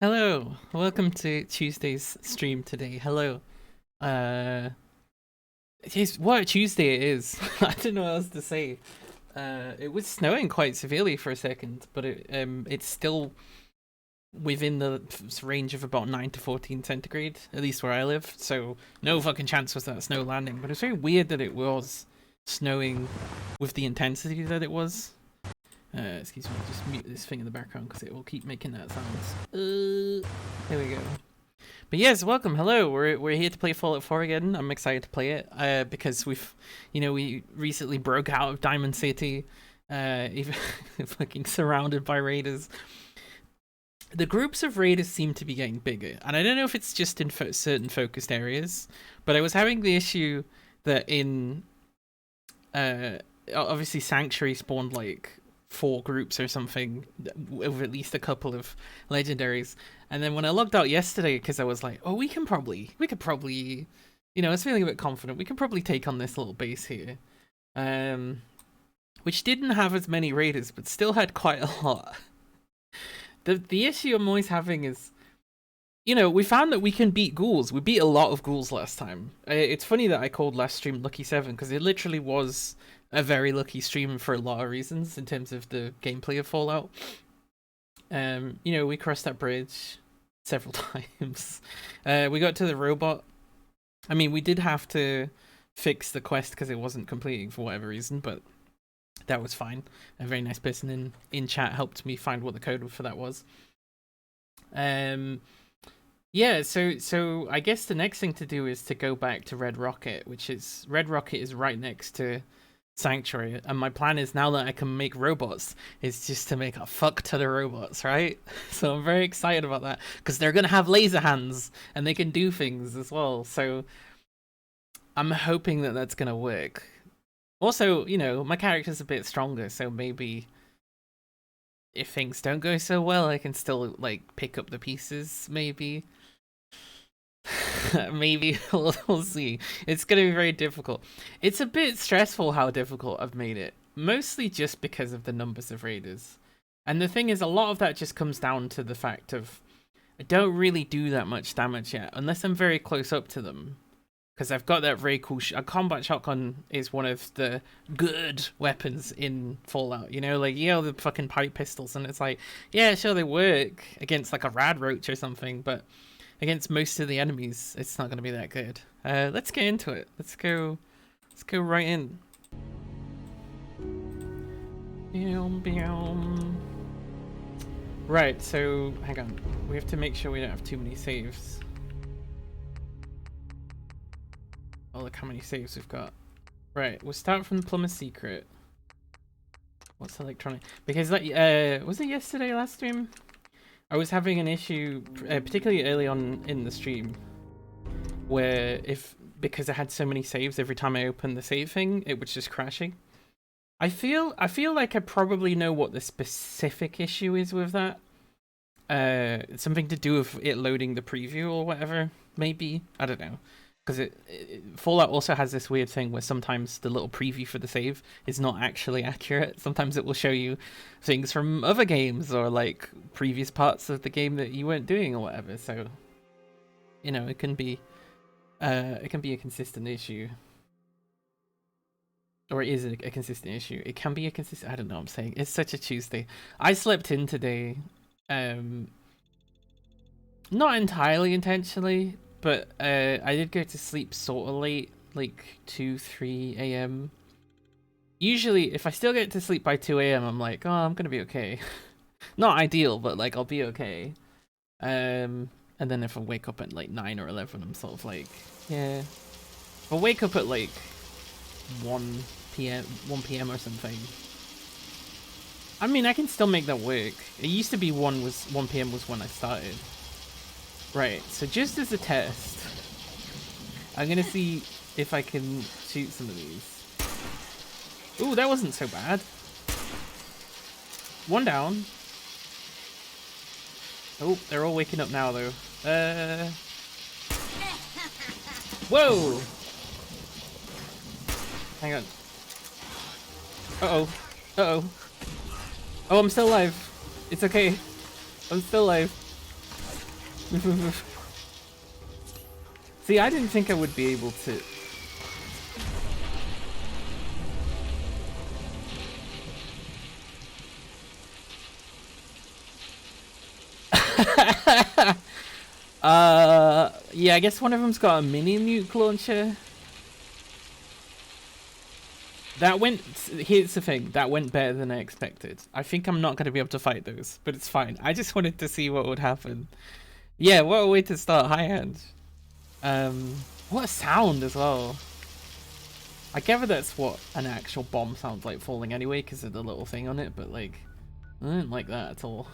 Hello, welcome to Tuesday's stream today. Hello. Uh, what a Tuesday it is. I don't know what else to say. It was snowing quite severely for a second, but it's still within the range of about 9 to 14 centigrade, at least where I live. So no fucking chance was that snow landing. But it's very weird that it was snowing with the intensity that it was. Excuse me, just mute this thing in the background because it will keep making that sound. There we go. But yes, welcome. Hello. We're here to play Fallout 4 again. I'm excited to play it because we recently broke out of Diamond City, even fucking surrounded by raiders. The groups of raiders seem to be getting bigger, and I don't know if it's just in certain focused areas, but I was having the issue that in obviously Sanctuary spawned like 4 groups or something with at least a couple of legendaries, and then when I logged out yesterday, because I was like, oh, we could probably, I was feeling a bit confident, we could probably take on this little base here, which didn't have as many raiders but still had quite a lot. The issue I'm always having is, we found that we can beat ghouls. We beat a lot of ghouls last time. It's funny that I called last stream Lucky 7 because it literally was a very lucky stream for a lot of reasons in terms of the gameplay of Fallout. We crossed that bridge several times. We got to the robot. I mean, we did have to fix the quest because it wasn't completing for whatever reason, but that was fine. A very nice person in chat helped me find what the code for that was. Yeah, so I guess the next thing to do is to go back to Red Rocket, Red Rocket is right next to Sanctuary, and my plan is, now that I can make robots, is just to make a fuck ton of robots, right? So I'm very excited about that because they're gonna have laser hands and they can do things as well. So I'm hoping that that's gonna work. Also, my character's a bit stronger, so maybe if things don't go so well, I can still like pick up the pieces. Maybe. Maybe we'll see. It's gonna be very difficult. It's a bit stressful how difficult I've made it, mostly just because of the numbers of raiders. And the thing is, a lot of that just comes down to the fact of I don't really do that much damage yet, unless I'm very close up to them. Because I've got that very cool a combat shotgun is one of the good weapons in Fallout, the fucking pipe pistols, and it's like, yeah, sure, they work against like a rad roach or something, but against most of the enemies, it's not going to be that good. Let's get into it. Let's go right in. Right, so hang on. We have to make sure we don't have too many saves. Oh, look how many saves we've got. Right, we'll start from the Plumber's Secret. What's electronic? Because like, was it yesterday last stream? I was having an issue, particularly early on in the stream, where because I had so many saves, every time I opened the save thing, it was just crashing. I feel like I probably know what the specific issue is with that. Something to do with it loading the preview or whatever, maybe. I don't know. Because Fallout also has this weird thing where sometimes the little preview for the save is not actually accurate. Sometimes it will show you things from other games or like previous parts of the game that you weren't doing or whatever. So, it can be a consistent issue, or it is a consistent issue. It can be a consistent. I don't know what I'm saying. It's such a Tuesday. I slept in today, not entirely intentionally. But I did go to sleep sort of late, like 2-3 a.m. Usually, if I still get to sleep by 2 a.m., I'm like, oh, I'm gonna be okay. Not ideal, but like I'll be okay. And then if I wake up at like 9 or 11, I'm sort of like, yeah. If I wake up at like 1 p.m. or something, I mean, I can still make that work. It used to be 1 p.m. was when I started. Right, so just as a test, I'm gonna see if I can shoot some of these. Ooh, that wasn't so bad. 1 down. Oh, they're all waking up now, though. Whoa! Hang on. Uh-oh. Uh-oh. Oh, I'm still alive. It's okay. I'm still alive. See, I didn't think I would be able to. Yeah, I guess one of them's got a mini nuke launcher. That went. Here's the thing. That went better than I expected. I think I'm not going to be able to fight those, but it's fine. I just wanted to see what would happen. Yeah, what a way to start high hand. What a sound as well. I gather that's what an actual bomb sounds like falling anyway, because of the little thing on it. But like, I don't like that at all.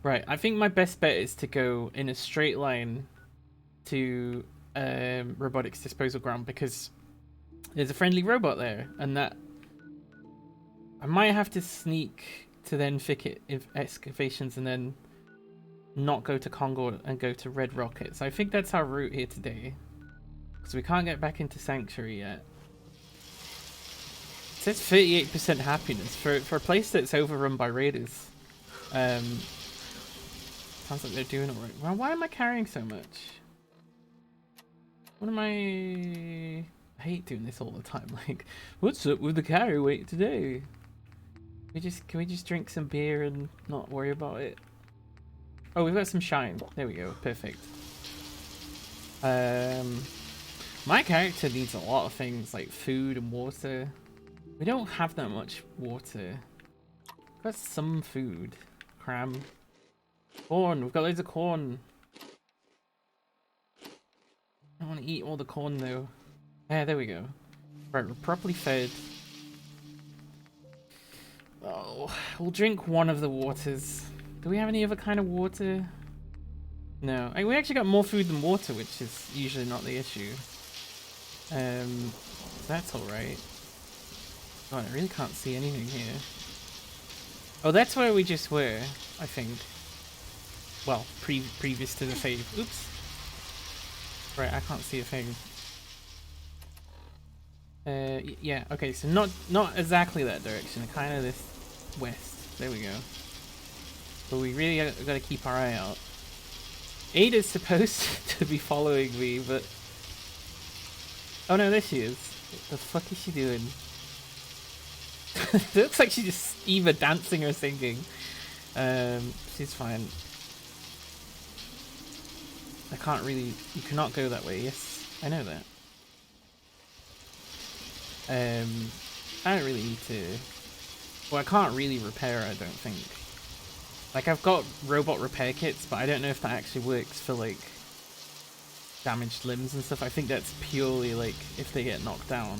Right, I think my best bet is to go in a straight line to robotics disposal ground, because there's a friendly robot there, and that I might have to sneak to then thicket excavations and then not go to Congo and go to Red Rocket. So I think that's our route here today, because we can't get back into Sanctuary yet. It says 38% happiness for a place that's overrun by raiders. Sounds like they're doing alright. Well, why am I carrying so much? What am I hate doing this all the time. Like, what's up with the carry weight today? Can we just drink some beer and not worry about it? Oh, we've got some shine. There we go. Perfect. My character needs a lot of things like food and water. We don't have that much water. We've got some food. Cram. Corn. We've got loads of corn. I don't want to eat all the corn though. Yeah, there we go. Right, we're properly fed. Oh, we'll drink one of the waters. Do we have any other kind of water? No. We actually got more food than water, which is usually not the issue. That's alright. God, I really can't see anything here. Oh, that's where we just were, I think. Well, previous to the save. Oops. Right, I can't see a thing. Yeah, okay, so not exactly that direction, kind of this west. There we go. But we really got to keep our eye out. Ada's supposed to be following me, but... Oh no, there she is. What the fuck is she doing? It looks like she's just either dancing or singing. She's fine. I can't really... You cannot go that way, yes. I know that. I don't really need to... Well, I can't really repair, I don't think. Like, I've got robot repair kits, but I don't know if that actually works for, like, damaged limbs and stuff. I think that's purely, like, if they get knocked down.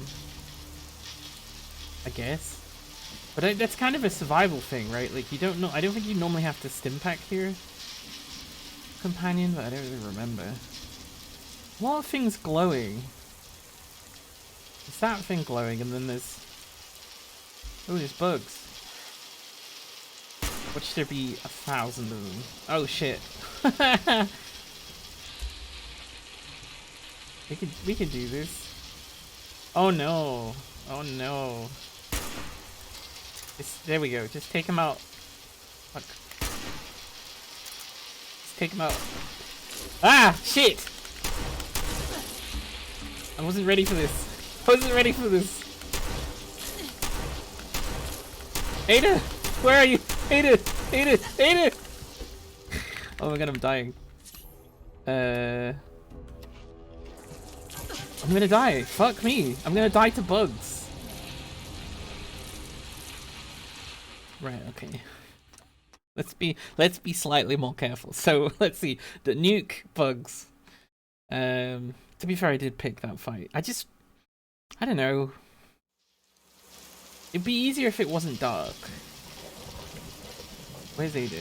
I guess. But that's kind of a survival thing, right? Like, you don't know... I don't think you normally have to stim-pack here. Companion, but I don't really remember. A lot of things glowing. There's that thing glowing, and then there's... Oh, there's bugs. Watch there be 1,000 of them. Oh shit. we can do this. Oh no. Oh no. There we go. Just take him out. Fuck. Just take him out. Ah! Shit! I wasn't ready for this. I wasn't ready for this. Ada! Where are you? Ada! Ada! Ada! Oh my god, I'm dying. I'm gonna die. Fuck me. I'm gonna die to bugs. Right, okay. Let's be slightly more careful. So let's see. The nuke bugs. To be fair, I did pick that fight. I don't know. It'd be easier if it wasn't dark. Where's Ada?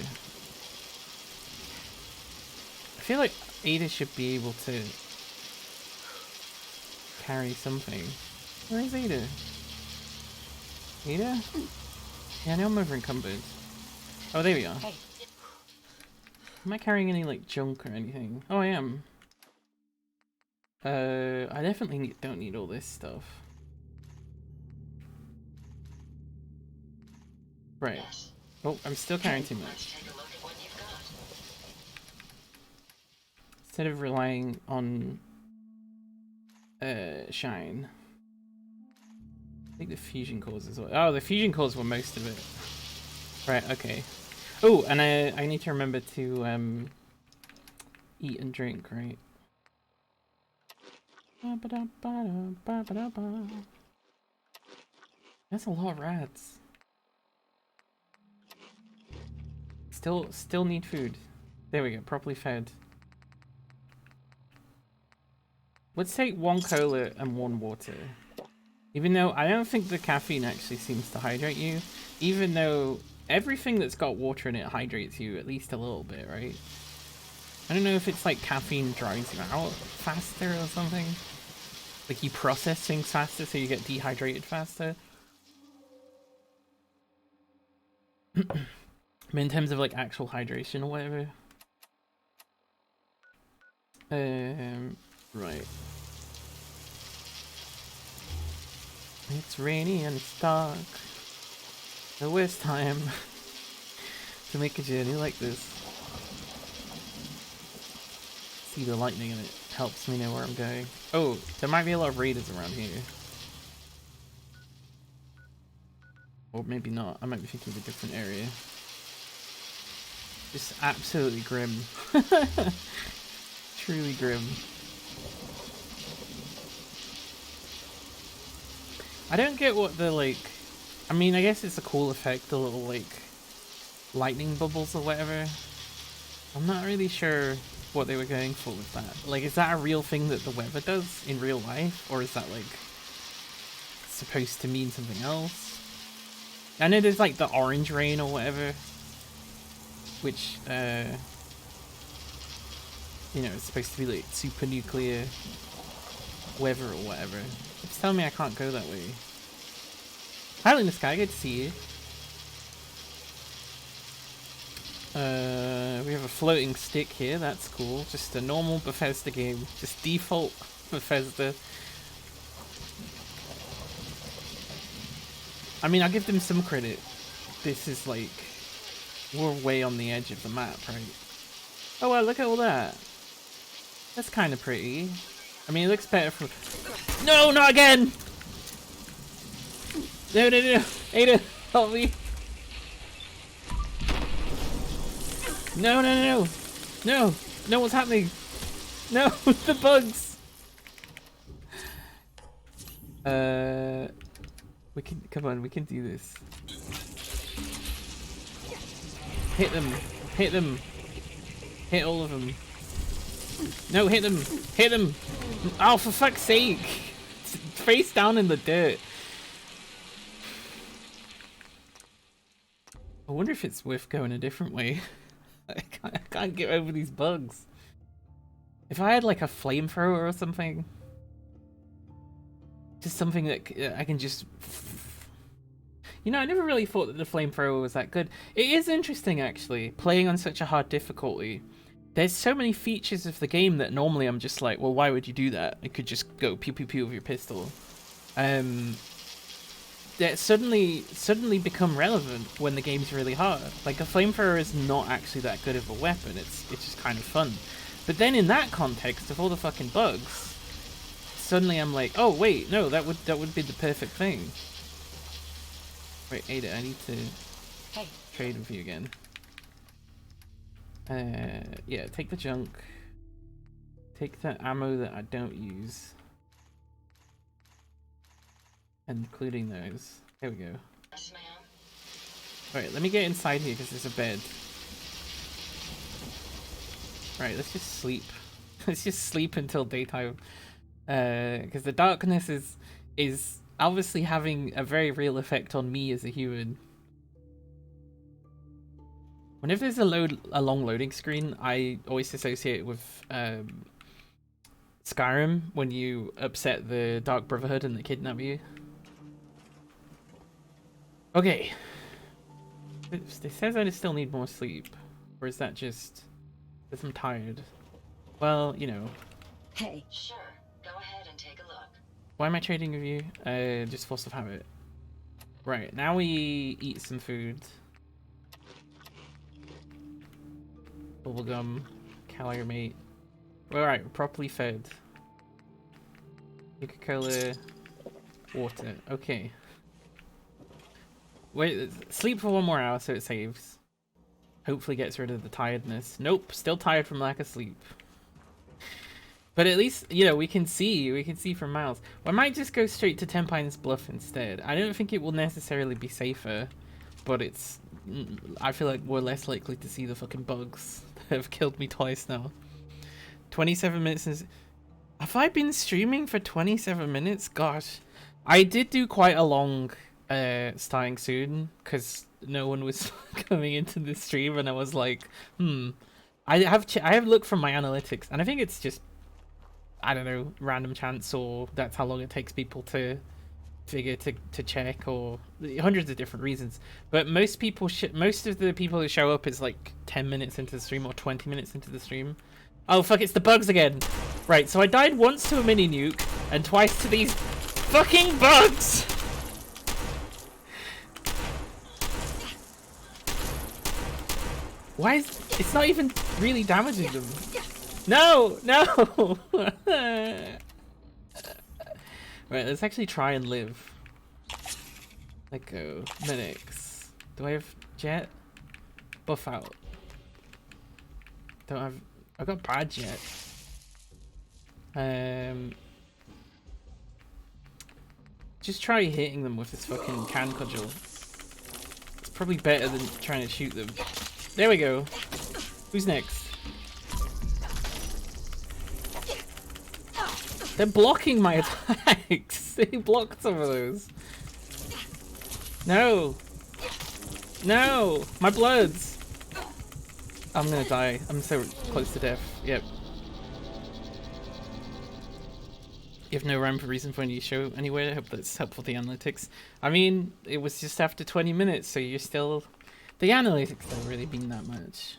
I feel like Ada should be able to carry something. Where is Ada? Ada? Yeah, I know I'm over encumbered. Oh, there we are. Am I carrying any, like, junk or anything? Oh, I am. I definitely don't need all this stuff. Right. Oh, I'm still carrying too much. instead of relying on shine. I think the fusion cores as well. Oh, the fusion cores were most of it. Right, okay. Oh, and I need to remember to eat and drink, right? That's a lot of rats. Still need food. There we go, properly fed. Let's take 1 cola and 1 water. Even though I don't think the caffeine actually seems to hydrate you. Even though everything that's got water in it hydrates you at least a little bit, right? I don't know if it's like caffeine dries you out faster or something. Like you process things faster so you get dehydrated faster. I mean, in terms of like actual hydration or whatever. Right. It's rainy and it's dark. The worst time to make a journey like this. See the lightning and it helps me know where I'm going. Oh, there might be a lot of raiders around here. Or maybe not. I might be thinking of a different area. Just absolutely grim. Truly grim. I don't get what the like... I mean, I guess it's a cool effect, the little like lightning bubbles or whatever. I'm not really sure what they were going for with that. Like, is that a real thing that the weather does in real life? Or is that like supposed to mean something else? I know there's like the orange rain or whatever. Which, you know, it's supposed to be like super nuclear weather or whatever. It's telling me I can't go that way. Hi, in the sky, good to see you. We have a floating stick here, that's cool. Just a normal Bethesda game. Just default Bethesda. I mean, I'll give them some credit. This is like... We're way on the edge of the map, right? Oh wow, look at all that. That's kind of pretty. I mean, it looks better for... No, not again! No, no, no, Ada, help me! No, no, no, no! No! No, what's happening? No, the bugs! We can... Come on, we can do this. Hit them! Hit them! Hit all of them. No, hit them! Hit them! Oh, for fuck's sake! Face down in the dirt. I wonder if it's worth going a different way. I can't get over these bugs. If I had like a flamethrower or something. Just something that I can just... You know, I never really thought that the flamethrower was that good. It is interesting, actually, playing on such a hard difficulty. There's so many features of the game that normally I'm just like, well, why would you do that? It could just go pew pew pew with your pistol. That suddenly become relevant when the game's really hard. Like, a flamethrower is not actually that good of a weapon. It's just kind of fun. But then in that context of all the fucking bugs, suddenly I'm like, oh wait, no, that would be the perfect thing. Wait, Ada, I need to trade with you again. Yeah, take the junk. Take the ammo that I don't use. Including those. There we go. Alright, let me get inside here because there's a bed. Right, let's just sleep. Let's just sleep until daytime. Because the darkness is obviously having a very real effect on me as a human. Whenever there's a long loading screen, I always associate it with Skyrim, when you upset the Dark Brotherhood and they kidnap you. Okay. It says I still need more sleep. Or is that just because I'm tired? Well, you know. Hey. Sure. Go ahead and take a look. Why am I trading with you? Just force of habit. Right, now we eat some food. Bubblegum, Calamite. Alright, properly fed. Coca-Cola, water. Okay. Wait, sleep for 1 more hour so it saves. Hopefully gets rid of the tiredness. Nope, still tired from lack of sleep. But at least, you know, we can see from miles. I might just go straight to Ten Pines Bluff instead. I don't think it will necessarily be safer, but it's, I feel like we're less likely to see the fucking bugs that have killed me twice now. 27 minutes is... Have I been streaming for 27 minutes? Gosh. I did do quite a long starting soon, because no one was coming into the stream, and I was like, I have looked from my analytics, and I think it's just, I don't know, random chance, or that's how long it takes people to figure to check, or hundreds of different reasons. But most people, most of the people who show up is like 10 minutes into the stream or 20 minutes into the stream. Oh fuck, it's the bugs again. Right, so I died once to a mini nuke and twice to these fucking bugs. Why is it's not even really damaging them? No, no. Right, let's actually try and live. Let go. Medics. Do I have jet? Buff out. Don't have. I've got bad jet. Just try hitting them with this fucking can cudgel. It's probably better than trying to shoot them. There we go. Who's next? They're blocking my attacks. They blocked some of those. No. No. My bloods. I'm gonna die. I'm so close to death. Yep. You have no rhyme or reason for any show anywhere. I hope that's helpful to the analytics. I mean, it was just after 20 minutes, so you're still... The analytics don't really mean that much.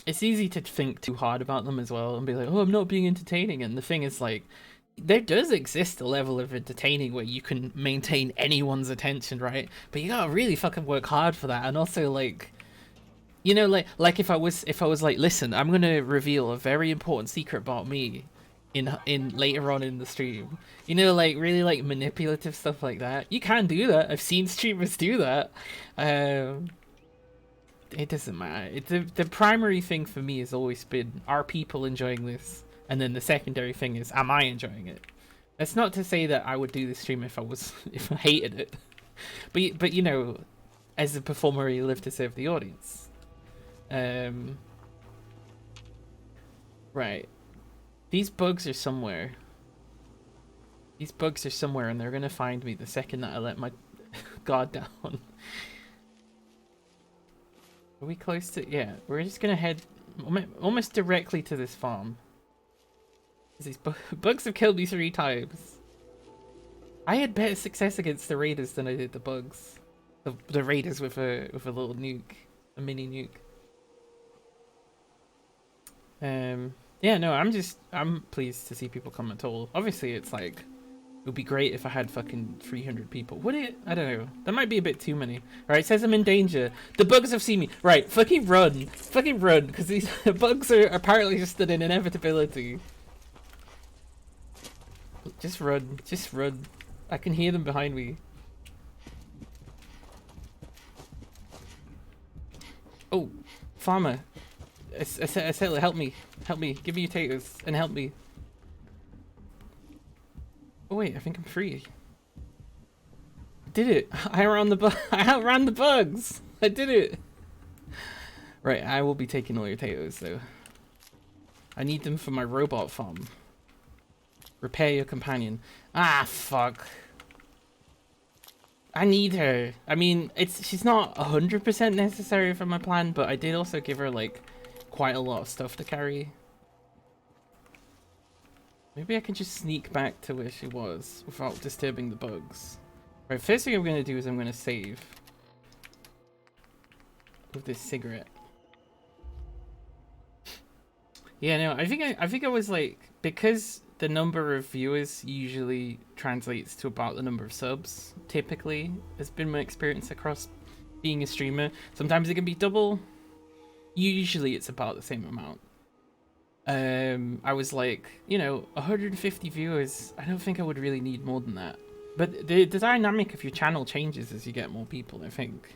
It's easy to think too hard about them as well and be like, oh, I'm not being entertaining. And the thing is, like, there does exist a level of entertaining where you can maintain anyone's attention, right? But you gotta really fucking work hard for that. And also, like, you know, like if I was like, listen, I'm gonna reveal a very important secret about me in later on in the stream, you know, like really like manipulative stuff like that. You can do that. I've seen streamers do that. It doesn't matter. The primary thing for me has always been, are people enjoying this? And then the secondary thing is, am I enjoying it? That's not to say that I would do this stream if I hated it. But you know, as a performer, you live to serve the audience. Right. These bugs are somewhere. These bugs are somewhere, and they're gonna find me the second that I let my guard down. Are we close to... Yeah, we're just gonna head almost directly to this farm. These bugs have killed me 3 times. I had better success against the raiders than I did the bugs. The raiders with a little nuke, a mini nuke. Yeah, no, I'm pleased to see people come at all. Obviously, it's like, it would be great if I had fucking 300 people. Would it? I don't know. That might be a bit too many. Alright, it says I'm in danger. The bugs have seen me. Right, fucking run. Fucking run, because these bugs are apparently just an inevitability. Just run. Just run. I can hear them behind me. Oh, farmer. I said, help me. Help me. Give me your potatoes and help me. Oh wait, I think I'm free. I did it. I outran the bugs. I did it. Right, I will be taking all your potatoes though. I need them for my robot farm. Repair your companion. Ah, fuck. I need her. I mean, she's not 100% necessary for my plan, but I did also give her like quite a lot of stuff to carry. Maybe I can just sneak back to where she was without disturbing the bugs. Right, first thing I'm going to do is I'm going to save with this cigarette. Yeah, no, I think I was like, because the number of viewers usually translates to about the number of subs, typically, has been my experience across being a streamer. Sometimes it can be double. Usually it's about the same amount. I was like, you know, 150 viewers. I don't think I would really need more than that. But the dynamic of your channel changes as you get more people, I think.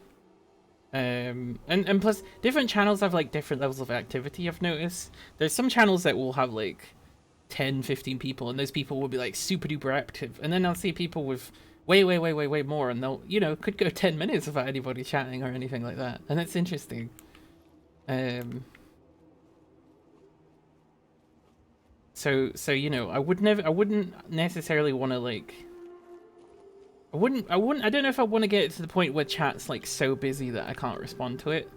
And plus, different channels have like different levels of activity, I've noticed. There's some channels that will have like 10, 15 people, and those people will be like super duper active. And then I'll see people with way more, and they'll, you know, could go 10 minutes without anybody chatting or anything like that. And that's interesting. So you know, I wouldn't necessarily want to like, I don't know if I want to get to the point where chat's like so busy that I can't respond to it,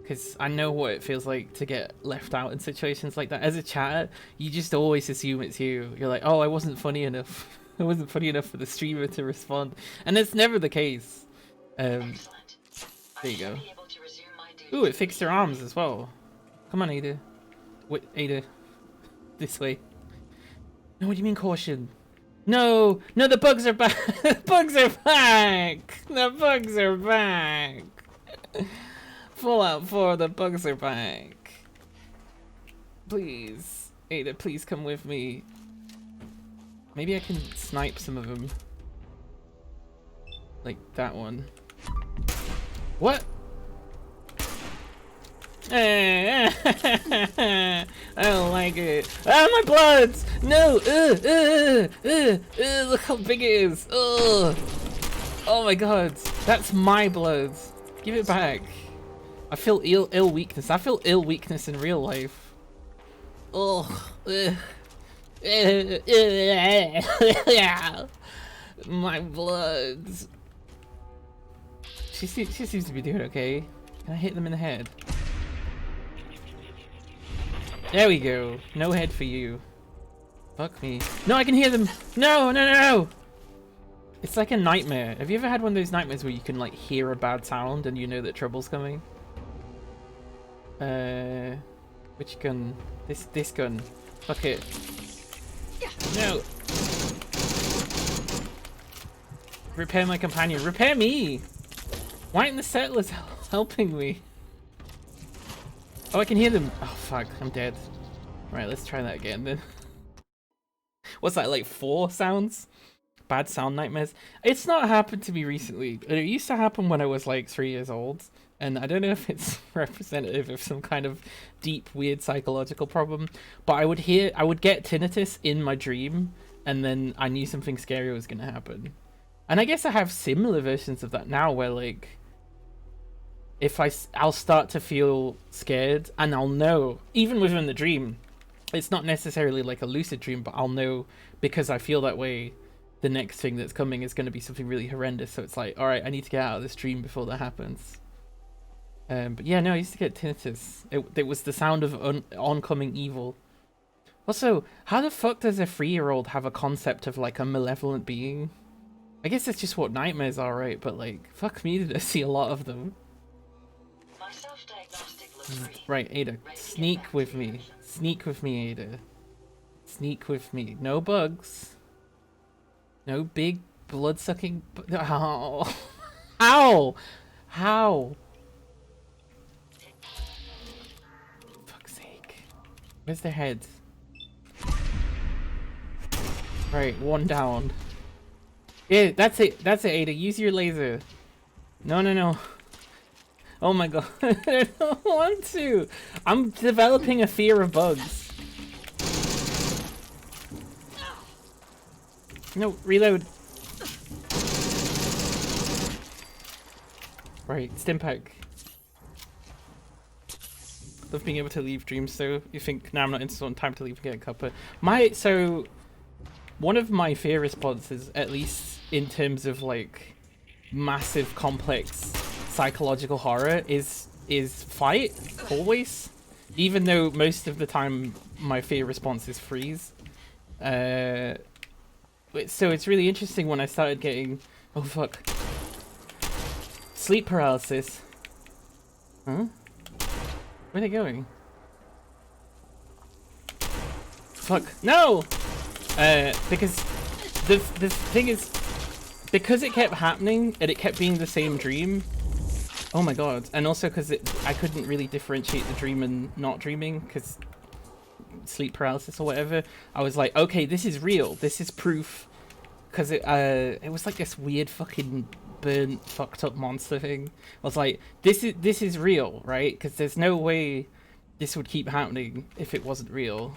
because I know what it feels like to get left out in situations like that. As a chatter, you just always assume it's you. You're like, oh, I wasn't funny enough. I wasn't funny enough for the streamer to respond, and it's never the case. There you go. Ooh, it fixed her arms as well. Come on, Ada. Wait, Ada. This way. No, what do you mean caution? No, no, the bugs are back. The bugs are back. The bugs are back. Fallout 4, the bugs are back. Please, Ada, please come with me. Maybe I can snipe some of them. Like that one. What? I don't like it. Ah, my bloods! No! Look how big it is! Oh my god, that's my blood. Give it back. I feel ill weakness. I feel ill weakness in real life. Oh, my bloods. She seems to be doing okay. Can I hit them in the head? There we go. No head for you. Fuck me. No, I can hear them. No, no, no. It's like a nightmare. Have you ever had one of those nightmares where you can like hear a bad sound and you know that trouble's coming? Which gun? This gun. Fuck it. No. Repair my companion. Repair me. Why aren't the settlers helping me? Oh, I can hear them. Oh, fuck. I'm dead. Right, let's try that again then. What's that, like 4 sounds? Bad sound nightmares? It's not happened to me recently. It used to happen when I was like 3 years old. And I don't know if it's representative of some kind of deep, weird psychological problem. But I would get tinnitus in my dream. And then I knew something scary was going to happen. And I guess I have similar versions of that now where like, if I'll start to feel scared, and I'll know, even within the dream, it's not necessarily like a lucid dream, but I'll know because I feel that way, the next thing that's coming is going to be something really horrendous. So it's like, all right, I need to get out of this dream before that happens. But yeah, no, I used to get tinnitus. It was the sound of oncoming evil. Also, how the fuck does a 3-year-old have a concept of like a malevolent being? I guess it's just what nightmares are, right? But like, fuck me, did I see a lot of them. Right, Ada, sneak with me. Sneak with me, Ada. Sneak with me. No bugs. No big blood-sucking... Oh. How? How? Fuck's sake. Where's their heads? Right, 1 down. Yeah, that's it. That's it, Ada. Use your laser. No, no, no. Oh my god, I don't want to. I'm developing a fear of bugs. No, reload. Right, Stimpak. Love being able to leave dreams though. You think, nah, I'm not interested on time to leave and get a cuppa. So, one of my fear responses, at least in terms of like massive complex psychological horror, is fight, always, even though most of the time my fear response is freeze. So it's really interesting when I started getting, oh fuck, sleep paralysis. Huh? Where are they going? Fuck, no! Because the thing is, because it kept happening and it kept being the same dream. Oh my god, and also because I couldn't really differentiate the dream and not dreaming, because sleep paralysis or whatever, I was like, okay, this is real. This is proof. Because it was like this weird fucking burnt, fucked up monster thing. I was like, this is real, right? Because there's no way this would keep happening if it wasn't real.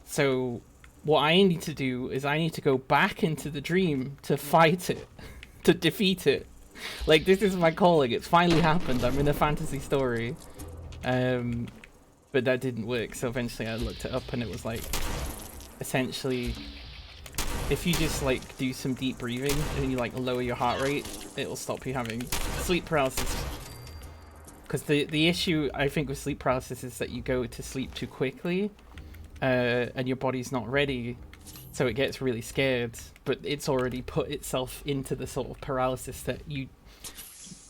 So what I need to do is I need to go back into the dream to fight it, to defeat it. Like, this is my calling. It's finally happened. I'm in a fantasy story. But that didn't work. So eventually I looked it up and it was like, essentially, if you just like do some deep breathing and you like lower your heart rate, it'll stop you having sleep paralysis. Because the issue I think with sleep paralysis is that you go to sleep too quickly, and your body's not ready, so it gets really scared. But it's already put itself into the sort of paralysis that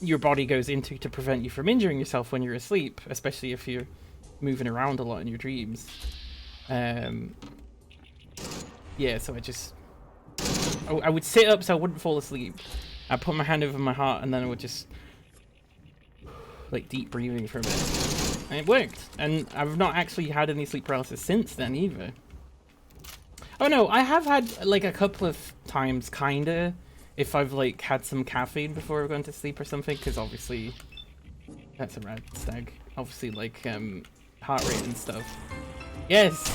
your body goes into to prevent you from injuring yourself when you're asleep, especially if you're moving around a lot in your dreams. Yeah, so I would sit up so I wouldn't fall asleep. I'd put my hand over my heart and then I would just like deep breathing for a bit. And it worked. And I've not actually had any sleep paralysis since then either. Oh no, I have had like a couple of times kinda, if I've like had some caffeine before I've gone to sleep or something, because obviously that's a red stag. Obviously like heart rate and stuff. Yes.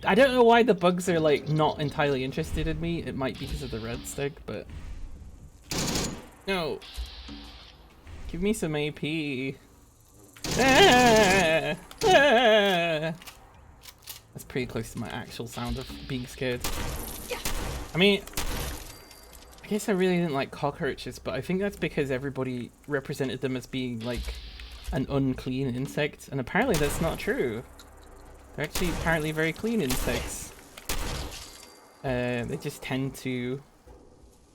I don't know why the bugs are like not entirely interested in me. It might be because of the red stag, but no. Give me some AP. Ah! Ah! That's pretty close to my actual sound of being scared. I mean, I guess I really didn't like cockroaches, but I think that's because everybody represented them as being like an unclean insect, and apparently that's not true. They're actually apparently very clean insects. They just tend to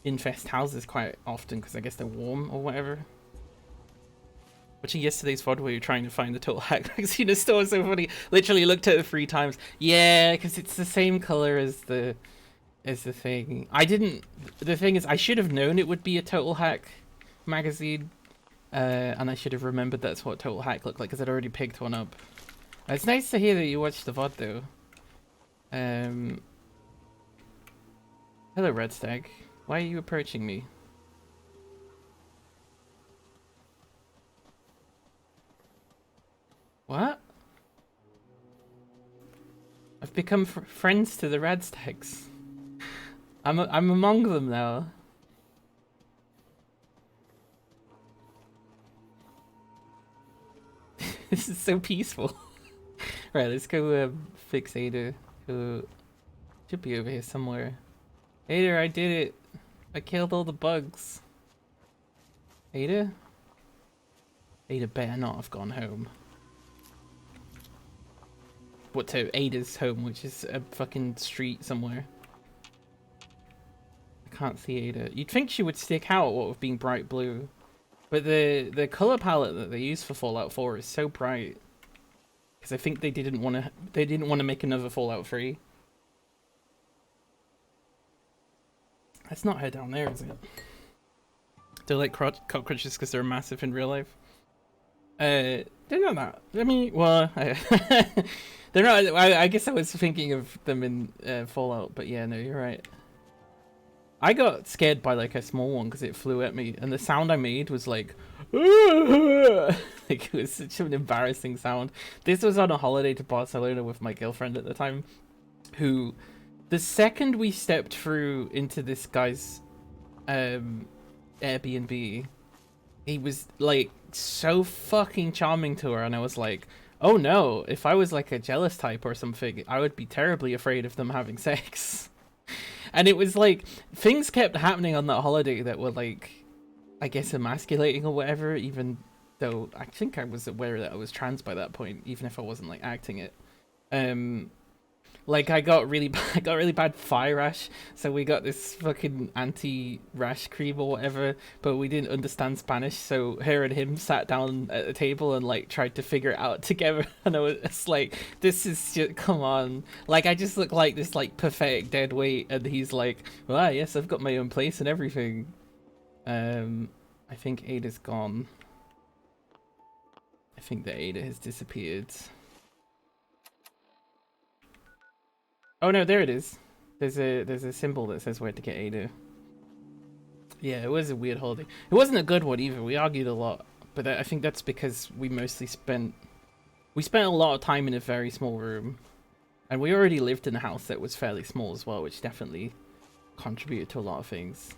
infest houses quite often because I guess they're warm or whatever. Watching yesterday's VOD where you're trying to find the total hack magazine store was so funny. Literally looked at it 3 times. Yeah, because it's the same color as the thing. I didn't. The thing is, I should have known it would be a total hack magazine, and I should have remembered that's what total hack looked like because I'd already picked one up. It's nice to hear that you watched the VOD though. Hello, Red Stag. Why are you approaching me? What? I've become friends to the Red Stags. I'm among them now. This is so peaceful. Right, let's go fix Ada, who should be over here somewhere. Ada, I did it. I killed all the bugs. Ada? Ada better not have gone home. What, to Ada's home, which is a fucking street somewhere. I can't see Ada. You'd think she would stick out, what with being bright blue. But the color palette that they use for Fallout 4 is so bright. Because I think they didn't want to make another Fallout 3. That's not her down there, is it? They're like cockroaches because they're massive in real life. They're not that. I mean, well, they're not. I guess I was thinking of them in Fallout, but yeah, no, you're right. I got scared by like a small one because it flew at me, and the sound I made was like, like it was such an embarrassing sound. This was on a holiday to Barcelona with my girlfriend at the time, who, the second we stepped through into this guy's Airbnb, he was like so fucking charming to her, and I was like, oh no, if I was like a jealous type or something, I would be terribly afraid of them having sex. And it was like, things kept happening on that holiday that were like, I guess emasculating or whatever, even though I think I was aware that I was trans by that point, even if I wasn't like acting it. Like I got really bad thigh rash, so we got this fucking anti-rash cream or whatever, but we didn't understand Spanish, so her and him sat down at the table and like tried to figure it out together, and I was just like, this is just, come on. Like I just look like this like pathetic dead weight, and he's like, well, yes, I've got my own place and everything. I think Ada's gone. I think that Ada has disappeared. Oh no, there it is. There's a symbol that says where to get Ada. Yeah, it was a weird holiday. It wasn't a good one either. We argued a lot, but I think that's because we spent a lot of time in a very small room, and we already lived in a house that was fairly small as well, which definitely contributed to a lot of things.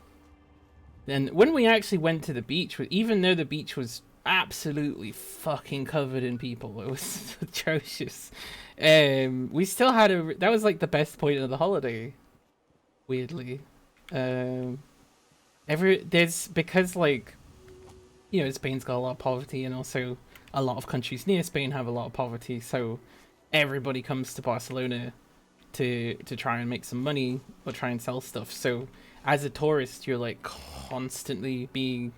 Then when we actually went to the beach, even though the beach was absolutely fucking covered in people, it was atrocious. We still had that was like the best point of the holiday, weirdly. Because like, you know, Spain's got a lot of poverty, and also a lot of countries near Spain have a lot of poverty, so everybody comes to Barcelona to try and make some money or try and sell stuff. So as a tourist, you're like constantly being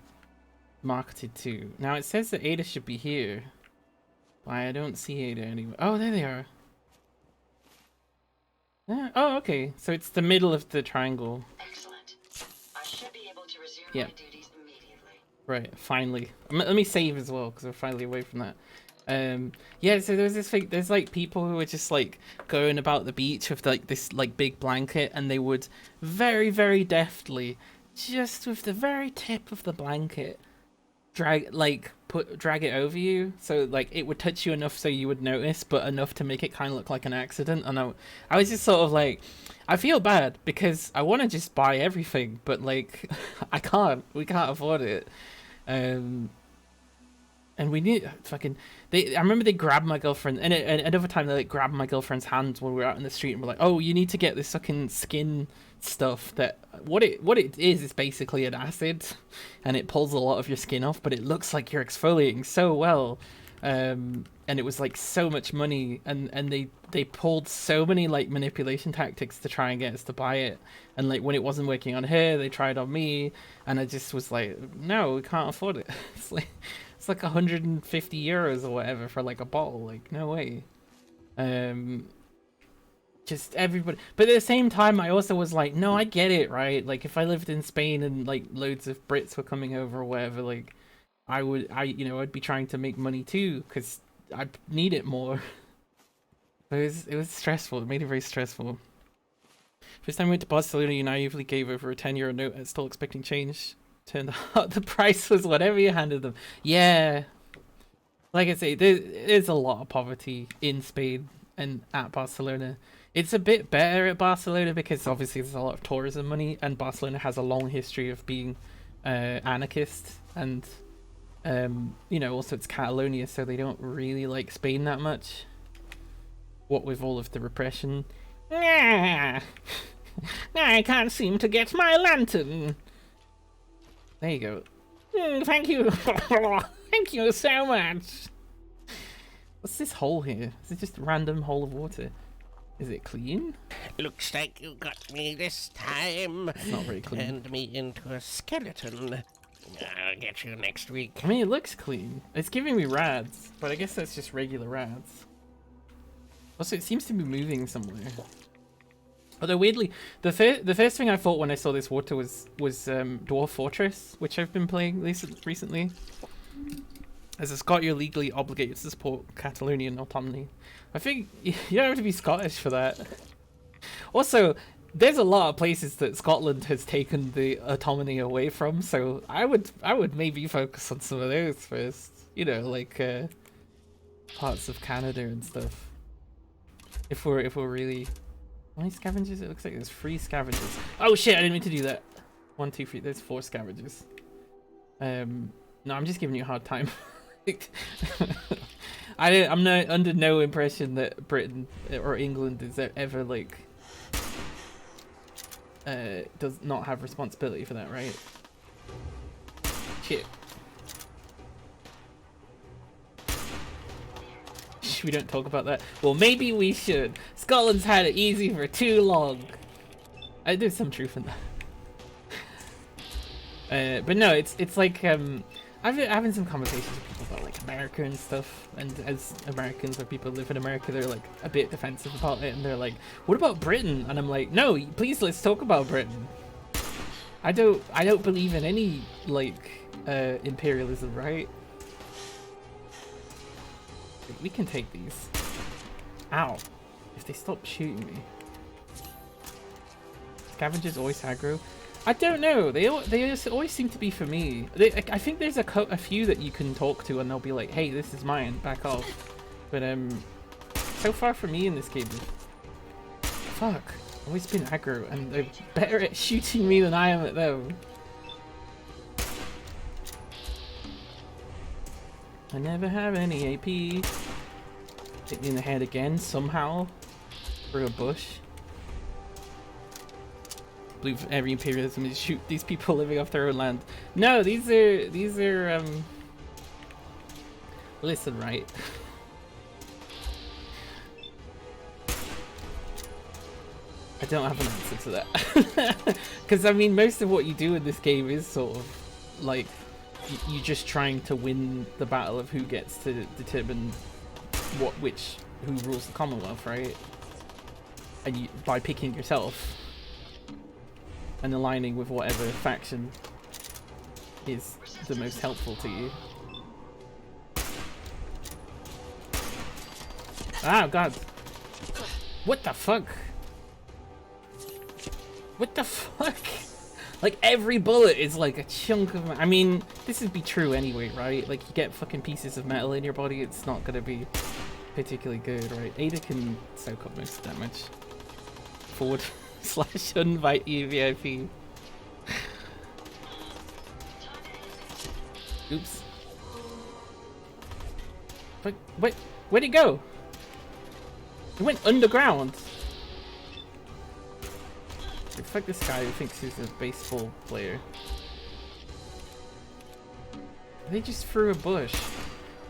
marketed to. Now it says that Ada should be here, but I don't see Ada anywhere. Oh, there they are. Oh, okay. So it's the middle of the triangle. Excellent. I should be able to resume Yeah. my duties immediately. Right, finally. Let me save as well, because we're finally away from that. Yeah, so there's this thing, there's like people who are just like going about the beach with like this like big blanket, and they would very, very deftly, just with the very tip of the blanket, drag it over you, so like it would touch you enough so you would notice, but enough to make it kind of look like an accident. And I was just sort of like, I feel bad because I want to just buy everything, but like we can't afford it. And we need fucking. I remember they grabbed my girlfriend, and another time they like grabbed my girlfriend's hands when we were out in the street, and we're like, "Oh, you need to get this fucking skin stuff." That what it is basically an acid, and it pulls a lot of your skin off, but it looks like you're exfoliating so well. And it was like so much money, and they pulled so many like manipulation tactics to try and get us to buy it. And like when it wasn't working on her, they tried on me, and I just was like, "No, we can't afford it." It's like 150 euros or whatever for like a bottle. Like, no way. Just everybody. But at the same time, I also was like, no, I get it, right? Like, if I lived in Spain and like loads of Brits were coming over or whatever, like, I'd be trying to make money too, because I need it more. It was stressful. It made it very stressful. First time I went to Barcelona, you naively gave over a 10 euro note and still expecting change. Turned out the price was whatever you handed them. Yeah, like I say, there's a lot of poverty in Spain and at Barcelona. It's a bit better at Barcelona because obviously there's a lot of tourism money, and Barcelona has a long history of being anarchist, and also it's Catalonia, so they don't really like Spain that much. What with all of the repression. I can't seem to get my lantern. There you go. Thank you. Thank you so much. What's this hole here? Is it just a random hole of water? Is it clean? Looks like you got me this time. It's not very clean. Turned me into a skeleton. I'll get you next week. I mean, it looks clean. It's giving me rads, but I guess that's just regular rads. Also, it seems to be moving somewhere. Although weirdly, the first thing I thought when I saw this water was Dwarf Fortress, which I've been playing recently. As a Scot, you're legally obligated to support Catalonian autonomy. I think you don't have to be Scottish for that. Also, there's a lot of places that Scotland has taken the autonomy away from, so I would maybe focus on some of those first. You know, like parts of Canada and stuff. If we're really. How many scavengers? It looks like there's 3 scavengers. Oh shit, I didn't mean to do that. 1, 2, 3, there's 4 scavengers. No, I'm just giving you a hard time. I'm not under no impression that Britain or England is ever like does not have responsibility for that, right? Shit. We don't talk about that. Well, maybe we should. Scotland's had it easy for too long. There's some truth in that. But no, it's like I've been having some conversations with people about like America and stuff, and as Americans or people who live in America, they're like a bit defensive about it, and they're like, "What about Britain?" And I'm like, "No, please, let's talk about Britain." I don't believe in any like imperialism, right? We can take these. Ow. If they stop shooting me. scavengers always aggro? I don't know. They always seem to be for me. I think there's a few that you can talk to and they'll be like, "Hey, this is mine. Back off." But so far for me in this game, fuck, always been aggro, and they're better at shooting me than I am at them. I never have any AP. Hit me in the head again somehow through a bush. Believe every imperialism is shoot these people living off their own land. No, these are listen, right. I don't have an answer to that. Because I mean, most of what you do in this game is sort of like you just trying to win the battle of who gets to determine who rules the Commonwealth, right? And by picking yourself and aligning with whatever faction is the most helpful to you. Oh god. What the fuck? What the fuck? Like every bullet is like a chunk of... I mean, this would be true anyway, right? Like you get fucking pieces of metal in your body, it's not gonna be particularly good, right? Ada can soak up most damage. Forward / invite EVIP. Oops. But wait, where'd it go? It went underground. Fuck this guy who thinks he's a baseball player. They just threw a bush.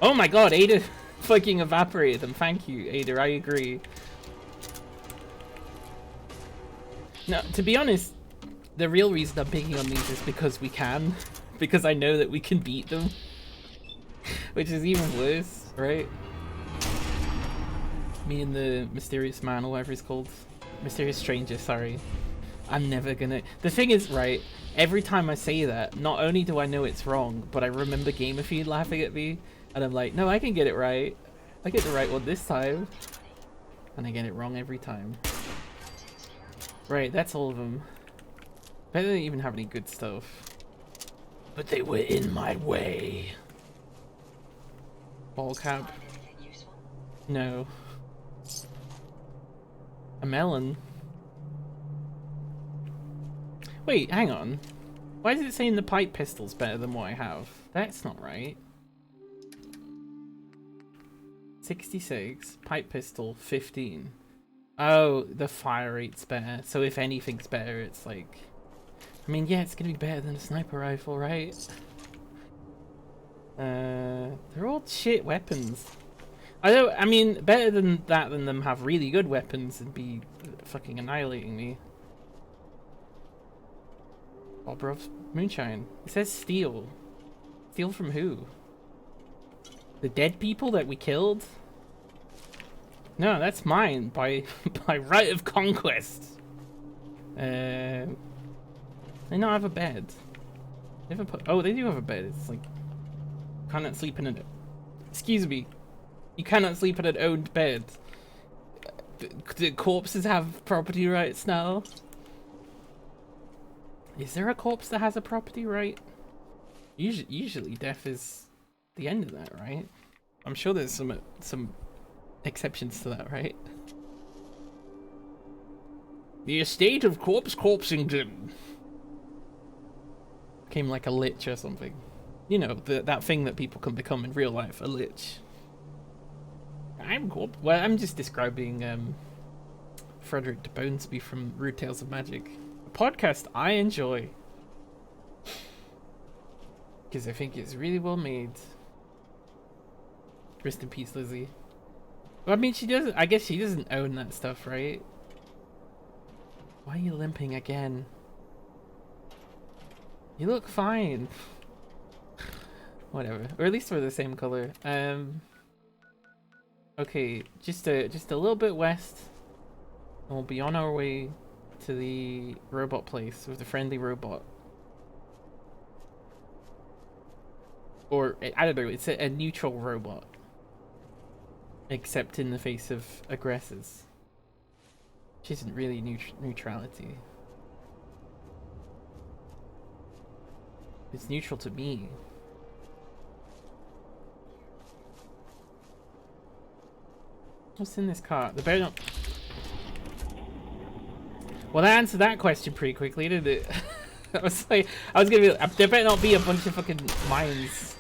Oh my god, Ada fucking evaporated them. Thank you, Ada, I agree. Now, to be honest, the real reason I'm picking on these is because we can. Because I know that we can beat them. Which is even worse, right? Me and the mysterious man, or whatever he's called. Mysterious stranger, sorry. I'm never gonna... The thing is, right, every time I say that, not only do I know it's wrong, but I remember Gamerfeed laughing at me, and I'm like, no, I can get it right. I get the right one this time. And I get it wrong every time. Right, that's all of them. I don't even have any good stuff. But they were in my way. Ball cap. No. A melon. Wait, hang on. Why is it saying the pipe pistol's better than what I have? That's not right. 66, pipe pistol 15. Oh, the fire rate's better. So if anything's better, it's like... I mean, yeah, it's gonna be better than a sniper rifle, right? They're all shit weapons. I mean, better than that than them have really good weapons and be fucking annihilating me. Bobrov's moonshine. It says steal. Steal from who? The dead people that we killed? No, that's mine by by right of conquest. They not have a bed. They have oh, they do have a bed. It's like cannot sleep in it. Excuse me. You cannot sleep in an owned bed. The corpses have property rights now. Is there a corpse that has a property right? Usually death is the end of that, right? I'm sure there's some exceptions to that, right? The estate of Corpsington became like a lich or something. You know, that thing that people can become in real life, a lich. Well, I'm just describing Frederick de Bonesby from Rude Tales of Magic. Podcast I enjoy because I think it's really well made. Rest in peace, Lizzie. Well, I mean, she doesn't. I guess she doesn't own that stuff, right? Why are you limping again? You look fine. Whatever. Or at least we're the same color. Okay, just a little bit west, and we'll be on our way to the robot place with the friendly robot. Or, I don't know, it's a neutral robot. Except in the face of aggressors. Which isn't really neutrality. It's neutral to me. What's in this car? The better not. Well, that answered that question pretty quickly, didn't it? I was like, I was gonna be. There better not be a bunch of fucking mines,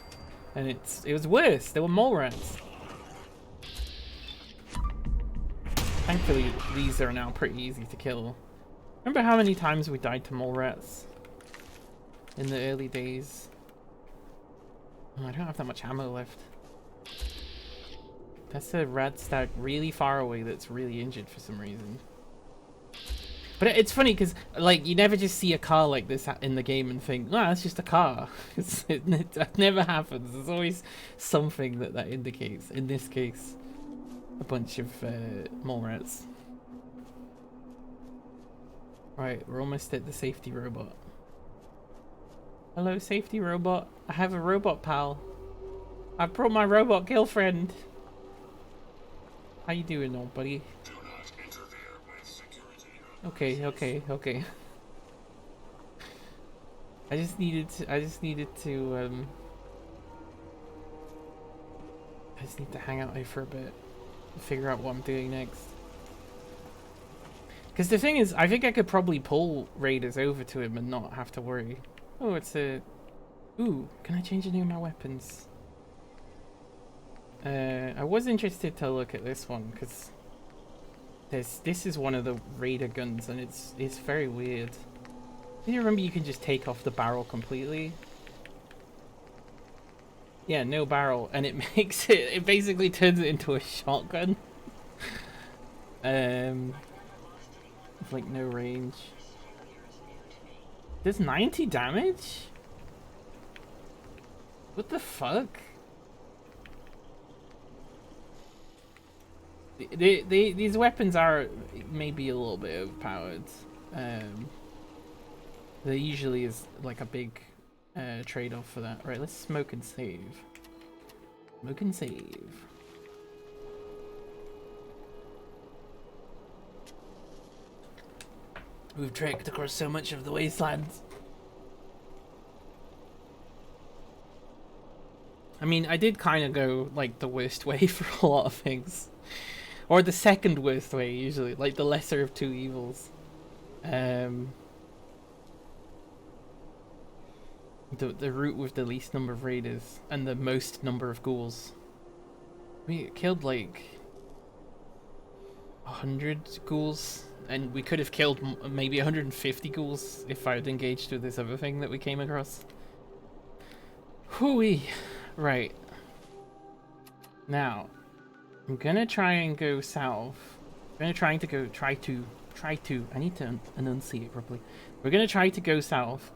and it was worse. There were mole rats. Thankfully, these are now pretty easy to kill. Remember how many times we died to mole rats in the early days? Oh, I don't have that much ammo left. That's a rat stack really far away that's really injured for some reason. But it's funny because, like, you never just see a car like this in the game and think, "Oh, that's just a car." That never happens. There's always something that indicates. In this case, a bunch of mole rats. Right, we're almost at the safety robot. Hello, safety robot. I have a robot pal. I brought my robot girlfriend. How you doing, old buddy? Do not interfere with security. Okay. I just needed to hang out here for a bit and figure out what I'm doing next. Because the thing is, I think I could probably pull raiders over to him and not have to worry. Oh, it's a... Ooh, can I change any of my weapons? I was interested to look at this one because this is one of the raider guns and it's very weird. Do you remember you can just take off the barrel completely? Yeah, no barrel, and it makes it basically turns it into a shotgun. With like no range. Does 90 damage? What the fuck? These weapons are maybe a little bit overpowered. There usually is like a big trade-off for that. Right, let's smoke and save. Smoke and save. We've trekked across so much of the wastelands. I mean, I did kind of go like the worst way for a lot of things. Or the second worst way, usually. Like the lesser of two evils. The route with the least number of raiders and the most number of ghouls. We killed like 100 ghouls, and we could have killed maybe 150 ghouls if I had engaged with this other thing that we came across. Hooey. Right. Now, I'm gonna try and go south. I'm gonna try to I need to enunciate properly. We're gonna try to go south.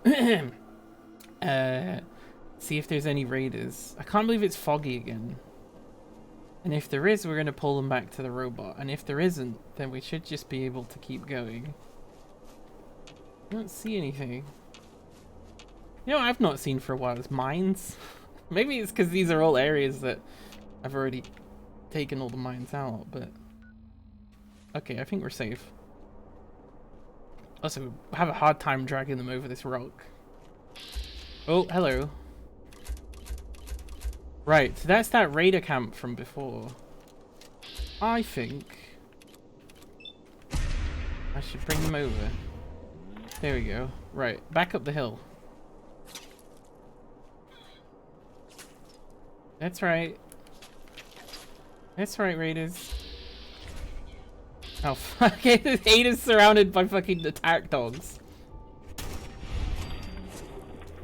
See if there's any raiders. I can't believe it's foggy again. And if there is, we're gonna pull them back to the robot. And if there isn't, then we should just be able to keep going. I don't see anything. You know what I've not seen for a while is mines. Maybe it's because these are all areas that I've already taken all the mines out, but... Okay, I think we're safe. Also, I have a hard time dragging them over this rock. Oh, hello. Right, so that's that raider camp from before. I think I should bring them over. There we go. Right, back up the hill. That's right. That's right, raiders. Oh, fuck. Hate is surrounded by fucking attack dogs.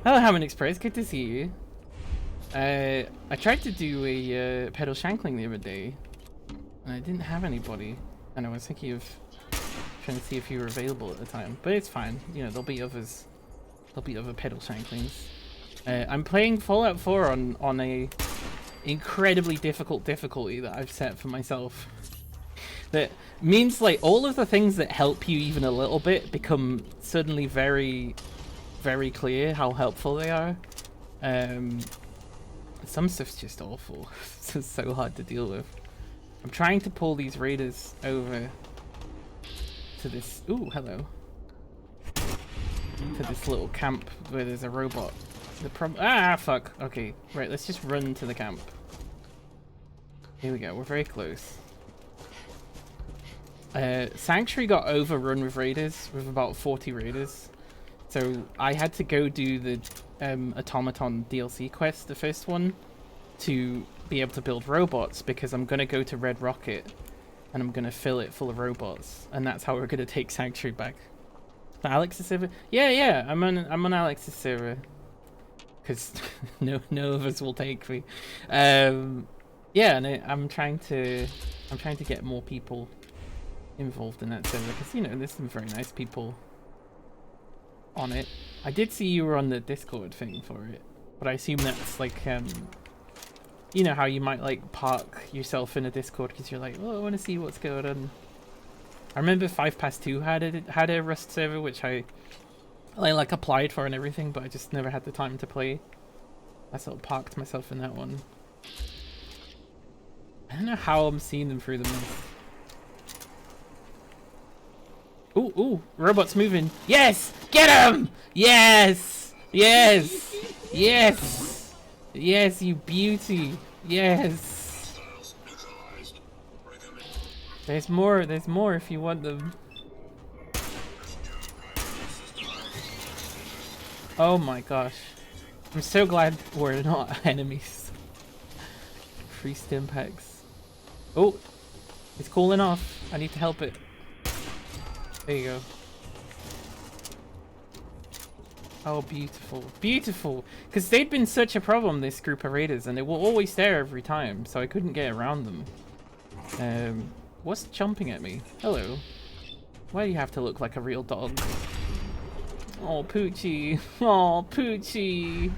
Hello, Hammond Express. Good to see you. I tried to do a pedal shankling the other day, and I didn't have anybody, and I was thinking of trying to see if you were available at the time, but it's fine. You know, there'll be others. There'll be other pedal shanklings. I'm playing Fallout 4 on a incredibly difficult difficulty that I've set for myself. That means like all of the things that help you even a little bit become suddenly very, very clear how helpful they are. Some stuff's just awful. It's just so hard to deal with. I'm trying to pull these raiders over to this. Ooh, hello. To this little camp where there's a robot Fuck. Okay, right, let's just run to the camp. Here we go, we're very close. Sanctuary got overrun with raiders, with about 40 raiders. So I had to go do the Automaton DLC quest, the first one, to be able to build robots, because I'm going to go to Red Rocket and I'm going to fill it full of robots, and that's how we're going to take Sanctuary back. Alex's server? Yeah, I'm on Alex's server. Because no of us will take me. Yeah, and I'm trying to get more people involved in that server, because you know there's some very nice people on it. I did see you were on the Discord thing for it, but I assume that's like you know how you might like park yourself in a Discord because you're like, oh, I want to see what's going on. I remember 5 past 2 had a Rust server which I like applied for and everything, but I just never had the time to play. I sort of parked myself in that one. I don't know how I'm seeing them through the mist. Ooh, robots moving. Yes! Get him! Yes! Yes! Yes! Yes, you beauty! Yes! Hostiles neutralized. Bring them in. There's more if you want them. Oh my gosh. I'm so glad we're not enemies. Free stim packs. Oh! It's cooling off. I need to help it. There you go. Oh, beautiful. Beautiful! Because they'd been such a problem, this group of raiders, and they were always there every time, so I couldn't get around them. What's jumping at me? Hello. Why do you have to look like a real dog? Oh, Poochie. Oh, Poochie.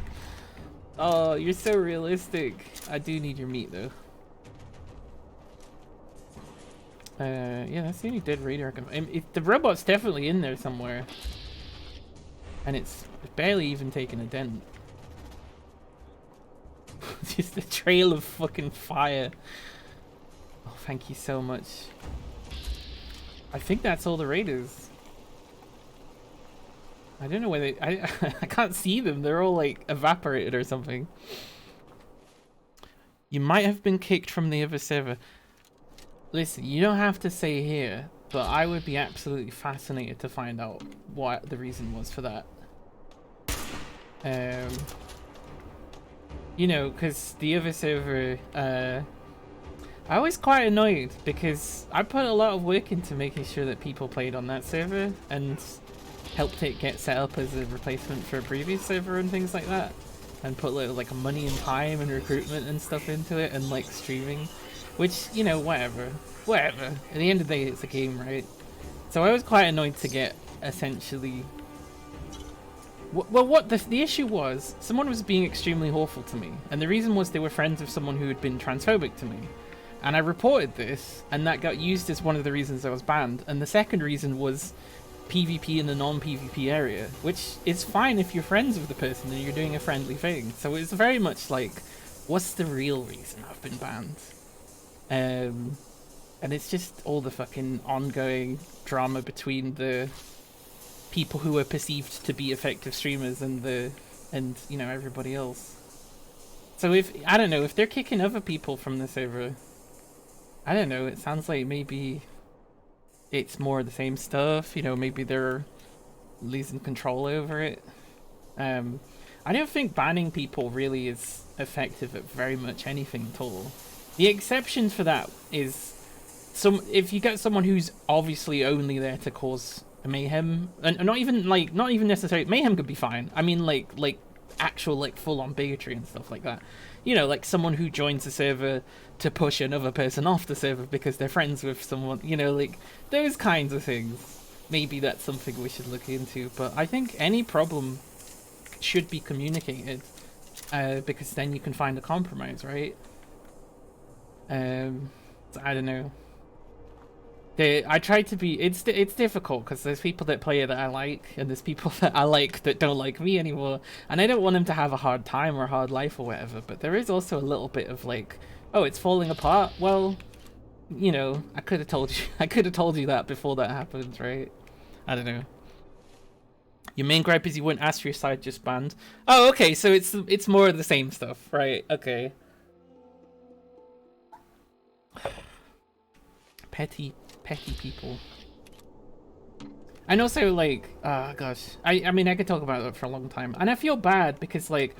Oh, you're so realistic. I do need your meat, though. Yeah, that's the only dead raider I can... the robot's definitely in there somewhere. And it's barely even taken a dent. Just a trail of fucking fire. Oh, thank you so much. I think that's all the raiders. I don't know where they... I can't see them. They're all like evaporated or something. You might have been kicked from the other server. Listen, you don't have to say here, but I would be absolutely fascinated to find out what the reason was for that. You know, because the other server, I was quite annoyed because I put a lot of work into making sure that people played on that server and helped it get set up as a replacement for a previous server and things like that, and put like money and time and recruitment and stuff into it, and like streaming, which, you know, whatever. At the end of the day, it's a game, right? So I was quite annoyed to get essentially... Well, what the issue was, someone was being extremely awful to me, and the reason was they were friends of someone who had been transphobic to me. And I reported this, and that got used as one of the reasons I was banned. And the second reason was PvP in the non-PvP area, which is fine if you're friends with the person and you're doing a friendly thing. So it's very much like, what's the real reason I've been banned? And it's just all the fucking ongoing drama between the people who are perceived to be effective streamers and you know, everybody else. So if, I don't know, if they're kicking other people from the server, I don't know, it sounds like maybe it's more of the same stuff, you know, maybe they're losing control over it. I don't think banning people really is effective at very much anything at all. The exceptions for that is if you get someone who's obviously only there to cause mayhem, and not even necessarily mayhem could be fine. I mean like actual like full-on bigotry and stuff like that. You know, like someone who joins the server to push another person off the server because they're friends with someone, you know, like those kinds of things. Maybe that's something we should look into, but I think any problem should be communicated, because then you can find a compromise, right? So I don't know. I try to be... It's difficult because there's people that play it that I like, and there's people that I like that don't like me anymore, and I don't want them to have a hard time or a hard life or whatever, but there is also a little bit of like, oh, it's falling apart. Well, you know, I could have told you that before that happened, right? I don't know. Your main gripe is you wouldn't ask for your side just banned. Oh, okay, so it's more of the same stuff, right? Okay. Petty people. And also, like, oh gosh, I mean, I could talk about that for a long time, and I feel bad because, like,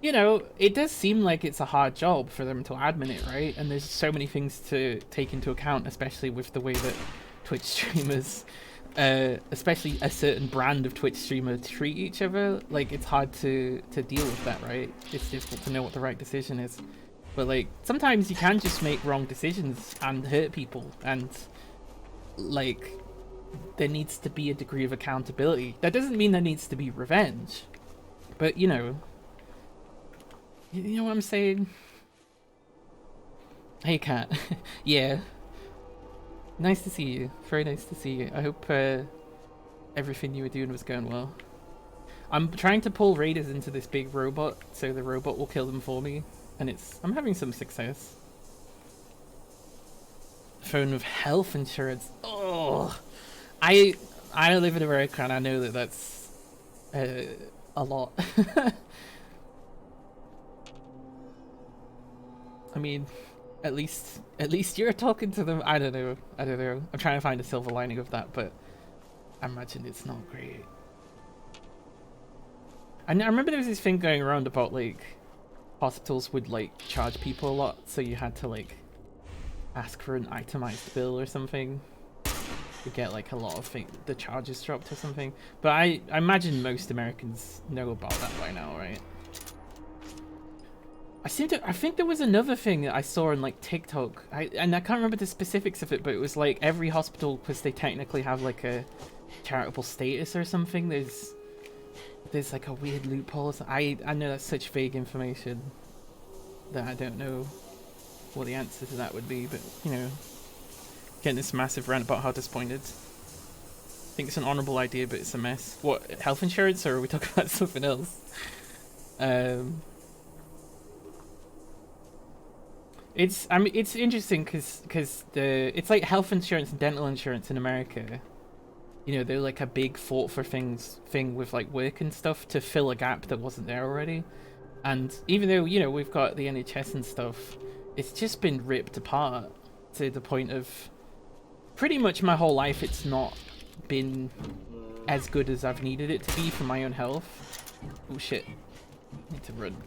you know, it does seem like it's a hard job for them to admin it, right? And there's so many things to take into account, especially with the way that Twitch streamers, especially a certain brand of Twitch streamer, treat each other. Like, it's hard to deal with that, right? It's difficult to know what the right decision is. But, like, sometimes you can just make wrong decisions and hurt people, and, like, there needs to be a degree of accountability. That doesn't mean there needs to be revenge, but, you know what I'm saying? Hey, Cat. Yeah. Nice to see you. Very nice to see you. I hope everything you were doing was going well. I'm trying to pull raiders into this big robot, so the robot will kill them for me, and I'm having some success. Phone with health insurance. Oh, I live in America, and I know that that's a lot. I mean, at least you're talking to them. I don't know. I'm trying to find a silver lining of that, but I imagine it's not great. And I remember there was this thing going around about, like, hospitals would, like, charge people a lot, so you had to, like, ask for an itemized bill or something to get, like, a lot of the charges dropped or something. But I imagine most Americans know about that by now, right? I think there was another thing that I saw on, like, TikTok, and I can't remember the specifics of it, but it was like every hospital, because they technically have, like, a charitable status or something, there's like a weird loophole. I know that's such vague information that I don't know what the answer to that would be, but, you know, getting this massive rant about how disappointed. I think it's an honourable idea, but it's a mess. What, health insurance, or are we talking about something else? It's interesting because it's like health insurance and dental insurance in America. You know, they're like a big fought for thing with, like, work and stuff to fill a gap that wasn't there already. And even though, you know, we've got the NHS and stuff, it's just been ripped apart to the point of pretty much my whole life it's not been as good as I've needed it to be for my own health. Oh shit. Need to run.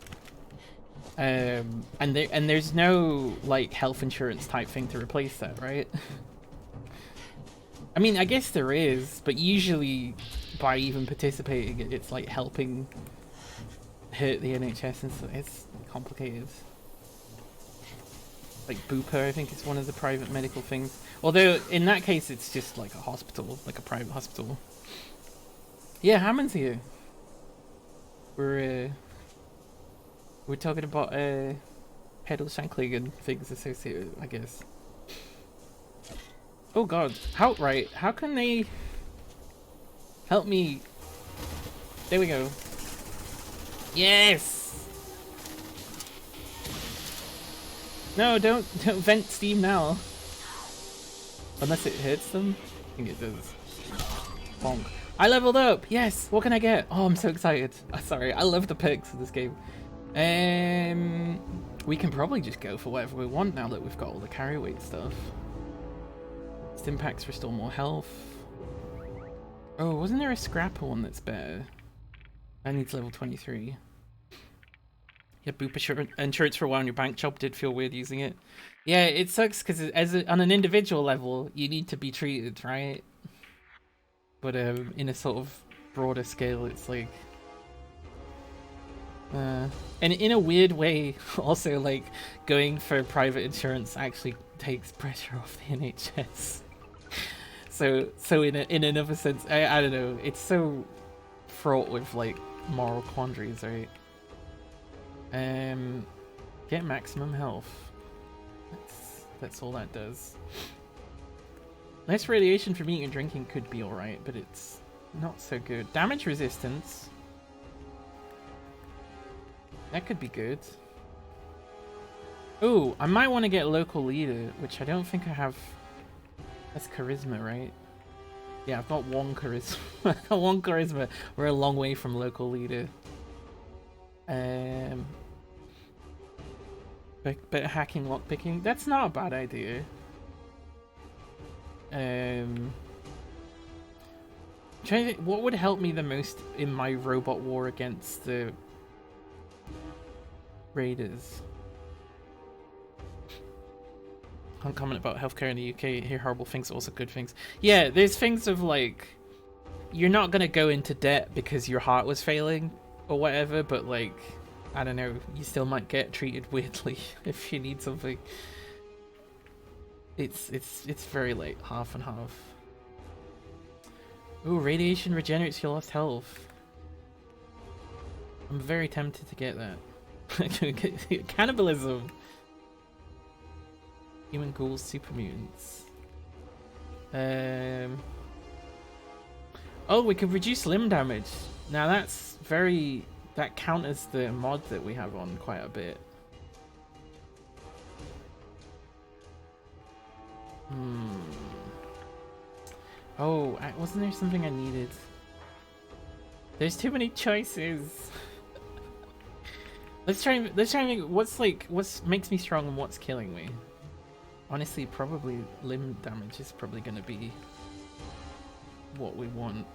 And there's no, like, health insurance type thing to replace that, right? I mean, I guess there is, but usually by even participating, it's like helping hurt the NHS and stuff. It's complicated. Like Bupa, I think, is one of the private medical things. Although in that case, it's just like a hospital, like a private hospital. Yeah, Hammond's here. We're talking about pedal shankling and things associated, I guess. Oh god, how can they help me? There we go. Yes! No, don't vent steam now. Unless it hurts them. I think it does. Bonk. I leveled up! Yes! What can I get? Oh, I'm so excited. Sorry, I love the perks of this game. We can probably just go for whatever we want now that we've got all the carry weight stuff. Stim packs restore more health. Oh, wasn't there a scrapper one that's better? I need level 23. Yeah, Bupa insurance for a while on your bank job did feel weird using it. Yeah, it sucks because on an individual level, you need to be treated, right? But in a sort of broader scale, it's like... and in a weird way, also, like, going for private insurance actually takes pressure off the NHS. So in another sense, I don't know, it's so fraught with, like, moral quandaries, right? Get maximum health. That's all that does. Less radiation from eating and drinking could be alright, but it's not so good. Damage resistance. That could be good. Oh, I might want to get local leader, which I don't think I have. That's charisma, right? Yeah, I've got one charisma. I've got one charisma. We're a long way from local leader. Bit of hacking, lockpicking. That's not a bad idea. Trying to think, what would help me the most in my robot war against the raiders? Can't comment about healthcare in the UK. Hear horrible things, also good things. Yeah, there's things of like, you're not gonna go into debt because your heart was failing or whatever, but like, I don't know, you still might get treated weirdly if you need something. It's very like half and half. Ooh, radiation regenerates your lost health. I'm very tempted to get that. Cannibalism. Human ghouls, super mutants. Oh, we can reduce limb damage. Now that's very... that counters the mod that we have on quite a bit. Oh, wasn't there something I needed? There's too many choices. let's try and think what's makes me strong and what's killing me. Honestly, probably limb damage is probably going to be what we want.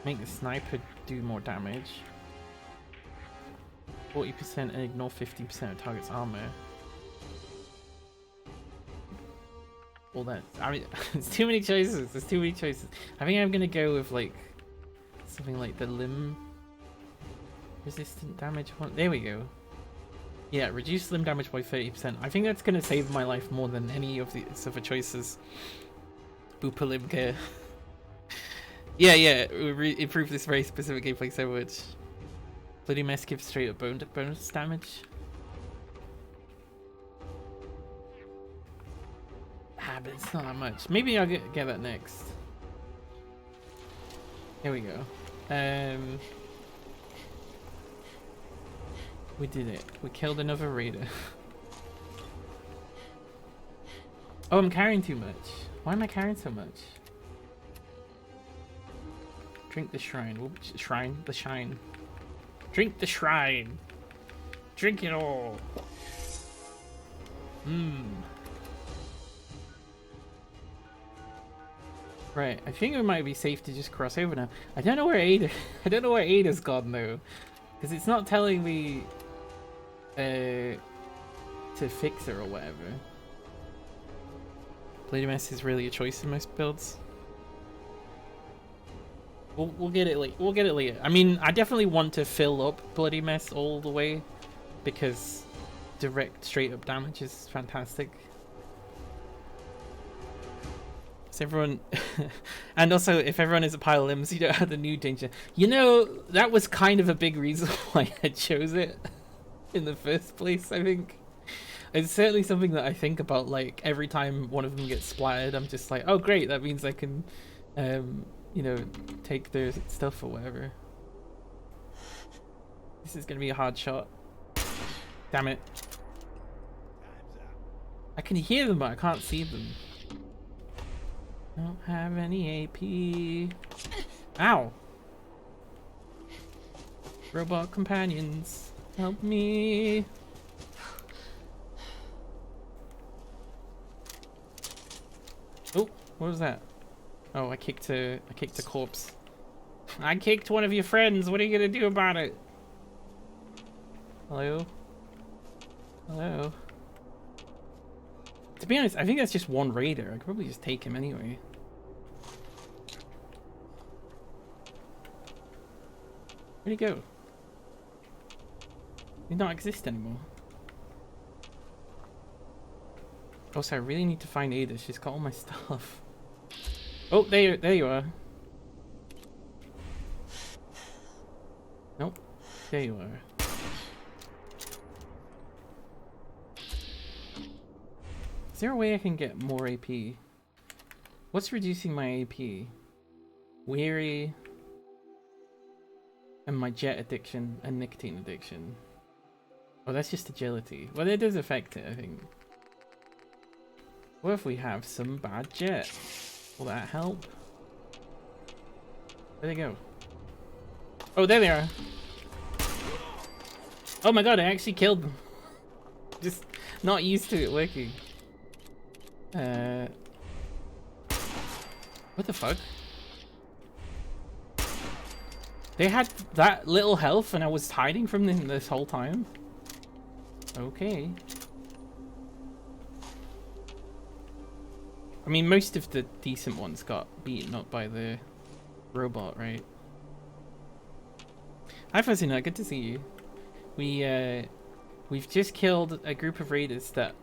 Make the sniper do more damage. 40% and ignore 15% of target's armor. All that. I mean, there's too many choices. There's too many choices. I think I'm going to go with like something like the limb resistant damage one. There we go. Yeah, reduce limb damage by 30%. I think that's going to save my life more than any of the other choices. Boopa limb care. Yeah, improve this very specific gameplay so much. Bloody mess gives straight up bonus damage. Ah, but it's not that much. Maybe I'll get that next. Here we go. We did it. We killed another raider. Oh, I'm carrying too much. Why am I carrying so much? Drink the shrine. The shine. Drink the shrine. Drink it all. Right, I think it might be safe to just cross over now. I don't know where Ada. I don't know where Ada's gone though, because it's not telling me to fix her or whatever. Bloody mess is really a choice in most builds. We'll get it we'll get it later. I mean, I definitely want to fill up Bloody Mess all the way because direct straight up damage is fantastic. So everyone and also if everyone is a pile of limbs, you don't have the new danger. You know, that was kind of a big reason why I chose it in the first place, I think. It's certainly something that I think about, like every time one of them gets splattered, I'm just like, oh great, that means I can you know, take their stuff or whatever. This is gonna be a hard shot. Damn it. I can hear them, but I can't see them. Don't have any AP. Ow! Robot companions, help me! Oh, what was that? Oh, I kicked a corpse. I kicked one of your friends. What are you gonna do about it? Hello? Hello? To be honest, I think that's just one raider. I could probably just take him anyway. Where'd he go? He not exist anymore. Also, I really need to find Ada. She's got all my stuff. Oh, there you are. Nope. There you are. Is there a way I can get more AP? What's reducing my AP? Weary. And my jet addiction and nicotine addiction. Oh, that's just agility. Well, it does affect it, I think. What if we have some bad jet? Will that help? Where'd they go? Oh, there they are. Oh my god, I actually killed them. Just not used to it working. What the fuck? They had that little health and I was hiding from them this whole time? Okay. I mean, most of the decent ones got beaten up by the robot, right? Hi Fuzzynut, good to see you. We've just killed a group of raiders that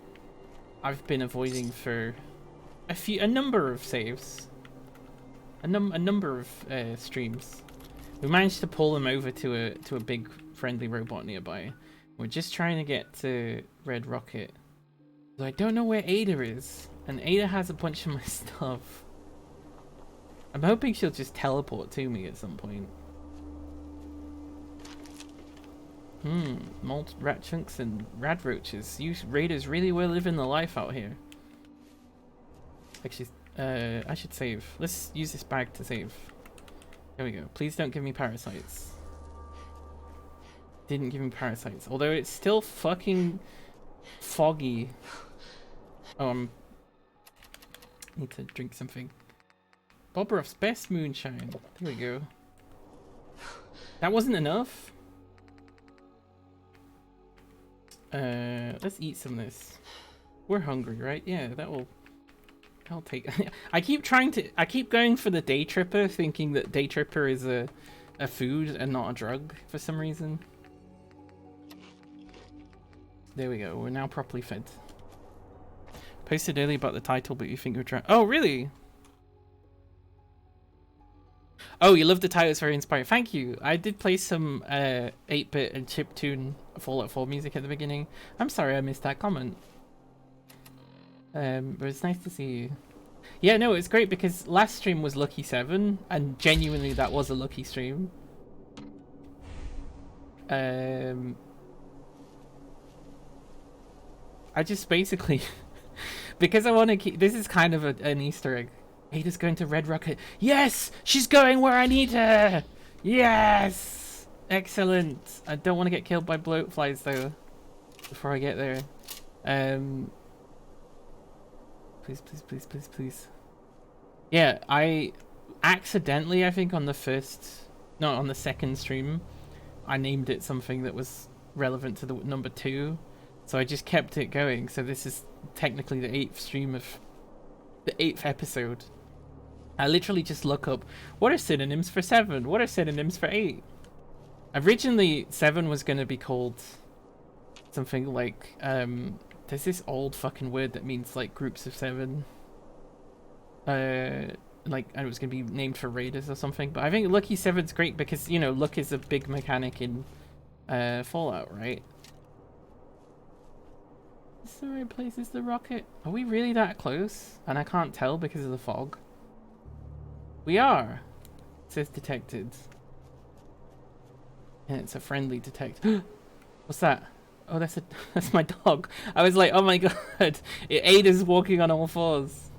I've been avoiding for a number of saves. A number of streams. We managed to pull them over to a big friendly robot nearby. We're just trying to get to Red Rocket. So I don't know where Ada is. And Ada has a bunch of my stuff. I'm hoping she'll just teleport to me at some point. Malt rat chunks and rad roaches. You raiders really were living the life out here. Actually, I should save. Let's use this bag to save. There we go. Please don't give me parasites. Didn't give me parasites. Although it's still fucking foggy. Oh, need to drink something. Bobrov's best moonshine. There we go. That wasn't enough. Let's eat some of this. We're hungry, right? Yeah, I'll take. I keep going for the day tripper, thinking that day tripper is a food and not a drug for some reason. There we go. We're now properly fed. Posted earlier about the title, but you think you're trying. Oh, really? Oh, you love the title. It's very inspiring. Thank you. I did play some 8-bit and chiptune Fallout 4 music at the beginning. I'm sorry I missed that comment. But it's nice to see you. Yeah, no, it's great because last stream was Lucky 7, and genuinely that was a lucky stream. I just basically, because I want to keep, this is kind of an Easter egg. Ada's going to Red Rocket. Yes! She's going where I need her! Yes! Excellent. I don't want to get killed by bloatflies though, before I get there. Please, please, please, please, please. Yeah, I accidentally, I think on the second stream, I named it something that was relevant to the number 2. So I just kept it going. So this is technically the 8th stream of the 8th episode. I literally just look up, what are synonyms for 7? What are synonyms for 8? Originally, 7 was going to be called something like, there's this old fucking word that means like groups of 7. Like, and it was going to be named for raiders or something. But I think Lucky 7's great because, you know, luck is a big mechanic in Fallout, right? Is this the right place? Is the rocket? Are we really that close? And I can't tell because of the fog. We are. It says detected. And it's a friendly detect. What's that? Oh, that's my dog. I was like, oh my god. Ada's walking on all 4s.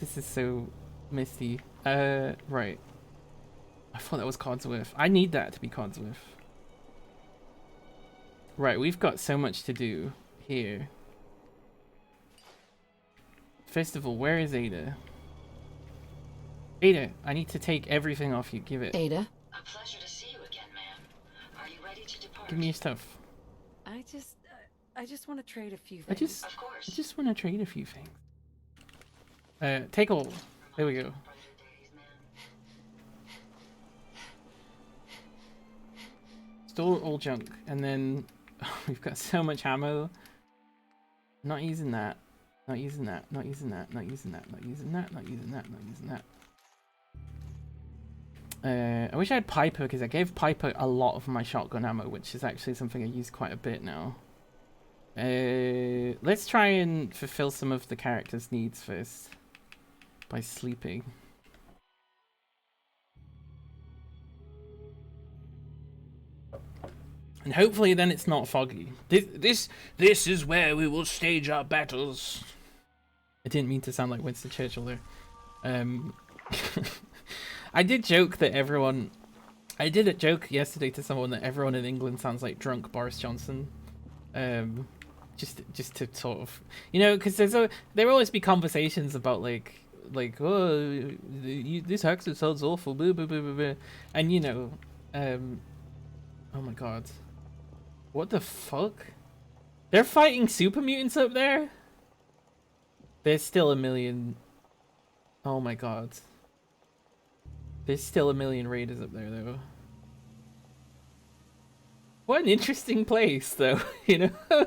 This is so misty. Right. I thought that was Codsworth. I need that to be Codsworth. Right, we've got so much to do here. First of all, where is Ada? Ada, I need to take everything off you. Give it. Ada? A pleasure to see you again, ma'am. Are you ready to depart? Give me your stuff. I just want to trade a few things. Of course. I just want to trade a few things. Take all. There we go. Brighter days, ma'am. Store all junk, and then we've got so much ammo. Not using that. Not using that. Not using that. Not using that. Not using that. Not using that. Not using that. I wish I had Piper because I gave Piper a lot of my shotgun ammo, which is actually something I use quite a bit now. Let's try and fulfill some of the character's needs first by sleeping. And hopefully then it's not foggy. This is where we will stage our battles. I didn't mean to sound like Winston Churchill there. I did joke that everyone. I did a joke yesterday to someone that everyone in England sounds like drunk Boris Johnson. Just to sort of, you know, because there will always be conversations about like oh, this accent sounds awful, blah, blah, blah, blah, blah. And you know, oh my god, what the fuck? They're fighting super mutants up there. There's still a million. Oh my god. There's still a million raiders up there though. What an interesting place though, you know?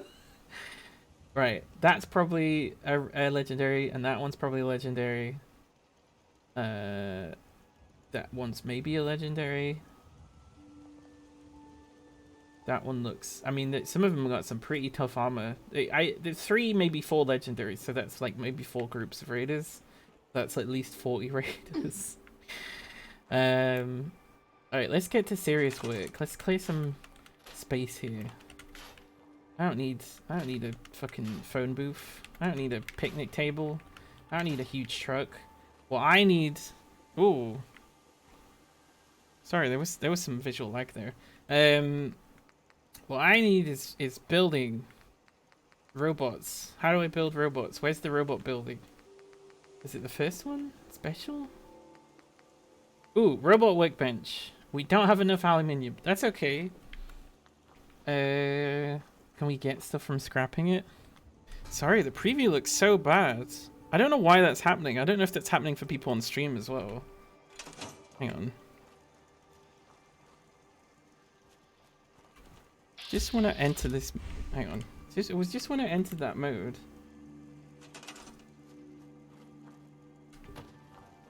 Right, that's probably a legendary, and that one's probably legendary. That one's maybe a legendary. That one looks, I mean, some of them got some pretty tough armor. There's 3, maybe 4 legendaries, so that's like maybe 4 groups of raiders. That's at least 40 raiders. Alright, let's get to serious work. Let's clear some space here. I don't need a fucking phone booth. I don't need a picnic table. I don't need a huge truck. Well, I need... Ooh. Sorry, there was some visual lag there. What I need is building robots. How do I build robots? Where's the robot building? Is it the first one? Special? Ooh, robot workbench. We don't have enough aluminium. That's okay. Can we get stuff from scrapping it? Sorry, the preview looks so bad. I don't know why that's happening. I don't know if that's happening for people on stream as well. Hang on. Just want to enter this. Hang on. It was just when I entered that mode.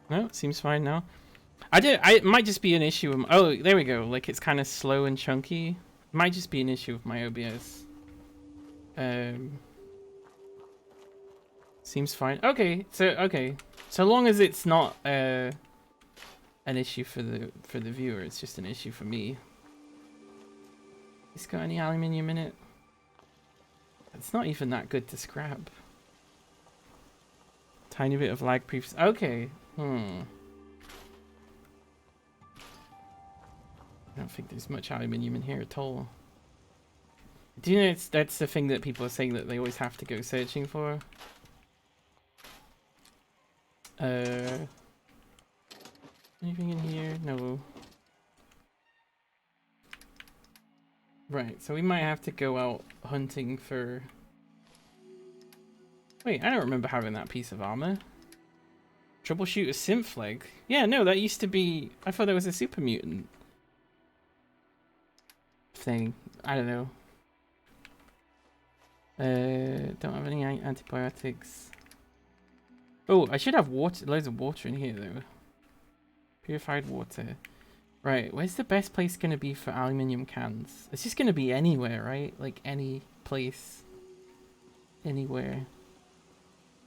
No, it seems fine now. It might just be an issue. Oh, there we go. Like it's kind of slow and chunky. It might just be an issue with my OBS. Seems fine. Okay, so long as it's not an issue for the viewer, it's just an issue for me. It's got any aluminium in it? It's not even that good to scrap. Tiny bit of lag proofs. Okay. I don't think there's much aluminium in here at all. Do you know that's the thing that people are saying that they always have to go searching for? Anything in here? No. Right, so we might have to go out hunting for... Wait, I don't remember having that piece of armor. Troubleshoot a synth leg. Yeah, no, that used to be... I thought that was a super mutant thing. I don't know. Don't have any antibiotics. Oh, I should have water, loads of water in here though. Purified water. Right, where's the best place gonna be for aluminium cans? It's just gonna be anywhere, right? Like any place. Anywhere.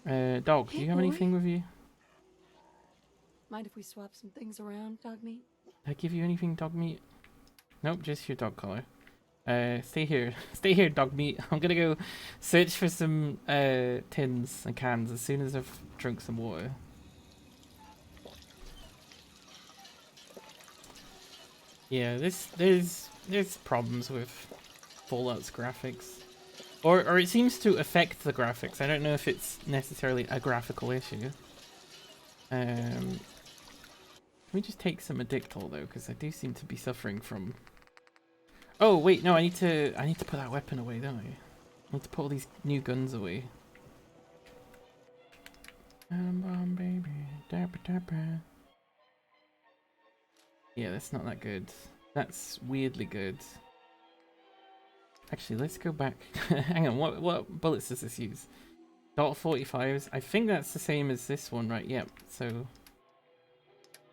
Dog, do you have anything with you? Mind if we swap some things around, dog meat? Did I give you anything, dog meat? Nope, just your dog collar. Stay here. Stay here, dog meat. I'm gonna go search for some tins and cans as soon as I've drunk some water. Yeah, there's problems with Fallout's graphics. Or it seems to affect the graphics. I don't know if it's necessarily a graphical issue. Can we just take some Addictol though, because I do seem to be suffering from... Oh wait, no, I need to put that weapon away, don't I? I need to put all these new guns away. Bomb baby, dapper dapper. Yeah, that's not that good. That's weirdly good. Actually, let's go back. Hang on, what bullets does this use? .45s. I think that's the same as this one, right? Yep. So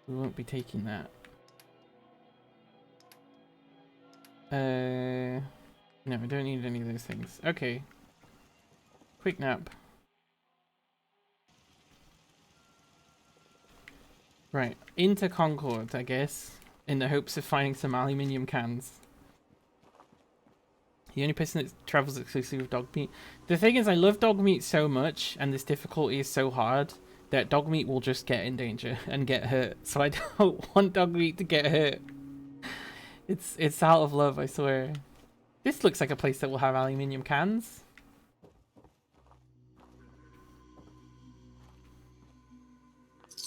we won't be taking that. No, I don't need any of those things. Okay. Quick nap. Right, into Concord, I guess, in the hopes of finding some aluminium cans. The only person that travels exclusively with dog meat. The thing is, I love dog meat so much, and this difficulty is so hard, that dog meat will just get in danger and get hurt. So I don't want dog meat to get hurt. It's out of love, I swear. This looks like a place that will have aluminium cans.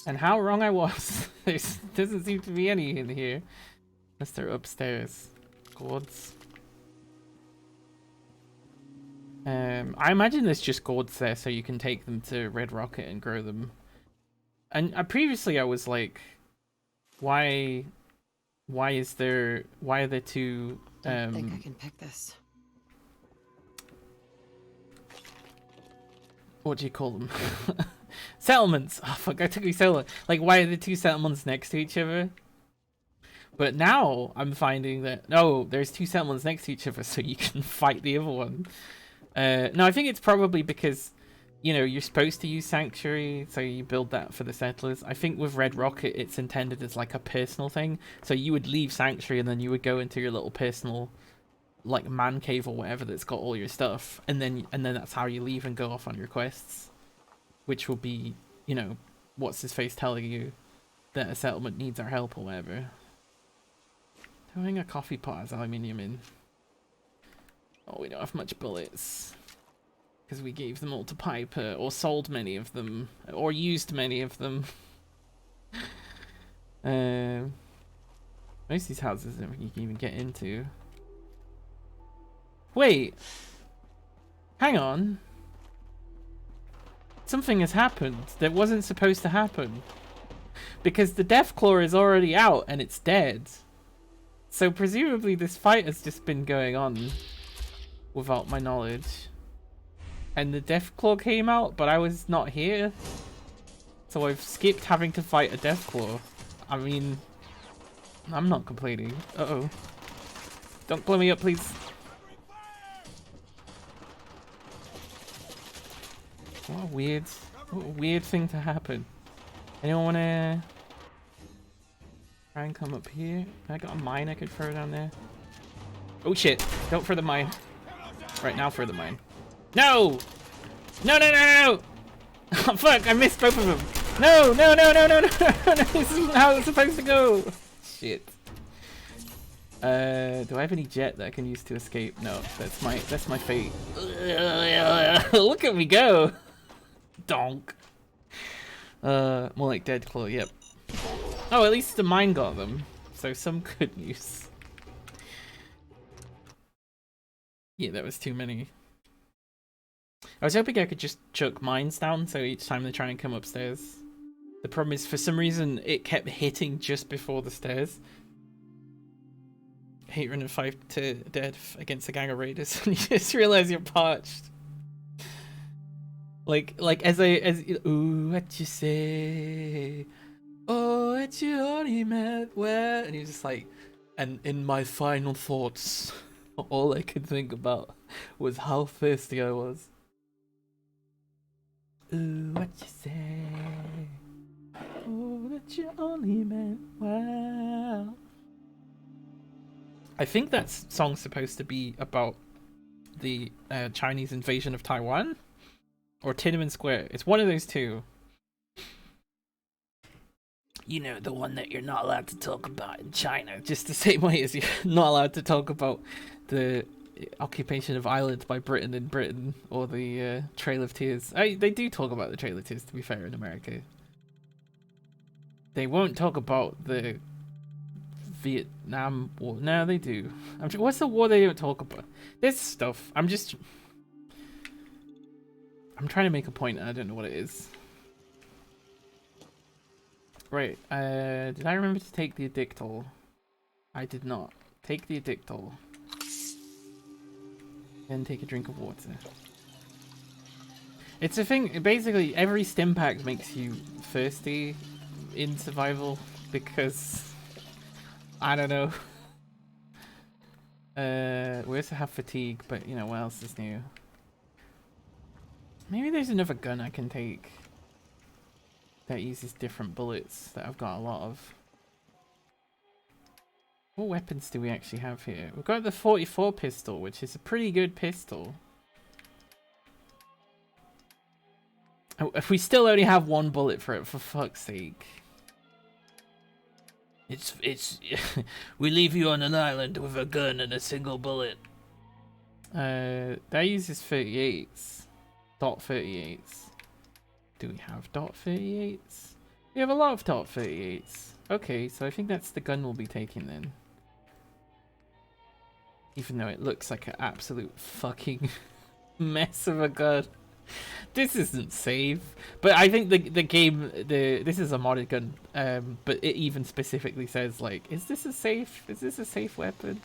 And how wrong I was. There doesn't seem to be any in here. Unless they're upstairs. Gourds. I imagine there's just gourds there so you can take them to Red Rocket and grow them. And previously I was like, why are there two I think I can pick this. what do you call them? Settlements. Oh fuck, I took me so long. Like, why are the two settlements next to each other? But now I'm finding that no, there's two settlements next to each other, so you can fight the other one. No, I think it's probably because, you know, you're supposed to use Sanctuary, so you build that for the settlers. I think with Red Rocket, it's intended as like a personal thing. So you would leave Sanctuary and then you would go into your little personal, like, man cave or whatever that's got all your stuff, and then that's how you leave and go off on your quests, which will be, you know, what's his face telling you that a settlement needs our help or whatever. Throwing a coffee pot has aluminium in. Oh, we don't have much bullets. Because we gave them all to Piper, or sold many of them, or used many of them. Most of these houses you can even get into. Wait! Hang on. Something has happened that wasn't supposed to happen. Because the Deathclaw is already out and it's dead. So presumably this fight has just been going on without my knowledge. And the Deathclaw came out, but I was not here. So I've skipped having to fight a Deathclaw. I mean, I'm not complaining. Uh-oh. Don't blow me up, please. What a weird thing to happen. Anyone wanna try and come up here? I got a mine I could throw down there. Oh shit! Don't throw the mine. Right now, throw the mine. No! No! No! No! No! Oh fuck! I missed both of them. No! No! No! No! No! No! No! This isn't how it's supposed to go. Shit. Do I have any jet that I can use to escape? No, that's my fate. Look at me go! Donk. More like Deathclaw, yep. Oh, at least the mine got them. So some good news. Yeah, that was too many. I was hoping I could just chuck mines down so each time they try and come upstairs. The problem is, for some reason, it kept hitting just before the stairs. I hate running 5 to death against a gang of raiders and you just realize you're parched. Like ooh, what you say? Oh, what you only meant where? And you're just like, and in my final thoughts, all I could think about was how thirsty I was. Ooh, what you say? Oh, that you only meant well. I think that song's supposed to be about the Chinese invasion of Taiwan. Or Tiananmen Square. It's one of those two. You know, the one that you're not allowed to talk about in China. Just the same way as you're not allowed to talk about the occupation of Ireland by Britain in Britain. Or the Trail of Tears. They do talk about the Trail of Tears, to be fair, in America. They won't talk about the Vietnam War. No, they do. What's the war they don't talk about? There's stuff. I'm trying to make a point and I don't know what it is. Right, did I remember to take the Addictol? I did not. Take the Addictol. Then take a drink of water. It's a thing, basically every stim pack makes you thirsty in survival because, I don't know. We also have fatigue, but you know, what else is new? Maybe there's another gun I can take that uses different bullets that I've got a lot of. What weapons do we actually have here? We've got the 44 pistol, which is a pretty good pistol. Oh, if we still only have one bullet for it, for fuck's sake. It's we leave you on an island with a gun and a single bullet. That uses 38s. Dot 38s. Do we have dot 38s? We have a lot of dot 38s. Okay, so I think that's the gun we'll be taking then. Even though it looks like an absolute fucking mess of a gun. This isn't safe. But I think the game, this is a modded gun. But it even specifically says like, is this a safe weapon?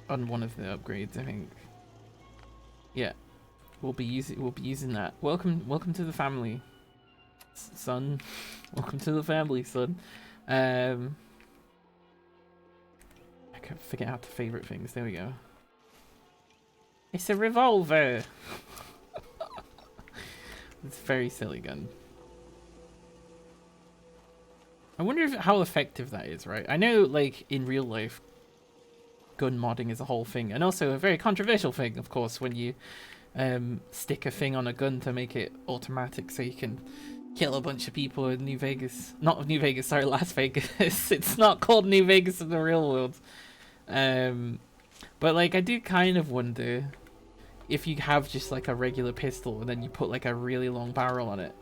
On one of the upgrades, I think. Yeah. We'll be using that. Welcome to the family, son. Welcome to the family, son. I can't figure out the favorite things. There we go. It's a revolver. It's a very silly gun. I wonder how effective that is, right? I know, like, in real life, gun modding is a whole thing, and also a very controversial thing, of course, when you stick a thing on a gun to make it automatic so you can kill a bunch of people in New Vegas. Not New Vegas, sorry, Las Vegas. It's not called New Vegas in the real world. But, like, I do kind of wonder if you have just, like, a regular pistol and then you put, like, a really long barrel on it.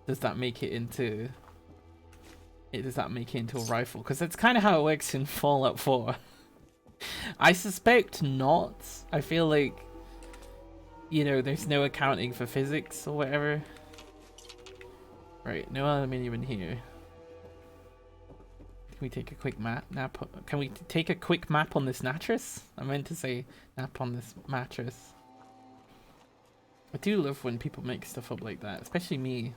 Does that make it into... Does that make it into a rifle? Because that's kind of how it works in Fallout 4. I suspect not. I feel like, you know, there's no accounting for physics or whatever. Right, no aluminium in here. Can we take a quick nap? Can we take a quick map on this mattress? I meant to say nap on this mattress. I do love when people make stuff up like that, especially me.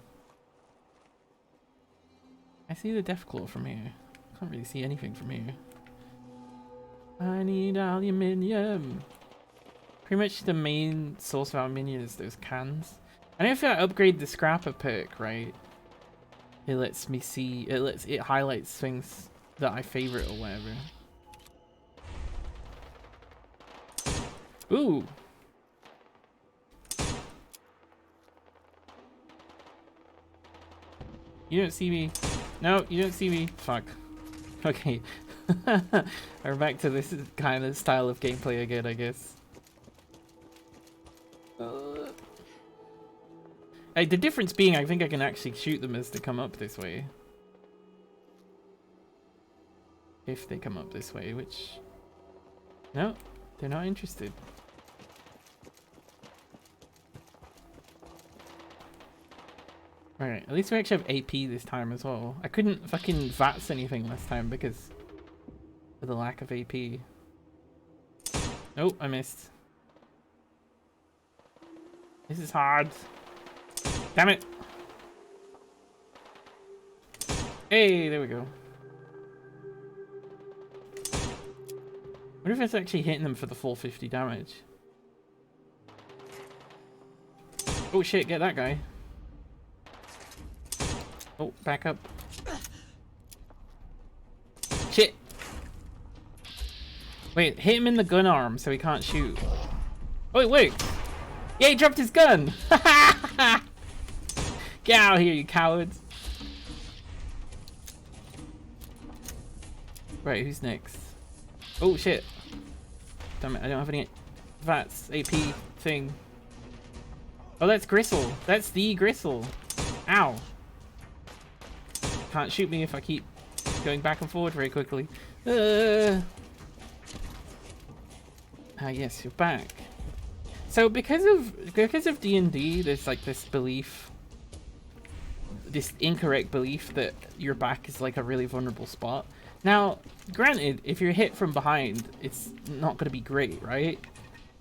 I see the Deathclaw from here. Can't really see anything from here. I need aluminium. Pretty much the main source of aluminium is those cans. I know if I upgrade the scrapper perk, right, it lets me see, it highlights things that I favorite or whatever. Ooh. You don't see me. No, you don't see me. Fuck. Okay. We're back to this kind of style of gameplay again, I guess. Hey, the difference being, I think I can actually shoot them as they come up this way. If they come up this way, which... No, they're not interested. Alright, at least we actually have AP this time as well. I couldn't fucking VATS anything last time because of the lack of AP. Oh, I missed. This is hard. Damn it! Hey, there we go. What if it's actually hitting them for the full 50 damage? Oh shit, get that guy. Oh, back up. Shit! Wait, hit him in the gun arm so he can't shoot. Oh, wait! Yeah, he dropped his gun! Get out of here, you cowards! Right, who's next? Oh, shit. Damn it, I don't have any VATS AP thing. Oh, that's Gristle. That's the Gristle. Ow. Can't shoot me if I keep going back and forward very quickly. Ah, yes, you're back. So because of D&D, there's like this belief, this incorrect belief that your back is like a really vulnerable spot. Now, granted, if you're hit from behind, it's not going to be great, right?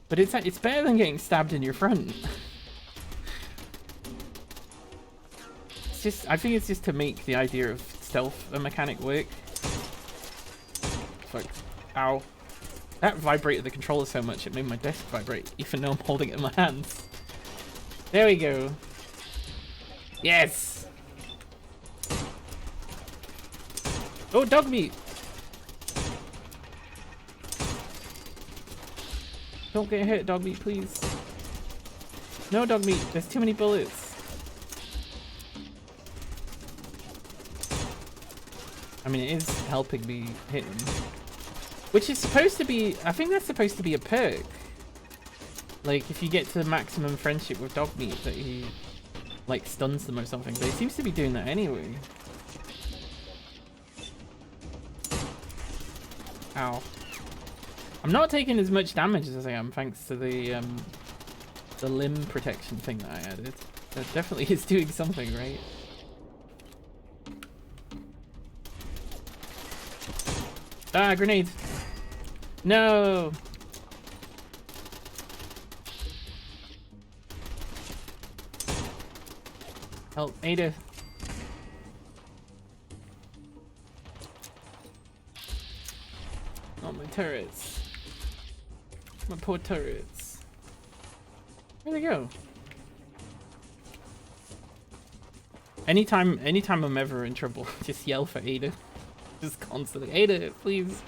But it's better than getting stabbed in your front. It's just, I think it's just to make the idea of stealth a mechanic work. Fuck. Ow. That vibrated the controller so much it made my desk vibrate, even though I'm holding it in my hands. There we go. Yes! Oh, dog meat! Don't get hit, dog meat, please. No, dog meat. There's too many bullets. I mean, it is helping me hit them. Which is supposed to be... I think that's supposed to be a perk. Like, if you get to the maximum friendship with dog meat, that he, like, stuns them or something. But he seems to be doing that anyway. Ow. I'm not taking as much damage as I am, thanks to the limb protection thing that I added. That definitely is doing something, right? Ah, grenade! No! Help, Ada! Oh, my turrets. My poor turrets. Where'd they go? Anytime I'm ever in trouble, just yell for Ada. Just constantly. Ada, please.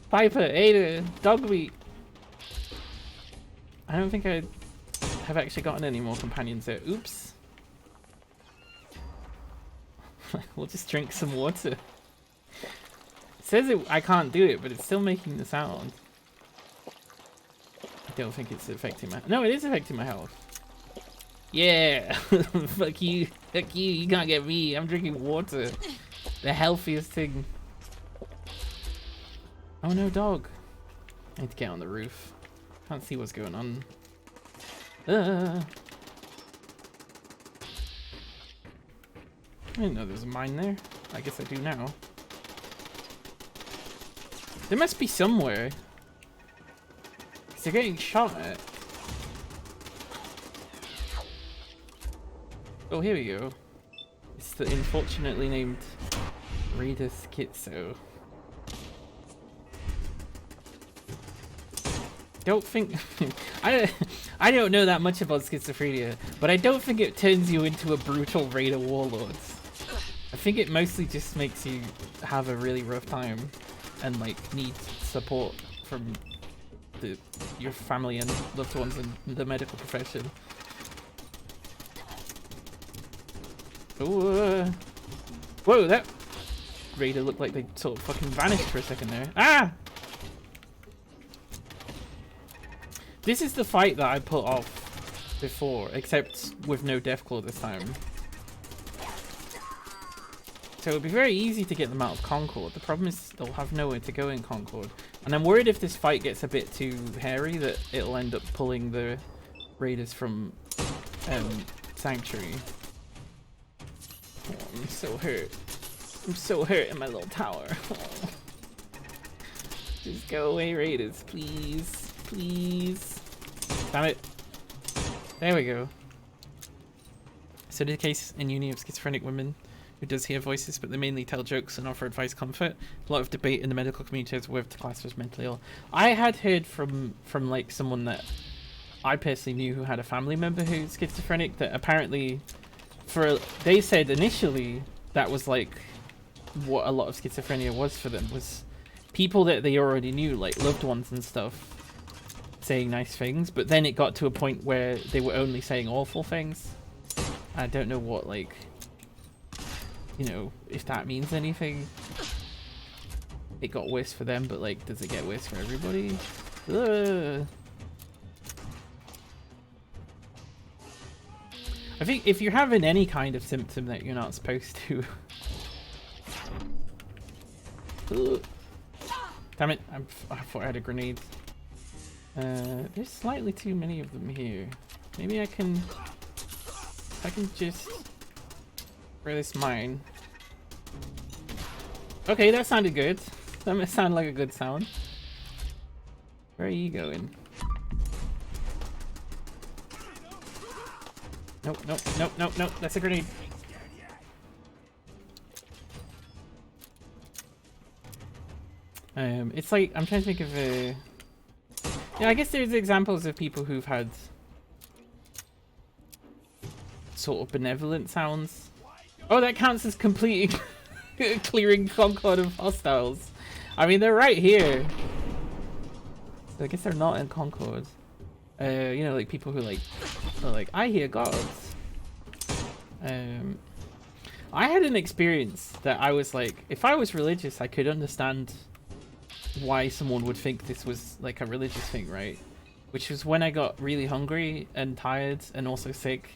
Piper, Ada, dog meat. I don't think I have actually gotten any more companions there. Oops. We'll just drink some water. It says I can't do it, but it's still making the sound. I don't think it's affecting my... No, it is affecting my health. Yeah! Fuck you. Fuck you. You can't get me. I'm drinking water. The healthiest thing. Oh no, dog. I need to get on the roof. Can't see what's going on. I didn't know there was a mine there. I guess I do now. There must be somewhere. 'Cause they're getting shot at. Oh, here we go. It's the unfortunately named Rita Schizo. Don't think I don't know that much about schizophrenia, but I don't think it turns you into a brutal raid of warlords. I think it mostly just makes you have a really rough time and like need support from your family and loved ones in the medical profession. Oh, whoa! That raider looked like they sort of fucking vanished for a second there. Ah! This is the fight that I put off before, except with no Deathclaw this time. So it'll be very easy to get them out of Concord. The problem is they'll have nowhere to go in Concord. And I'm worried if this fight gets a bit too hairy that it'll end up pulling the raiders from Sanctuary. Oh, I'm so hurt. I'm so hurt in my little tower. Oh. Just go away, raiders, please. Please. Damn it. There we go. So the case in uni of schizophrenic women who does hear voices, but they mainly tell jokes and offer advice comfort. A lot of debate in the medical community as whether to class as mentally ill. I had heard from like someone that I personally knew who had a family member who's schizophrenic that apparently they said initially that was like what a lot of schizophrenia was for them, was people that they already knew, like loved ones and stuff, saying nice things, but then it got to a point where they were only saying awful things. I don't know what, like, you know, if that means anything. It got worse for them, but like, does it get worse for everybody? Ugh. I think if you're having any kind of symptom that you're not supposed to... Ugh. Damn it, I thought I had a grenade. There's slightly too many of them here. Maybe I can just throw this mine. Okay, that sounded good. That must sound like a good sound. Where are you going? Nope, nope, nope, nope, nope. That's a grenade. It's like, I'm trying to think of a... Yeah, I guess there's examples of people who've had sort of benevolent sounds. Oh, that counts as completing Clearing Concord of hostiles. I mean, they're right here. So I guess they're not in Concord. You know, like people who like are like, I hear gods. I had an experience that I was like, if I was religious, I could understand why someone would think this was like a religious thing, right? Which was when I got really hungry and tired and also sick,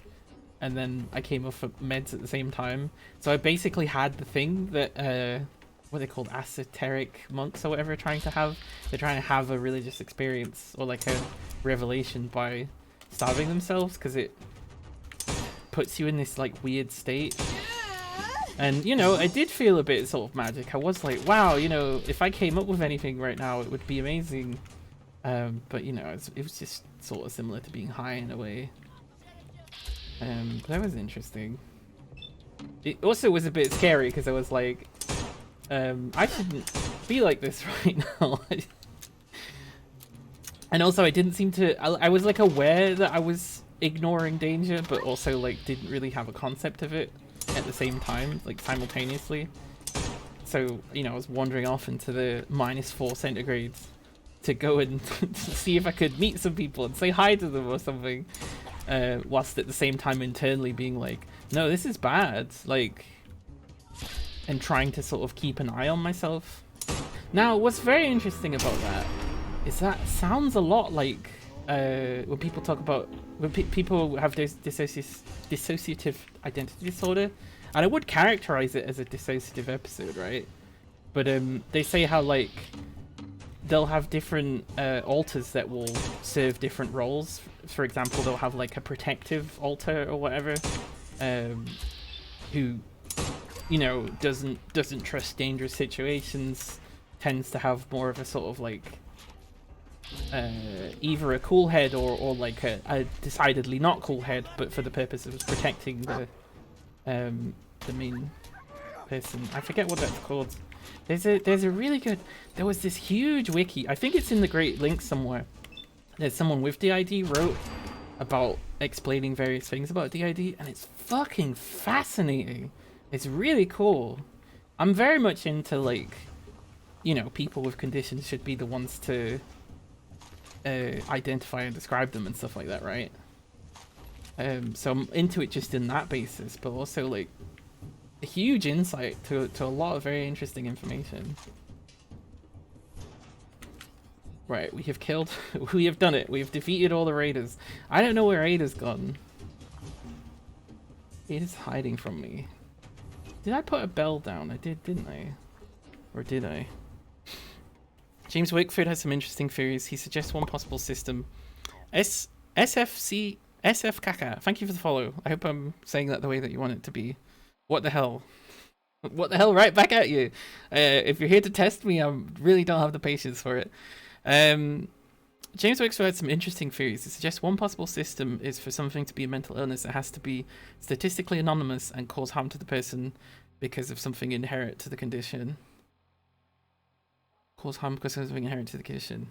and then I came off of meds at the same time. So I basically had the thing that what are they called, esoteric monks or whatever, trying to have. They're trying to have a religious experience or like a revelation by starving themselves, because it puts you in this like weird state. And you know, I did feel a bit sort of magic. I was like, wow, you know, if I came up with anything right now, it would be amazing. But you know, it was just sort of similar to being high in a way. That was interesting. It also was a bit scary because I was like, I shouldn't be like this right now. And also, I didn't seem to. I was like aware that I was ignoring danger, but also like didn't really have a concept of it at the same time, like simultaneously. So you know, I was wandering off into the -4 centigrades to go and see if I could meet some people and say hi to them or something, whilst at the same time internally being like, no, this is bad, like, and trying to sort of keep an eye on myself. Now, what's very interesting about that is that sounds a lot like when people talk about when people have dissociative identity disorder, and I would characterize it as a dissociative episode, right? But they say how like they'll have different alters that will serve different roles. For example, they'll have like a protective alter or whatever, who, you know, doesn't trust dangerous situations, tends to have more of a sort of like either a cool head or like a decidedly not cool head, but for the purpose of protecting the main person. I forget what that's called. There's a really good, there was this huge wiki, I think it's in the Great Links somewhere, that someone with DID wrote about explaining various things about DID, and it's fucking fascinating. It's really cool. I'm very much into like, you know, people with conditions should be the ones to identify and describe them and stuff like that, right? So I'm into it just in that basis, but also like a huge insight to a lot of very interesting information. Right, we have killed, we have done it, we have defeated all the raiders. I don't know where Ada's gone. Ada's hiding from me. Did I put a bell down? I did, didn't I? Or did I? James Wakefield has some interesting theories. He suggests one possible system. SFKK, thank you for the follow. I hope I'm saying that the way that you want it to be. What the hell? What the hell? Right back at you. If you're here to test me, I really don't have the patience for it. James Wakefield had some interesting theories. He suggests one possible system is for something to be a mental illness. It has to be statistically anonymous and cause harm to the person because of something inherent to the condition. Cause harm because of something inherent to the condition.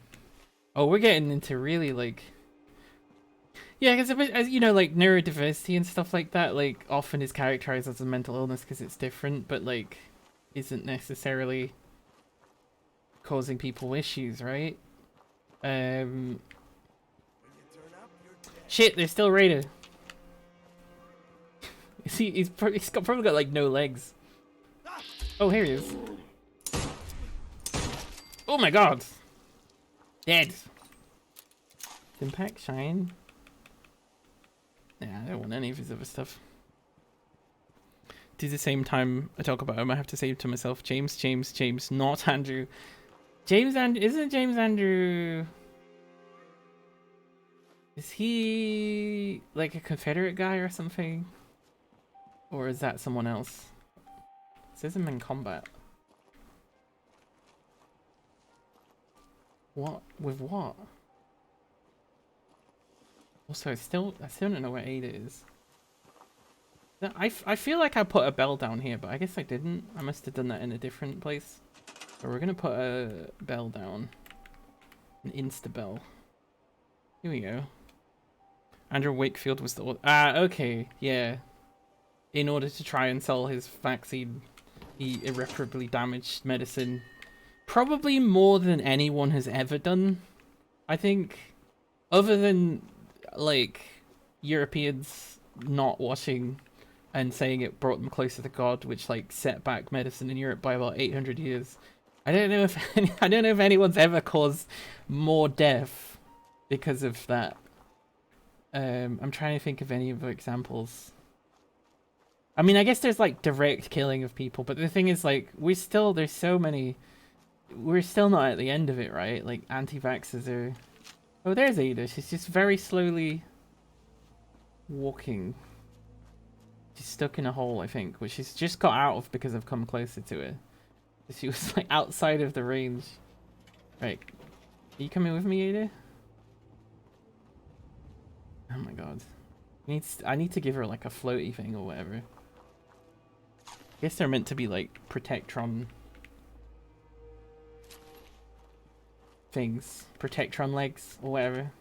Oh, we're getting into really like, yeah, because you know, like neurodiversity and stuff like that, like often is characterized as a mental illness because it's different, but like isn't necessarily causing people issues, right? Shit, they're still raided. He's probably got like no legs. Oh, here he is. Oh my god! Dead! Impact, shine. Nah, I don't want any of his other stuff. Do the same time I talk about him, I have to say to myself, James, not Andrew. Isn't it James Andrew? Is he like a Confederate guy or something? Or is that someone else? It says him in combat. What? With what? Also, I still don't know where Ada is. I feel like I put a bell down here, but I guess I didn't. I must have done that in a different place. So we're gonna put a bell down. An insta bell. Here we go. Andrew Wakefield was the... Ah, okay, yeah. In order to try and sell his vaccine He irreparably damaged medicine. Probably more than anyone has ever done, I think. Other than, like, Europeans not washing and saying it brought them closer to God, which, like, set back medicine in Europe by about 800 years. I don't know if anyone's ever caused more death because of that. I'm trying to think of any other examples. I mean, I guess there's like direct killing of people, but the thing is, like, there's so many. We're still not at the end of it, right? Like, anti-vaxxers are. Oh, there's Ada. She's just very slowly walking. She's stuck in a hole, I think, which she's just got out of because I've come closer to her. She was like outside of the range. Right. Are you coming with me, Ada? Oh my god. I need to give her like a floaty thing or whatever. I guess they're meant to be like Protectron things. Protectron legs or whatever.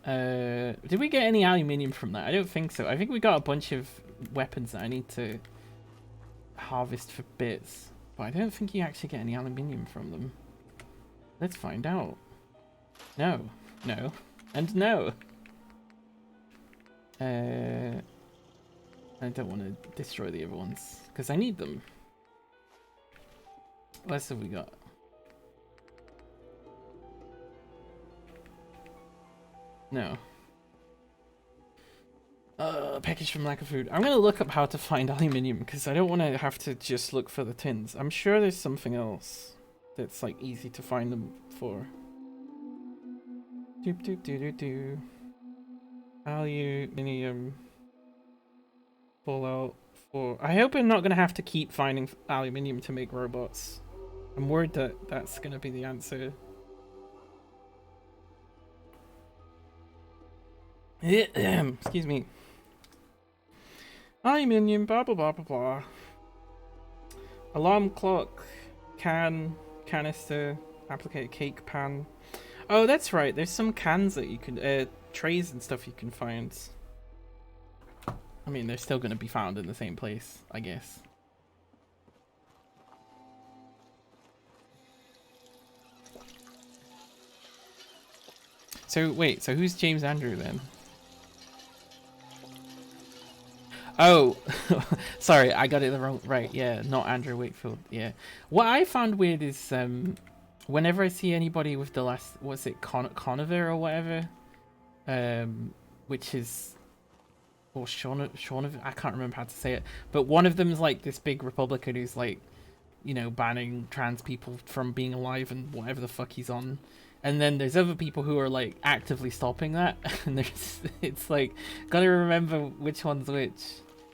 Did we get any aluminium from that? I don't think so. I think we got a bunch of weapons that I need to harvest for bits, but I don't think you actually get any aluminium from them. Let's find out. No, and no. I don't want to destroy the other ones because I need them. What else have we got? No. Package from lack of food. I'm gonna look up how to find aluminium because I don't want to have to just look for the tins. I'm sure there's something else that's like easy to find them for. Doop doop doo doo doo. Aluminium. Fallout 4. I hope I'm not gonna have to keep finding aluminium to make robots. I'm worried that that's gonna be the answer. Excuse me. Aluminium, blah blah blah blah blah. Alarm clock, canister, applicator, cake pan. Oh, that's right. There's some cans that you can, trays and stuff you can find. I mean, they're still going to be found in the same place, I guess. So wait, so who's James Andrew then? Oh, sorry, I got it the wrong. Right, yeah, not Andrew Wakefield. Yeah, what I found weird is whenever I see anybody with the last, what's it, Conover or whatever, which is, or Sean, I can't remember how to say it, but one of them is like this big Republican who's like, you know, banning trans people from being alive and whatever the fuck he's on. And then there's other people who are like actively stopping that, and it's like, gotta remember which one's which,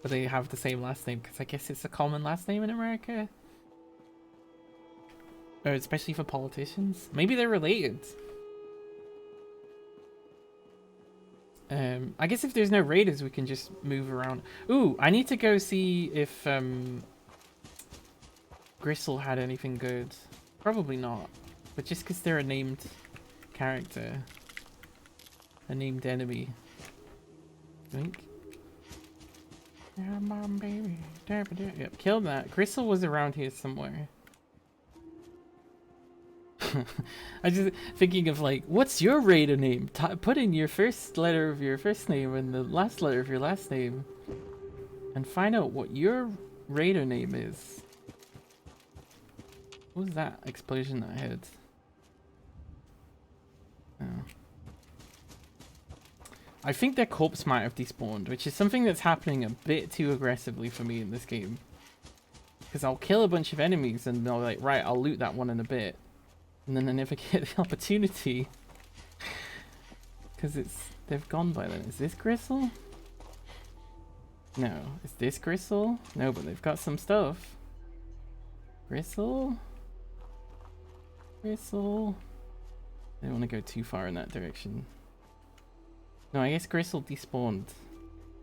but they have the same last name because I guess it's a common last name in America, or especially for politicians. Maybe they're related. I guess if there's no raiders, we can just move around. Ooh, I need to go see if Gristle had anything good. Probably not. But just because they're a named character, a named enemy. Think. Yeah, mom, baby. Yep, killed that. Gristle was around here somewhere. I just thinking of like, what's your raider name? Put in your first letter of your first name and the last letter of your last name, and find out what your raider name is. What was that explosion that I had? Oh. I think their corpse might have despawned, which is something that's happening a bit too aggressively for me in this game. Because I'll kill a bunch of enemies and they'll be like, right, I'll loot that one in a bit. And then I never get the opportunity. Because they've gone by then. Is this Gristle? No. Is this Gristle? No, but they've got some stuff. Gristle? Gristle? I don't want to go too far in that direction. No, I guess Gristle despawned.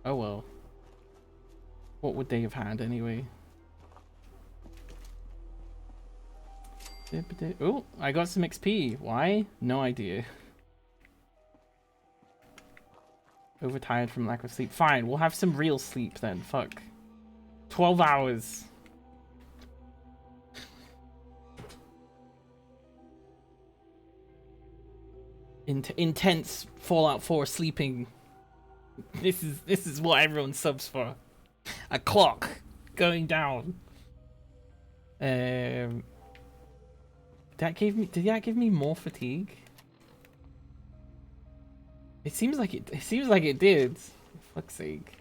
Oh well. What would they have had anyway? Oh, I got some XP. Why? No idea. Overtired from lack of sleep. Fine, we'll have some real sleep then. Fuck. 12 hours. Intense Fallout 4 sleeping. This is what everyone subs for. A clock going down. Did that give me more fatigue? It seems like it did. For fuck's sake.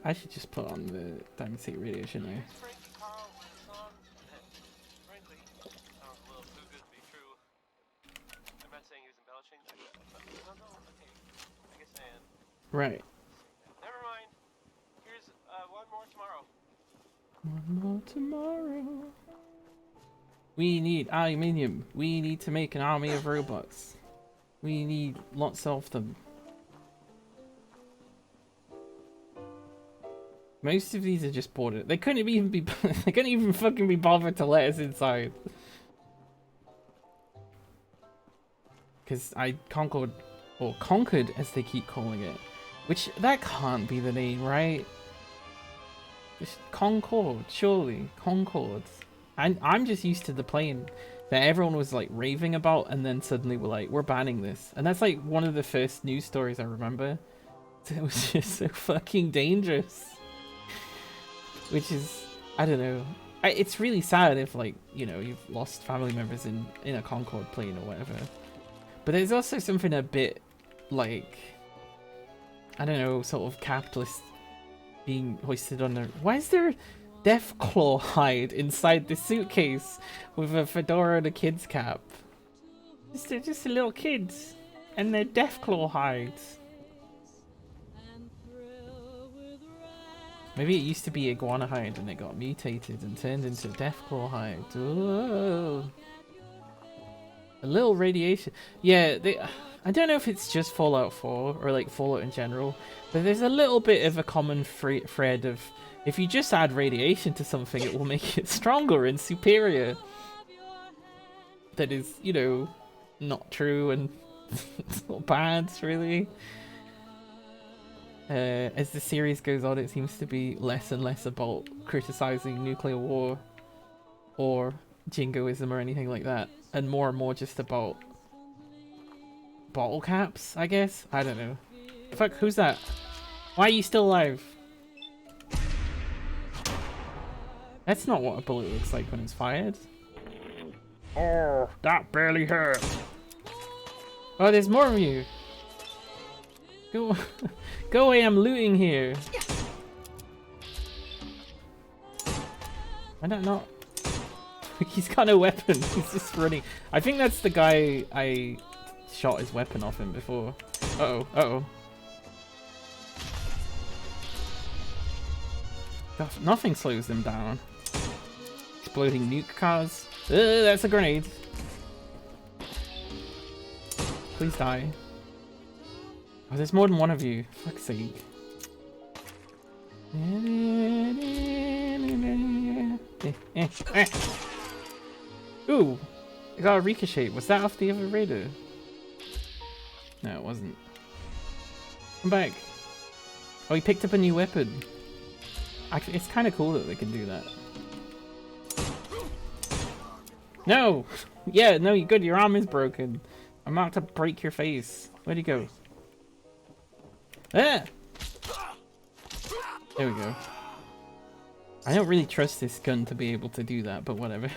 I should just put on the Diamond State radio, shouldn't I? Frankly, sounds a little too good to be true. I'm not saying he was embellishing, but no, okay. I guess I am. Right. Never mind. Here's one more tomorrow. One more tomorrow. We need aluminium. We need to make an army of robots. We need lots of them. Most of these are just boarded. They couldn't even be. They couldn't even fucking be bothered to let us inside. Because I conquered, or conquered as they keep calling it. Which, that can't be the name, right? It's Concord, surely. Concord. I'm just used to the plane that everyone was like raving about, and then suddenly we're like, we're banning this. And that's like one of the first news stories I remember. It was just so fucking dangerous. Which is, I don't know. It's really sad if, like, you know, you've lost family members in a Concorde plane or whatever. But there's also something a bit, like, I don't know, sort of capitalist being hoisted on their... Why is there Deathclaw hide inside the suitcase with a fedora and a kid's cap? They're just a little kids, and they're Deathclaw hides. Maybe it used to be iguana hide and it got mutated and turned into Deathclaw hide. Ooh. A little radiation. Yeah, I don't know if it's just Fallout 4 or like Fallout in general, but there's a little bit of a common thread of if you just add radiation to something, it will make it stronger and superior. That is, you know, not true and it's not bad, really. As the series goes on, it seems to be less and less about criticizing nuclear war or jingoism or anything like that, and more just about bottle caps, I guess? I don't know. Fuck, who's that? Why are you still alive? That's not what a bullet looks like when it's fired. Oh, that barely hurt. Oh, there's more of you. Go, go away, I'm looting here. Why not? He's got no weapon, he's just running. I think that's the guy I shot his weapon off him before. Uh-oh, uh-oh. Nothing slows them down. Exploding nuke cars. That's a grenade. Please die. Oh, there's more than one of you. Fuck's sake. Ooh, I got a ricochet. Was that off the other raider? No, it wasn't. Come back. Oh, he picked up a new weapon. Actually, it's kind of cool that they can do that. No! Yeah, no, you're good. Your arm is broken. I'm about to break your face. Where'd he go? Ah! There we go. I don't really trust this gun to be able to do that, but whatever.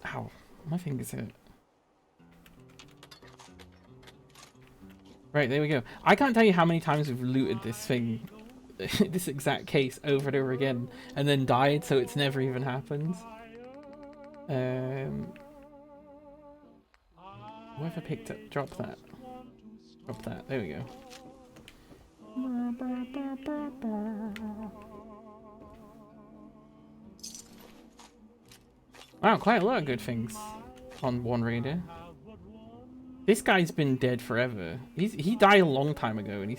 Ow. My finger's hurt. Right, there we go. I can't tell you how many times we've looted this thing, this exact case, over and over again, and then died, so it's never even happened. Whoever picked up, drop that. Drop that, there we go. Wow, quite a lot of good things on one raider. This guy's been dead forever. He died a long time ago, and he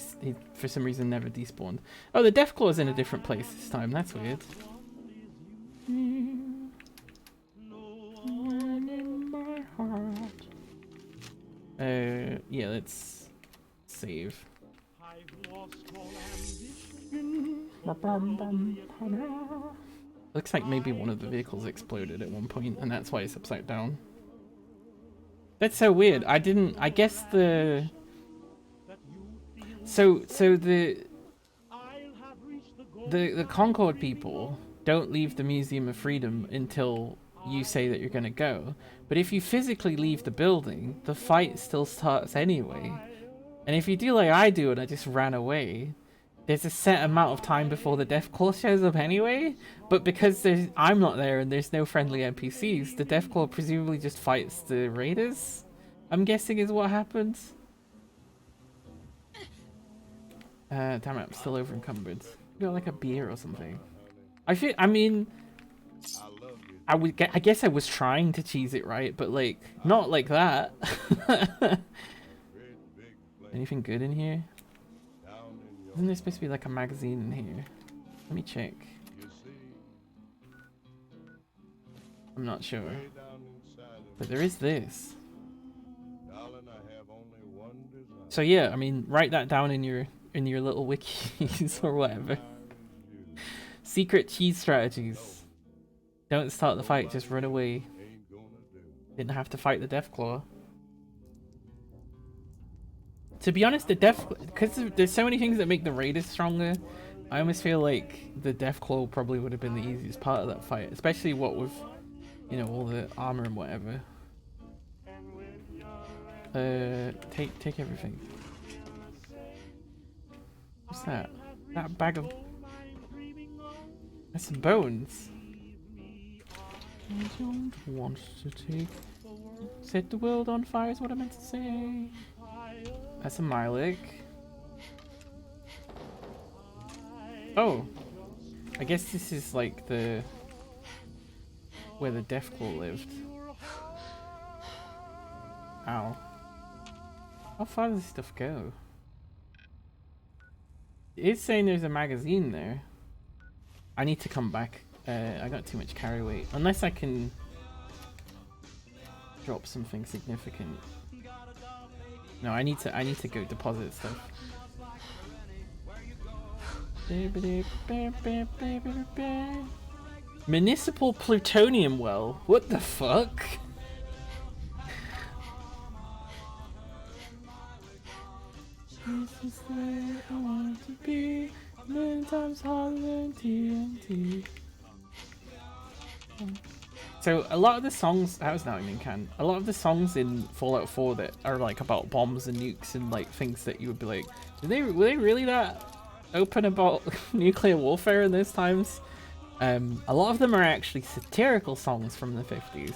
for some reason never despawned. Oh, the Deathclaw's in a different place this time. That's weird. Yeah, let's save. Looks like maybe one of the vehicles exploded at one point, and that's why it's upside down. That's so weird. I guess the... So the Concord people don't leave the Museum of Freedom until you say that you're gonna go. But if you physically leave the building, the fight still starts anyway. And if you do like I do and I just ran away, there's a set amount of time before the Deathclaw shows up anyway. But because I'm not there and there's no friendly NPCs, the Deathclaw presumably just fights the raiders, I'm guessing is what happens. Damn it, I'm still over encumbered. Got like a beer or something. I mean, I guess I was trying to cheese it right, but like, not like that. Anything good in here? Isn't there supposed to be like a magazine in here? Let me check. I'm not sure. But there is this. So yeah, I mean, write that down in your little wikis or whatever. Secret cheese strategies. Don't start the fight, just run away. Didn't have to fight the Deathclaw. To be honest, because there's so many things that make the raiders stronger, I almost feel like the Deathclaw probably would have been the easiest part of that fight, especially what with, you know, all the armor and whatever. Take everything. What's that? That bag of... That's some bones. I don't want to take... Set the world on fire is what I meant to say. That's a Milik. Oh! I guess this is like the... where the Deathclaw lived. Ow. How far does this stuff go? It is saying there's a magazine there. I need to come back. I got too much carry weight. Unless I can drop something significant. No, I need to go deposit stuff. Municipal plutonium well. What the fuck? This is the way I want to be. Many times harder than TNT. So a lot of the songs, that was not even can. A lot of the songs in Fallout 4 that are like about bombs and nukes and like things that you would be like, were they really that open about nuclear warfare in those times? A lot of them are actually satirical songs from the 50s,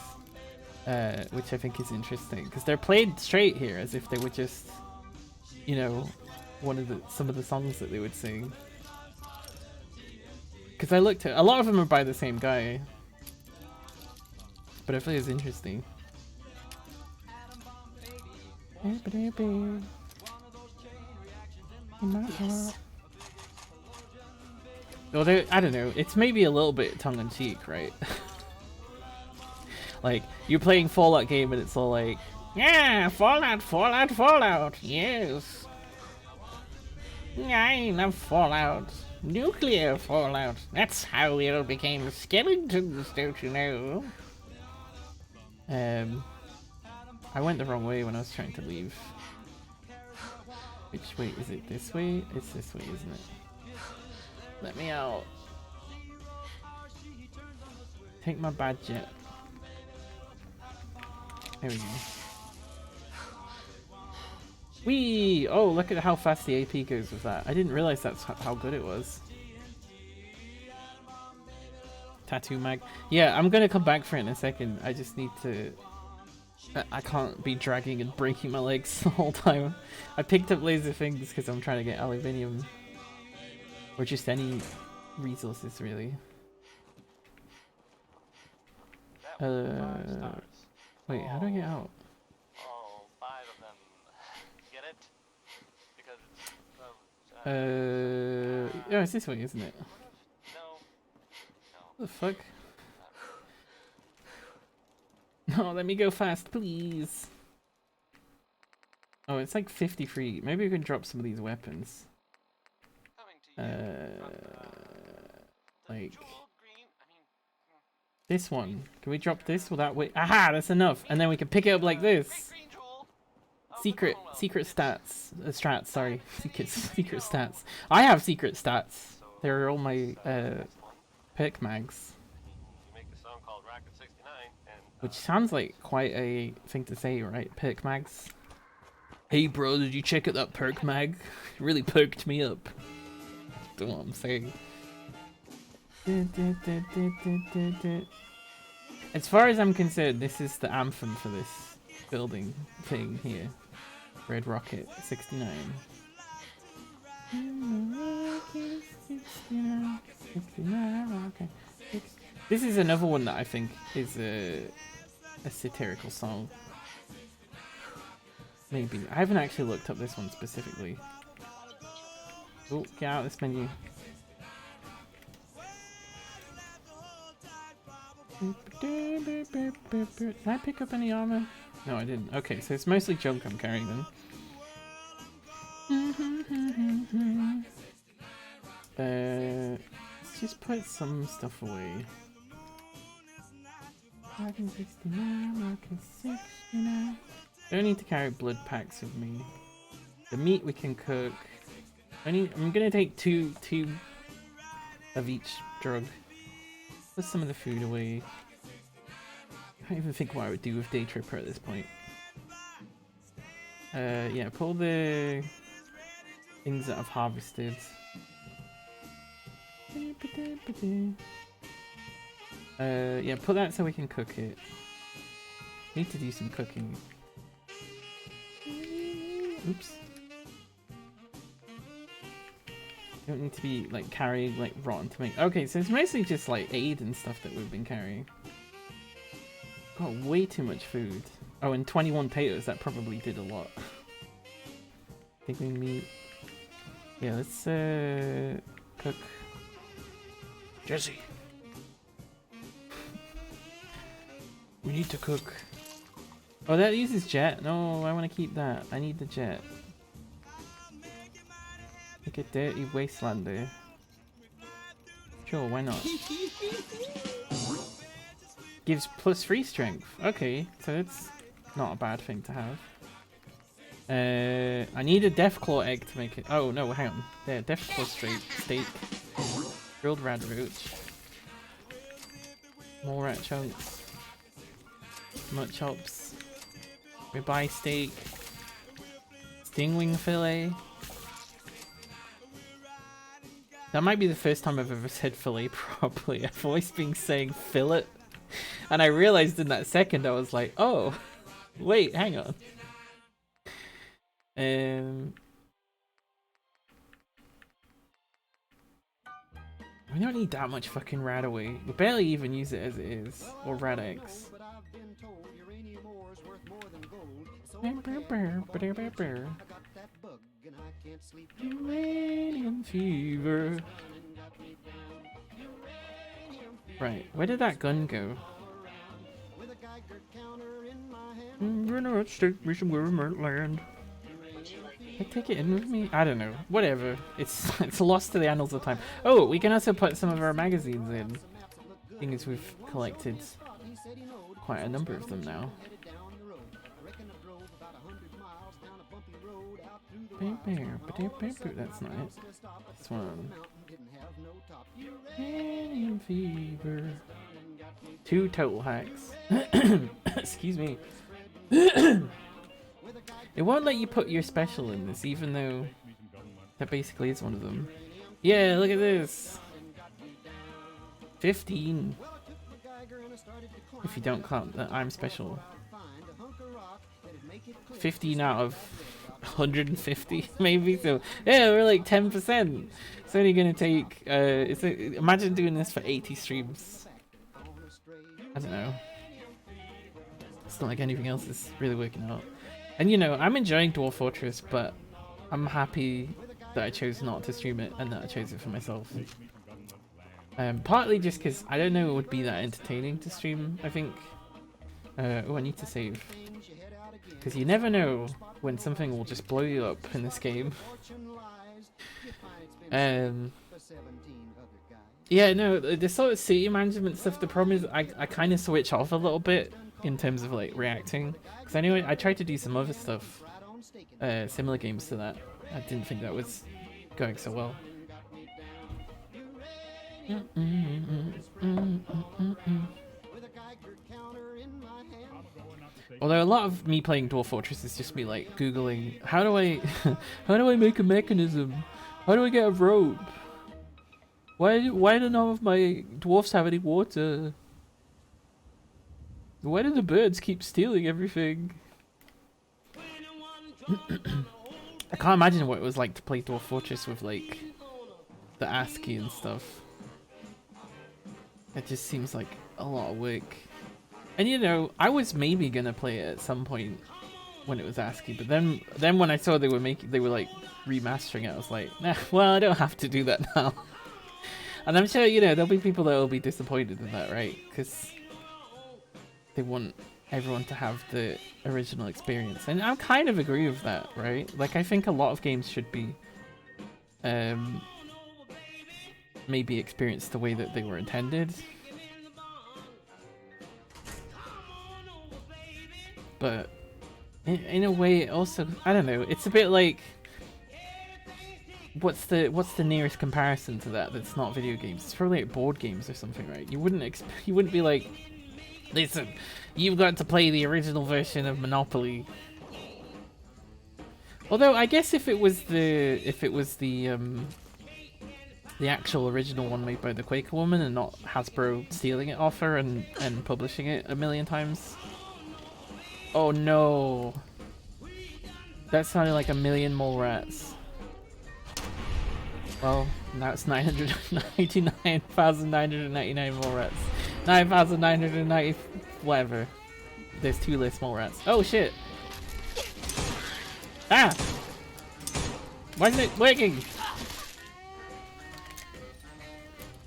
which I think is interesting because they're played straight here as if they were just, you know, some of the songs that they would sing. Because I looked at a lot of them are by the same guy. But I feel it's interesting. Although, I don't know, it's maybe a little bit tongue-in-cheek, right? Like, you're playing Fallout game and it's all like, yeah, Fallout, yes. I love Fallout. Nuclear Fallout. That's how we all became skeletons, don't you know? I went the wrong way when I was trying to leave. Which way? Is it this way? It's this way, isn't it? Let me out. Take my badge yet. There we go. Whee! Oh, look at how fast the AP goes with that. I didn't realize that's how good it was. Tattoo mag. Yeah, I'm gonna come back for it in a second. I just need to... I can't be dragging and breaking my legs the whole time. I picked up laser things because I'm trying to get aluminium. Or just any resources, really. Wait, how do I get out? Oh, 5 of them. Oh, it's this way, isn't it? No. What the fuck? No, let me go fast, please. Oh, it's like 53. Maybe we can drop some of these weapons. Coming to you. Like Jewel green. I mean, this one. Can we drop this without wait? Aha, that's enough. And then we can pick it up like great this. green jewel. Oh, Secret, phenomenal. secret stats, strats. Sorry, secret stats. I have secret stats. They're all my perk mags, You make a song called Racket 69, and which sounds like quite a thing to say, right? Perk mags. Hey, bro, did you check out that perk mag? It really perked me up. That's what I'm saying. As far as I'm concerned, this is the anthem for this building thing here. Red Rocket 69. This is another one that I think is a satirical song. Maybe. I haven't actually looked up this one specifically. Oh, get out of this menu. Did I pick up any armor? No, I didn't. Okay, so it's mostly junk I'm carrying then. Let's just put some stuff away. Don't need to carry blood packs with me. The meat we can cook. I'm gonna take two of each drug. Put some of the food away. I can't even think what I would do with Day Tripper at this point. Yeah, pull the things that I've harvested. Yeah, put that so we can cook it. Need to do some cooking. Oops. Don't need to be like carrying like rotten tomato. Okay, so it's mostly just like aid and stuff that we've been carrying. Got way too much food. Oh, and 21 potatoes, that probably did a lot. I think we need... Yeah, let's cook. Jesse. We need to cook. Oh, that uses jet. No, I want to keep that. I need the jet. Like a dirty wastelander. Sure, why not? Gives +3 strength. Okay, so it's not a bad thing to have. I need a Deathclaw egg to make it. Oh no, hang on. There, Deathclaw steak. Grilled rad roach. More rat chunks. Nut chops. Ribeye steak. Stingwing fillet. That might be the first time I've ever said fillet properly. I've always been saying fillet. And I realized in that second I was like, oh, wait, hang on. We don't need that much fucking rad away. We barely even use it as it is. Or rad eggs. Uranium fever. Right, where did that gun go? Take me somewhere in my land. I take it in with me? I don't know. Whatever. It's lost to the annals of time. Oh, we can also put some of our magazines in. Thing is, we've collected quite a number of them now. That's not it. This one. Uranium fever. 2 total hacks. Excuse me. It won't let you put your special in this, even though that basically is one of them. Yeah, look at this. 15. If you don't count that I'm special. 15 out of 150 maybe. So yeah, we're like 10%. It's only gonna take imagine doing this for 80 streams. I don't know. It's not like anything else is really working out. And you know, I'm enjoying Dwarf Fortress, but I'm happy that I chose not to stream it and that I chose it for myself. Partly just because I don't know it would be that entertaining to stream, I think. Oh, I need to save. Because you never know when something will just blow you up in this game. Yeah, no, the sort of city management stuff, the problem is I kind of switch off a little bit in terms of like reacting. Because anyway, I tried to do some other stuff, similar games to that. I didn't think that was going so well. Although a lot of me playing Dwarf Fortress is just me like googling how do I how do I make a mechanism? How do I get a rope? Why do none of my dwarfs have any water? Why do the birds keep stealing everything? I can't imagine what it was like to play Dwarf Fortress with like the ASCII and stuff. It just seems like a lot of work. And you know, I was maybe gonna play it at some point when it was ASCII, but then when I saw they were like remastering it, I was like, nah, well, I don't have to do that now. And I'm sure, you know, there'll be people that will be disappointed in that, right? Because they want everyone to have the original experience, and I kind of agree with that, right? Like, I think a lot of games should be maybe experienced the way that they were intended. But in a way, it also, I don't know, it's a bit like, what's the nearest comparison to that that's not video games? It's probably like board games or something, right? You wouldn't be like, listen, you've got to play the original version of Monopoly. Although I guess if it was the actual original one made by the Quaker Woman and not Hasbro stealing it off her and publishing it a million times. Oh no. That sounded like a million mole rats. Well, now it's 999,999 mole rats. 9,990 whatever. There's 2 less mole rats. Oh shit! Ah! Why isn't it working?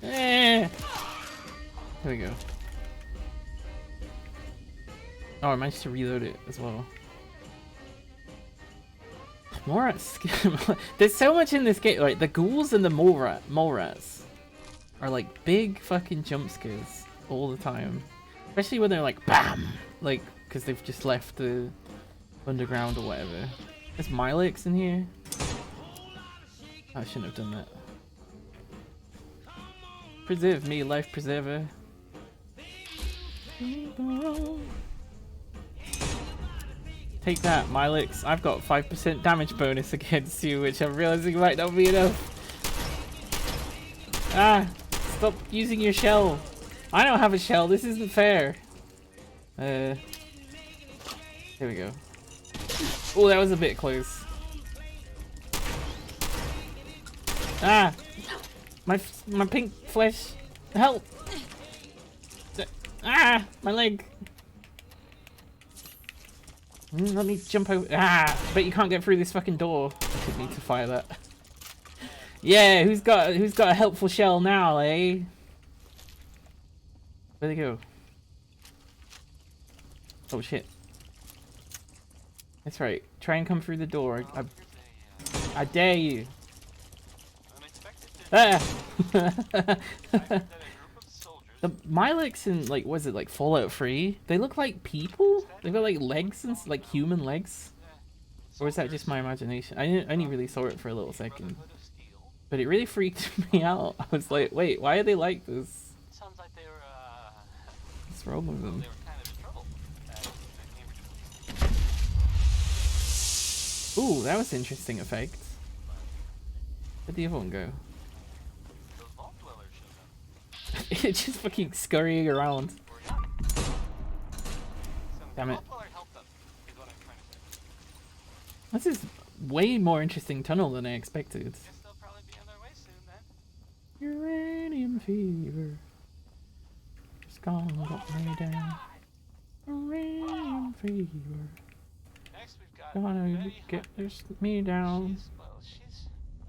Eh! There we go. Oh, I managed to reload it as well. Mole rats. There's so much in this game. Like the ghouls and the mole rats are like big fucking jump scares all the time. Especially when they're like BAM! Like, because they've just left the underground or whatever. There's Milex in here. I shouldn't have done that. Preserve me, life preserver. Take that, Milex. I've got 5% damage bonus against you, which I'm realizing might not be enough. Ah! Stop using your shell. I don't have a shell. This isn't fair. Here we go. Oh, that was a bit close. Ah! My pink flesh. Help! Ah! My leg. Let me jump over. Ah! But you can't get through this fucking door. I could need to fire that. Yeah, who's got a helpful shell now, eh? Where'd they go? Oh shit. That's right. Try and come through the door. I dare you. Ah! The Milex in, like, was it like Fallout 3? They look like people? They've got like legs and like human legs. Or is that just my imagination? I only really saw it for a little second. But it really freaked me out. I was like, wait, why are they like this? Sounds like they were, What's wrong with them? they were kind of in trouble. Ooh, that was an interesting effect. Where'd the other one go? Those vault dwellers showed up. It's just fucking scurrying around. Damn it. Vault dweller helped them, is what I'm trying to say. This is way more interesting tunnel than I expected. Guess they'll probably be on their way soon then. Uranium fever. Just gonna got me down. Uranium fever. Next we've got Gonna Betty get Hunter. me down. She's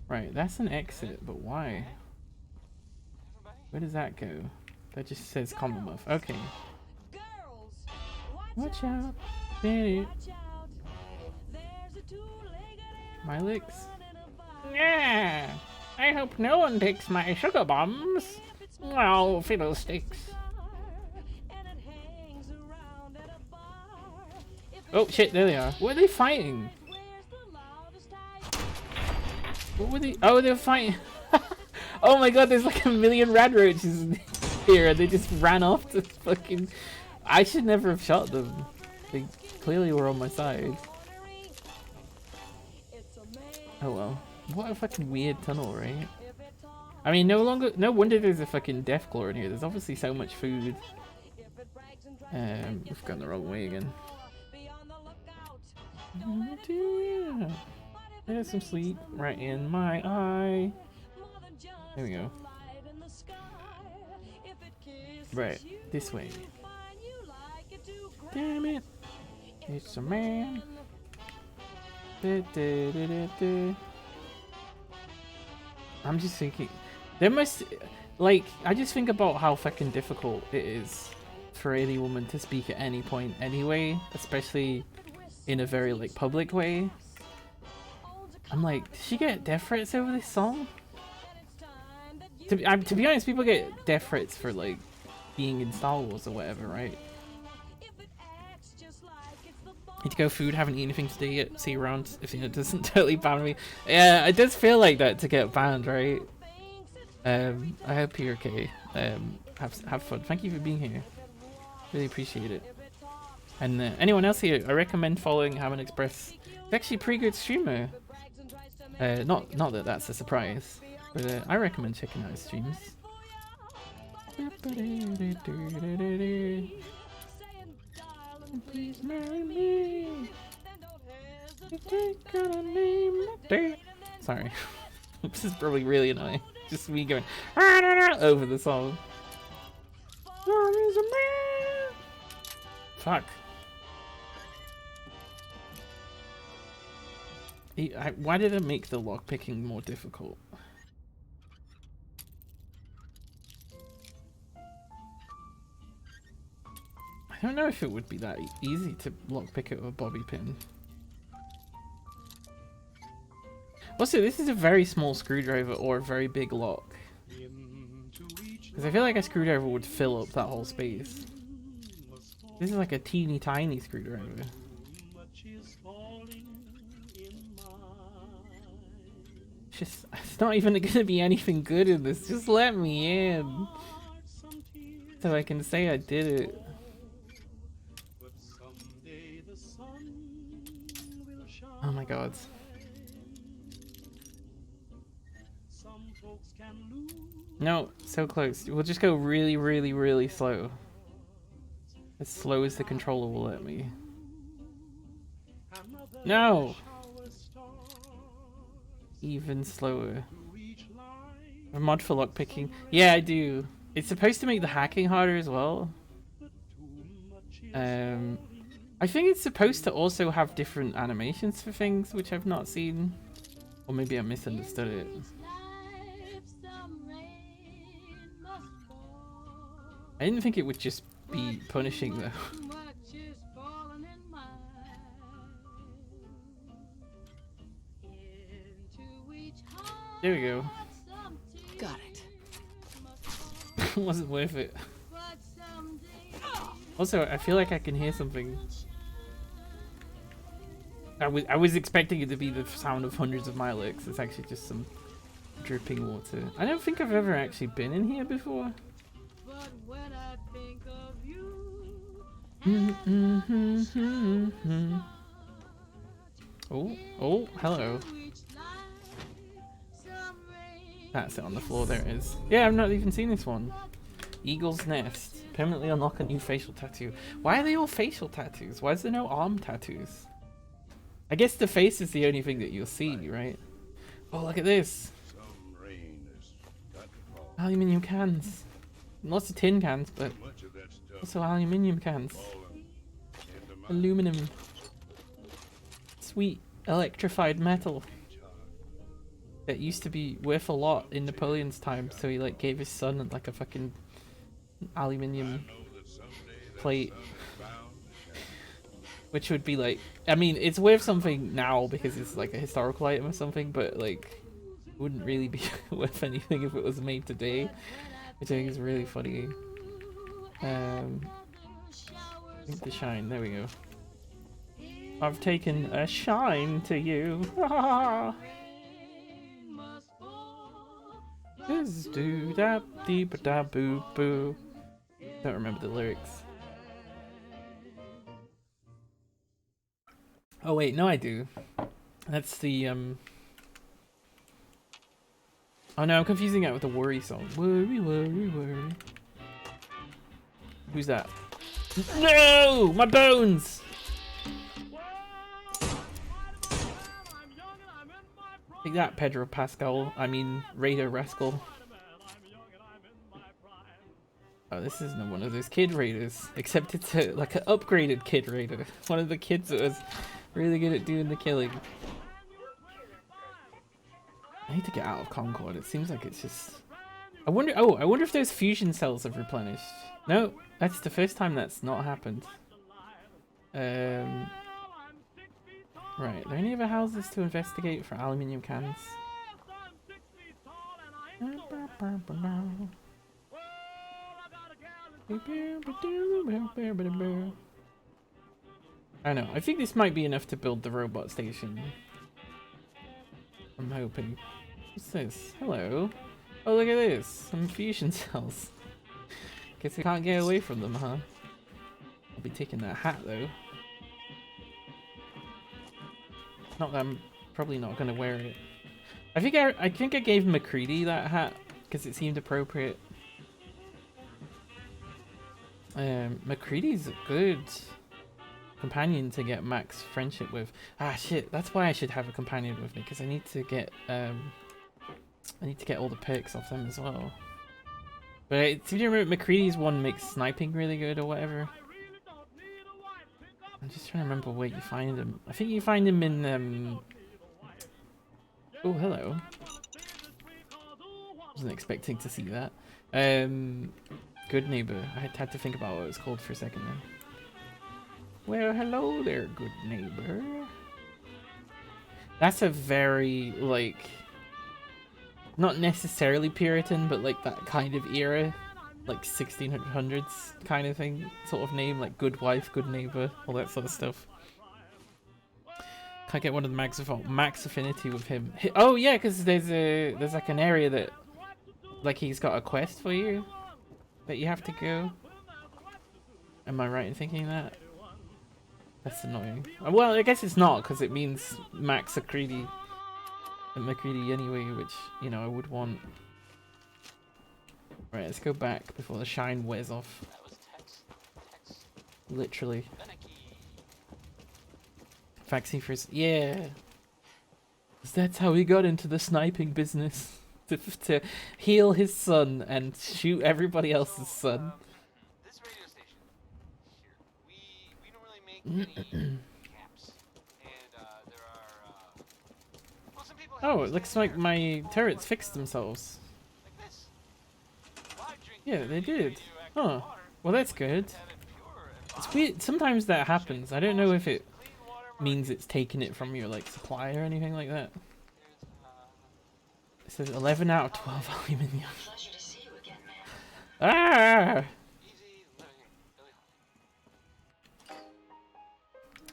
Right, that's an exit, but why? Where does that go? That just says Commonwealth. Okay. Girls, Watch out. Baby. watch out. There's a two-legged My licks. in a bar. Yeah. I hope no one takes my sugar bombs. Oh, fiddlesticks. And it hangs around at a bar. If it Oh shit, there they are. What are they fighting? where's the loudest tight? What were they? Oh, they're fighting. Oh my god, there's like a million rad roaches here and they just ran off to fucking... I should never have shot them. They clearly were on my side. It's a man Oh well. What a fucking weird tunnel, right? if it talks, I mean, no wonder there's a fucking Deathclaw in here. There's obviously so much food. if it brags and tries We've gone the wrong way again. be on the lookout. Don't let it Yeah. There's some sleep right in my eye. more than just There we go. a light in the sky. If it kisses Right, you, this way. find you like it to grab. Damn it. It's a man. Da, da, da, da, da. I'm just thinking, there must, like, I just think about how fucking difficult it is for any woman to speak at any point anyway, especially in a very, like, public way. I'm like, did she get death threats over this song? To be honest, people get death threats for, like, being in Star Wars or whatever, right? If it acts just like it's the Need to go food, haven't eaten anything today yet. See you around if it doesn't totally ban me. Yeah, it does feel like that to get banned, right? I hope you're okay. Have fun. Thank you for being here. Really appreciate it. And anyone else here, I recommend following Hammond Express. He's actually a pretty good streamer. Not that that's a surprise, but I recommend checking out his streams. Please marry me. Sorry. This is probably really annoying. Just me going over the song. There is a man. Fuck. Why did it make the lockpicking more difficult? I don't know if it would be that easy to lockpick it with a bobby pin. Also, this is a very small screwdriver or a very big lock. Because I feel like a screwdriver would fill up that whole space. This is like a teeny tiny screwdriver. It's not even going to be anything good in this. Just let me in. So I can say I did it. Oh my god. No, so close. We'll just go really, really, really slow. As slow as the controller will let me. No! Even slower. A mod for lockpicking. Yeah, I do. It's supposed to make the hacking harder as well. I think it's supposed to also have different animations for things, which I've not seen. Or maybe I misunderstood it. I didn't think it would just be punishing though. There we go. Got it. Wasn't worth it. Also, I feel like I can hear something. I was expecting it to be the sound of hundreds of Milex. It's actually just some dripping water. I don't think I've ever actually been in here before. Oh, hello. That's it on the floor, there it is. Yeah, I've not even seen this one. Eagle's Nest. Permanently unlock a new facial tattoo. Why are they all facial tattoos? Why is there no arm tattoos? I guess the face is the only thing that you'll see, right? Oh, look at this. Aluminium cans. Lots of tin cans, but also aluminium cans. Aluminum. Sweet electrified metal. that used to be worth a lot in Napoleon's time, so he like gave his son like a fucking aluminium plate, which would be like, I mean, it's worth something now because it's like a historical item or something, but like it wouldn't really be worth anything if it was made today, which I think is really funny. I think the shine, there we go. I've taken a shine to you. Is do da dee ba da boo boo. Don't remember the lyrics. Oh wait, no I do. That's the oh no, I'm confusing it with the Worry song. Worry, worry, worry. Who's that? No! My bones! Take that, Pedro Pascal. I mean, Raider Rascal. Oh, this isn't one of those Kid Raiders. Except it's like an upgraded Kid Raider. One of the kids that was really good at doing the killing. I need to get out of Concord. It seems like it's just... I wonder if those fusion cells have replenished. No, that's the first time that's not happened. Right, are there any other houses to investigate for aluminium cans? I don't know, I think this might be enough to build the robot station. I'm hoping. What's this? Hello. Oh, look at this. Some fusion cells. Guess I can't get away from them, huh? I'll be taking that hat, though. Not that I'm probably not going to wear it. I think I gave McCready that hat because it seemed appropriate. McCready's a good companion to get max friendship with. Ah shit, that's why I should have a companion with me, because I need to get all the perks off them as well. But I seem to remember McCready's one makes sniping really good or whatever. I'm just trying to remember where you find him. I think you find him in oh, hello. Wasn't expecting to see that. Good Neighbor. I had to think about what it was called for a second then. Well, hello there, good neighbor. That's a very, like, not necessarily Puritan, but like that kind of era. Like 1600s kind of thing, sort of name, like good wife, good neighbor, all that sort of stuff. Can't get one of the max affinity with him. Oh yeah, because there's like an area that, like, he's got a quest for you that you have to go. Am I right in thinking that? That's annoying. Well, I guess it's not, because it means max McCready anyway, which, you know, I would want. Right, let's go back before the shine wears off. That was Tex. Literally. Finicky. Vaccine first. Yeah. 'Cause that's how he got into the sniping business. To heal his son and shoot everybody else's son. This radio station here, we don't really make any caps, and there are well, some people have Oh, it looks like my turrets fixed themselves. like this. Live drink Yeah, they did. radioactive Huh. water, Well, that's good. have it pure and It's weird. Sometimes that happens. I don't know if it clean water means it's taking it from your like supply or anything like that. Here's, It says 11 out of 12 aluminium. Pleasure to see you again, man. Ah! easy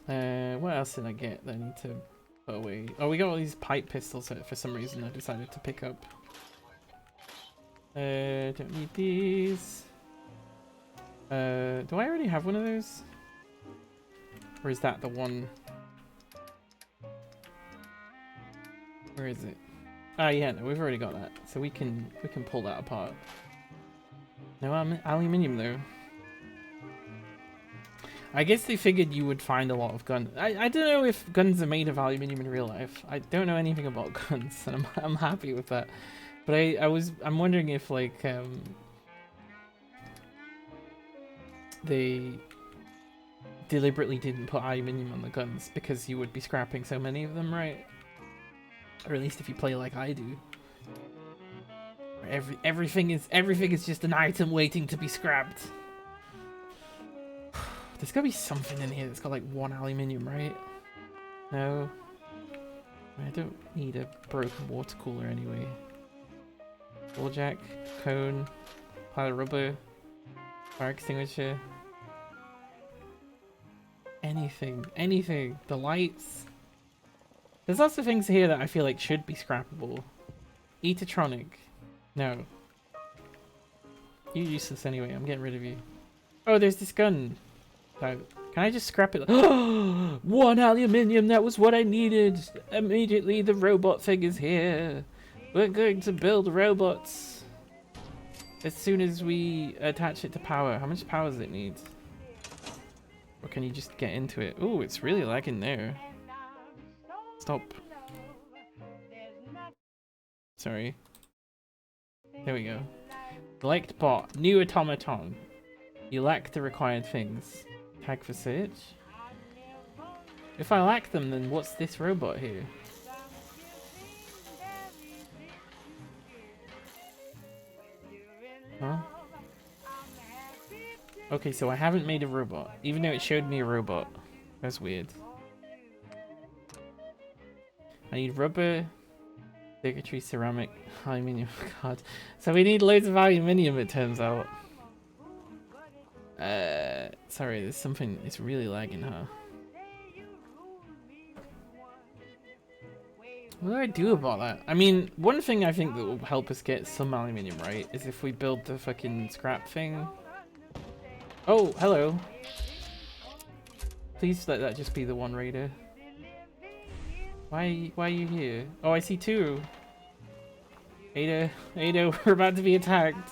living. What else did I get that I need to put away? Oh, we got all these pipe pistols that for some reason I decided to pick up. Don't need these. Do I already have one of those? Or is that the one? Where is it? Ah, yeah, no, we've already got that, so we can pull that apart. No aluminium though. I guess they figured you would find a lot of guns. I don't know if guns are made of aluminium in real life. I don't know anything about guns, and I'm happy with that. But I'm wondering if like they deliberately didn't put aluminium on the guns because you would be scrapping so many of them, right? Or at least if you play like I do. Everything is just an item waiting to be scrapped. There's gotta be something in here that's got like 1 aluminium, right? No. I don't need a broken water cooler anyway. Wall jack, cone, pile of rubber, fire extinguisher. Anything. The lights. There's lots of things here that I feel like should be scrappable. Etatronic. No. You're useless anyway, I'm getting rid of you. Oh, there's this gun. Can I just scrap it? 1 aluminium, that was what I needed. Immediately the robot thing is here. We're going to build robots. As soon as we attach it to power. How much power does it need? Or can you just get into it? Oh, it's really lagging there. Stop. Sorry. There we go. Select bot. New automaton. You lack the required things. Tag for search. If I lack them, then what's this robot here? Huh? Okay, so I haven't made a robot, even though it showed me a robot. That's weird. I need rubber, circuitry, ceramic, aluminium. God. So we need loads of aluminium, it turns out. Sorry, there's something, it's really lagging, huh? What do I do about that? I mean, one thing I think that will help us get some aluminium, right, is if we build the fucking scrap thing. Oh, hello. Please let that just be the one raider. Why are you here? Oh, I see 2. Ada, we're about to be attacked.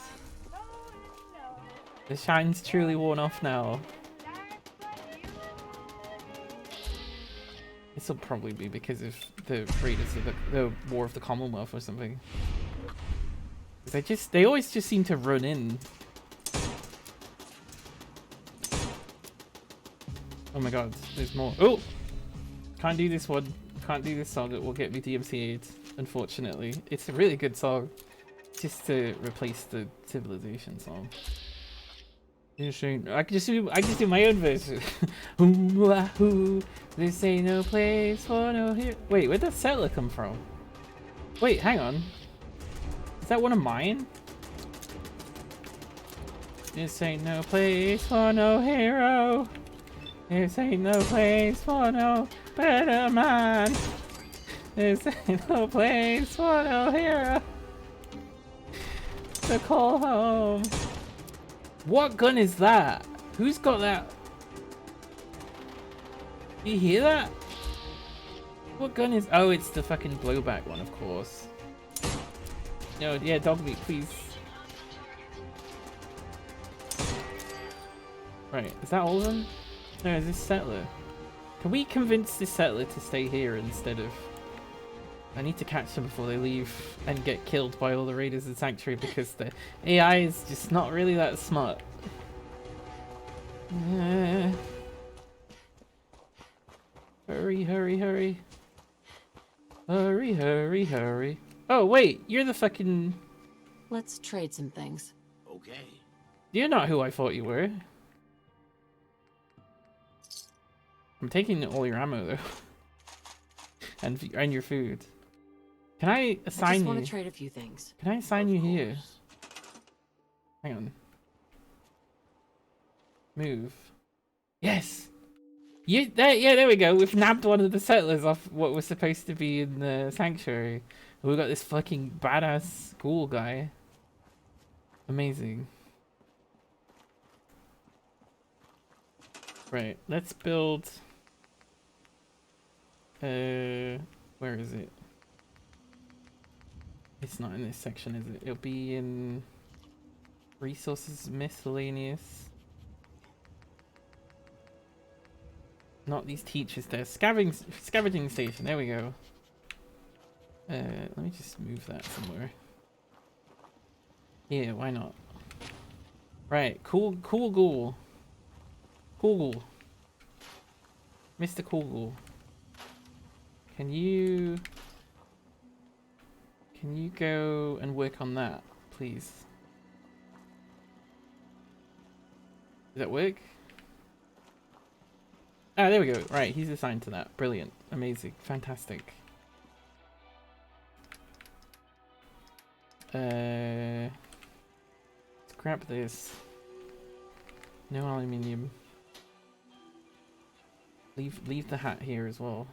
The shine's truly worn off now. This will probably be because of the Raiders of the War of the Commonwealth or something. They always just seem to run in. Oh my god, there's more. Oh! Can't do this one. Can't do this song. It will get me DMCA'd, unfortunately. It's a really good song. Just to replace the Civilization song. I can just do my own version. This ain't no place for no hero. Wait, where'd that settler come from? Wait, hang on. Is that one of mine? This ain't no place for no hero. This ain't no place for no better man. This ain't no place for no hero to call home. What gun is that? Who's got that? Do you hear that? What gun is... Oh, it's the fucking blowback one, of course. No, yeah, dog meat, please. Right, is that all of them? No, is this settler? Can we convince this settler to stay here instead of... I need to catch them before they leave and get killed by all the raiders in Sanctuary because the AI is just not really that smart. Hurry, hurry, hurry. Hurry, hurry, hurry. Oh, wait, you're the fucking... Let's trade some things. Okay. You're not who I thought you were. I'm taking all your ammo, though. and your food. Can I assign you? I just want to trade a few things. Can I assign you here? Hang on. Move. Yes! Yeah, there we go. We've nabbed one of the settlers off what was supposed to be in the Sanctuary. We've got this fucking badass ghoul guy. Amazing. Right, let's build... where is it? It's not in this section, is it? It'll be in... Resources Miscellaneous. Not these teachers there. Scavenging station, there we go. Let me just move that somewhere. Yeah, why not? Right, cool ghoul. Cool ghoul. Mr. Cool Ghoul. Can you Can you go and work on that, please? Does that work? Ah, there we go. Right, he's assigned to that. Brilliant. Amazing. Fantastic. Let's grab this. No aluminium. Leave the hat here as well.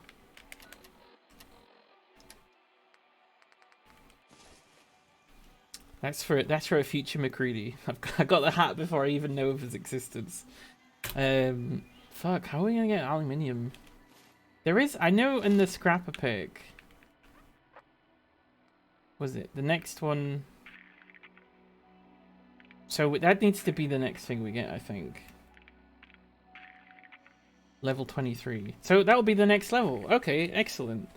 That's for a future McCready. I got the hat before I even know of his existence. Fuck, how are we gonna get aluminium? There is, I know in the scrapper pick. Was it the next one? So that needs to be the next thing we get, I think. Level 23. So that will be the next level. Okay, excellent.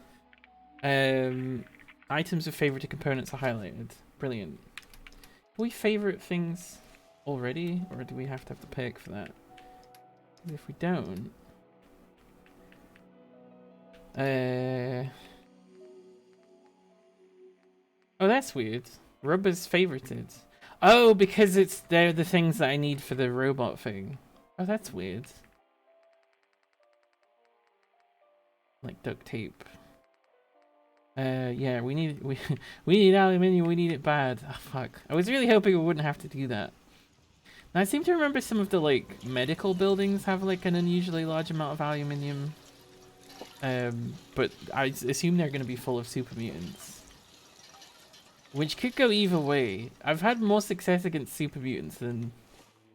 Items of favorited components are highlighted. Brilliant. Do we favorite things already, or do we have to have the pick for that? If we don't, oh, that's weird. Rubber's favorited. Oh, because they're the things that I need for the robot thing. Oh, that's weird. Like duct tape. Yeah, we need aluminium. We need it bad. Oh, fuck. I was really hoping we wouldn't have to do that. Now, I seem to remember some of the like medical buildings have like an unusually large amount of aluminium. But I assume they're going to be full of super mutants. Which could go either way. I've had more success against super mutants than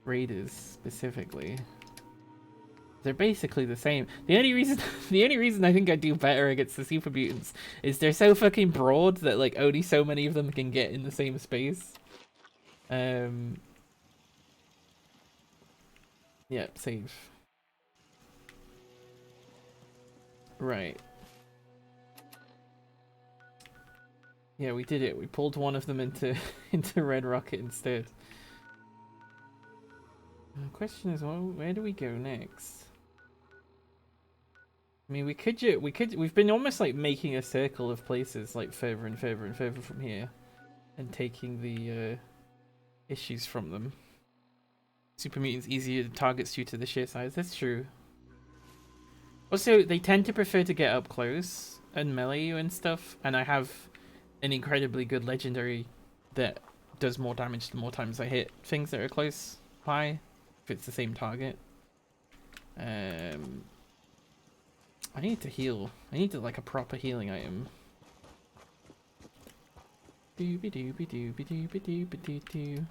raiders specifically. They're basically the same. The only reason I think I do better against the super mutants is they're so fucking broad that like only so many of them can get in the same space. Yeah, save. Right. Yeah, we did it. We pulled one of them into Red Rocket instead. The question is, well, where do we go next? I mean, we've been almost like making a circle of places like further and further and further from here and taking the issues from them. Super mutants easier targets due to the sheer size. That's true. Also, they tend to prefer to get up close and melee you and stuff, and I have an incredibly good legendary that does more damage the more times I hit things that are close by, if it's the same target. I need to heal. I need like a proper healing item. Doobie doobie doobie doobie doobie doo doo.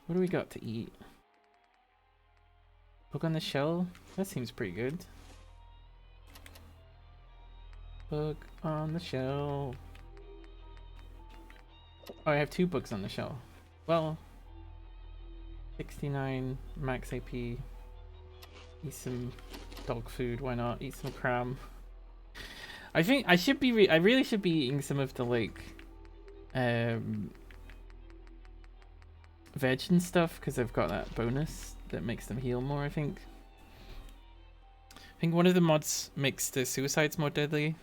What do we got to eat? Book on the shell? That seems pretty good. Book on the shell. Oh, I have 2 books on the shell. Well, 69 max AP. Eat some dog food. Why not? Eat some cram. I think I should be. I really should be eating some of the like, veg and stuff because I've got that bonus that makes them heal more. I think one of the mods makes the suicides more deadly.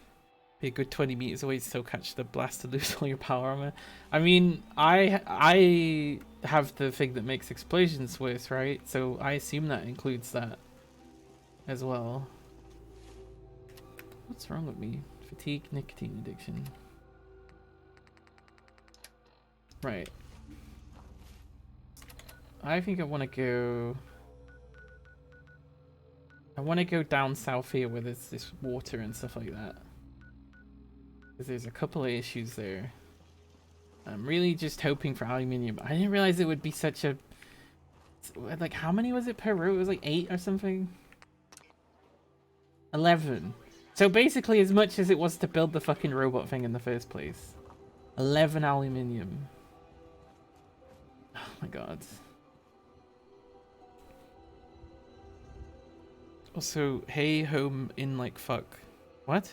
Be a good 20 meters away, still catch the blast to lose all your power armor. I mean, I have the thing that makes explosions worse, right? So I assume that includes that as well. What's wrong with me? Fatigue, nicotine addiction. Right. I think I want to go... I want to go down south here where there's this water and stuff like that. Because there's a couple of issues there. I'm really just hoping for aluminium. I didn't realize it would be such a... Like, how many was it per row? It was like 8 or something? 11. So basically as much as it was to build the fucking robot thing in the first place. 11 aluminium. Oh my god. Also, hey, home in like fuck. What?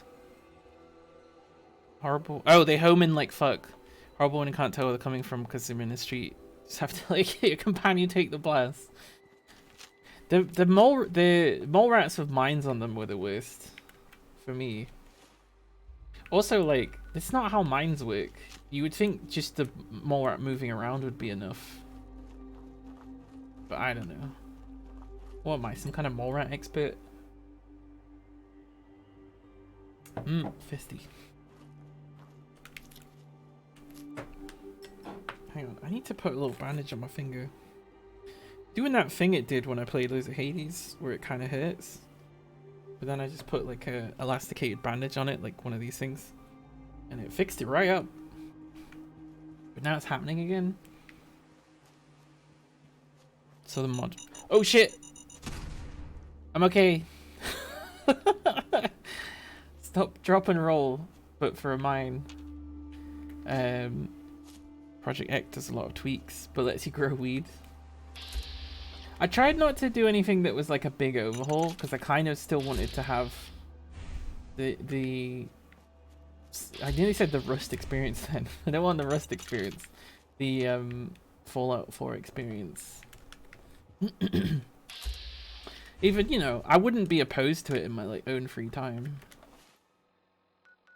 Horrible. Oh, they home in like fuck. Horrible when you can't tell where they're coming from because they're in the street. Just have to like your companion take the blast. The mole rats with mines on them were the worst for me. Also, like, it's not how mines work. You would think just the more moving around would be enough. But I don't know. What am I, some kind of mole rat expert? Fisty. Hang on, I need to put a little bandage on my finger. Doing that thing it did when I played loads of Hades, where it kind of hurts. But then I just put like a elasticated bandage on it, like one of these things. And it fixed it right up. But now it's happening again. So the mod... Oh shit! I'm okay. Stop, drop and roll, but for a mine. Project X does a lot of tweaks, but lets you grow weed. I tried not to do anything that was like a big overhaul, because I kind of still wanted to have the I nearly said the Rust experience then. I don't want the Rust experience. The Fallout 4 experience. Even, you know, I wouldn't be opposed to it in my like own free time.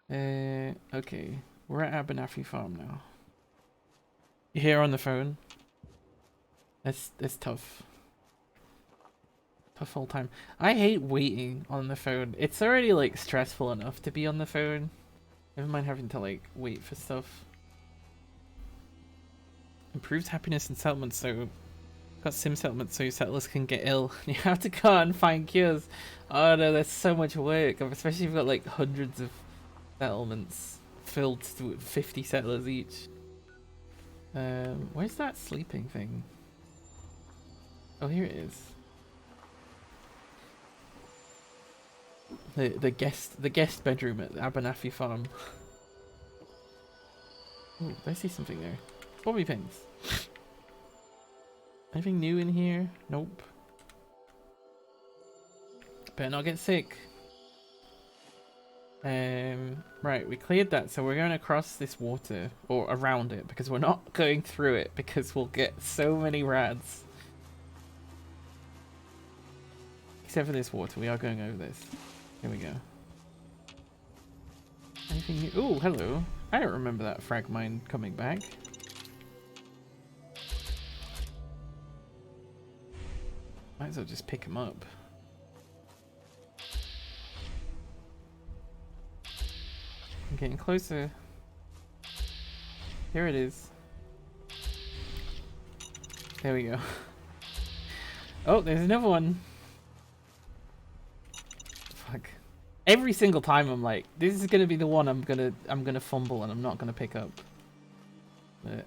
Okay. We're at Abernathy Farm now. You here on the phone? That's tough. Tough all time. I hate waiting on the phone. It's already like stressful enough to be on the phone. Never mind having to like wait for stuff. Improves happiness in settlements, so got sim settlements so settlers can get ill. You have to go out and find cures. Oh no, that's so much work, especially if you've got like hundreds of settlements filled with 50 settlers each. Where's that sleeping thing? Oh, here it is. The guest bedroom at Abernathy Farm. Ooh, I see something there. Bobby pins. Anything new in here? Nope. Better not get sick. Right, we cleared that, so we're going to cross this water, or around it, because we're not going through it, because we'll get so many rads. Except for this water, we are going over this. Here we go. Anything new? Oh, hello. I don't remember that frag mine coming back. Might as well just pick him up. I'm getting closer. Here it is. There we go. Oh, there's another one. Fuck. Every single time I'm like, this is gonna be the one I'm gonna fumble and I'm not gonna pick up. But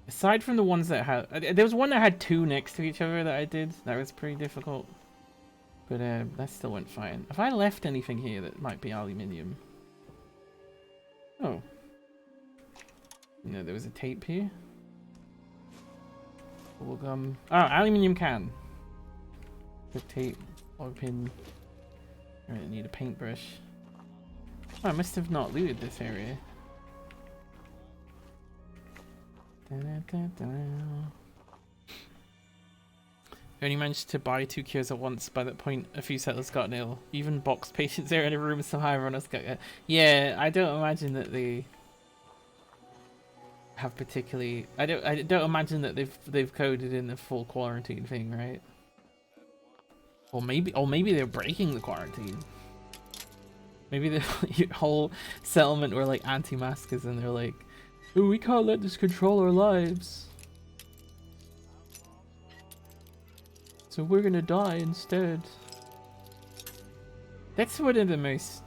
aside from the ones that had, there was one that had two next to each other that I did. That was pretty difficult. But that still went fine. Have I left anything here that might be aluminium? Oh. No, there was a tape here. Bubblegum. Oh, aluminium can. Good tape. Log pin. Alright, I need a paintbrush. Oh, I must have not looted this area. I only managed to buy 2 cures at once. By that point, a few settlers got ill. Even boxed patients there in a room, so everyone else got ill. Yeah, I don't imagine that they have particularly. I don't imagine that they've coded in the full quarantine thing, right? Or maybe they're breaking the quarantine. Maybe the whole settlement were like anti-maskers, and they're like, "Oh, we can't let this control our lives. So we're gonna die instead." That's one of the most...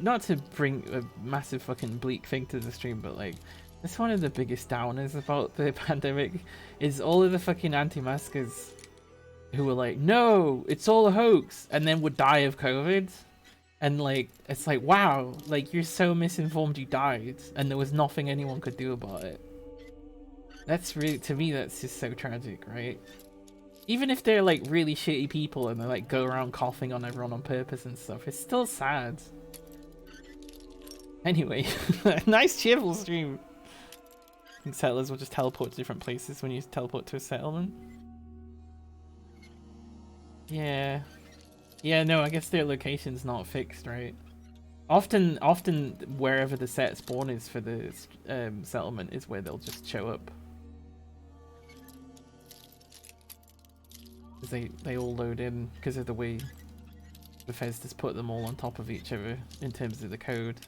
not to bring a massive fucking bleak thing to the stream, but like, that's one of the biggest downers about the pandemic, is all of the fucking anti-maskers who were like, "No, it's all a hoax," and then would die of COVID. And like, it's like, wow, like you're so misinformed you died, and there was nothing anyone could do about it. That's really, to me, that's just so tragic, right? Even if they're like really shitty people and they like go around coughing on everyone on purpose and stuff, it's still sad. Anyway, nice cheerful stream. I think settlers will just teleport to different places when you teleport to a settlement. Yeah. Yeah, no, I guess their location's not fixed, right? Often wherever the set spawn is for the settlement is where they'll just show up. 'Cause they all load in because of the way Bethesda's put them all on top of each other in terms of the code.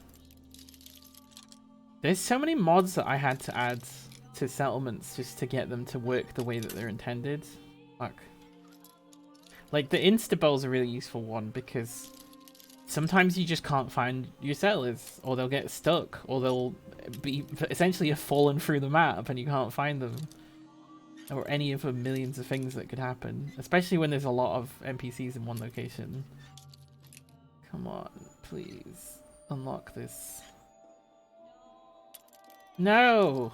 There's so many mods that I had to add to settlements just to get them to work the way that they're intended. Fuck. Like the Instabell's a really useful one because sometimes you just can't find your settlers, or they'll get stuck, or they'll be essentially have fallen through the map and you can't find them. Or any of the millions of things that could happen, especially when there's a lot of NPCs in one location. Come on, please. Unlock this. No!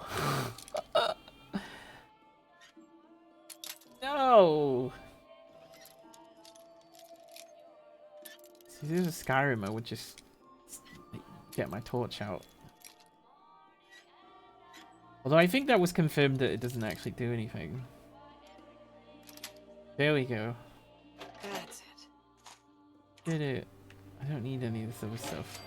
No! See, if there's a Skyrim, I would just get my torch out. Although I think that was confirmed that it doesn't actually do anything. There we go. That's it. Did it. I don't need any of this other stuff.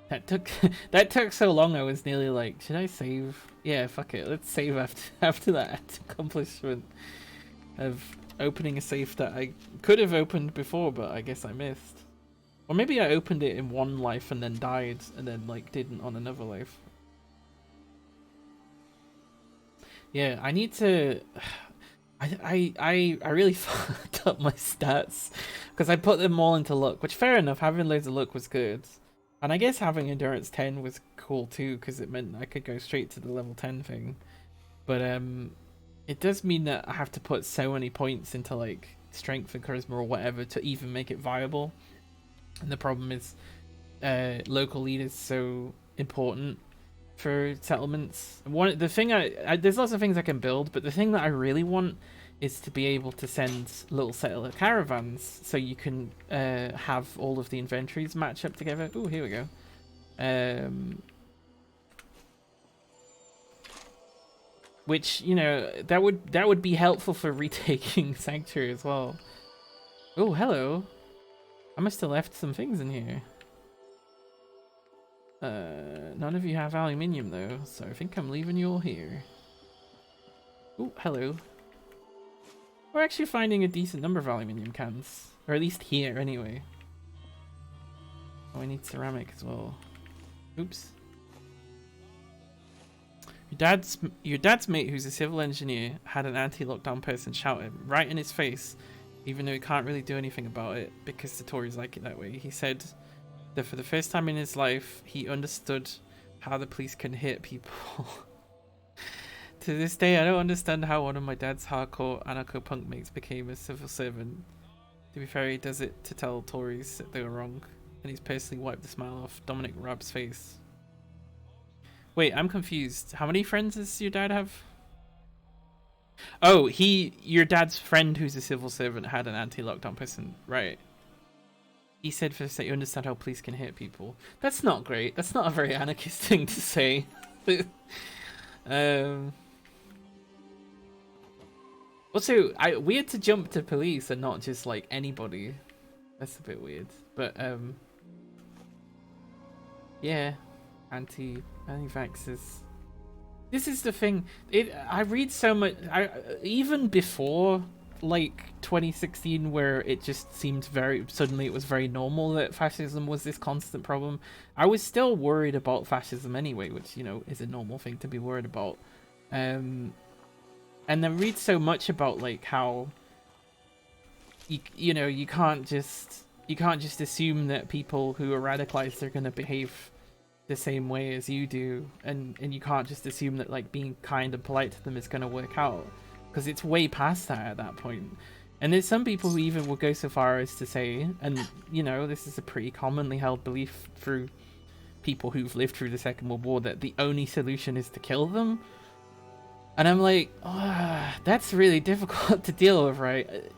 That took so long I was nearly like, should I save? Yeah, fuck it, let's save after that accomplishment of opening a safe that I could have opened before, but I guess I missed. Or maybe I opened it in one life and then died, and then like didn't on another life. Yeah, I need to. I really fucked up my stats because I put them all into luck, which fair enough. Having loads of luck was good, and I guess having endurance 10 was cool too because it meant I could go straight to the level 10 thing. But it does mean that I have to put so many points into like strength and charisma or whatever to even make it viable. And the problem is, local lead is so important for settlements. The thing there's lots of things I can build, but the thing that I really want is to be able to send little settler caravans, so you can have all of the inventories match up together. Oh, here we go. Which, you know, that would be helpful for retaking Sanctuary as well. Oh, hello. I must have left some things in here. None of you have aluminium though, so I think I'm leaving you all here. Oh, hello. We're actually finding a decent number of aluminium cans, or at least here anyway. Oh, I need ceramic as well. Oops. Your dad's mate, who's a civil engineer, had an anti-lockdown person shout him right in his face, even though he can't really do anything about it because the Tories like it that way. He said that for the first time in his life, he understood how the police can hit people. To this day, I don't understand how one of my dad's hardcore anarcho-punk mates became a civil servant. To be fair, he does it to tell Tories that they were wrong, and he's personally wiped the smile off Dominic Raab's face. Wait, I'm confused. How many friends does your dad have? Oh, your dad's friend who's a civil servant had an anti-lockdown person, right? He said first that you understand how police can hit people. That's not great. That's not a very anarchist thing to say. Also, we had to jump to police and not just like anybody. That's a bit weird. But yeah, anti-vaxxers. This is the thing. I read so much. Even before like 2016, where it just seemed suddenly it was very normal that fascism was this constant problem. I was still worried about fascism anyway, which, you know, is a normal thing to be worried about. And then read so much about like how you can't just assume that people who are radicalized are going to behave the same way as you do, and you can't just assume that like being kind and polite to them is going to work out, because it's way past that at that point. And there's some people who even will go so far as to say, and you know, this is a pretty commonly held belief through people who've lived through the Second World War, that the only solution is to kill them. And I'm like, oh, that's really difficult to deal with, right?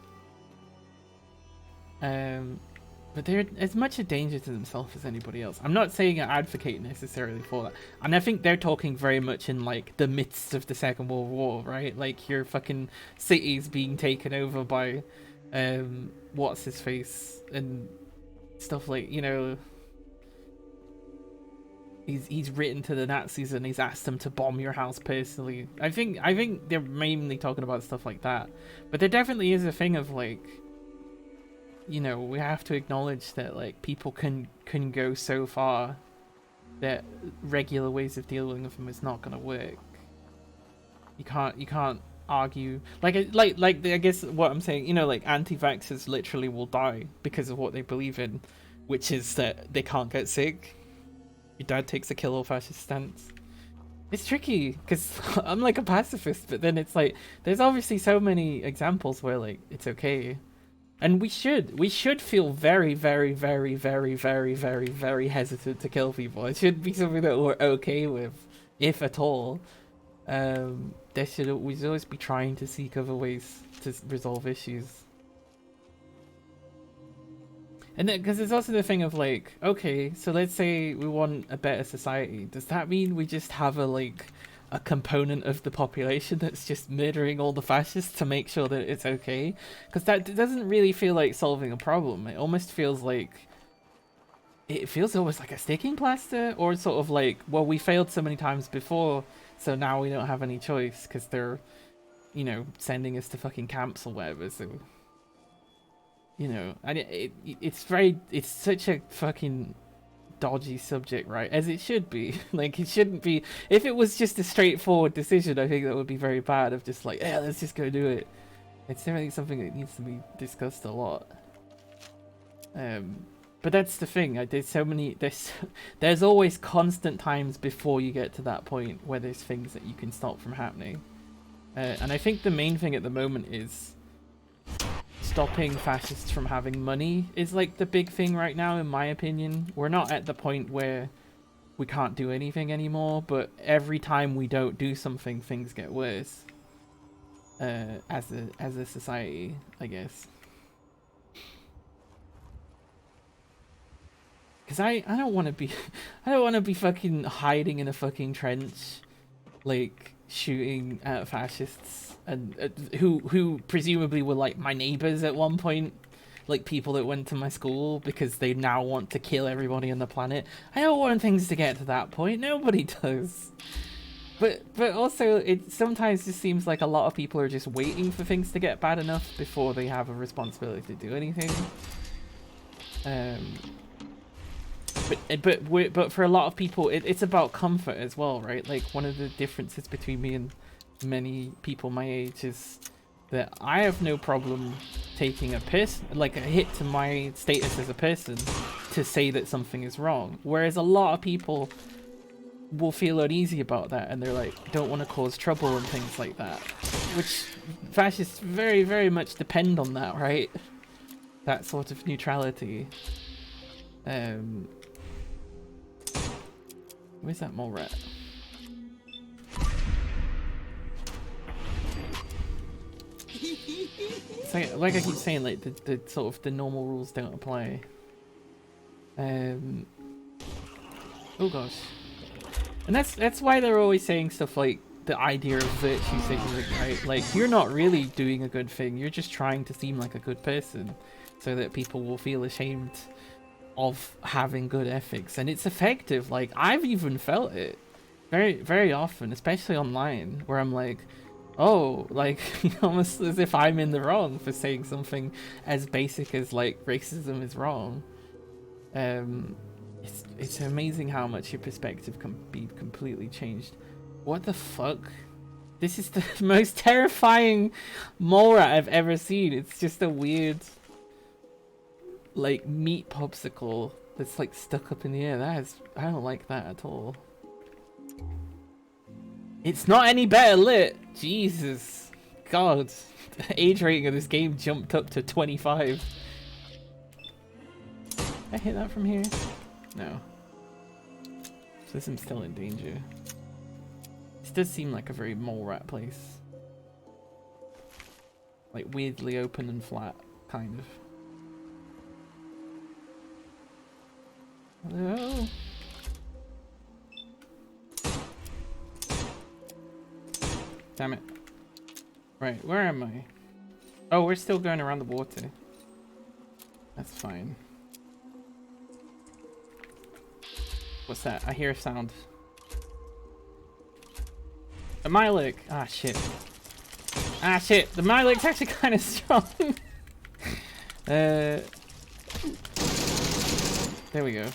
But they're as much a danger to themselves as anybody else. I'm not saying I advocate necessarily for that. And I think they're talking very much in like the midst of the Second World War, right? Like your fucking cities being taken over by what's his face, and stuff like, you know, he's written to the Nazis and he's asked them to bomb your house personally. I think they're mainly talking about stuff like that, but there definitely is a thing of like, you know, we have to acknowledge that like people can go so far that regular ways of dealing with them is not gonna work. You can't argue like I guess what I'm saying, you know, like anti-vaxxers literally will die because of what they believe in, which is that they can't get sick. Your dad takes a kill all fascist stance. It's tricky because I'm like a pacifist, but then it's like there's obviously so many examples where like it's okay, and we should feel very very very very very very very hesitant to kill people. It should be something that we're okay with, if at all. We should always be trying to seek other ways to resolve issues. And then, because there's also the thing of like, okay, so let's say we want a better society. Does that mean we just have a component of the population that's just murdering all the fascists to make sure that it's okay? Because that doesn't really feel like solving a problem. It almost feels like, it feels almost like a sticking plaster, or sort of like, well, we failed so many times before, so now we don't have any choice because they're, you know, sending us to fucking camps or whatever. So, you know, and it's such a fucking dodgy subject, right? As it should be. Like, it shouldn't be. If it was just a straightforward decision, I think that would be very bad, of just like, yeah, let's just go do it. It's definitely something that needs to be discussed a lot. But that's the thing. There's always constant times before you get to that point where there's things that you can stop from happening. And I think the main thing at the moment is stopping fascists from having money is like the big thing right now, in my opinion. We're not at the point where we can't do anything anymore, but every time we don't do something, things get worse. As a society, I guess. Because I don't want to be fucking hiding in a fucking trench, like shooting at fascists, and who presumably were like my neighbors at one point, like people that went to my school, because they now want to kill everybody on the planet. I don't want things to get to that point. Nobody does. But also, it sometimes just seems like a lot of people are just waiting for things to get bad enough before they have a responsibility to do anything. But for a lot of people, it's about comfort as well, right? Like, one of the differences between me and many people my age is that I have no problem taking a hit to my status as a person to say that something is wrong. Whereas a lot of people will feel uneasy about that, and they're like, don't want to cause trouble and things like that. Which fascists very, very much depend on that, right? That sort of neutrality. Where's that mole rat? It's like I keep saying, like the sort of the normal rules don't apply. Oh gosh. And that's why they're always saying stuff like the idea of virtue signaling, right? Like, you're not really doing a good thing, you're just trying to seem like a good person so that people will feel ashamed of having good ethics. And it's effective. Like, I've even felt it very, very often, especially online, where I'm like, oh, like, almost as if I'm in the wrong for saying something as basic as like racism is wrong. It's amazing how much your perspective can be completely changed. What the fuck? This is the most terrifying mole rat I've ever seen. It's just a weird, like, meat popsicle that's like stuck up in the air. I don't like that at all. It's not any better lit. Jesus God. The age rating of this game jumped up to 25. I hit that from here? No. So I'm still in danger. This does seem like a very mole rat place. Like, weirdly open and flat, kind of. Hello? Damn it. Right, where am I? Oh, we're still going around the water. That's fine. What's that? I hear a sound. A Milik! Ah, shit. Ah, shit! The Milik's actually kind of strong! There we go.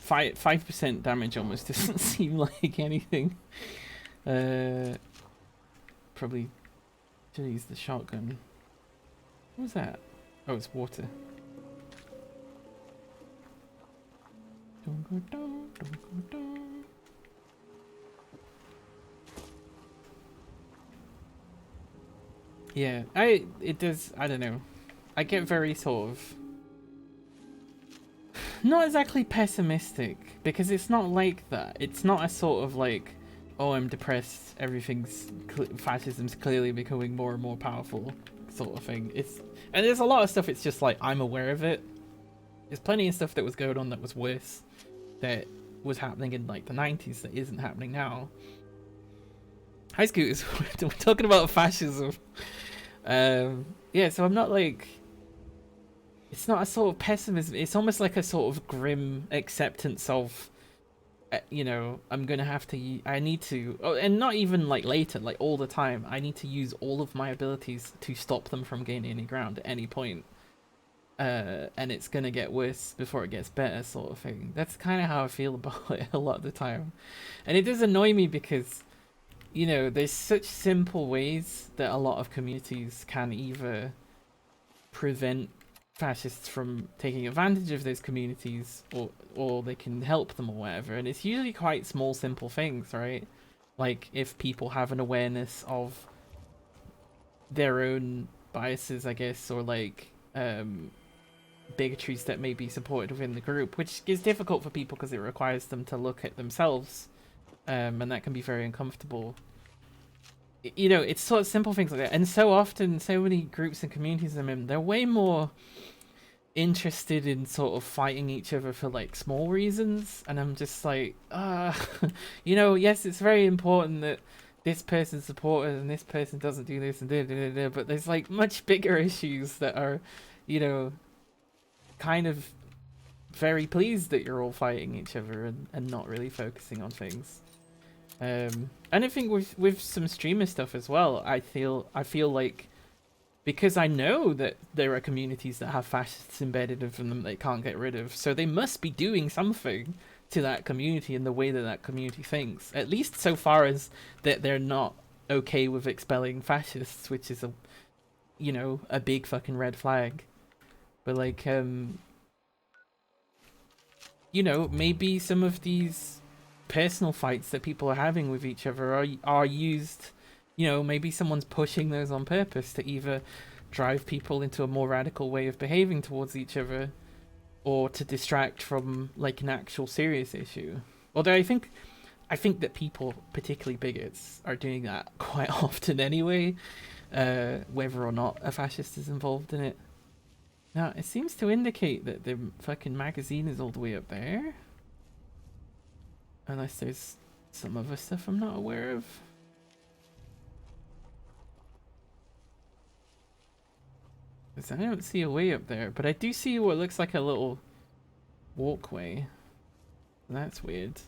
5% damage almost doesn't seem like anything. Probably should use the shotgun. What was that? Oh, it's water. Don't go down, don't go down. Yeah, it does, I don't know. I get very sort of not exactly pessimistic, because it's not like that. It's not a sort of like, oh, I'm depressed, fascism's clearly becoming more and more powerful sort of thing. And there's a lot of stuff it's just like, I'm aware of it. There's plenty of stuff that was going on that was worse, that was happening in like the 90s that isn't happening now. Hi Scooters, we're talking about fascism. Yeah, so I'm not like, it's not a sort of pessimism, it's almost like a sort of grim acceptance of, you know, I'm gonna have to, I need to, oh, and not even like later, like all the time, I need to use all of my abilities to stop them from gaining any ground at any point. And it's gonna get worse before it gets better, sort of thing. That's kind of how I feel about it a lot of the time. And it does annoy me because, you know, there's such simple ways that a lot of communities can either prevent fascists from taking advantage of those communities, or they can help them or whatever, and it's usually quite small simple things, right? Like if people have an awareness of their own biases, I guess, or like bigotries that may be supported within the group, which is difficult for people because it requires them to look at themselves, and that can be very uncomfortable. You know, it's sort of simple things like that, and so often so many groups and communities I'm in, they're way more interested in sort of fighting each other for like small reasons, and I'm just like, you know, yes, it's very important that this person's supported and this person doesn't do this and da, but there's like much bigger issues that are, you know, kind of very pleased that you're all fighting each other and not really focusing on things. And I think with some streamer stuff as well, I feel like, because I know that there are communities that have fascists embedded in them they can't get rid of, so they must be doing something to that community in the way that that community thinks, at least so far as that they're not okay with expelling fascists, which is a, you know, a big fucking red flag. But like, you know, maybe some of these personal fights that people are having with each other are used, you know, maybe someone's pushing those on purpose to either drive people into a more radical way of behaving towards each other, or to distract from like an actual serious issue. Although I think that people, particularly bigots, are doing that quite often anyway, whether or not a fascist is involved in it. Now, it seems to indicate that the fucking magazine is all the way up there. Unless there's some other stuff I'm not aware of. Because I don't see a way up there, but I do see what looks like a little walkway. That's weird.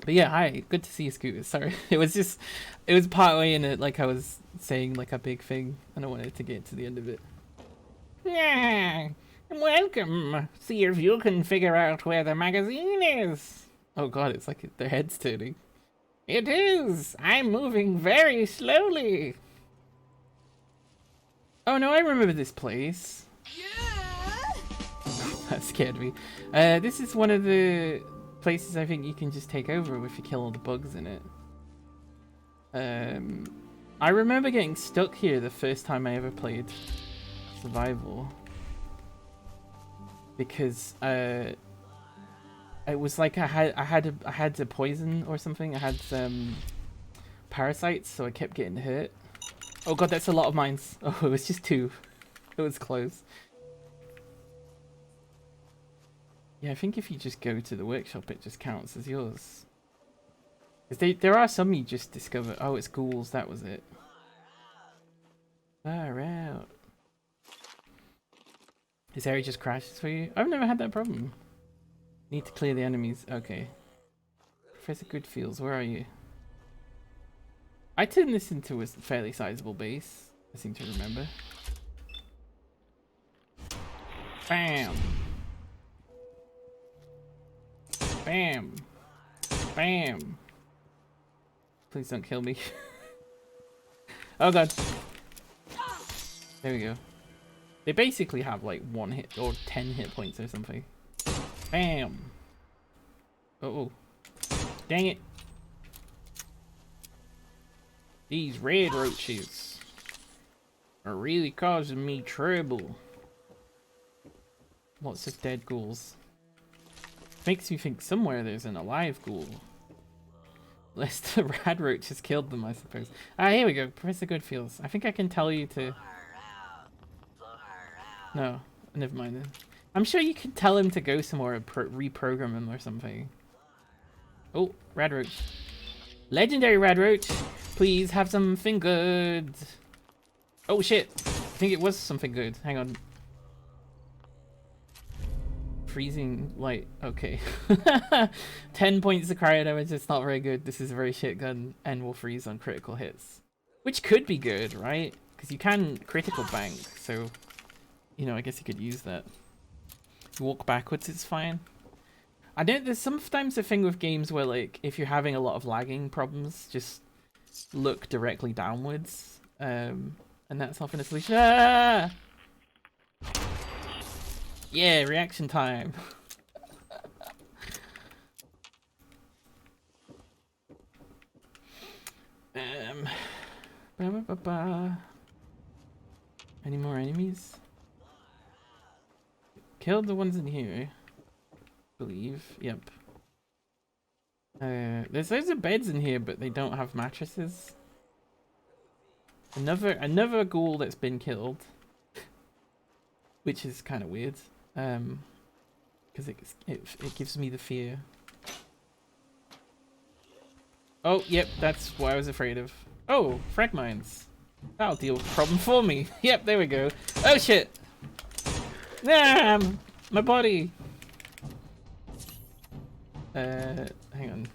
But yeah, hi, good to see you, Scooter. Sorry, it was part way in it, like I was saying like a big thing, and I wanted to get to the end of it. Yeah, welcome. See if you can figure out where the magazine is. Oh god, it's like their head's turning. It is. I'm moving very slowly. Oh no, I remember this place. Yeah. That scared me. This is one of the places I think you can just take over if you kill all the bugs in it. I remember getting stuck here the first time I ever played survival, because it was like I had a poison or something. I had some parasites, so I kept getting hurt. Oh god, that's a lot of mines. Oh, it was just 2. It was close. Yeah, I think if you just go to the workshop, it just counts as yours. Because there are some you just discover. Oh, it's ghouls. That was it. Far out. This area just crashes for you? I've never had that problem. Need to clear the enemies. Okay. Professor Goodfields, where are you? I turned this into a fairly sizable base, I seem to remember. Bam! Bam! Bam! Please don't kill me. Oh god. There we go. They basically have like 1 hit or 10 hit points or something. Bam! Uh-oh. Dang it. These red roaches are really causing me trouble. Lots of dead ghouls. Makes me think somewhere there's an alive ghoul. Unless the rad roach has killed them, I suppose. Ah, here we go. Professor Goodfields. I think I can tell you to... No, never mind then. I'm sure you can tell him to go somewhere and reprogram him or something. Oh, rad roach. Legendary rad roach. Please have something good. Oh shit. I think it was something good. Hang on. Freezing light. Okay. 10 points of cryo damage. It's not very good. This is a very shit gun and will freeze on critical hits. Which could be good, right? Because you can critical bank, so... You know, I guess you could use that. Walk backwards, it's fine. I don't... There's sometimes a thing with games where, like, if you're having a lot of lagging problems, just look directly downwards. And that's often a solution. Ah! Yeah, reaction time. Any more enemies? Killed the ones in here, I believe. Yep. There's loads of beds in here, but they don't have mattresses. Another ghoul that's been killed, which is kind of weird. Because it gives me the fear. Oh, yep, that's what I was afraid of. Oh, frag mines. That'll deal with the problem for me. Yep, there we go. Oh shit! Nah, my body. Hang on.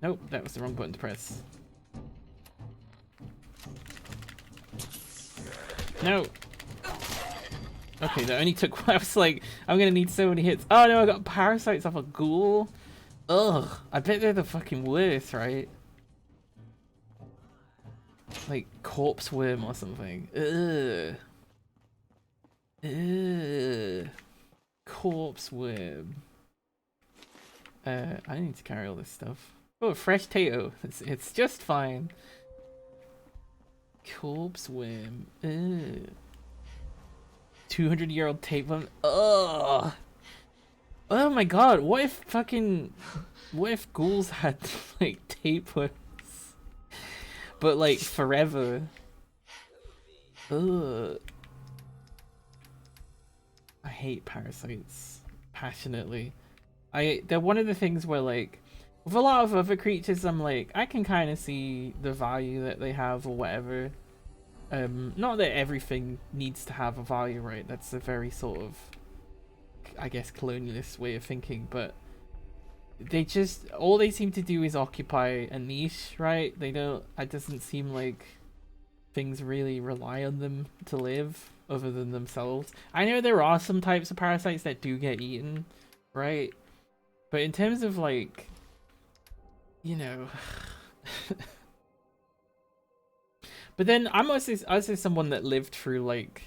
Nope, that was the wrong button to press. No. Okay, that only took. I was like, I'm gonna need so many hits. Oh no, I got parasites off a ghoul. Ugh, I bet they're the fucking worst, right? Like corpse worm or something. Ugh. Ugh. Corpse worm. I need to carry all this stuff. Oh, fresh tato. It's just fine. Corpse worm. Ugh. 200-year-old tapeworm. Ugh. Oh my god, what if ghouls had like tapeworms? But like forever. Ugh. I hate parasites passionately. They're one of the things where like with a lot of other creatures I'm like I can kind of see the value that they have or whatever. Not that everything needs to have a value, right? That's a very sort of, I guess, colonialist way of thinking, but they just, all they seem to do is occupy a niche, right? They don't, it doesn't seem like things really rely on them to live other than themselves. I know there are some types of parasites that do get eaten, right? But in terms of like, you know... But then I'm also someone that lived through like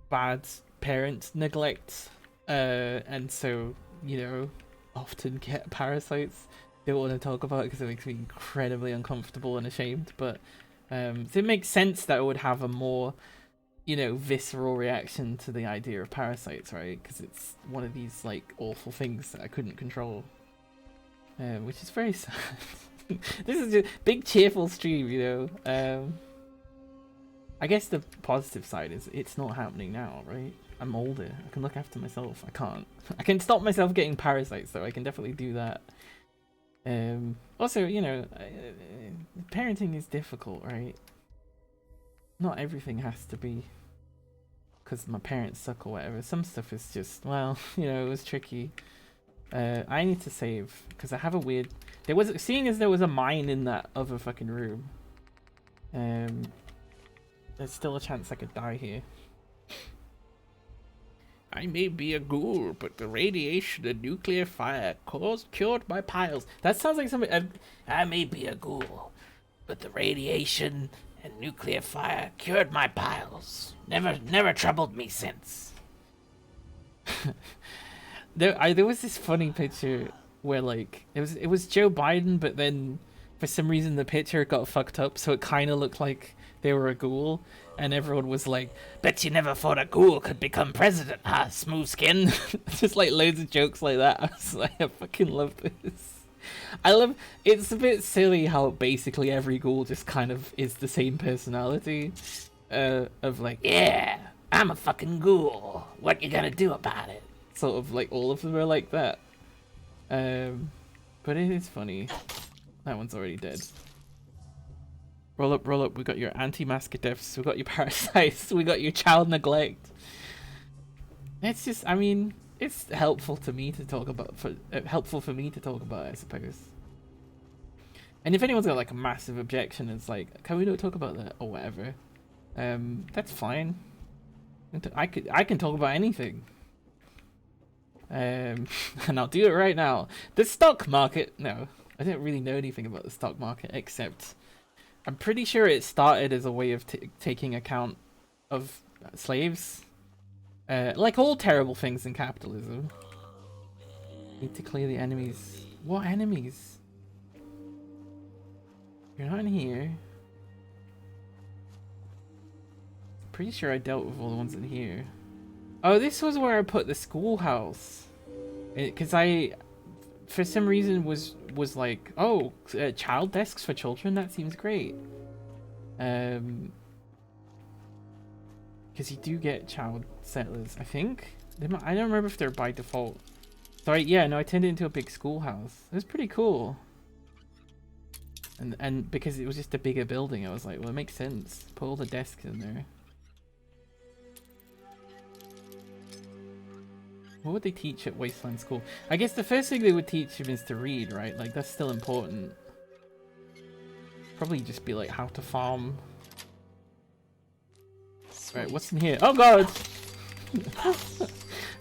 bad parent neglect, and so, you know, often get parasites. Don't want to talk about it because it makes me incredibly uncomfortable and ashamed, but so it makes sense that I would have a more, you know, visceral reaction to the idea of parasites, right? Because it's one of these like awful things that I couldn't control, which is very sad. This is a big cheerful stream, you know. I guess the positive side is it's not happening now, right? I'm older. I can look after myself. I can't. I can stop myself getting parasites, though. I can definitely do that. Also, you know, parenting is difficult, right? Not everything has to be because my parents suck or whatever. Some stuff is just, well, you know, it was tricky. I need to save because I have a weird. Seeing as there was a mine in that other fucking room. There's still a chance I could die here. I may be a ghoul, but the radiation and nuclear fire cured my piles. That sounds like something. I may be a ghoul, but the radiation and nuclear fire cured my piles. Never troubled me since. There was this funny picture where like it was Joe Biden, but then for some reason the picture got fucked up, so it kind of looked like they were a ghoul, and everyone was like, Bet you never thought a ghoul could become president, huh, smooth skin? just like loads of jokes like that. I was like, I fucking love this. It's a bit silly how basically every ghoul just kind of is the same personality, of like, Yeah, I'm a fucking ghoul. What you gonna do about it? sort of like all of them are like that. But it is funny. That one's already dead. Roll up, we got your anti-masker deaths, we got your parasites, we got your child neglect. It's just, I mean, it's helpful to me to talk about, helpful for me to talk about, I suppose. And if anyone's got like a massive objection, it's like, can we not talk about that or whatever? That's fine. I can talk about anything. And I'll do it right now. The stock market, no, I didn't really know anything about the stock market except I'm pretty sure it started as a way of taking account of slaves. Like all terrible things in capitalism. Need to clear the enemies. What enemies? You're not in here. Pretty sure I dealt with all the ones in here. Oh, this was where I put the schoolhouse. Because I, for some reason, was like, oh, child desks for children? That seems great. Because you do get child settlers, I think. I don't remember if they're by default. Sorry, yeah, no, I turned it into a big schoolhouse. It was pretty cool. And because it was just a bigger building, I was like, well, it makes sense. Put all the desks in there. What would they teach at Wasteland School? I guess the first thing they would teach him is to read, right? Like, that's still important. Probably just be like how to farm. Right, what's in here? Oh god!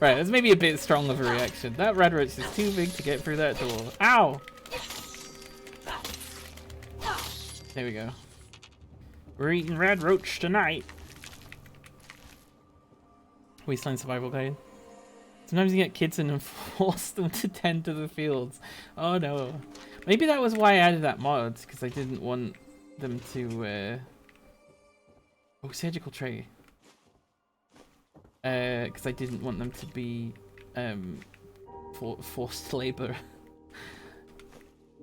Right, that's maybe a bit strong of a reaction. That red roach is too big to get through that door. Ow! There we go. We're eating red roach tonight. Wasteland Survival Guide. Sometimes you get kids in and force them to tend to the fields. Oh no. Maybe that was why I added that mod, because I didn't want them to... Oh, surgical tray. Because I didn't want them to be forced labor.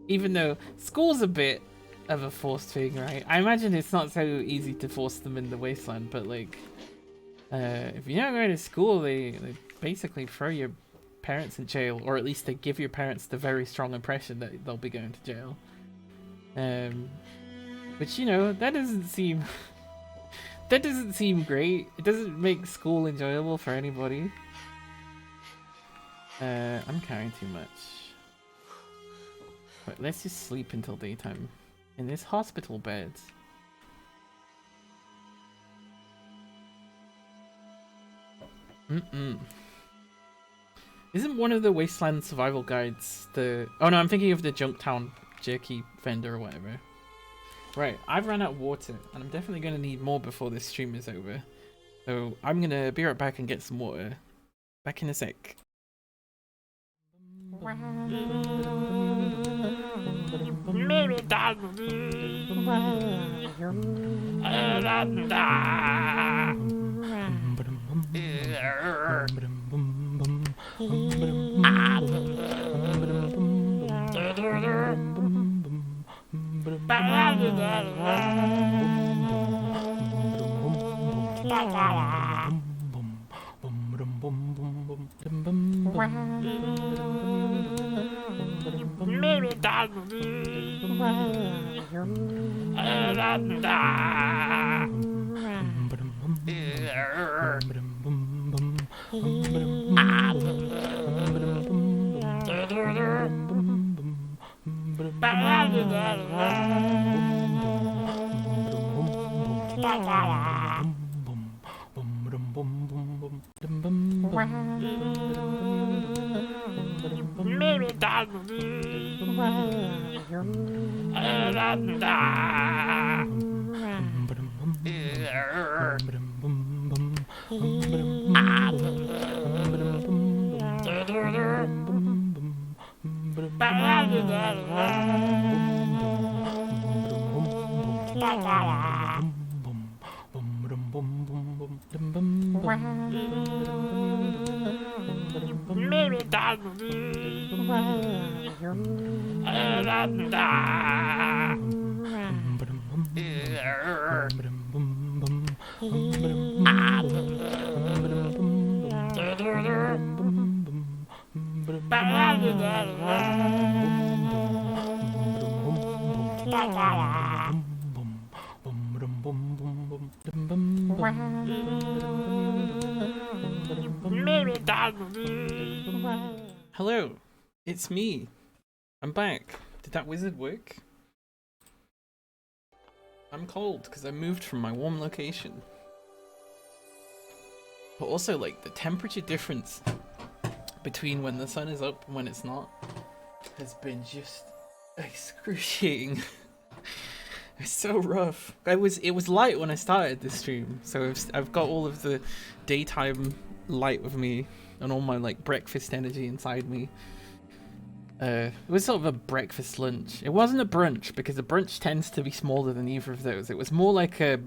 Even though school's a bit of a forced thing, right? I imagine it's not so easy to force them in the wasteland, but like... if you're not going to school, they basically throw your parents in jail, or at least they give your parents the very strong impression that they'll be going to jail. Which, you know, that doesn't seem great. It doesn't make school enjoyable for anybody. I'm carrying too much. But let's just sleep until daytime in this hospital bed. Isn't one of the Wasteland survival guides the... Oh no, I'm thinking of the Junktown jerky vendor or whatever. Right, I've run out of water, and I'm definitely going to need more before this stream is over. So I'm going to be right back and get some water. Back in a sec. Hello, it's me. I'm back. Did that wizard work? I'm cold because I moved from my warm location. But also, like, the temperature difference between when the sun is up and when it's not has been just excruciating. It's so rough. It was light when I started this stream, so I've got all of the daytime light with me and all my like breakfast energy inside me. It was sort of a breakfast lunch. It wasn't a brunch because a brunch tends to be smaller than either of those. It was more like a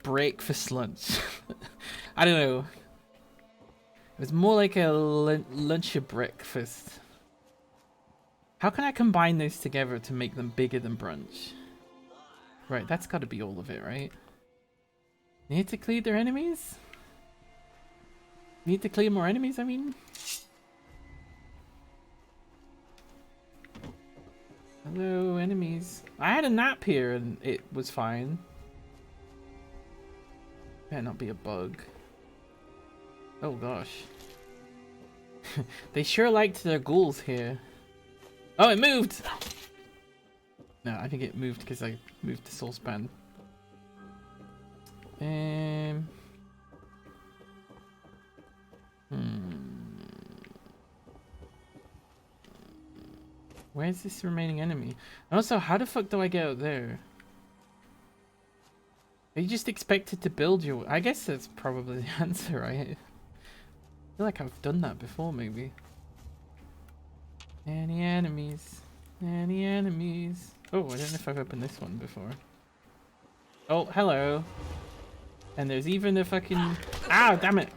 breakfast lunch. I don't know. It was more like a lunch or breakfast. How can I combine those together to make them bigger than brunch? Right, that's got to be all of it, right? Need to clear their enemies? Need to clear more enemies, I mean? Hello, enemies. I had a nap here and it was fine. Better not be a bug. Oh gosh. They sure liked their ghouls here. Oh, it moved! No, I think it moved because I moved the soul span. Where's this remaining enemy? And also, how the fuck do I get out there? Are you just expected to build your... I guess that's probably the answer, right? I feel like I've done that before, maybe. Any enemies? Any enemies? Oh, I don't know if I've opened this one before. Oh, hello. And there's even a fucking... Ah, damn it!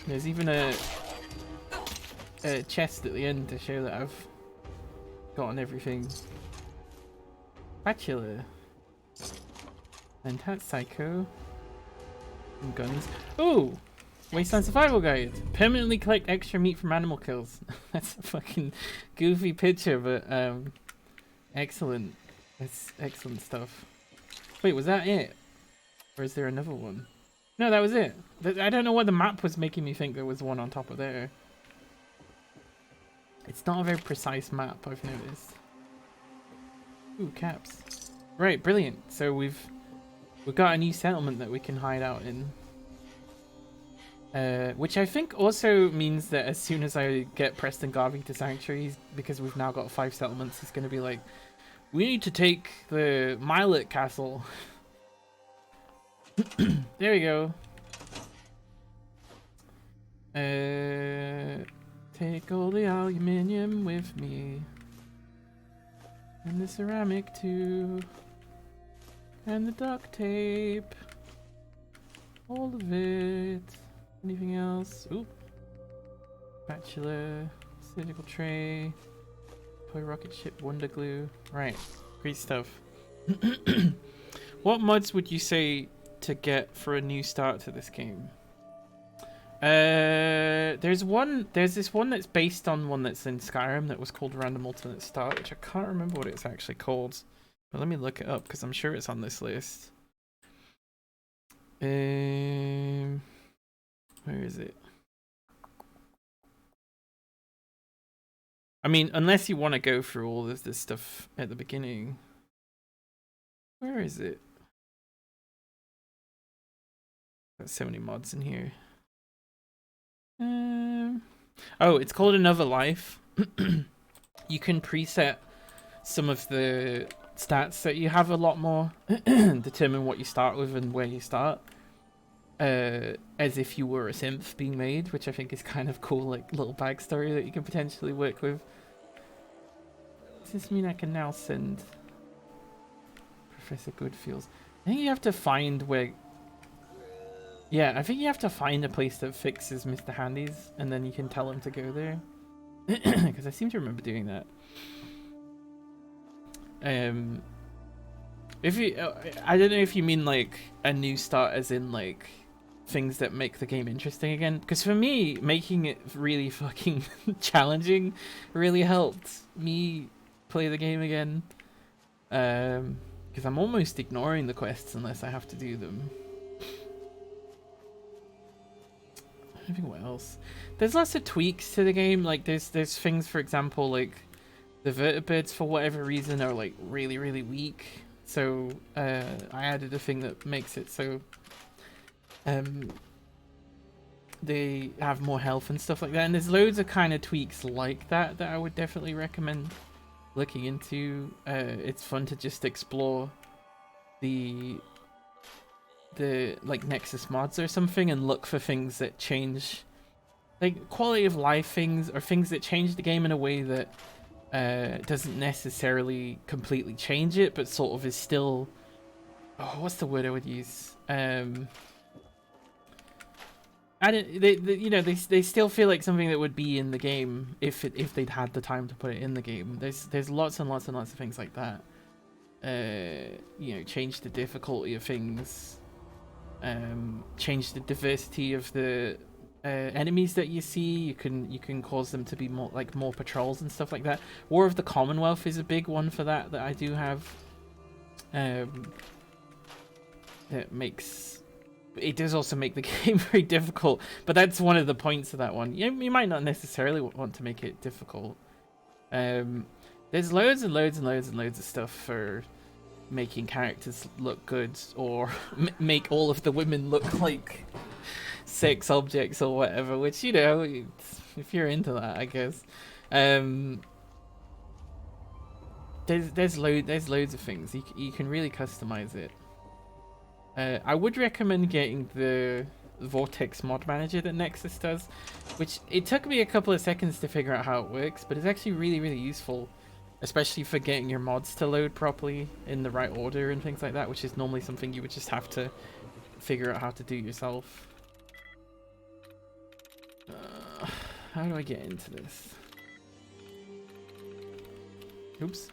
There's even a chest at the end to show that I've gotten everything. Spatula. And that's Psycho. And guns. Oh! Wasteland Survival Guide. Permanently collect extra meat from animal kills. That's a fucking goofy picture, but excellent. That's excellent stuff. Wait, was that it? Or is there another one? No, that was it. I don't know why the map was making me think there was one on top of there. It's not a very precise map, I've noticed. Ooh, caps. Right, brilliant. So we've got a new settlement that we can hide out in. Which I think also means that as soon as I get Preston Garvey to Sanctuary, because we've now got 5 settlements, it's going to be like, we need to take the Milet Castle. There we go. Take all the aluminium with me. And the ceramic too. And the duct tape. All of it. Anything else? Ooh. Spatula. Surgical tray. Toy rocket ship wonder glue. Right. Great stuff. What mods would you say to get for a new start to this game? There's this one that's based on one that's in Skyrim that was called Random Alternate Start, which I can't remember what it's actually called. But let me look it up because I'm sure it's on this list. Where is it? I mean, unless you want to go through all of this stuff at the beginning. Where is it? There's so many mods in here. Oh, it's called Another Life. You can preset some of the stats that you have a lot more, determine what you start with and where you start, as if you were a synth being made, which I think is kind of cool, like little backstory that you can potentially work with. Does this mean I can now send Professor Goodfields? I think you have to find where... Yeah, I think you have to find a place that fixes Mr. Handy's, and then you can tell him to go there. Because I seem to remember doing that. If you, I don't know if you mean like a new start, as in like things that make the game interesting again. Because for me, making it really fucking challenging really helped me play the game again. Because I'm almost ignoring the quests unless I have to do them. I think what else? There's lots of tweaks to the game. Like there's things, for example, like the vertebrates for whatever reason are like really weak. So I added a thing that makes it so they have more health and stuff like that. And there's loads of kind of tweaks like that that I would definitely recommend looking into. It's fun to just explore the like Nexus mods or something and look for things that change, like quality of life things, or things that change the game in a way that doesn't necessarily completely change it, but sort of is still, oh, what's the word I would use? I don't. They still feel like something that would be in the game if they'd had the time to put it in the game. There's lots and lots and lots of things like that. Change the difficulty of things. Change the diversity of the enemies that you see. You can cause them to be more patrols and stuff like that. War of the Commonwealth is a big one for that I do have. That makes it does also make the game very difficult, but that's one of the points of that one. You might not necessarily want to make it difficult. There's loads and loads and loads and loads of stuff for making characters look good, or make all of the women look like sex objects or whatever, which, if you're into that, I guess. There's loads of things you can really customize it. I would recommend getting the Vortex mod manager that Nexus does, which it took me a couple of seconds to figure out how it works, but it's actually really useful, especially for getting your mods to load properly in the right order and things like that, which is normally something you would just have to figure out how to do yourself. How do I get into this? Oops.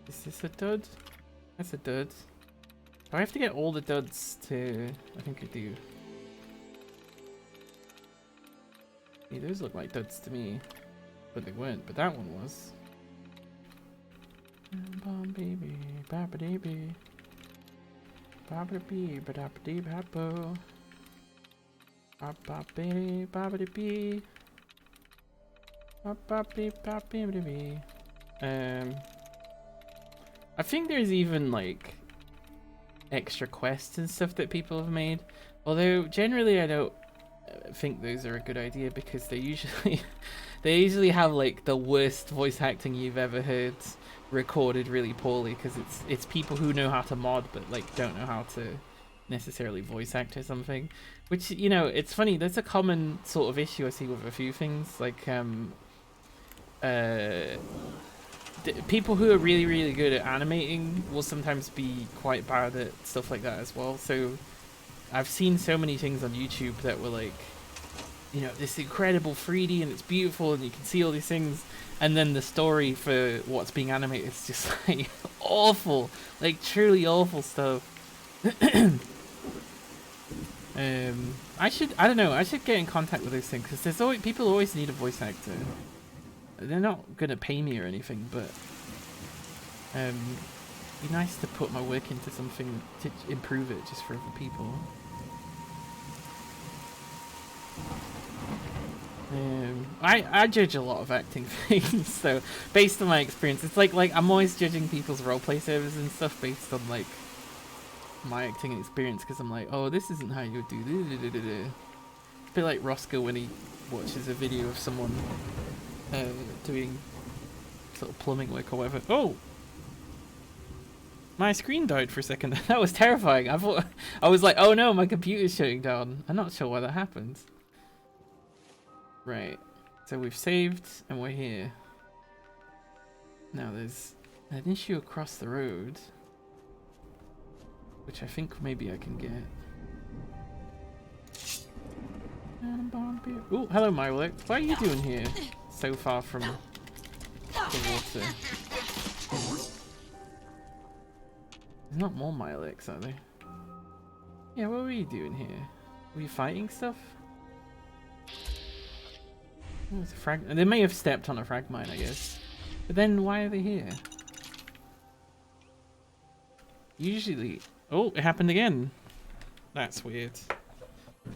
Is this a dud? That's a dud. Do I have to get all the duds to... I think I do. Yeah, those look like duds to me. But they weren't, but that one was. Bomb baby, babba-dee-bee. Babba-dee-bee, ba-da-ba-dee-ba-bo. Ba-ba-bee, babba-dee-bee. Ba-ba-bee, babba-dee-bee. I think there's even like extra quests and stuff that people have made, although generally I don't think those are a good idea, because they usually have like the worst voice acting you've ever heard recorded really poorly, because it's people who know how to mod but like don't know how to necessarily voice act or something, which it's funny. That's a common sort of issue I see with a few things, like people who are really good at animating will sometimes be quite bad at stuff like that as well. So I've seen so many things on YouTube that were like, this incredible 3D and it's beautiful and you can see all these things, and then the story for what's being animated is just like awful, like truly awful stuff. I should get in contact with those things, because people always need a voice actor. They're not gonna pay me or anything, but it'd be nice to put my work into something to improve it just for other people. I judge a lot of acting things, so based on my experience, it's like I'm always judging people's roleplay servers and stuff based on like my acting experience, because I'm like, oh, this isn't how you would do. A bit like Roscoe when he watches a video of someone doing sort of plumbing work or whatever. Oh, my screen died for a second. That was terrifying. I was like, oh no, my computer's shutting down. I'm not sure why that happened. Right, so we've saved and we're here. Now there's an issue across the road, which I think maybe I can get. Oh, hello Mylek. What are you doing here so far from the water? There's not more Myleks, are there? Yeah, what were you doing here? Were you fighting stuff? Oh, it's a frag. They may have stepped on a frag mine, I guess. But then why are they here? Usually... Oh, it happened again. That's weird.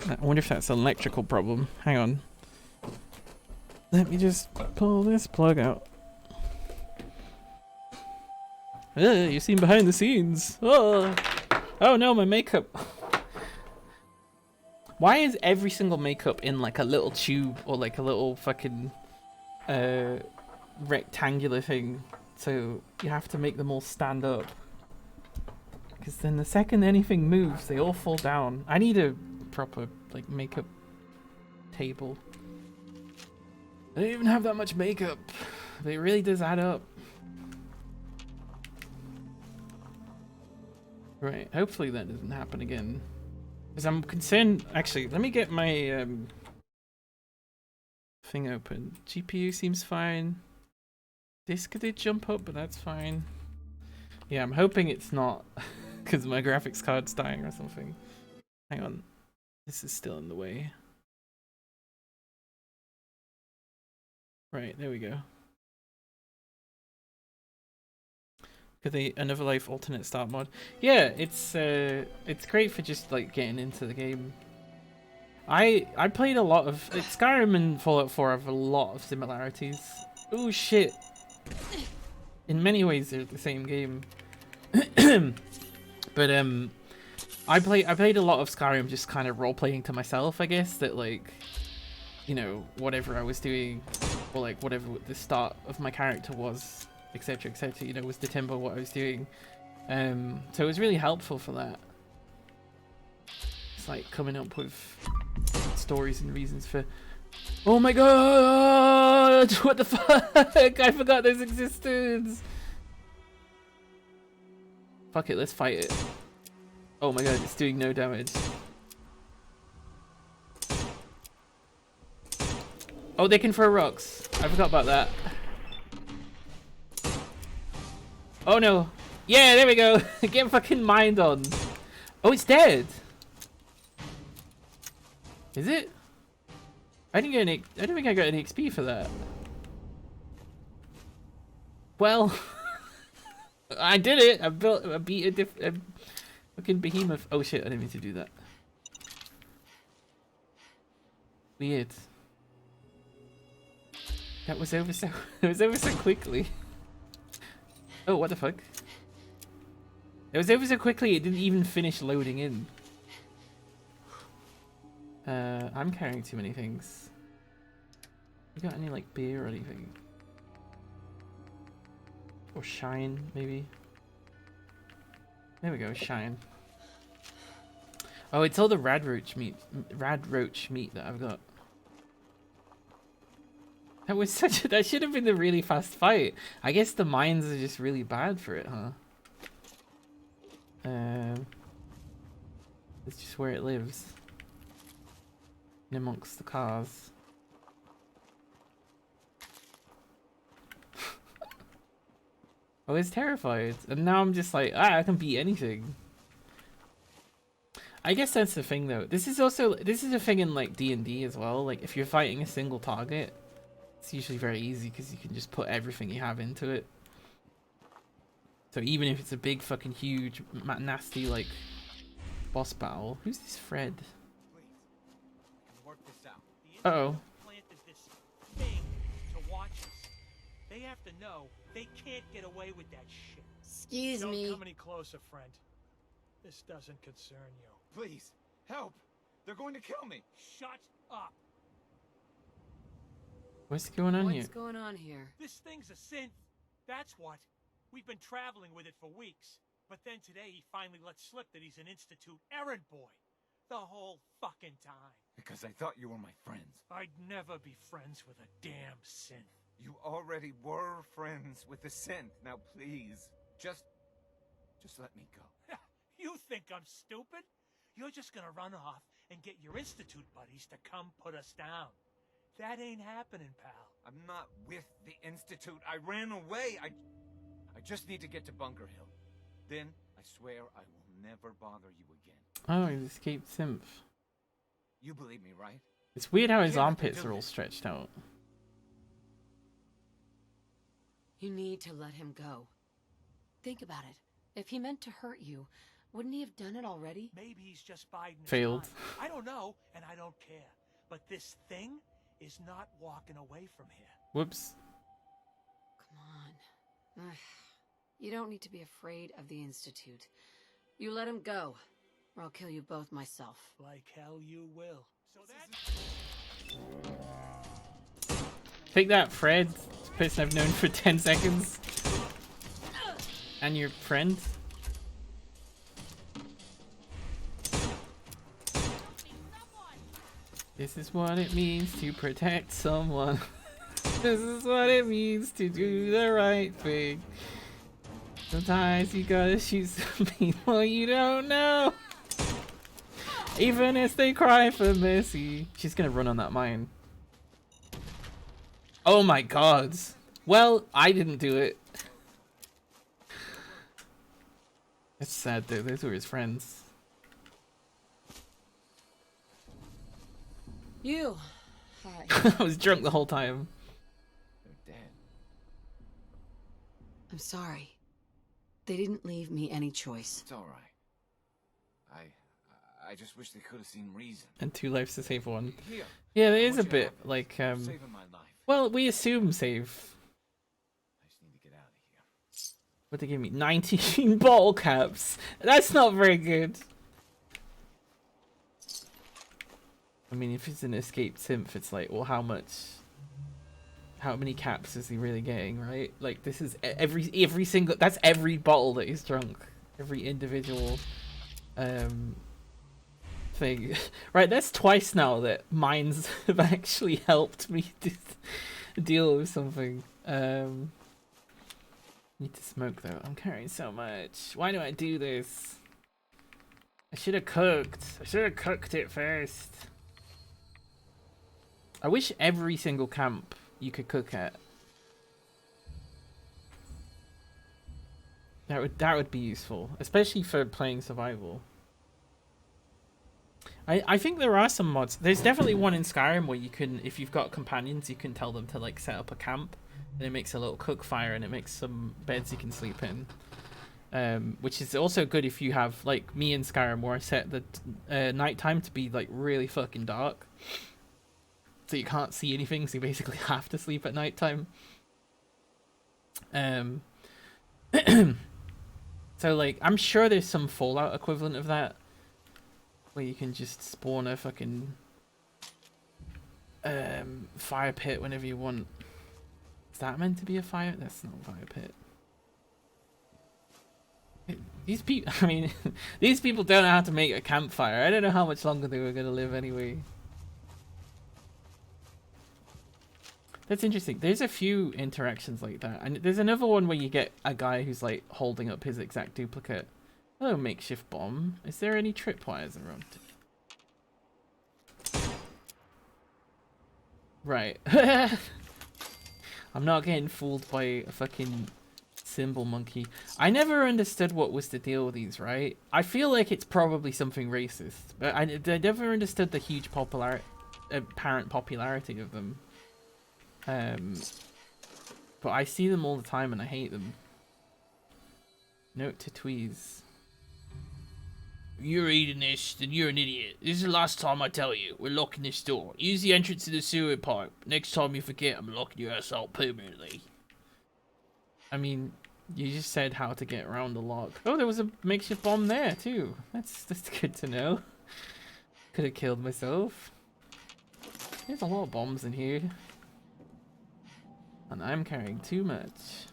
I wonder if that's an electrical problem. Hang on. Let me just pull this plug out. You've seen behind the scenes. Oh no, my makeup. Why is every single makeup in like a little tube or like a little fucking rectangular thing? So you have to make them all stand up. Because then the second anything moves, they all fall down. I need a proper like makeup table. I don't even have that much makeup, but it really does add up. Right, hopefully that doesn't happen again. Because I'm concerned... Actually, let me get my thing open. GPU seems fine. Disk did jump up, but that's fine. Yeah, I'm hoping it's not because my graphics card's dying or something. Hang on. This is still in the way. Right, there we go. Another Life alternate start mod. Yeah, it's great for just like getting into the game. I played a lot of Skyrim and Fallout 4 have a lot of similarities. Oh shit! In many ways, they're the same game. But I played a lot of Skyrim just kind of role playing to myself. I guess that like, you know, whatever I was doing, or like whatever the start of my character was, etc, etc, you know, was the tempo of what I was doing. So it was really helpful for that. It's like coming up with stories and reasons for... Oh my god! What the fuck? I forgot this existed! Fuck it, let's fight it. Oh my god, it's doing no damage. Oh, they can throw rocks. I forgot about that. Oh no. Yeah, there we go. Get fucking mined on. Oh, it's dead. Is it? I didn't get any... I don't think I got any XP for that. Well... I did it! I beat a fucking behemoth. Oh shit, I didn't mean to do that. Weird. That was over so... It was over so quickly. Oh, what the fuck? It was over so quickly it didn't even finish loading in. I'm carrying too many things. You got any like beer or anything? Or shine, maybe? There we go, shine. Oh, it's all the radroach meat that I've got. That was such a... That should have been a really fast fight. I guess the mines are just really bad for it, huh? It's just where it lives. In amongst the cars. I was terrified. And now I'm just like, I can beat anything. I guess that's the thing though. This is a thing in like D&D as well. Like if you're fighting a single target, it's usually very easy because you can just put everything you have into it. So even if it's a big fucking huge nasty like boss battle. Who's this Fred? Please, we can work this out. Uh-oh. Planted this They have to know they can't get away with that shit. Excuse Don't me. come any closer, friend. This doesn't concern you. Please, help! They're going to kill me! Shut up! What's going on here? What's going on here? This thing's a synth. That's what. We've been traveling with it for weeks. But then today he finally let slip that he's an Institute errand boy. The whole fucking time. Because I thought you were my friends. I'd never be friends with a damn synth. You already were friends with the synth. Now please, just let me go. You think I'm stupid? You're just gonna run off and get your Institute buddies to come put us down. That ain't happening, pal. I'm not with the Institute. I ran away. I just need to get to Bunker Hill. Then, I swear I will never bother you again. Oh, he's escaped Synth. You believe me, right? It's weird how his Yeah, I armpits do. are all stretched out. You need to let him go. Think about it. If he meant to hurt you, wouldn't he have done it already? Maybe he's just biding his Failed. time. I don't know, and I don't care. But this thing is not walking away from here. Whoops. Come on. Ugh. You don't need to be afraid of the Institute. You let him go, or I'll kill you both myself. Like hell you will. So that's... Take that, Fred. This person I've known for 10 seconds. And your friend. This is what it means to protect someone. This is what it means to do the right thing. Sometimes you gotta shoot some people you don't know. Even if they cry for mercy. She's gonna run on that mine. Oh my god. Well, I didn't do it. It's sad though, those were his friends. You. Hi. I was drunk the whole time. They're dead. I'm sorry. They didn't leave me any choice. It's alright. I just wish they could have seen reason. And 2 lives to save 1. Here. Yeah, there I is a want you to bit have this. like Saving my life. well, we assume save. I just need to get out of here. What they give me? 19 bottle caps. That's not very good. I mean, if it's an escaped synth, it's like, well, how many caps is he really getting, right? Like, this is every single, that's every bottle that he's drunk. Every individual, thing. Right, that's twice now that mines have actually helped me deal with something. Need to smoke though. I'm carrying so much. Why do I do this? I should have cooked. I should have cooked it first. I wish every single camp you could cook at. That would be useful, especially for playing survival. I think there are some mods. There's definitely one in Skyrim where you can, if you've got companions, you can tell them to like set up a camp, and it makes a little cook fire and it makes some beds you can sleep in. Which is also good if you have, like me in Skyrim, where I set the nighttime to be like really fucking dark, so you can't see anything. So you basically have to sleep at nighttime. So like I'm sure there's some Fallout equivalent of that, where you can just spawn a fucking fire pit whenever you want. Is that meant to be a fire? That's not a fire pit. These people, I mean, these people don't know how to make a campfire. I don't know how much longer they were going to live anyway. That's interesting. There's a few interactions like that. And there's another one where you get a guy who's like holding up his exact duplicate. Oh, makeshift bomb. Is there any tripwires around? Right. I'm not getting fooled by a fucking symbol monkey. I never understood what was the deal with these, right? I feel like it's probably something racist, but I never understood the huge apparent popularity of them. But I see them all the time and I hate them. Note to Tweez. You're eating this, then you're an idiot. This is the last time I tell you. We're locking this door. Use the entrance to the sewer pipe. Next time you forget, I'm locking your ass out permanently. I mean, you just said how to get around the lock. Oh, there was a makeshift bomb there too. That's good to know. Could have killed myself. There's a lot of bombs in here. And I'm carrying too much.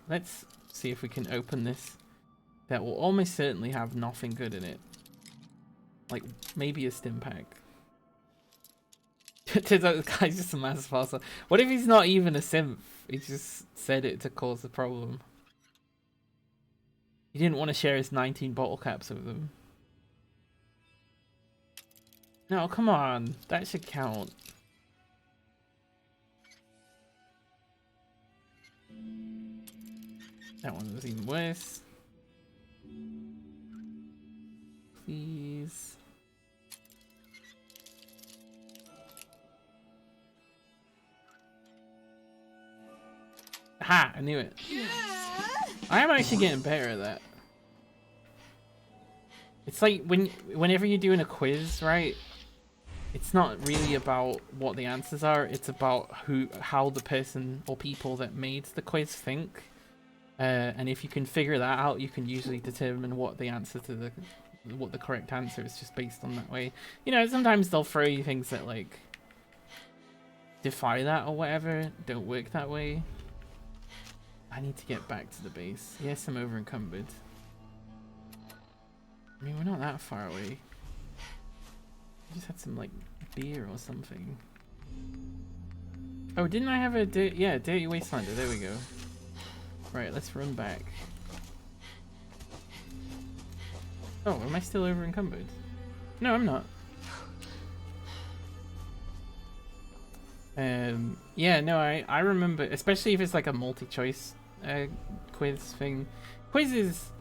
Let's see if we can open this. That will almost certainly have nothing good in it. Like, maybe a stim pack. Turns out this guy's just a massive arsehole. What if he's not even a simp? He just said it to cause the problem. He didn't want to share his 19 bottle caps with them. No, come on. That should count. That one was even worse. Please. Ha! I knew it. I am actually getting better at that. It's like whenever you're doing a quiz, right? It's not really about what the answers are. It's about how the person or people that made the quiz think. And if you can figure that out, you can usually determine what the answer to what the correct answer is, just based on that way. You know, sometimes they'll throw you things that like defy that or whatever, don't work that way. I need to get back to the base. Yes, I'm over encumbered. I mean, we're not that far away. I just had some like beer or something. Oh, didn't I have a Dirty Wastelander? There we go. Right, let's run back. Oh, am I still over encumbered? No, I'm not. Yeah, no, I remember, especially if it's like a multi-choice quiz thing. Quizzes,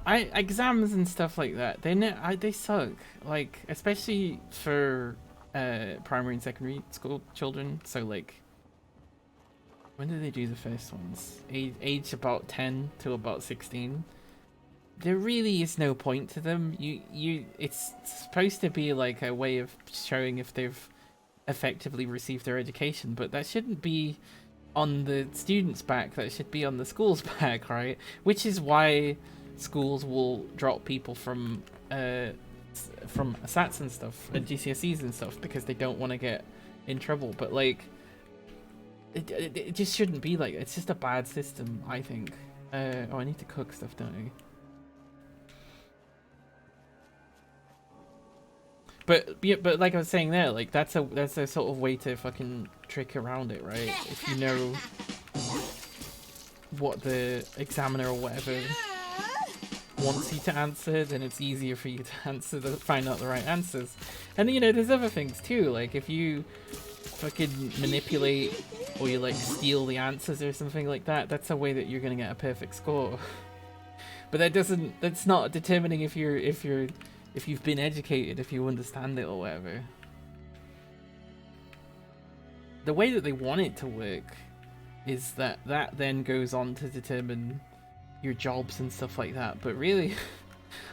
exams and stuff like that, they suck. Like, especially for primary and secondary school children. So like, when did they do the first ones? Age about 10 to about 16. There really is no point to them. It's supposed to be like a way of showing if they've effectively received their education, but that shouldn't be on the student's back. That should be on the school's back, right? Which is why schools will drop people from SATs and stuff and GCSEs and stuff, because they don't want to get in trouble. But like, it just shouldn't be like. It's just a bad system, I think. Oh, I need to cook stuff, don't I? But like I was saying there, like that's a sort of way to fucking trick around it, right? If you know what the examiner or whatever wants you to answer, then it's easier for you to find out the right answers. And you know, there's other things too, like if you fucking manipulate or you like steal the answers or something like that, that's a way that you're gonna get a perfect score. But that's not determining if you've been educated, if you understand it or whatever. The way that they want it to work is that then goes on to determine your jobs and stuff like that. But really,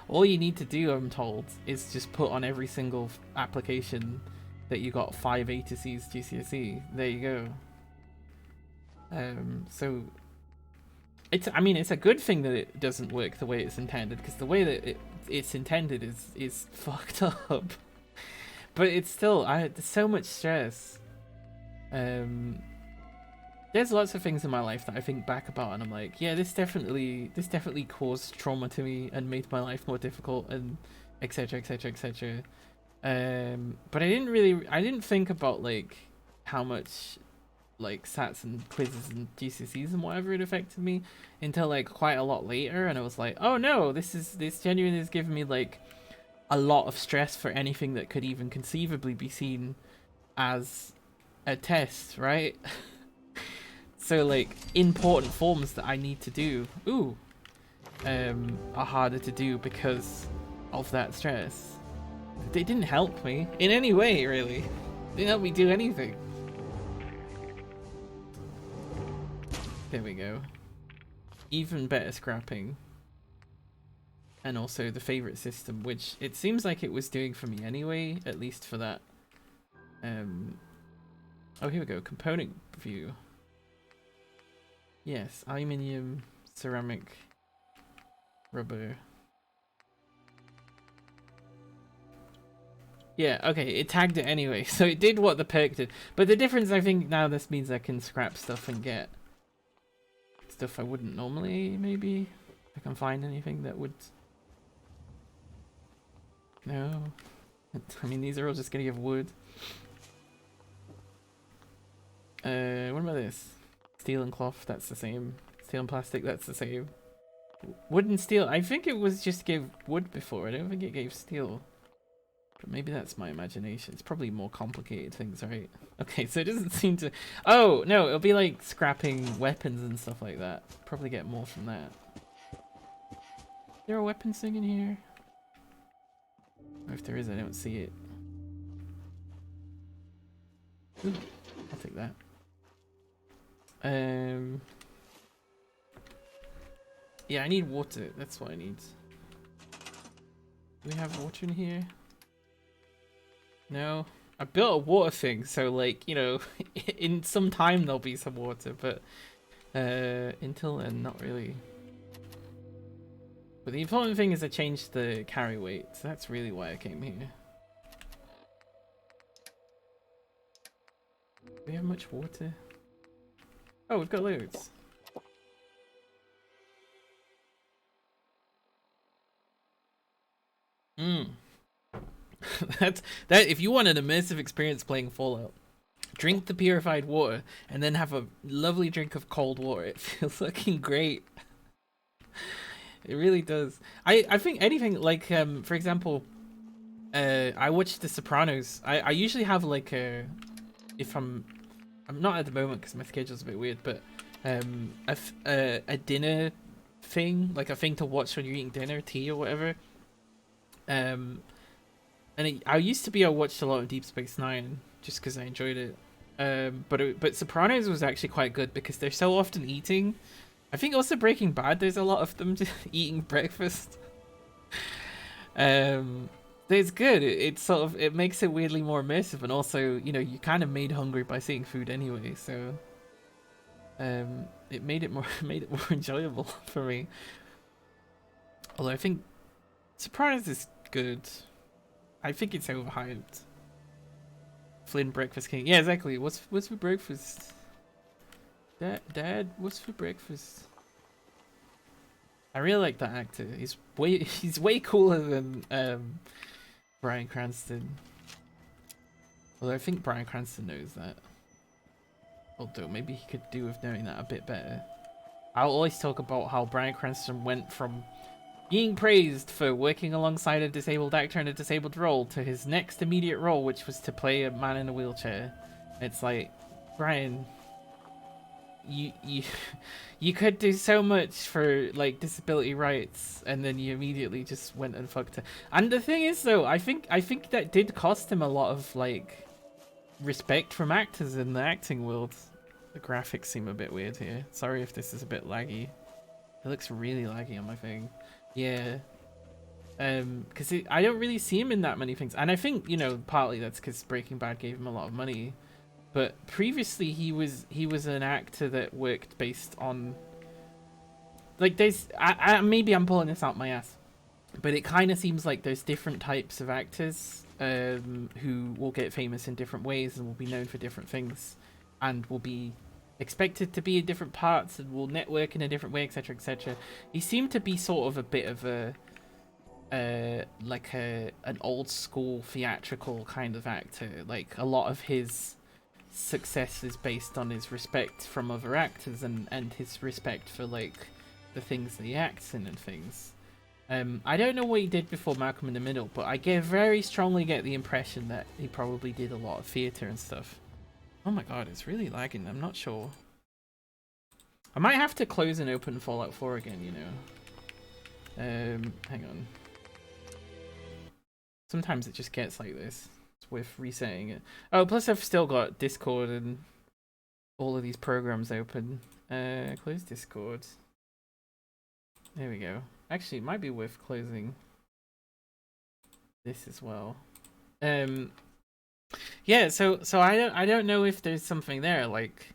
all you need to do, I'm told, is just put on every single application that you got 5 A to C's GCSE. There you go. So it's a good thing that it doesn't work the way it's intended, because the way that it's intended is fucked up. But it's still, there's so much stress. There's lots of things in my life that I think back about and I'm like, yeah, this definitely caused trauma to me and made my life more difficult, and etc, etc, etc. But I didn't think about like how much like SATs and quizzes and GCSEs and whatever it affected me until like quite a lot later, and I was like, oh no, this genuinely is giving me like a lot of stress for anything that could even conceivably be seen as a test, right? So like important forms that I need to do are harder to do because of that stress. They didn't help me in any way, really. They didn't help me do anything. There we go. Even better scrapping. And also the favorite system, which it seems like it was doing for me anyway, at least for that. Oh, here we go. Component view. Yes, aluminium, ceramic, rubber. Yeah, okay, it tagged it anyway, so it did what the perk did. But the difference, I think, now this means I can scrap stuff and get stuff I wouldn't normally, maybe. If I can find anything that would... No. I mean, these are all just gonna give wood. What about this? Steel and cloth, that's the same. Steel and plastic, that's the same. Wood and steel, I think it was just gave wood before, I don't think it gave steel. But maybe that's my imagination. It's probably more complicated things, right? Okay, so it doesn't seem to... Oh, no, it'll be like scrapping weapons and stuff like that. Probably get more from that. Is there a weapons thing in here? Or if there is, I don't see it. Ooh, I'll take that. Yeah, I need water. That's what I need. Do we have water in here? No. I built a water thing, so like, you know, in some time there'll be some water, but until then, not really. But the important thing is I changed the carry weight, so that's really why I came here. Do we have much water? Oh, we've got loads. That if you want an immersive experience playing Fallout, drink the purified water and then have a lovely drink of cold water. It feels fucking great. It really does. I think anything like for example, I watched The Sopranos. I usually have like a, if I'm not at the moment because my schedule's a bit weird, but a dinner thing, like a thing to watch when you're eating dinner, tea or whatever. And I used to be, I watched a lot of Deep Space Nine just because I enjoyed it. But Sopranos was actually quite good because they're so often eating. I think also Breaking Bad, there's a lot of them just eating breakfast. It's good. It's sort of, it makes it weirdly more immersive, and also, you know, you kind of made hungry by seeing food anyway, so it made it more enjoyable for me. Although I think Sopranos is good. I think it's overhyped. Flynn Breakfast King. Yeah, exactly. What's for breakfast? Dad, what's for breakfast? I really like that actor. He's way cooler than Bryan Cranston. Although I think Bryan Cranston knows that. Although maybe he could do with knowing that a bit better. I'll always talk about how Bryan Cranston went from being praised for working alongside a disabled actor in a disabled role to his next immediate role, which was to play a man in a wheelchair. It's like, Bryan, you could do so much for like disability rights, and then you immediately just went and fucked it. And the thing is, though, I think that did cost him a lot of like respect from actors in the acting world. The graphics seem a bit weird here. Sorry if this is a bit laggy. It looks really laggy on my thing. Yeah. Because I don't really see him in that many things. And I think, you know, partly that's because Breaking Bad gave him a lot of money. But previously he was an actor that worked based on... Like, there's... maybe I'm pulling this out my ass. But it kind of seems like there's different types of actors who will get famous in different ways and will be known for different things. And will be expected to be in different parts and will network in a different way, etc, etc. He seemed to be sort of a bit of an old school theatrical kind of actor. Like, a lot of his success is based on his respect from other actors and his respect for like the things that he acts in and things. I don't know what he did before Malcolm in the Middle, but I very strongly get the impression that he probably did a lot of theater and stuff. Oh my god, it's really lagging. I'm not sure. I might have to close and open Fallout 4 again, you know. Hang on. Sometimes it just gets like this. It's worth resetting it. Oh, plus I've still got Discord and all of these programs open. Close Discord. There we go. Actually, it might be worth closing this as well. Yeah, so I don't know if there's something there, like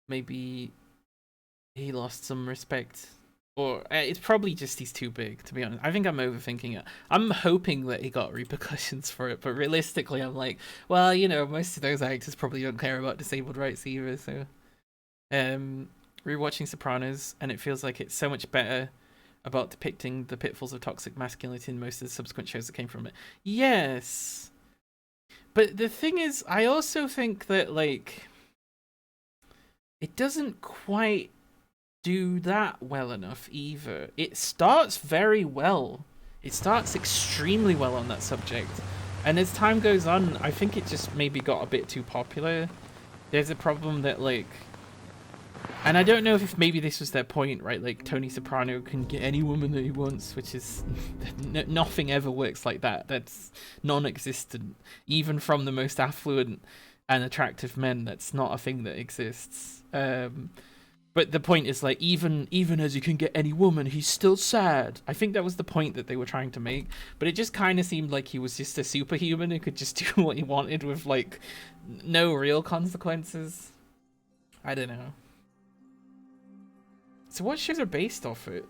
maybe he lost some respect. Or it's probably just he's too big, to be honest. I think I'm overthinking it. I'm hoping that he got repercussions for it, but realistically, I'm like, well, you know, most of those actors probably don't care about disabled rights either. So, rewatching Sopranos, and it feels like it's so much better about depicting the pitfalls of toxic masculinity in most of the subsequent shows that came from it. Yes, but the thing is, I also think that like it doesn't quite do that well enough either. It starts very well. It starts extremely well on that subject. And as time goes on, I think it just maybe got a bit too popular. There's a problem that like, and I don't know if maybe this was their point, right? Like Tony Soprano can get any woman that he wants, which is nothing ever works like that. That's non-existent. Even from the most affluent and attractive men, that's not a thing that exists. But the point is like even as you can get any woman, he's still sad. I think that was the point that they were trying to make. But it just kind of seemed like he was just a superhuman who could just do what he wanted with like no real consequences. I don't know. So what shows are based off it?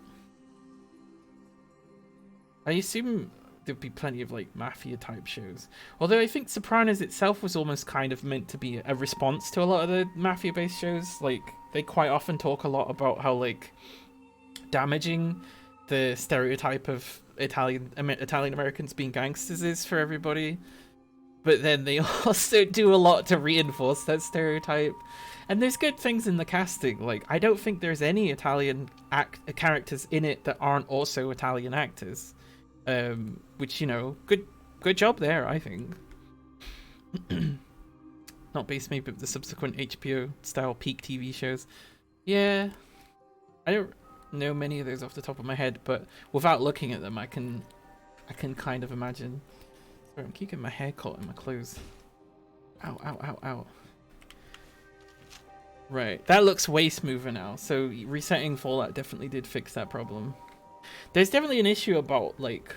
I assume there'd be plenty of like mafia type shows. Although I think Sopranos itself was almost kind of meant to be a response to a lot of the mafia based shows. Like they quite often talk a lot about how like damaging the stereotype of Italian Americans being gangsters is for everybody. But then they also do a lot to reinforce that stereotype. And there's good things in the casting. Like I don't think there's any Italian characters in it that aren't also Italian actors. Which, you know, good job there, I think. Not based maybe but the subsequent HBO style peak TV shows. Yeah, I don't know many of those off the top of my head, but without looking at them, I can kind of imagine. Sorry, I'm keeping my hair caught in my clothes. Ow, ow, ow, ow. Right, that looks way smoother now. So resetting Fallout definitely did fix that problem. There's definitely an issue about like,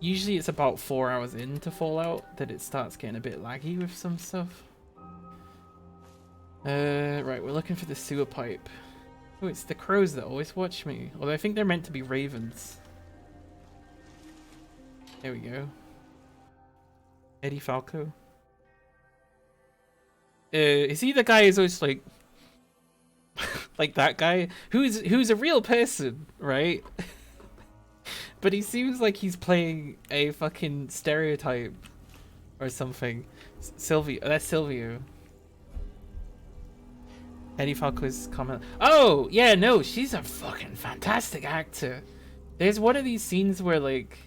usually it's about 4 hours into Fallout that it starts getting a bit laggy with some stuff. Right, we're looking for the sewer pipe. Oh, it's the crows that always watch me. Although I think they're meant to be ravens. There we go. Eddie Falco. Is he the guy who's always like like that guy who's a real person, right? But he seems like he's playing a fucking stereotype or something. Silvio, that's Silvio. Eddie Falco's comment. Oh yeah, no, she's a fucking fantastic actor. There's one of these scenes where like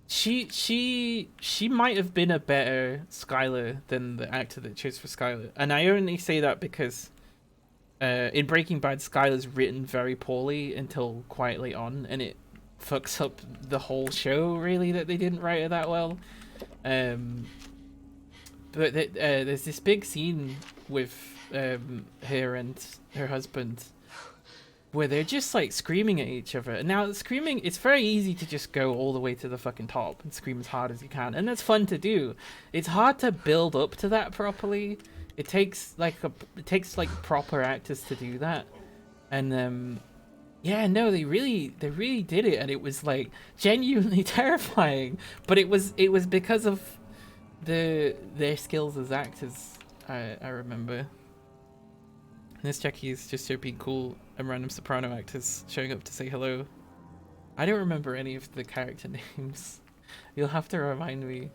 she might have been a better Skylar than the actor that chose for Skylar, and I only say that because in Breaking Bad, Skylar's written very poorly until quite late on, and it fucks up the whole show really that they didn't write her that well. But there's this big scene with her and her husband where they're just like screaming at each other. Now screaming, it's very easy to just go all the way to the fucking top and scream as hard as you can, and that's fun to do. It's hard to build up to that properly. It takes like proper actors to do that. And yeah, no, they really did it, and it was like genuinely terrifying. But it was because of their skills as actors. I remember. This Jackie is just here being cool, and random soprano actors showing up to say hello. I don't remember any of the character names. You'll have to remind me.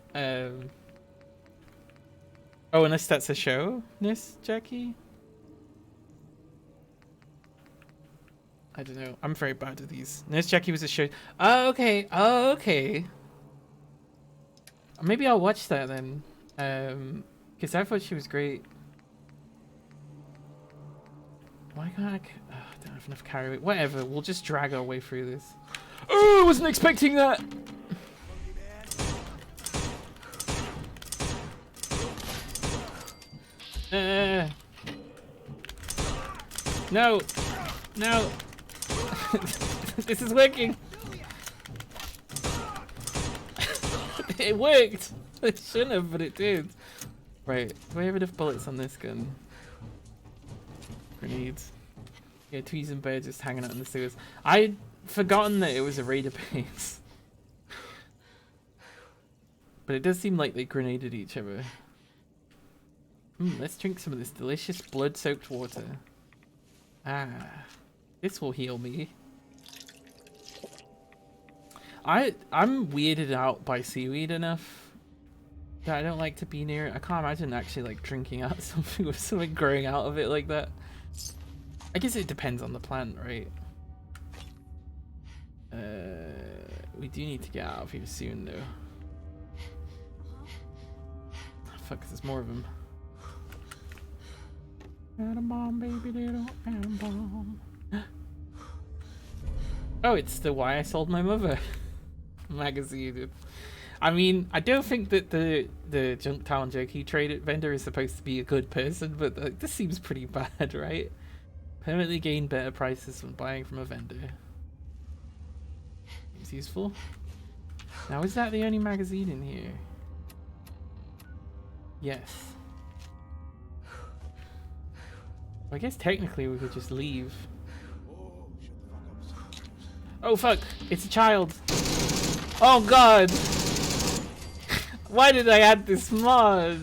Oh, unless that's a show, Miss Jackie? I don't know. I'm very bad at these. Nurse Jackie was a show. Oh, okay. Oh, okay. Maybe I'll watch that then. Because I thought she was great. Why can't I... Oh, I don't have enough carry weight. Whatever. We'll just drag our way through this. Oh, I wasn't expecting that! No! No! This is working! It worked! It shouldn't have, but it did. Right, do I have enough bullets on this gun? Grenades. Yeah, Tweezenbear just hanging out in the sewers. I'd forgotten that it was a raider base. But it does seem like they grenaded each other. Let's drink some of this delicious blood-soaked water. Ah, this will heal me. I'm weirded out by seaweed enough that I don't like to be near it. I can't imagine actually like drinking out something with something growing out of it like that. I guess it depends on the plant, right? We do need to get out of here soon though. Oh, fuck, there's more of them. Atom bomb, baby, little atom bomb. Oh, it's the Why I Sold My Mother magazine. I mean, I don't think that the Junktown Jerky trade vendor is supposed to be a good person, but this seems pretty bad, right? Permanently gain better prices when buying from a vendor. Seems useful. Now, is that the only magazine in here? Yes. I guess technically we could just leave. Oh fuck! It's a child! Oh god! Why did I add this mod?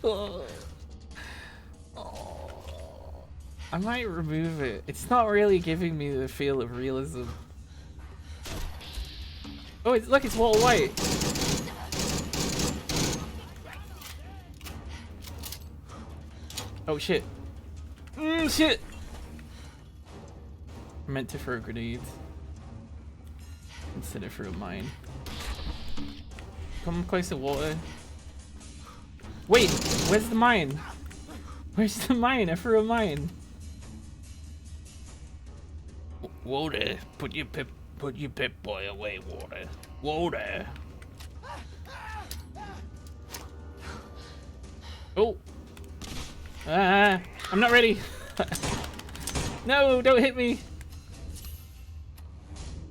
Oh. I might remove it. It's not really giving me the feel of realism. Oh, look, it's Walter White! Oh shit. Shit! I meant to throw grenades instead of throw mine. Come close to water. Wait, where's the mine? Where's the mine? I threw a mine. Water, put your pip boy away, Water. Water. Oh. I'm not ready. No, don't hit me.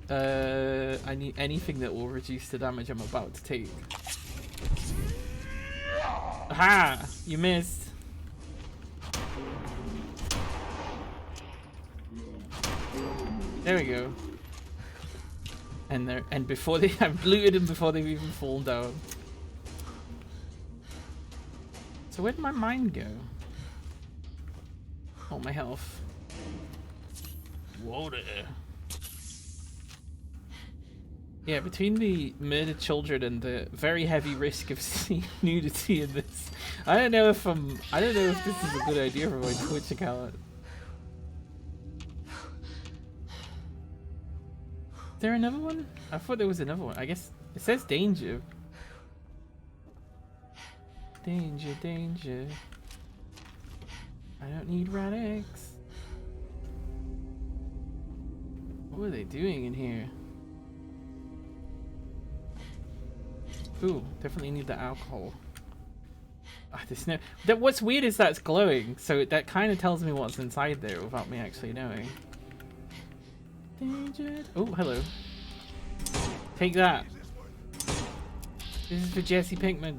I need anything that will reduce the damage I'm about to take. Aha! You missed. There we go. And before they, I've looted them before they've even fallen down. So where did my mine go? Oh, my health. Water. Yeah, between the murdered children and the very heavy risk of seeing nudity in this, I don't know if this is a good idea for my Twitch account. Is there another one? I thought there was another one. I guess it says danger. Danger, danger. I don't need Rad-X. What are they doing in here? Ooh, definitely need the alcohol. There's no. What's weird is that it's glowing, so that kind of tells me what's inside there without me actually knowing. Danger. Oh, hello. Take that. This is for Jesse Pinkman.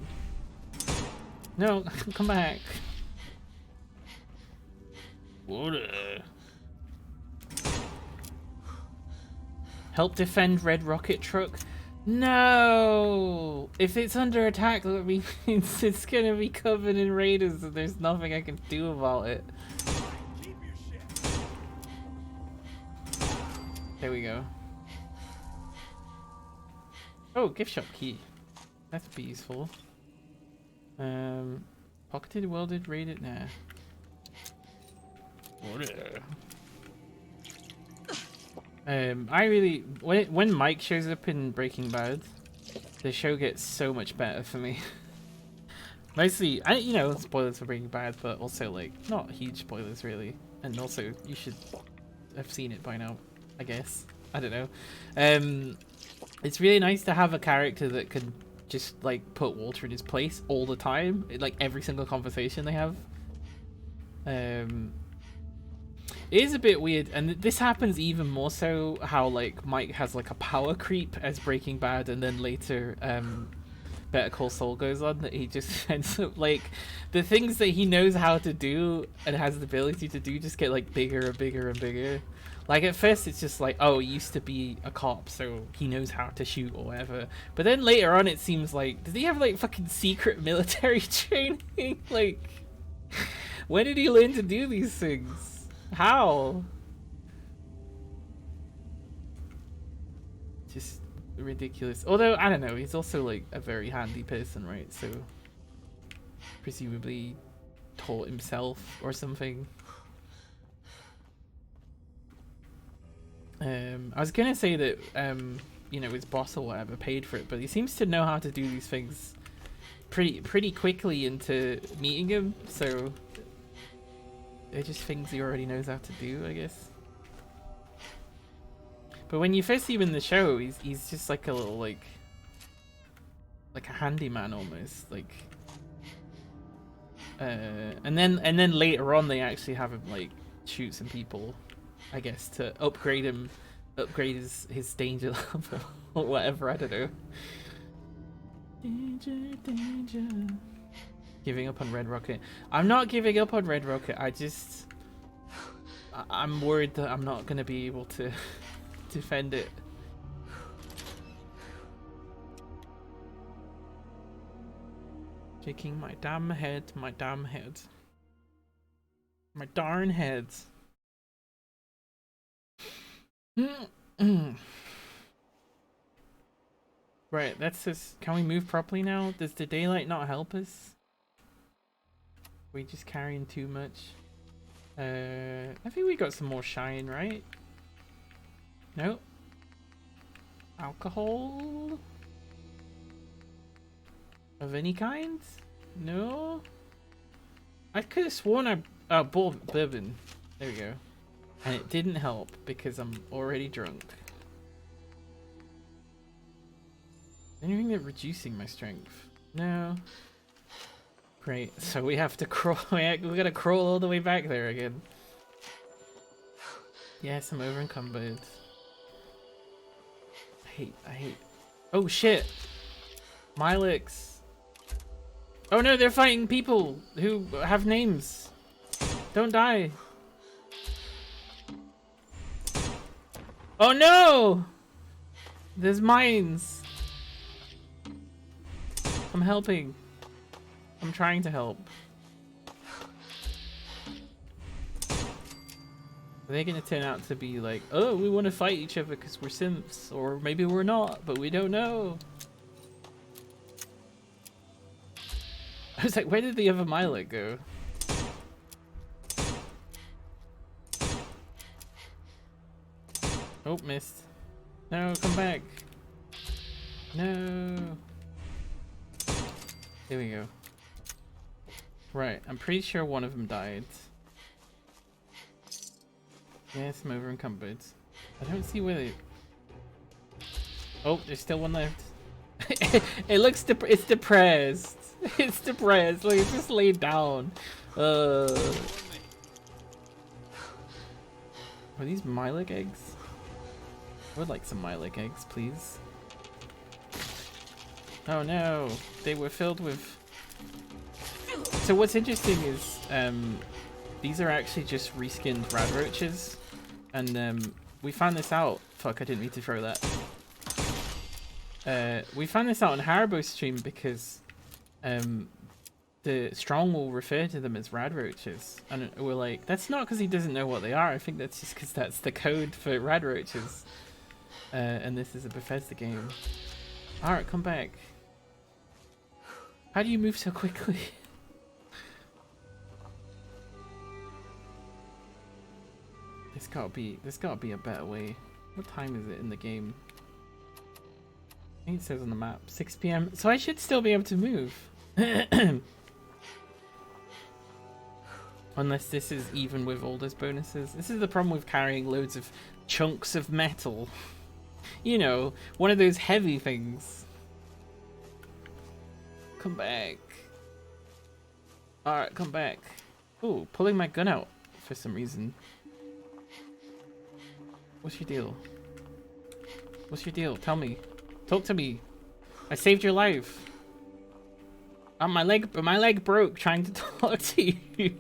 No, come back. Water. Help defend Red Rocket Truck. No! If it's under attack, that means it's gonna be covered in raiders and there's nothing I can do about it. There we go. Oh, gift shop key. That's be useful. Pocketed, welded, raided, nah. Water. I really when Mike shows up in Breaking Bad, the show gets so much better for me. Mostly, you know, spoilers for Breaking Bad, but also like not huge spoilers really, and also you should have seen it by now, I guess. I don't know. It's really nice to have a character that can just like put Walter in his place all the time, like every single conversation they have. It is a bit weird, and this happens even more so how like Mike has like a power creep as Breaking Bad, and then later Better Call Saul goes on, that he just ends up like the things that he knows how to do and has the ability to do just get like bigger and bigger and bigger. Like at first it's just like, oh, he used to be a cop, so he knows how to shoot or whatever. But then later on it seems like, does he have like fucking secret military training? Like, when did he learn to do these things? How? Just ridiculous. Although, I don't know, he's also like a very handy person, right? So presumably taught himself or something. I was gonna say that you know, his boss or whatever paid for it, but he seems to know how to do these things pretty quickly into meeting him, so they're just things he already knows how to do, I guess. But when you first see him in the show, he's just like a little like a handyman almost, like and then later on they actually have him like shoot some people, I guess, to upgrade his danger level or whatever, I don't know. Danger. Giving up on Red Rocket. I'm not giving up on Red Rocket, I'm worried that I'm not gonna be able to defend it. Shaking my damn head, my darn head. Right, that's just. Can we move properly now? Does the daylight not help us? We just carrying too much. I think we got some more shine, right? Nope. Alcohol of any kind? No. I could have sworn I bought bourbon. There we go. And it didn't help because I'm already drunk. Anything that reducing my strength? No. Great. So we have to crawl. We gotta crawl all the way back there again. Yes, I'm over encumbered. I hate. Oh shit! Milex. Oh no, they're fighting people who have names. Don't die. Oh no! There's mines. I'm helping. I'm trying to help. Are they gonna turn out to be like, oh, we want to fight each other because we're simps, or maybe we're not, but we don't know. I was like, where did the other Milet go? Oh, missed. No, come back. No. There we go. Right, I'm pretty sure one of them died. Yes, I'm over encumbered. I don't see where they... Oh, there's still one left. It looks it's depressed. It's depressed. Like, it's just laid down. Are these Milik eggs? I would like some Milik eggs, please. Oh no, they were filled with... So what's interesting is these are actually just reskinned Radroaches, and we found this out. Fuck, I didn't mean to throw that. We found this out on Haribo's stream because the Strong will refer to them as Radroaches, and we're like, that's not because he doesn't know what they are. I think that's just because that's the code for Radroaches, and this is a Bethesda game. Alright, come back. How do you move so quickly? There's gotta be a better way. What time is it in the game? I think it says on the map 6 PM. So I should still be able to move. Unless this is even with all those bonuses. This is the problem with carrying loads of chunks of metal. You know, one of those heavy things. Come back. Alright, come back. Ooh, pulling my gun out for some reason. What's your deal? What's your deal? Tell me. Talk to me. I saved your life. Oh, my leg broke trying to talk to you.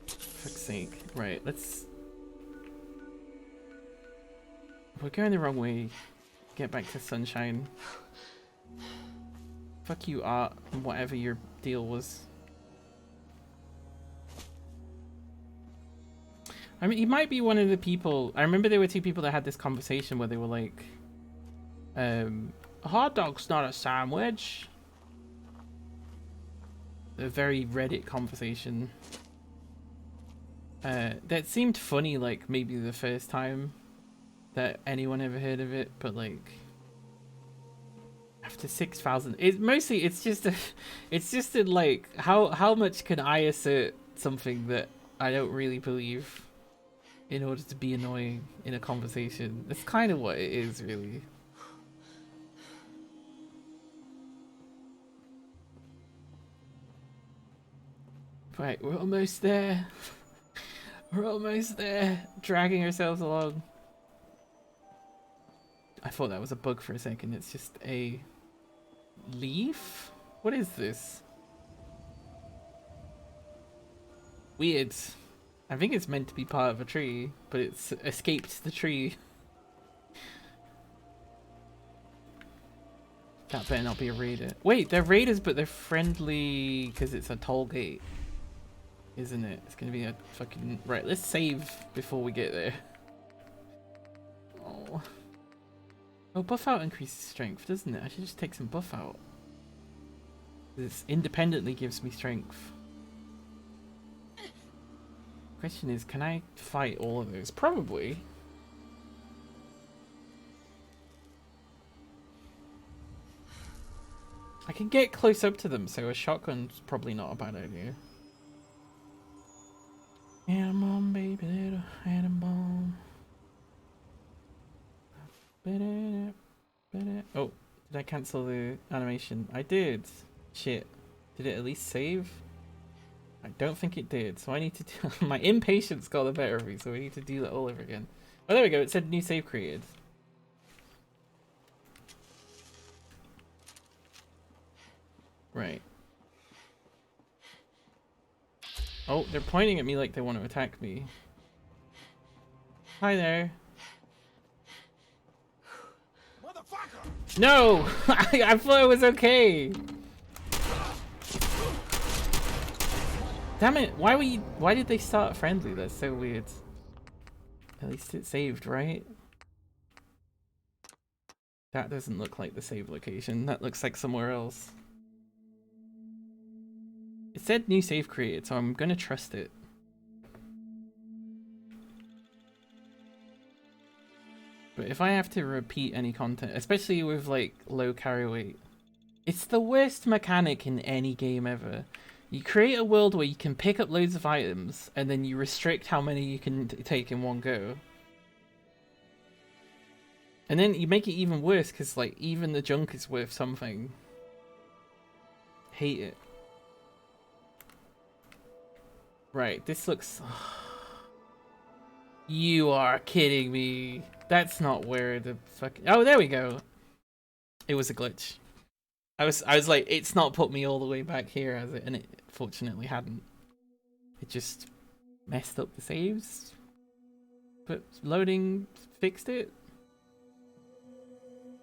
Fuck's sake. Right, let's... We're going the wrong way. Get back to Sunshine. Fuck you, Art, and whatever your deal was. I mean, he might be one of the people... I remember there were two people that had this conversation where they were like... a hot dog's not a sandwich. A very Reddit conversation. That seemed funny, like, maybe the first time that anyone ever heard of it, but, like... After 6,000... It's just a, like, how much can I assert something that I don't really believe in order to be annoying in a conversation? That's kind of what it is, really. Right, we're almost there. We're almost there. Dragging ourselves along. I thought that was a bug for a second. It's just a leaf? What is this? Weird. I think it's meant to be part of a tree, but it's escaped the tree. That better not be a raider. Wait, they're raiders, but they're friendly because it's a toll gate. Isn't it? It's gonna be a fucking... Right, let's save before we get there. Oh. Oh, buff out increases strength, doesn't it? I should just take some buff out. This independently gives me strength. Question is, can I fight all of those? Probably. I can get close up to them, so a shotgun's probably not a bad idea. Atom bomb, baby, little atom bomb. Oh, did I cancel the animation? I did. Shit. Did it at least save? I don't think it did, so I need to do... My impatience got the better of me, so we need to do that all over again. Oh, there we go. It said new save created. Right. Oh, they're pointing at me like they want to attack me. Hi there. Motherfucker! No! I thought it was okay. Damn it! Why did they start friendly? That's so weird. At least it saved, right? That doesn't look like the save location. That looks like somewhere else. It said new save created, so I'm gonna trust it. But if I have to repeat any content, especially with like low carry weight, it's the worst mechanic in any game ever. You create a world where you can pick up loads of items, and then you restrict how many you can take in one go. And then you make it even worse, because like even the junk is worth something. Hate it. Right, this looks... You are kidding me. That's not where the fuck... Oh, there we go. It was a glitch. I was like, it's not put me all the way back here, has it? And it fortunately hadn't. It just messed up the saves. But loading fixed it?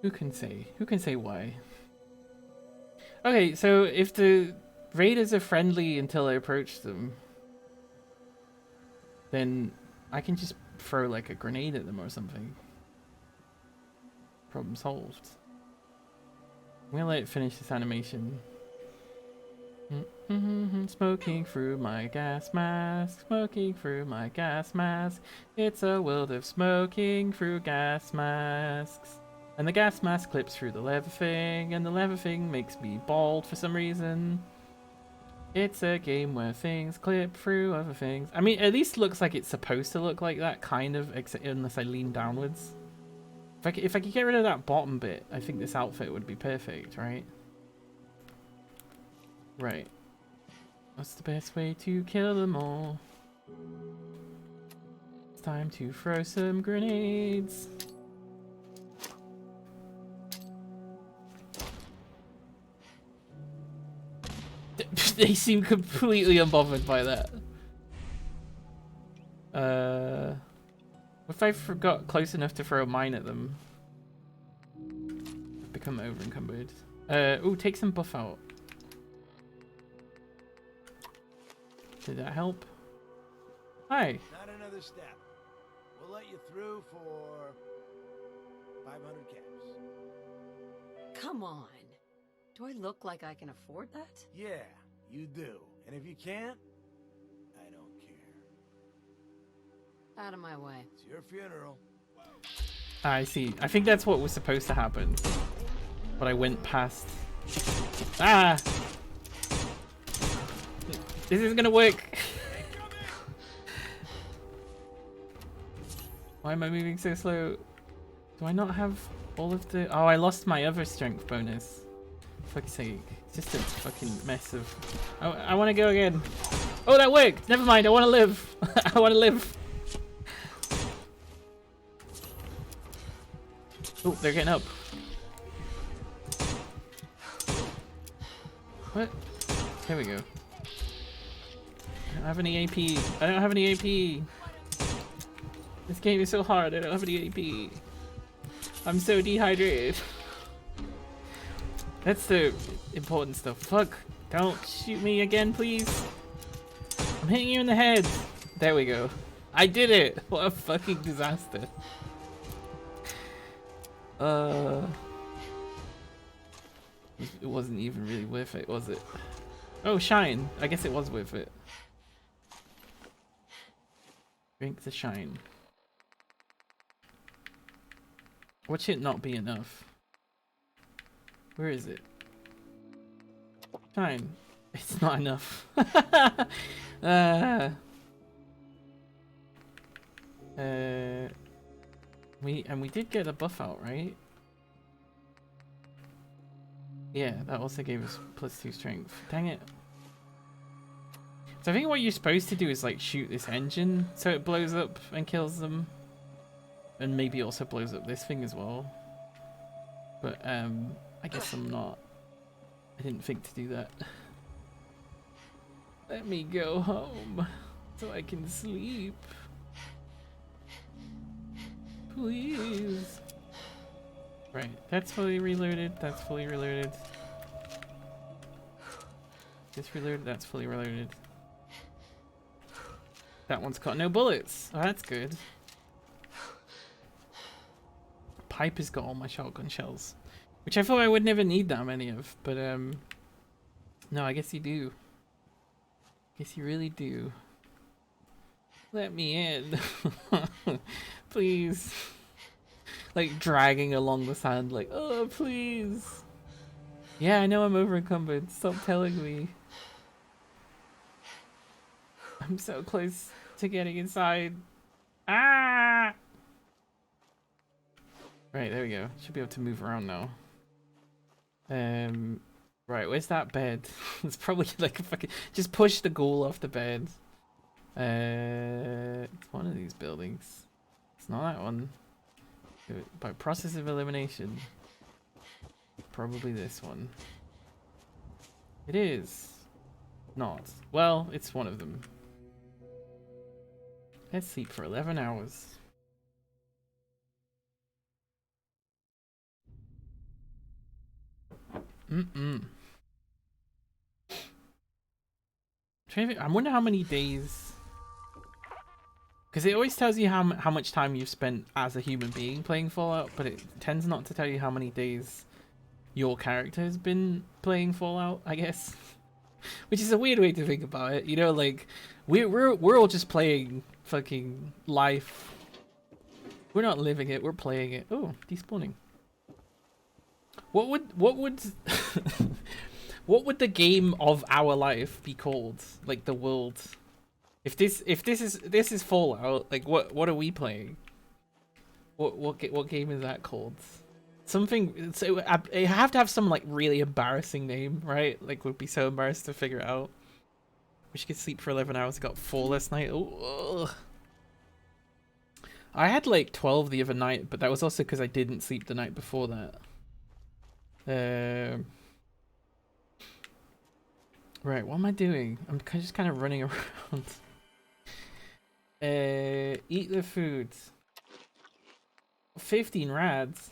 Who can say? Who can say why? Okay, so if the raiders are friendly until I approach them, then I can just throw like a grenade at them or something. Problem solved. I'm gonna let it finish this animation. Smoking through my gas mask, smoking through my gas mask. It's a world of smoking through gas masks. And the gas mask clips through the leather thing, and the leather thing makes me bald for some reason. It's a game where things clip through other things. I mean, at least looks like it's supposed to look like that, kind of, except unless I lean downwards. If I could get rid of that bottom bit, I think this outfit would be perfect, right? Right. What's the best way to kill them all? It's time to throw some grenades. They seem completely unbothered by that. What if I forgot close enough to throw a mine at them? I've become over encumbered. Oh, take some buff out. Did that help? Hi. Not another step. We'll let you through for 500 caps. Come on. Do I look like I can afford that? Yeah, you do. And if you can't, I don't care. Out of my way. It's your funeral. I see. I think that's what was supposed to happen. But I went past. Ah! This isn't gonna work. Why am I moving so slow? Do I not have all of the... Oh, I lost my other strength bonus. Fuck's sake. It's just a fucking mess of... I want to go again. Oh, that worked! Never mind, I want to live. I want to live. Oh, they're getting up. What? There we go. I don't have any AP. I don't have any AP. This game is so hard. I don't have any AP. I'm so dehydrated. That's the important stuff. Fuck. Don't shoot me again, please. I'm hitting you in the head. There we go. I did it. What a fucking disaster. It wasn't even really worth it, was it? Oh, shine. I guess it was worth it. Drink the shine. Watch it not be enough. Where is it? Shine. It's not enough. We did get a buff out, right? Yeah, that also gave us +2 strength. Dang it. So I think what you're supposed to do is like shoot this engine so it blows up and kills them. And maybe also blows up this thing as well. But I guess I'm not. I didn't think to do that. Let me go home so I can sleep. Please. Right, that's fully reloaded, that's fully reloaded. This reloaded, that's fully reloaded. That one's got no bullets. Oh, that's good. Pipe has got all my shotgun shells. Which I thought I would never need that many of, but no, I guess you do. Guess you really do. Let me in. Please. Like dragging along the sand like, oh please. Yeah, I know I'm over encumbered. Stop telling me. I'm so close to getting inside. Ah! Right, there we go. Should be able to move around now. Right, where's that bed? It's probably like a fucking... Just push the ghoul off the bed. It's one of these buildings. It's not that one. By process of elimination. Probably this one. It is. Not. Well, it's one of them. Let's sleep for 11 hours. I wonder how many days, because it always tells you how much time you've spent as a human being playing Fallout, but it tends not to tell you how many days your character has been playing Fallout, I guess. Which is a weird way to think about it, you know, like we're all just playing fucking life. We're not living it, we're playing it. Oh, despawning. What would what would the game of our life be called? Like the world. If this is Fallout, like what are we playing? What game is that called? Something. So it have to have some like really embarrassing name, right? Like would be so embarrassed to figure it out. Wish you could sleep for 11 hours. I got 4 last night. Oh. I had like 12 the other night, but that was also because I didn't sleep the night before that. Right, what am I doing? I'm just kind of running around. Eat the food. 15 rads.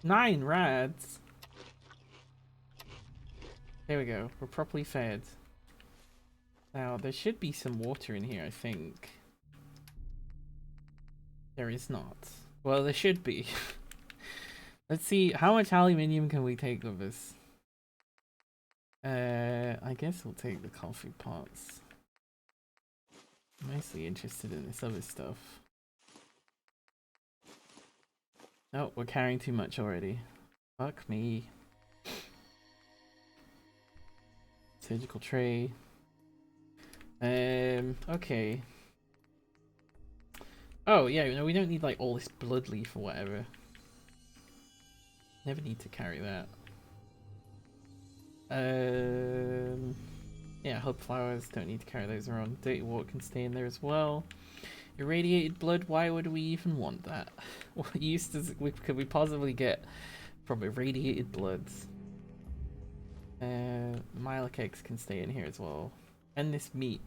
9 rads. There we go. We're properly fed. Now, there should be some water in here, I think. There is not. Well, there should be. Let's see, how much aluminium can we take with us? I guess we'll take the coffee pots. I'm mostly interested in this other stuff. Oh, we're carrying too much already. Fuck me. Surgical tray. Okay. Oh, yeah, no, we don't need, like, all this blood leaf or whatever. Never need to carry that. Yeah, hub flowers, don't need to carry those around. Dirty water can stay in there as well. Irradiated blood, why would we even want that? What use could we possibly get from irradiated bloods? Mylic eggs can stay in here as well. And this meat.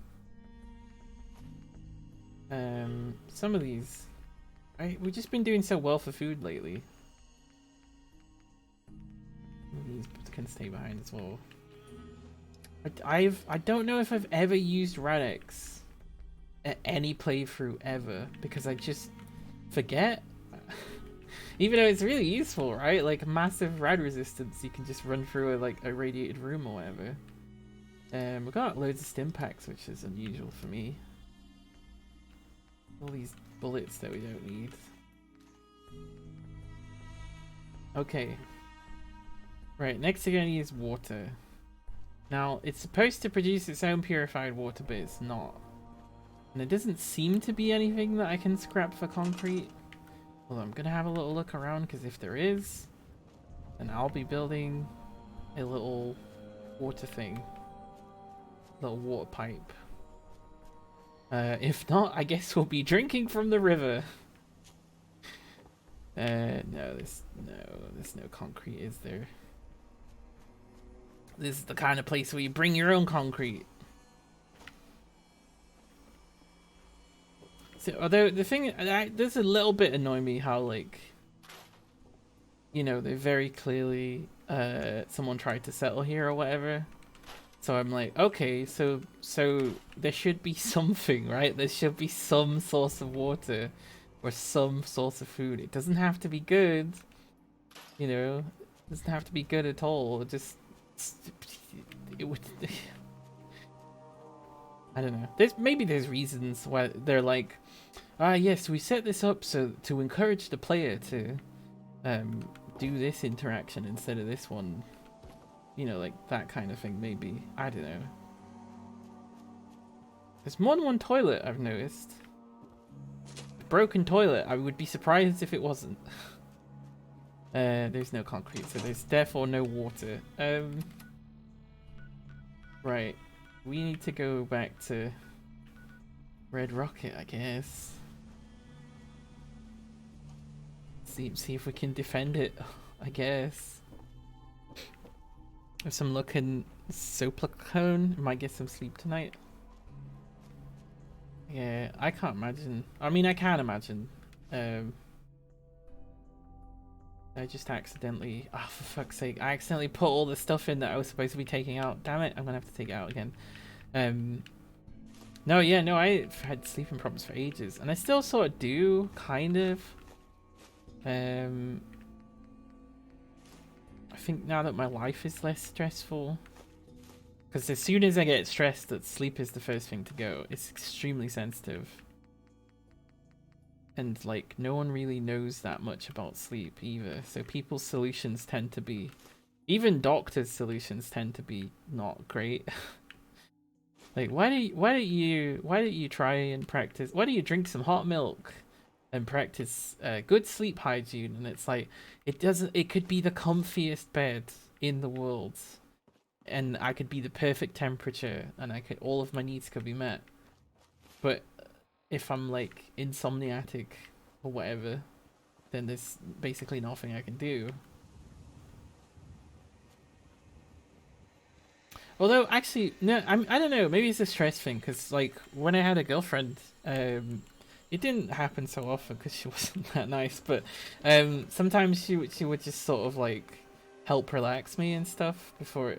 Some of these... we've just been doing so well for food lately. These can stay behind as well. I don't know if I've ever used Radix at any playthrough ever, because I just forget. Even though it's really useful, right? Like massive rad resistance, you can just run through a radiated room or whatever. We've got loads of stim packs, which is unusual for me. All these bullets that we don't need. Okay. Right, next thing I need is water. Now, it's supposed to produce its own purified water, but it's not. And there doesn't seem to be anything that I can scrap for concrete. Well, I'm gonna have a little look around, because if there is, then I'll be building a little water thing. Little water pipe. If not, I guess we'll be drinking from the river. No, there's no concrete, is there? This is the kind of place where you bring your own concrete. So, although the thing does a little bit annoy me how, like, you know, they very clearly someone tried to settle here or whatever. So I'm like, okay, so there should be something, right? There should be some source of water or some source of food. It doesn't have to be good, you know. It doesn't have to be good at all. It would. I don't know. Maybe there's reasons why they're like, yes, we set this up so to encourage the player to do this interaction instead of this one. You know, like that kind of thing. Maybe, I don't know. There's more than one toilet, I've noticed. Broken toilet. I would be surprised if it wasn't. There's no concrete, so there's therefore no water. Right. We need to go back to Red Rocket, I guess. See if we can defend it, I guess. Have some luck in Soplacone. Might get some sleep tonight. Yeah, I can't imagine. I mean, I can imagine. I just accidentally... Oh, for fuck's sake. I accidentally put all the stuff in that I was supposed to be taking out. Damn it, I'm gonna have to take it out again. No, yeah, no, I've had sleeping problems for ages. And I still sort of do, kind of. I think now that my life is less stressful. Because as soon as I get stressed, that sleep is the first thing to go. It's extremely sensitive. And, like, no one really knows that much about sleep either. So people's solutions tend to be... Even doctors' solutions tend to be not great. Like, why don't you try and practice... Why don't you drink some hot milk and practice good sleep hygiene? And it's like, it could be the comfiest bed in the world. And I could be the perfect temperature and all of my needs could be met. But if I'm like insomniatic or whatever, then there's basically nothing I can do. Although, actually, no, I don't know. Maybe it's a stress thing, because, like, when I had a girlfriend, it didn't happen so often because she wasn't that nice, but sometimes she would just sort of, like, help relax me and stuff before,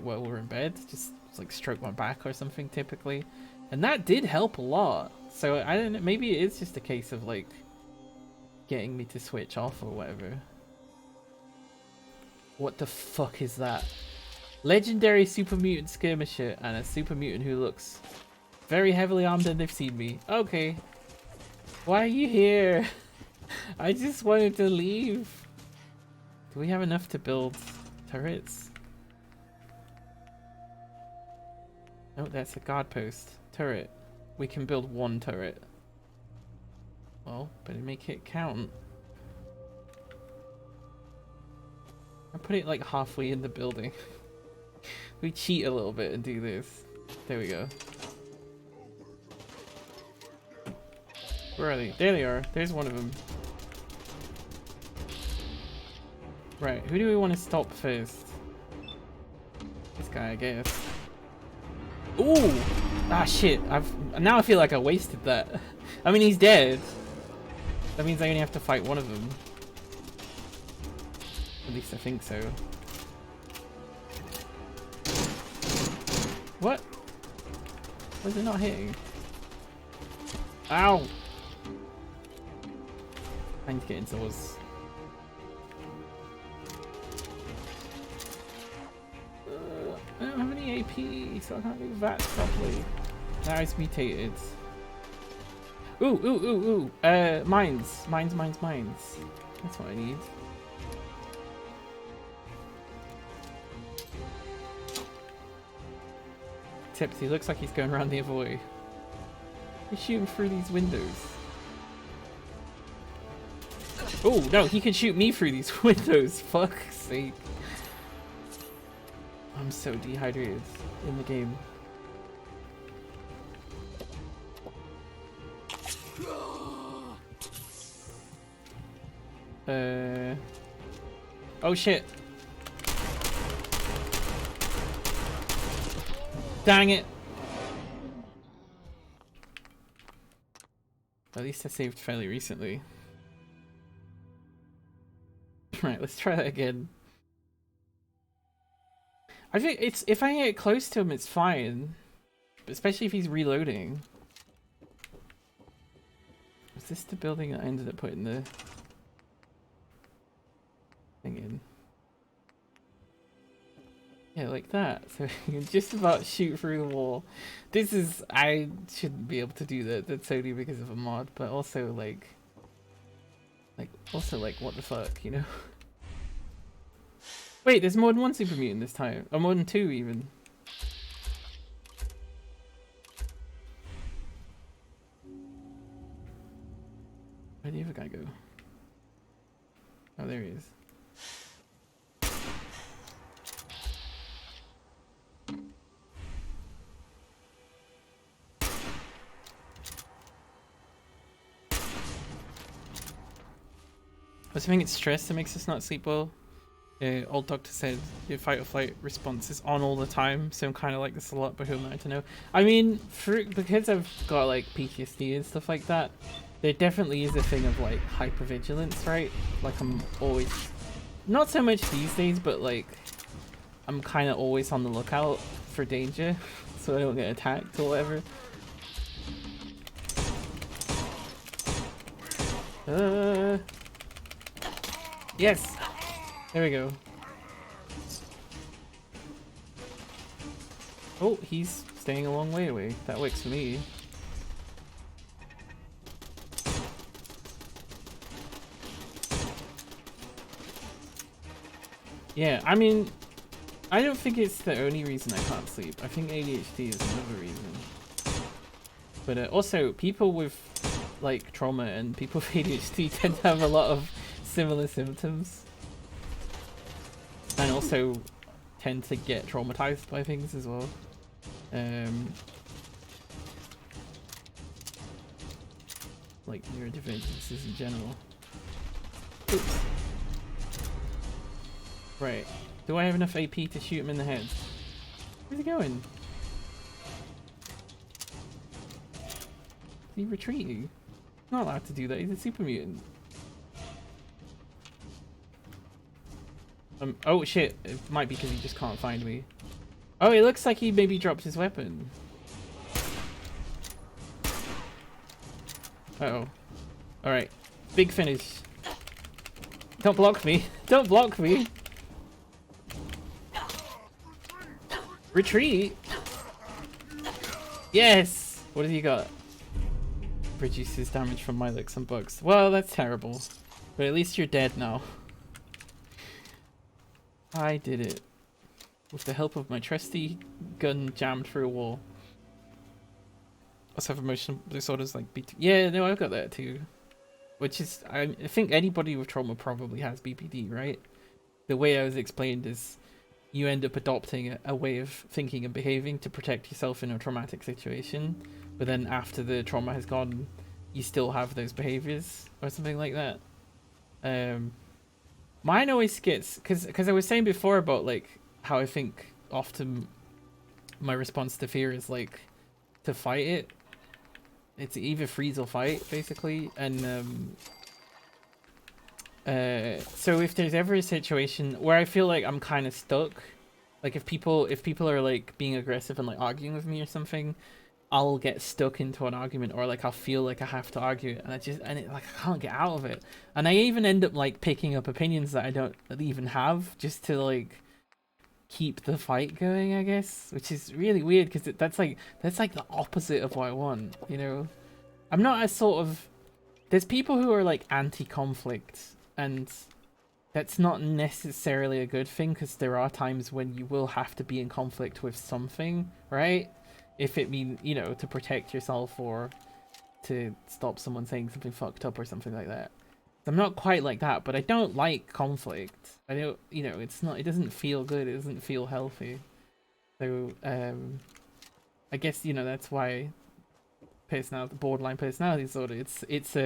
while we were in bed. Just, like, stroke my back or something, typically. And that did help a lot. So, I don't know. Maybe it is just a case of, like, getting me to switch off or whatever. What the fuck is that? Legendary super mutant skirmisher and a super mutant who looks very heavily armed and they've seen me. Okay. Why are you here? I just wanted to leave. Do we have enough to build turrets? Oh, that's a guard post. Turret. We can build one turret. Well, better make it count. I'll put it like halfway in the building. We cheat a little bit and do this. There we go. Where are they? There they are. There's one of them. Right, who do we want to stop first? This guy, I guess. Ooh! Ah, shit. Now I feel like I wasted that. I mean, he's dead. That means I only have to fight one of them. At least I think so. What? Why is it not hitting? Ow! I need to get into those. I don't have any AP, so I can't do that properly. Now it's mutated. Ooh, ooh, ooh, ooh. Mines. Mines, mines, mines. That's what I need. Except he looks like he's going around the other way. He's shooting through these windows. Oh, no, he can shoot me through these windows. Fuck's sake. I'm so dehydrated in the game. Oh shit. Dang it. At least I saved fairly recently. Right, let's try that again. I think it's if I get close to him, it's fine, especially if he's reloading. Was this the building that I ended up putting the thing in? Yeah, like that. So you can just about shoot through the wall. This is I shouldn't be able to do that. That's only because of a mod, but also like what the fuck, you know? Wait, there's more than one super mutant this time. Or more than two, even. Where'd the other guy go? Oh, there he is. I was thinking it's stress that makes us not sleep well. Old doctor said your fight or flight response is on all the time, so I'm kind of like this a lot, but who am I to know? I mean, because I've got like PTSD and stuff like that, there definitely is a thing of like hypervigilance, right? Like I'm always, not so much these days, but like I'm kind of always on the lookout for danger, so I don't get attacked or whatever. Yes! There we go. Oh, he's staying a long way away. That works for me. Yeah, I mean, I don't think it's the only reason I can't sleep. I think ADHD is another reason. But also, people with like trauma and people with ADHD tend to have a lot of similar symptoms. And also tend to get traumatized by things as well. Like neurodivergences in general. Oops. Right. Do I have enough AP to shoot him in the head? Where's he going? Is he retreating? He's not allowed to do that. He's a super mutant. Oh shit. It might be because he just can't find me. Oh, it looks like he maybe dropped his weapon. Uh-oh. Alright. Big finish. Don't block me. Don't block me. Retreat? Yes! What have you got? Reduces damage from Milex and bugs. Well, that's terrible. But at least you're dead now. I did it. With the help of my trusty gun jammed through a wall. Also have emotional disorders like BPD. Yeah, no, I've got that too. Which is, I think anybody with trauma probably has BPD, right? The way I was explained is you end up adopting a way of thinking and behaving to protect yourself in a traumatic situation. But then after the trauma has gone, you still have those behaviors or something like that. Mine always gets, because I was saying before about like how I think often my response to fear is like to fight it. It's either freeze or fight, basically. And so if there's ever a situation where I feel like I'm kind of stuck, like if people are like being aggressive and like arguing with me or something, I'll get stuck into an argument, or like I'll feel like I have to argue, and I can't get out of it. And I even end up like picking up opinions that I don't even have, just to like keep the fight going, I guess, which is really weird because that's like the opposite of what I want, you know. I'm not as sort of, there's people who are like anti-conflict, and that's not necessarily a good thing because there are times when you will have to be in conflict with something, right? If it means, you know, to protect yourself or to stop someone saying something fucked up or something like that. I'm not quite like that, but I don't like conflict. I don't, you know, it doesn't feel good. It doesn't feel healthy. So, I guess, you know, that's why borderline personality disorder, it's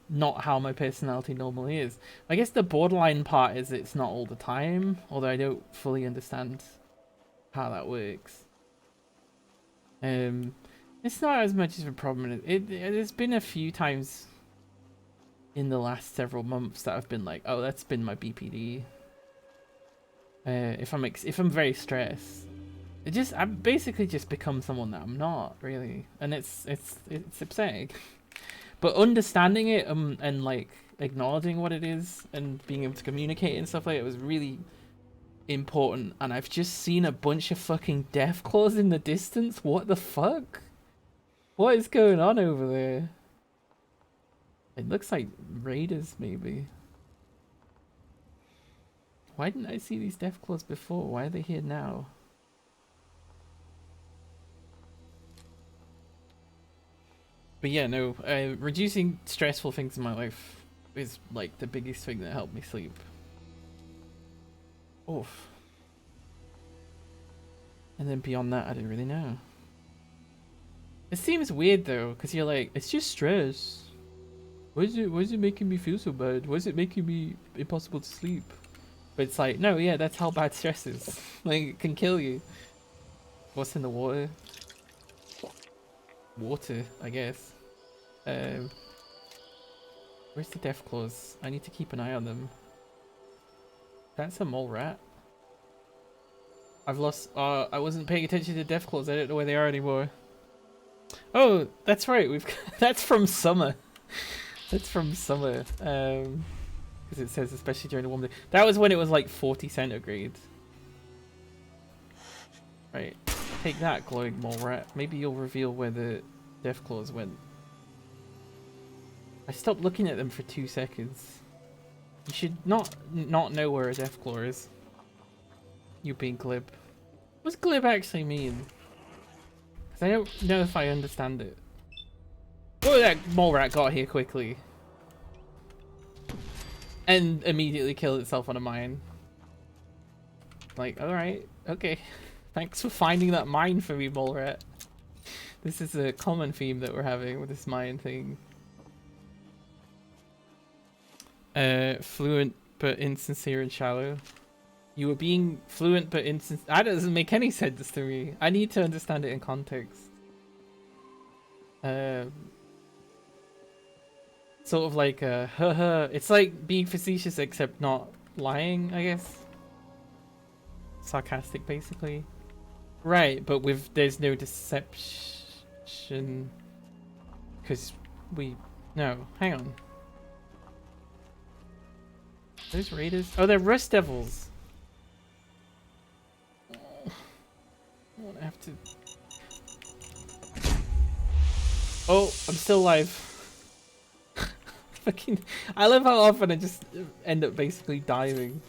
not how my personality normally is. I guess the borderline part is it's not all the time, although I don't fully understand how that works. It's not as much of a problem. There's been a few times in the last several months that I've been like, oh, that's been my BPD. If I'm very stressed, I've basically just become someone that I'm not really, and it's upsetting. But understanding it and like acknowledging what it is and being able to communicate and stuff like it was really important. And I've just seen a bunch of fucking Deathclaws in the distance. What the fuck? What is going on over there? It looks like raiders, maybe. Why didn't I see these Deathclaws before? Why are they here now? But yeah, no, reducing stressful things in my life is like the biggest thing that helped me sleep. Oof. And then beyond that, I didn't really know. It seems weird though, because you're like, it's just stress. Why is it making me feel so bad? Why is it making me impossible to sleep? But it's like, no, yeah, that's how bad stress is. Like, it can kill you. What's in the water? Water, I guess. Where's the Deathclaws? I need to keep an eye on them. That's a mole rat. I've lost. I wasn't paying attention to Deathclaws. I don't know where they are anymore. Oh, that's right. That's from summer. That's from summer. Because it says especially during the warm day. That was when it was like 40 centigrade. Right. Take that, glowing mole rat. Maybe you'll reveal where the Deathclaws went. I stopped looking at them for 2 seconds. You should not know where a Deathclaw is. You being glib. What's glib actually mean? Because I don't know if I understand it. Oh, that mole rat got here quickly. And immediately killed itself on a mine. Like, alright, okay. Thanks for finding that mine for me, mole rat. This is a common theme that we're having with this mine thing. Fluent but insincere and shallow. You were being fluent but insist. That doesn't make any sense to me. I need to understand it in context. Sort of like haha. It's like being facetious except not lying, I guess. Sarcastic, basically. Right, but with there's no deception. Because no, hang on. Those raiders? Oh, they're Rust Devils. I won't have to. Oh, I'm still alive. Fucking, I love how often I just end up basically diving.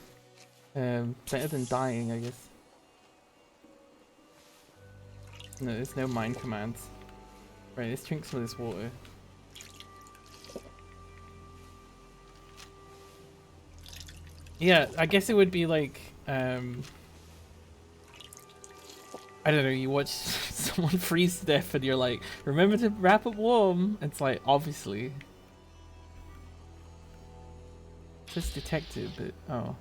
Better than dying, I guess. No, there's no mind commands. Right, let's drink some of this water. Yeah, I guess it would be like, I don't know, you watch someone freeze to death and you're like, remember to wrap it warm. It's like, obviously. Just detective, but, oh.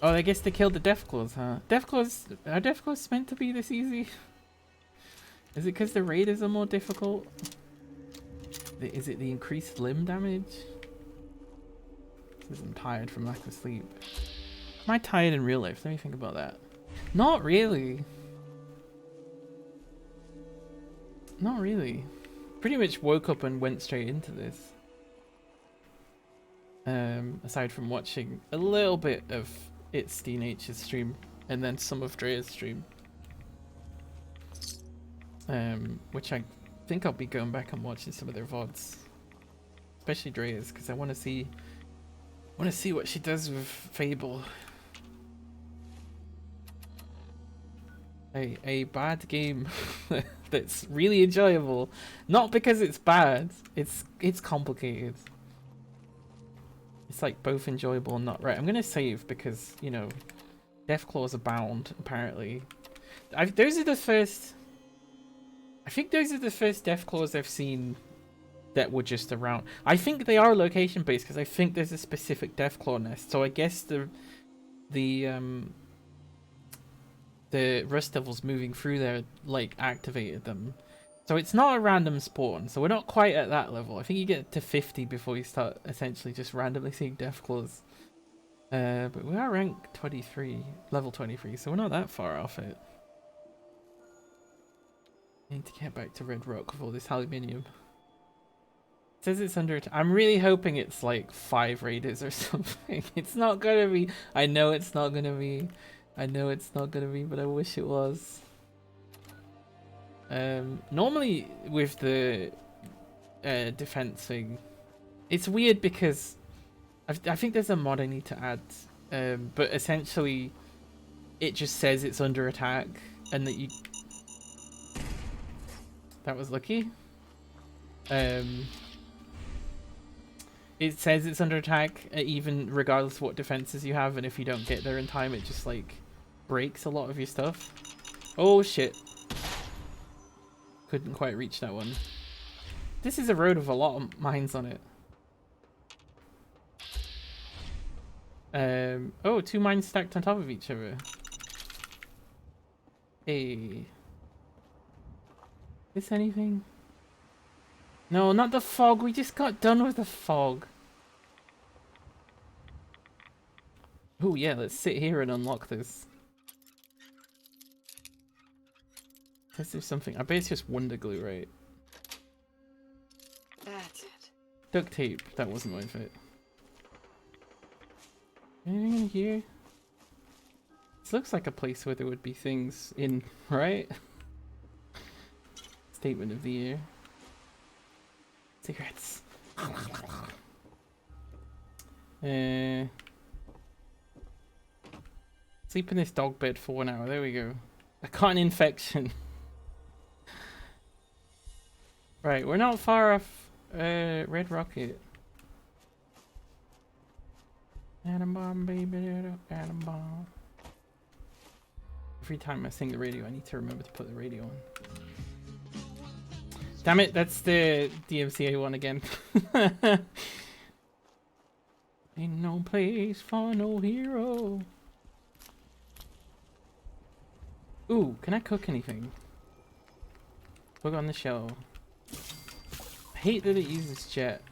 Oh, I guess they killed the Deathclaws, huh? Deathclaws, are Deathclaws meant to be this easy? Is it because the raiders are more difficult? Is it the increased limb damage? Because I'm tired from lack of sleep. Am I tired in real life? Let me think about that. Not really. Not really. Pretty much woke up and went straight into this. Aside from watching a little bit of It's DNH's stream and then some of Drea's stream. Which I think I'll be going back and watching some of their VODs. Especially Drea's, because I want to see what she does with Fable. A bad game that's really enjoyable. Not because it's bad, it's complicated. It's like both enjoyable and not right. I'm gonna save because, you know, Deathclaws abound, apparently. I think those are the first Deathclaws I've seen that were just around. I think they are location based because I think there's a specific Deathclaw nest. So I guess the Rust Devils moving through there like activated them. So it's not a random spawn, so we're not quite at that level. I think you get to 50 before you start essentially just randomly seeing Deathclaws. But we are rank 23, level 23, so we're not that far off it. I need to get back to Red Rock with all this aluminium. It says it's under attack. I'm really hoping it's like 5 raiders or something. It's not gonna be. I know it's not gonna be. I know it's not gonna be, but I wish it was. Normally with the defense thing, it's weird because I think there's a mod I need to add, but essentially it just says it's under attack and that you... That was lucky. It says it's under attack even regardless of what defenses you have, and if you don't get there in time it just like breaks a lot of your stuff. Oh shit. Couldn't quite reach that one. This is a road with a lot of mines on it. Oh, 2 mines stacked on top of each other. Hey. Is this anything? No, not the fog. We just got done with the fog. Oh yeah, let's sit here and unlock this. Is there something? I bet it's just Wonder Glue, right? That's it. Duct tape. That wasn't worth it. Anything in here? This looks like a place where there would be things in, right? Statement of the year. Cigarettes. Sleep in this dog bed for 1 hour. There we go. I caught an infection. Right, we're not far off Red Rocket. Atom bomb, baby, atom bomb. Every time I sing the radio, I need to remember to put the radio on. Damn it, that's the DMCA one again. Ain't no place for no hero. Ooh, can I cook anything? Put on the shell. I hate that it uses jet.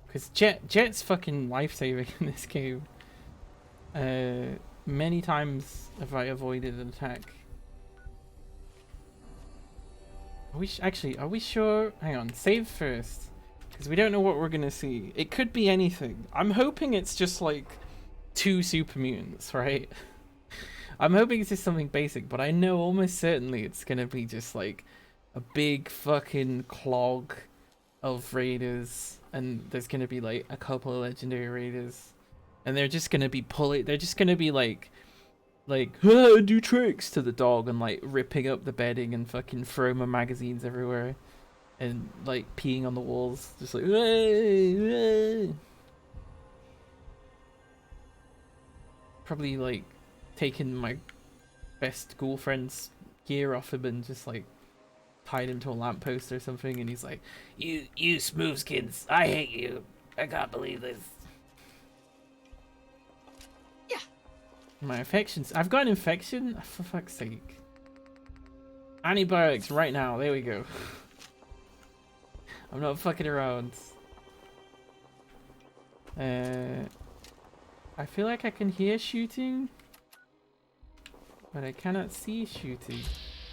Because jet's fucking life-saving in this game. Many times have I avoided an attack. Are we sure? Hang on, save first. Because we don't know what we're gonna see. It could be anything. I'm hoping it's just like 2 super mutants, right? I'm hoping it's just something basic, but I know almost certainly it's gonna be just like a big fucking clog of raiders, and there's gonna be like a couple of legendary raiders, and they're just gonna be they're just gonna be like do tricks to the dog and like ripping up the bedding and fucking throwing my magazines everywhere and like peeing on the walls, just like probably like taking my best ghoul friend's gear off him and just like tied him to a lamppost or something, and he's like, You smoothskins, I hate you. I can't believe this. my infections. I've got an infection? For fuck's sake. Antibiotics right now. There we go. I'm not fucking around. I feel like I can hear shooting, but I cannot see shooting.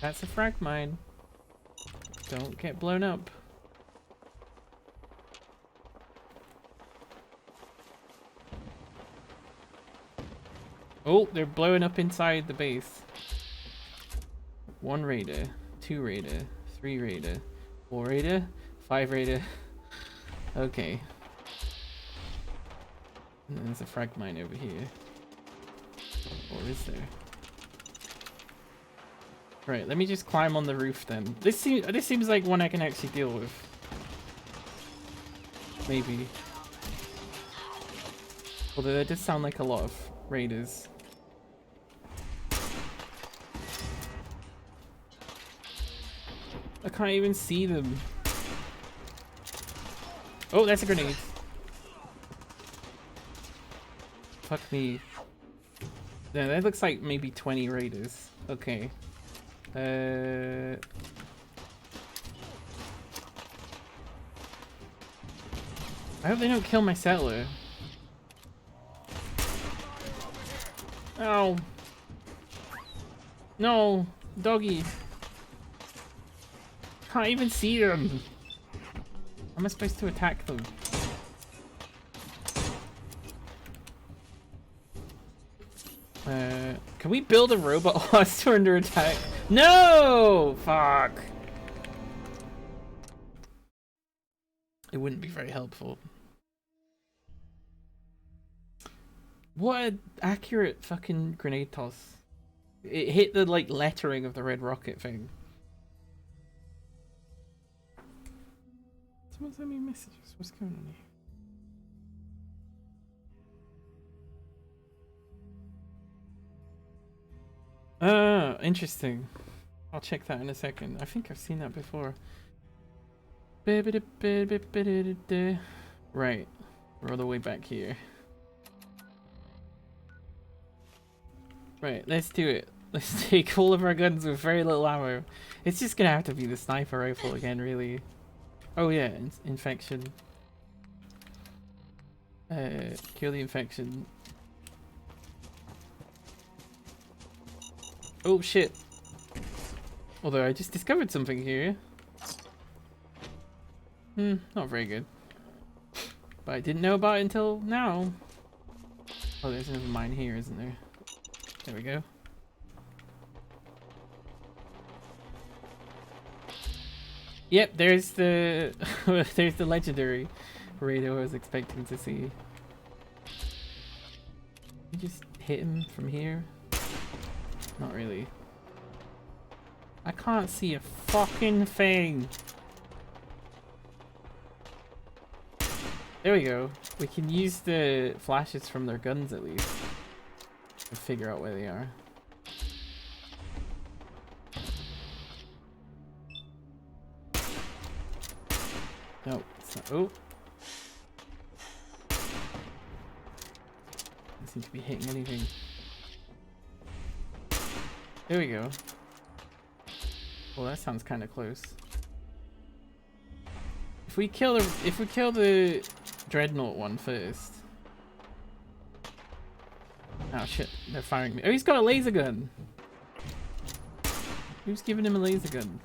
That's a frag mine. Don't get blown up. Oh, they're blowing up inside the base. 1 raider, 2 raider, 3 raider, 4 raider, 5 raider. Okay. And then there's a frag mine over here. Or is there? Right, let me just climb on the roof then. This seems like one I can actually deal with. Maybe. Although that does sound like a lot of raiders. I can't even see them. Oh, that's a grenade. Fuck me. Yeah, that looks like maybe 20 raiders. Okay. I hope they don't kill my settler. Oh. No, doggy. Can't even see them. How am I supposed to attack them? Can we build a robot whilst we're under attack? No! Fuck. It wouldn't be very helpful. What an accurate fucking grenade toss. It hit the like lettering of the red rocket thing. Someone sent me messages. What's going on here? Interesting. I'll check that in a second. I think I've seen that before. Right. We're all the way back here. Right, let's do it. Let's take all of our guns with very little ammo. It's just gonna have to be the sniper rifle again, really. Oh yeah, infection. Kill the infection. Oh shit. Although I just discovered something here. Not very good. But I didn't know about it until now. Oh, there's another mine here, isn't there? There we go. Yep, there's the there's the legendary raider I was expecting to see. You just hit him from here? Not really. I can't see a fucking thing. There we go. We can use the flashes from their guns at least to figure out where they are. No, it's not. Oh. seem to be hitting anything. There we go. Well, that sounds kind of close. If we kill the dreadnought one first. Oh shit, they're firing me. Oh, he's got a laser gun. Who's giving him a laser gun?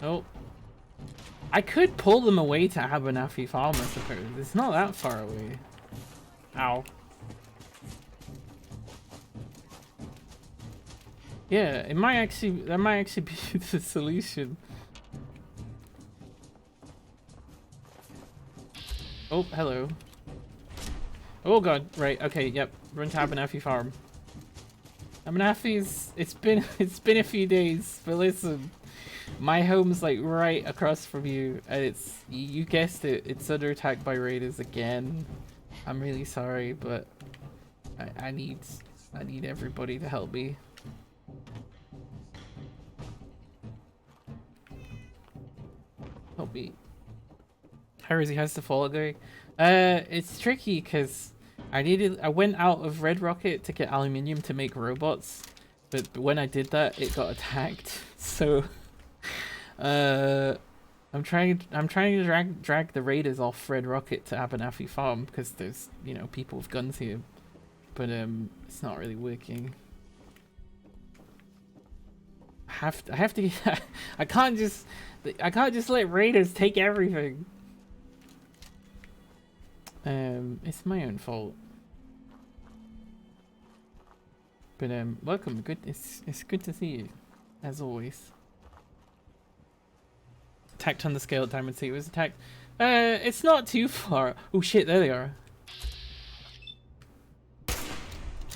Oh. I could pull them away to Abernathy Farm, I suppose. It's not that far away. Ow. Yeah, that might actually be the solution. Oh, hello. Oh god, right, okay, yep. Run to Abernathy Farm. Abernathy's it's been a few days, but listen. My home's like right across from you, and it's, you guessed it, it's under attack by raiders again. I'm really sorry, but I need everybody to help me. Help me. How is he? How's the fall going? It's tricky because I went out of Red Rocket to get aluminium to make robots, but when I did that, it got attacked. So, I'm trying to drag the raiders off Red Rocket to Abernathy Farm because there's, you know, people with guns here, but it's not really working. I have to. I can't just let raiders take everything. It's my own fault. But welcome. Good. It's good to see you, as always. Attacked on the scale at Diamond Sea was attacked. It's not too far. Oh shit! There they are.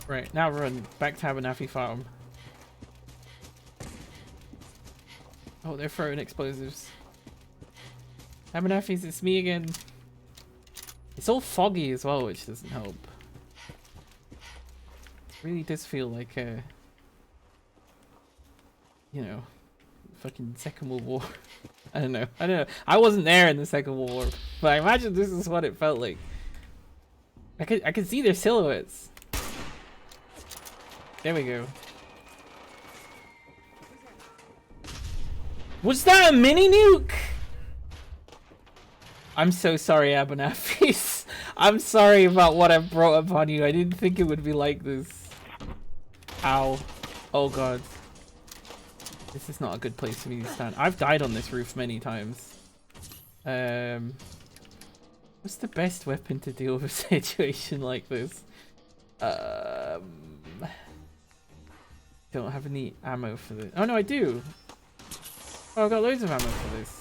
Right now, run back to Abernathy Farm. Oh, they're throwing explosives. Abernathy's, it's me again. It's all foggy as well, which doesn't help. It really does feel like you know, fucking Second World War. I don't know. I wasn't there in the Second World War, but I imagine this is what it felt like. I could see their silhouettes. There we go. Was that a mini nuke? I'm so sorry, Abernathy. I'm sorry about what I've brought upon you. I didn't think it would be like this. Ow. Oh god. This is not a good place for me to stand. I've died on this roof many times. What's the best weapon to deal with a situation like this? Don't have any ammo for this. Oh no, I do. Oh, I've got loads of ammo for this.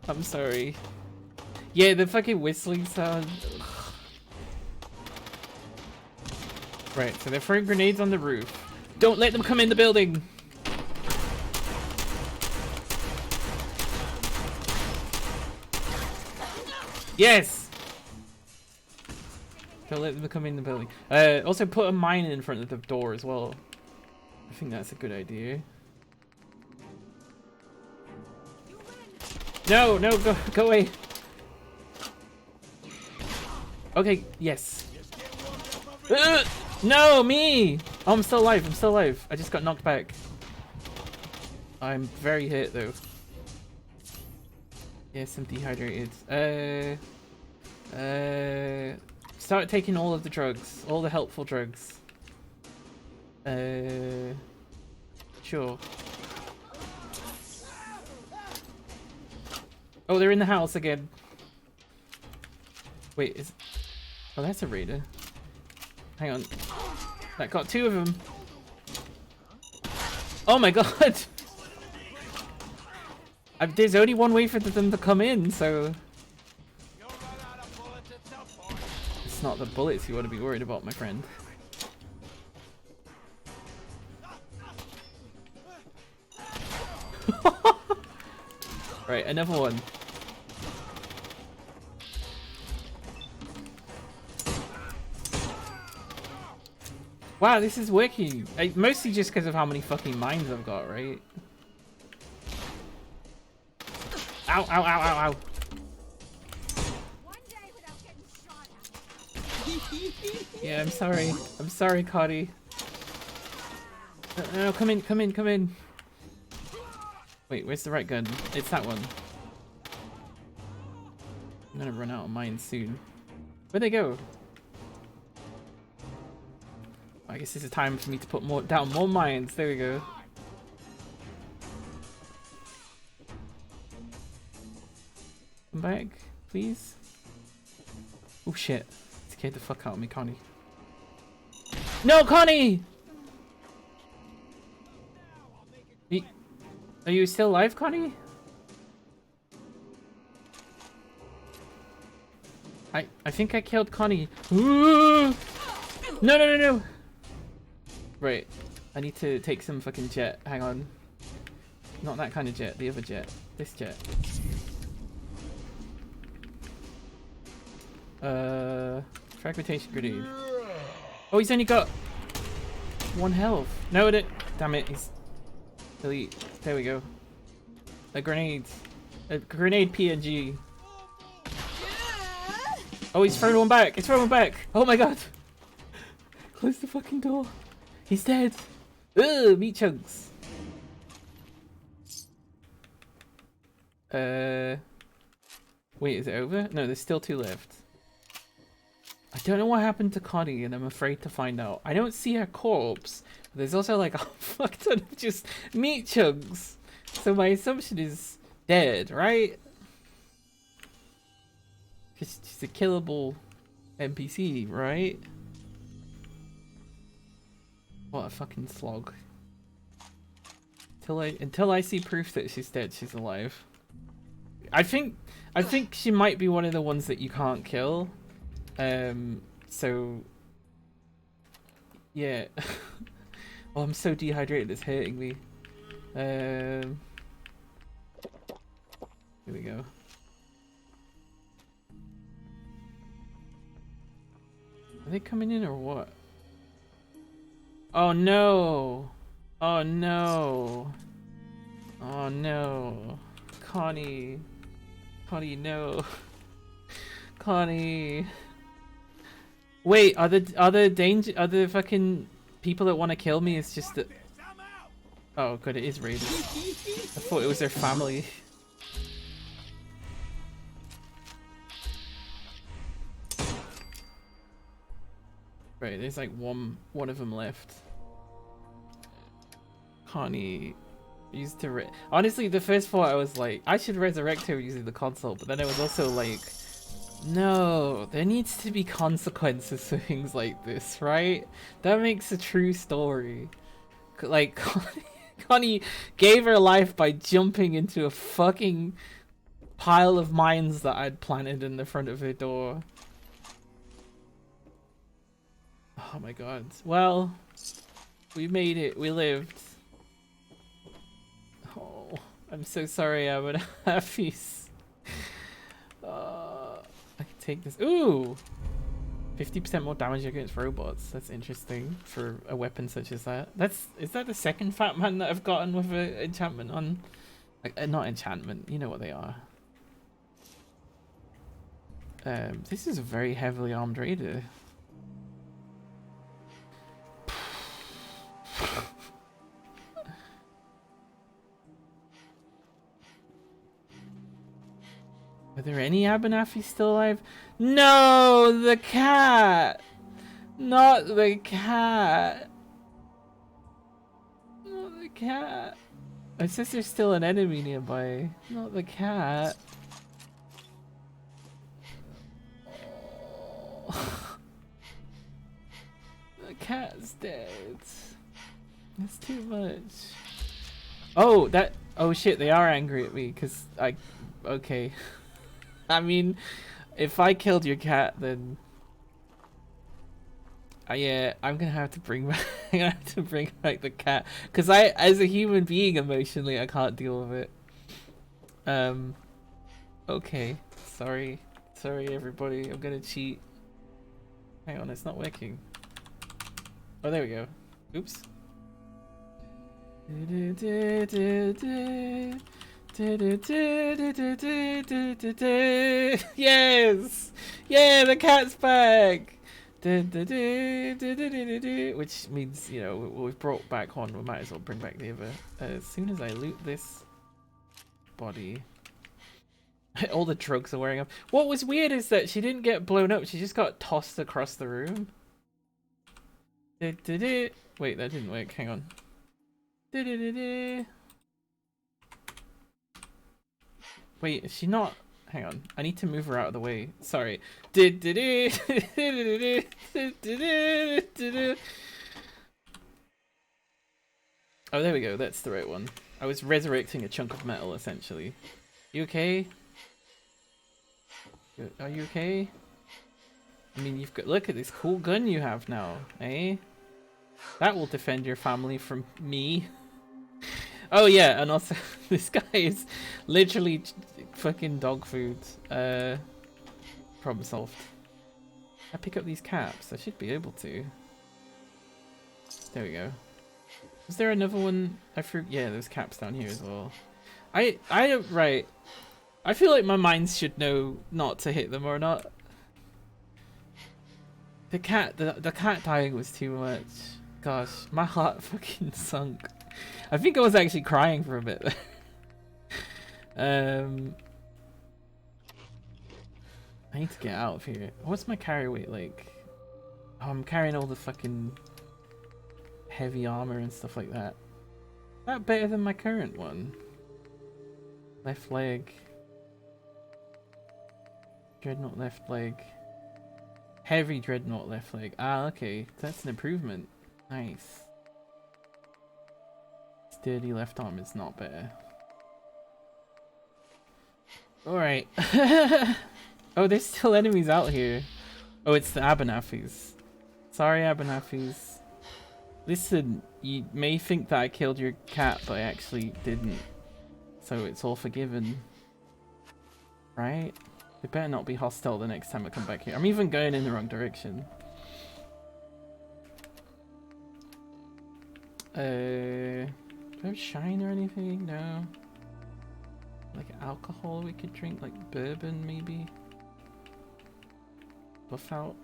I'm sorry. Yeah, the fucking whistling sound. Ugh. Right, so they're throwing grenades on the roof. Don't let them come in the building! Yes! Don't let them come in the building. Also put a mine in front of the door as well. I think that's a good idea. No, no, go away. Okay, yes. No, me! Oh, I'm still alive, I'm still alive. I just got knocked back. I'm very hit though. Yes, I'm dehydrated. Start taking all of the drugs, all the helpful drugs. Sure. Oh, they're in the house again. Wait, is... Oh, that's a raider. Hang on. That got two of them. Oh my god! There's only one way for them to come in, so... It's not the bullets you want to be worried about, my friend. Right, another one. Wow, this is working. Mostly just because of how many fucking mines I've got, right? Ow, ow, ow, ow, ow. Yeah, I'm sorry. I'm sorry, Cotty. No, come in, come in, come in. Wait, where's the right gun? It's that one. I'm gonna run out of mines soon. Where'd they go? I guess this is time for me to put down more mines. There we go. Come back, please. Oh shit. Scared the fuck out of me, Connie. No, Connie! Are you still alive, Connie? I think I killed Connie. Ooh! No, no, no, no! Right. I need to take some fucking jet. Hang on. Not that kind of jet. The other jet. This jet. Fragmentation grenade. Oh, he's only got 1 health. No, damn it. He's delete. There we go. A grenade. A grenade PNG. Oh, he's thrown one back. He's thrown one back. Oh my god. Close the fucking door. He's dead. Ugh, meat chunks. Wait, is it over? No, there's still 2 left. I don't know what happened to Connie, and I'm afraid to find out. I don't see her corpse. But there's also like a fuck ton of just meat chunks. So my assumption is dead, right? Because she's a killable NPC, right? What a fucking slog. Until I see proof that she's dead, she's alive. I think she might be one of the ones that you can't kill. So yeah. Oh, I'm so dehydrated, it's hurting me. Here we go. Are they coming in or what? Oh no! Oh no! Oh no! Connie! Connie, no! Connie! Wait, are the fucking people that want to kill me? It's just that. Oh god, it is raiders. I thought it was their family. Right, there's like one of them left. Connie used to honestly, the first thought I was like, I should resurrect her using the console, but then I was also like, no, there needs to be consequences for things like this, right? That makes a true story. Like, Connie gave her life by jumping into a fucking pile of mines that I'd planted in the front of her door. Oh my god. Well, we made it. We lived. Oh, I'm so sorry, I'm an Hafiz. I can take this. Ooh! 50% more damage against robots. That's interesting for a weapon such as that. Is that the second Fat Man that I've gotten with an enchantment on? Like, not enchantment, you know what they are. This is a very heavily armed raider. Are there any Abernathy still alive? No, the cat! Not the cat! Not the cat! It says there's still an enemy nearby. Not the cat. Oh. The cat's dead. That's too much. Oh, oh shit, they are angry at me, because okay. I mean, if I killed your cat, then yeah, I'm gonna have to bring back, the cat, because as a human being, emotionally, I can't deal with it. Okay, sorry everybody, I'm gonna cheat. Hang on, it's not working. Oh, there we go. Oops. Yes! Yeah, the cat's back! Which means, you know, we've brought back one, we might as well bring back the other. As soon as I loot this body, all the drugs are wearing off. What was weird is that she didn't get blown up, she just got tossed across the room. Wait, that didn't work, hang on. Wait, is she not? Hang on, I need to move her out of the way. Sorry. Oh, there we go. That's the right one. I was resurrecting a chunk of metal, essentially. You okay? Are you okay? I mean, you've got, look at this cool gun you have now, eh? That will defend your family from me. Oh yeah, and also this guy is literally fucking dog food. Problem solved. I pick up these caps. I should be able to. There we go. Was there another one? I forgot. Yeah, there's caps down here as well. Right. I feel like my mines should know not to hit them or not. The cat dying was too much. Gosh, my heart fucking sunk. I think I was actually crying for a bit. I need to get out of here. What's my carry weight like? Oh, I'm carrying all the fucking heavy armor and stuff like that. Is that better than my current one? Left leg. Dreadnought left leg. Heavy dreadnought left leg. Ah, okay. That's an improvement. Nice. Sturdy left arm is not better. Alright. Oh, there's still enemies out here. Oh, it's the Abernathy's. Sorry, Abernathy's. Listen, you may think that I killed your cat, but I actually didn't. So it's all forgiven. Right? They better not be hostile the next time I come back here. I'm even going in the wrong direction. Do I have shine or anything? No. Like alcohol we could drink? Like bourbon maybe? Buff out?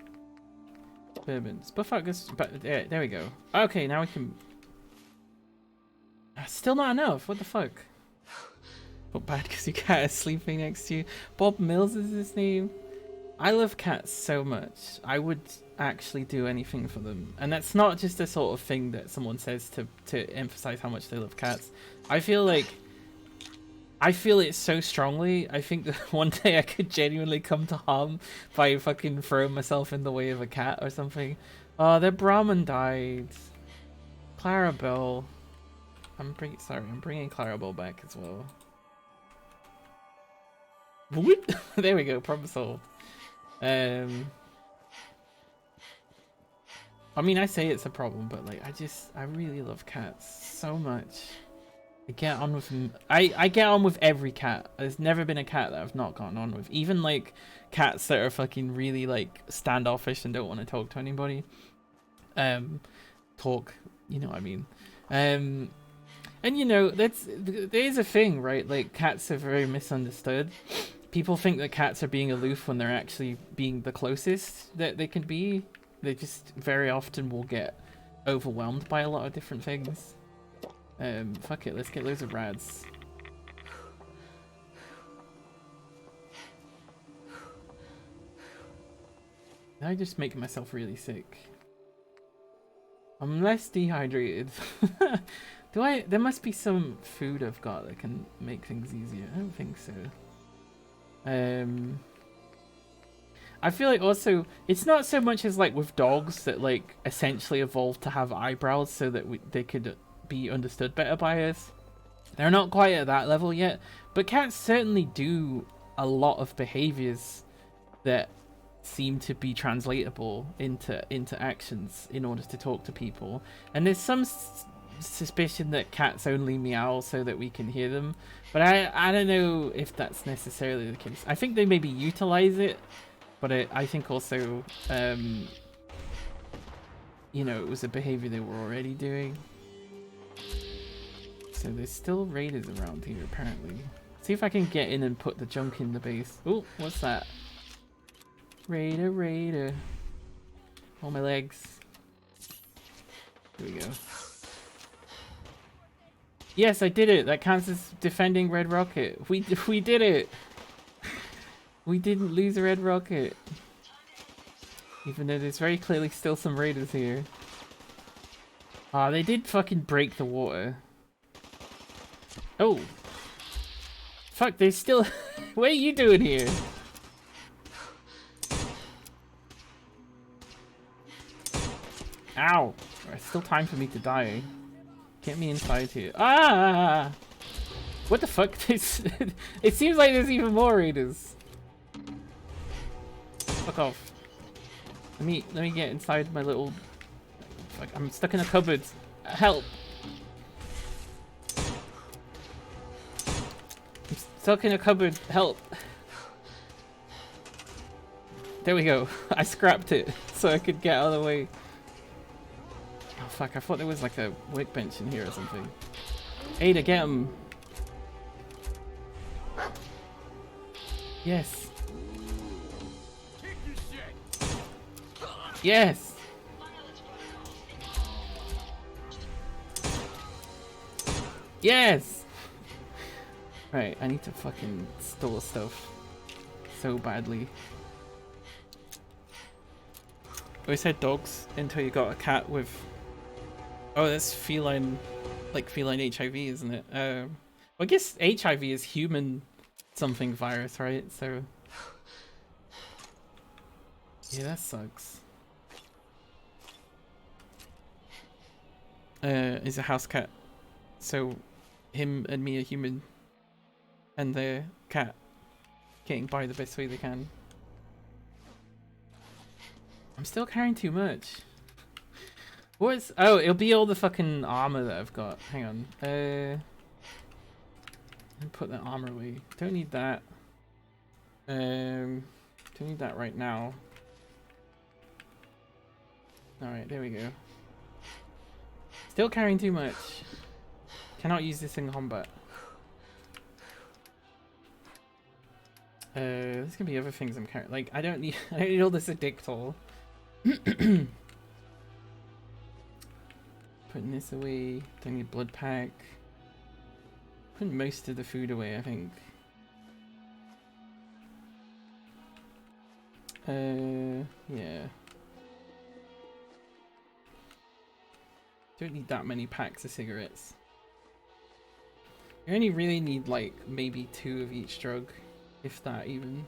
Bourbon. Buff out goes... There we go. Okay, now we can... Still not enough. What the fuck? Not bad because your cat is sleeping next to you. Bob Mills is his name. I love cats so much. I would actually do anything for them. And that's not just a sort of thing that someone says to emphasize how much they love cats. I feel it so strongly. I think that one day I could genuinely come to harm by fucking throwing myself in the way of a cat or something. Oh, their Brahmin died. Clarabelle. I'm bringing Clarabelle back as well. Whoop. There we go, problem solved. I mean, I say it's a problem, but like, I really love cats so much. I get on with them. I get on with every cat. There's never been a cat that I've not gotten on with. Even like cats that are fucking really like standoffish and don't want to talk to anybody. You know what I mean. And you know, there's a thing, right? Like cats are very misunderstood. People think that cats are being aloof when they're actually being the closest that they can be. They just very often will get overwhelmed by a lot of different things. Fuck it, let's get loads of rads. I just make myself really sick. I'm less dehydrated. There must be some food I've got that can make things easier. I don't think so. I feel like also it's not so much as like with dogs that like essentially evolved to have eyebrows so that they could be understood better by us. They're not quite at that level yet, but cats certainly do a lot of behaviors that seem to be translatable into actions in order to talk to people. And there's some suspicion that cats only meow so that we can hear them, but I don't know if that's necessarily the case. I think they maybe utilize it, but I think also you know, it was a behavior they were already doing. So there's still raiders around here apparently. See if I can get in and put the junk in the base. Oh, what's that? Raider. All my legs. Here we go. Yes, I did it. That counts as defending Red Rocket. We did it. We didn't lose a Red Rocket. Even though there's very clearly still some raiders here. Ah, they did fucking break the water. Oh. Fuck, there's still... What are you doing here? Ow. There's still time for me to die. Get me inside here. Ah! What the fuck? This it seems like there's even more raiders. Fuck off. Let me get inside my little... Fuck, I'm stuck in a cupboard. Help! I'm stuck in a cupboard. Help! There we go. I scrapped it so I could get out of the way. Oh fuck, I thought there was like a workbench in here or something. Ada, get him! Yes! Yes! Yes! Right, I need to fucking store stuff so badly. Always had dogs until you got a cat with... Oh, that's feline, like feline HIV, isn't it? Well, I guess HIV is human something virus, right? So... Yeah, that sucks. Is a house cat. So, him and me are human. And the cat getting by the best way they can. I'm still carrying too much. What is... Oh, it'll be all the fucking armor that I've got. Hang on. Put that armor away. Don't need that. Don't need that right now. Alright, there we go. Still carrying too much. Cannot use this in combat. There's gonna be other things I'm carrying. Like, I don't need all this addictol. Putting this away. Don't need blood pack. Putting most of the food away, I think. Yeah. Don't need that many packs of cigarettes. You only really need like maybe 2 of each drug, if that even.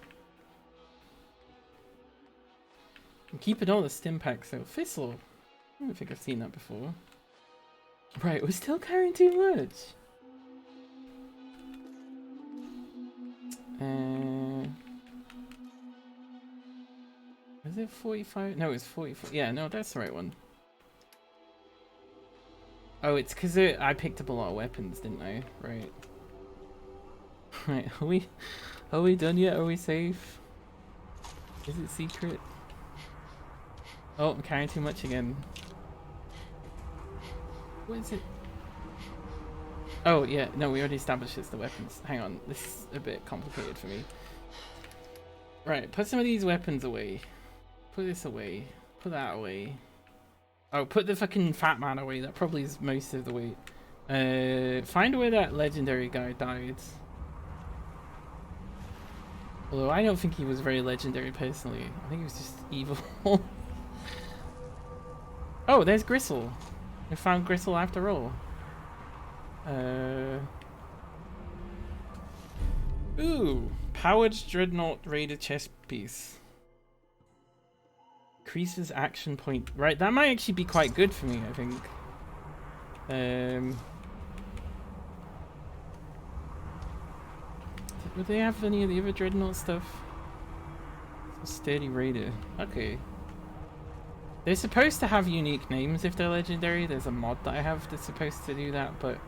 I'm keeping all the stim packs though. Thistle. I don't think I've seen that before. Right, we're still carrying too much. Is it 45? No, it's 44. Yeah, no, that's the right one. Oh, it's because I picked up a lot of weapons, didn't I? Right. Right, are we done yet? Are we safe? Is it secret? Oh, I'm carrying too much again. What is it? Oh, yeah, no, we already established it's the weapons. Hang on, this is a bit complicated for me. Right, put some of these weapons away. Put this away. Put that away. Oh, put the fucking fat man away. That probably is most of the weight. Find where that legendary guy died. Although I don't think he was very legendary personally. I think he was just evil. Oh, there's Gristle. I found Gristle after all. Ooh, powered Dreadnought Raider chest piece. Increases action point. Right, that might actually be quite good for me, I think. Would they have any of the other Dreadnought stuff? Sturdy Raider. Okay. They're supposed to have unique names if they're legendary. There's a mod that I have that's supposed to do that, but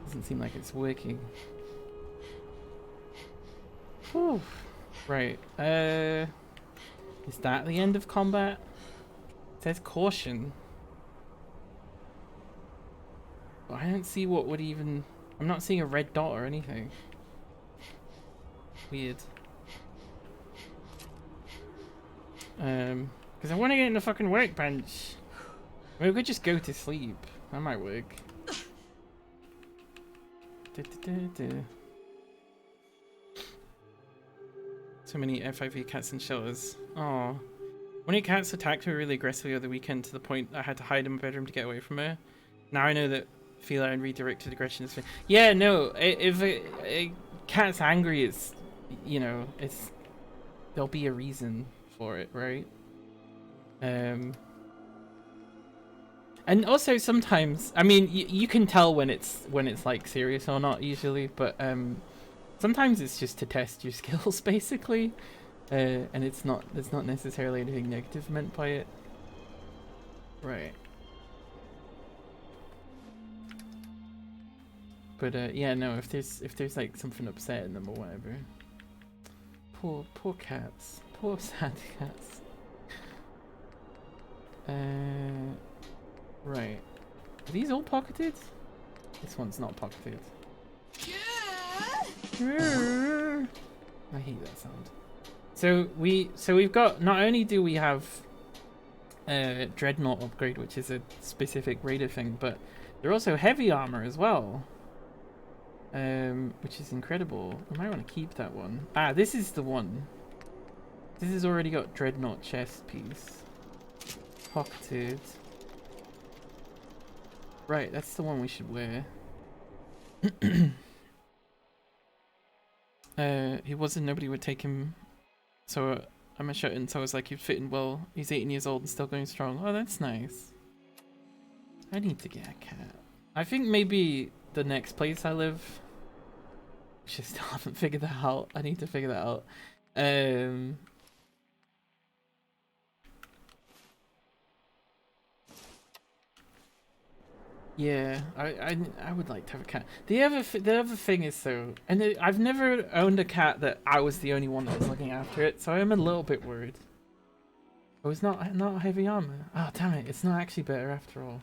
doesn't seem like it's working. Whew. Right. Is that the end of combat? It says caution. But I don't see what would even... I'm not seeing a red dot or anything. Weird. Because I want to get in the fucking workbench. I mean, we could just go to sleep. That might work. So many FIV cats in shelters. Oh. One of your cats attacked me really aggressively over the weekend to the point I had to hide in my bedroom to get away from her. Now I know that feline redirected aggression is... Yeah, no. If a cat's angry, it's... You know, it's... There'll be a reason for it, right? And also sometimes, I mean, you can tell when it's like serious or not usually, but sometimes it's just to test your skills basically, and there's not necessarily anything negative meant by it, right? But yeah, no, if there's like something upsetting them or whatever, poor cats, poor sad cats. Right. Are these all pocketed? This one's not pocketed. I hate that sound. So we've got, not only do we have Dreadnought upgrade, which is a specific raider thing, but they're also heavy armor as well. Which is incredible. I might want to keep that one. Ah, this is the one. This has already got Dreadnought chest piece. Pocketed. Right, that's the one we should wear. He wasn't, nobody would take him. So I'm a shut-in, so I was like, he'd fit in well. He's 18 years old and still going strong. Oh, that's nice. I need to get a cat. I think maybe the next place I live, which I still haven't figured that out. I need to figure that out. Yeah, I would like to have a cat. The other thing is though, and I've never owned a cat that I was the only one that was looking after it, so I'm a little bit worried. Oh, it's not heavy armor. Oh damn it! It's not actually better after all.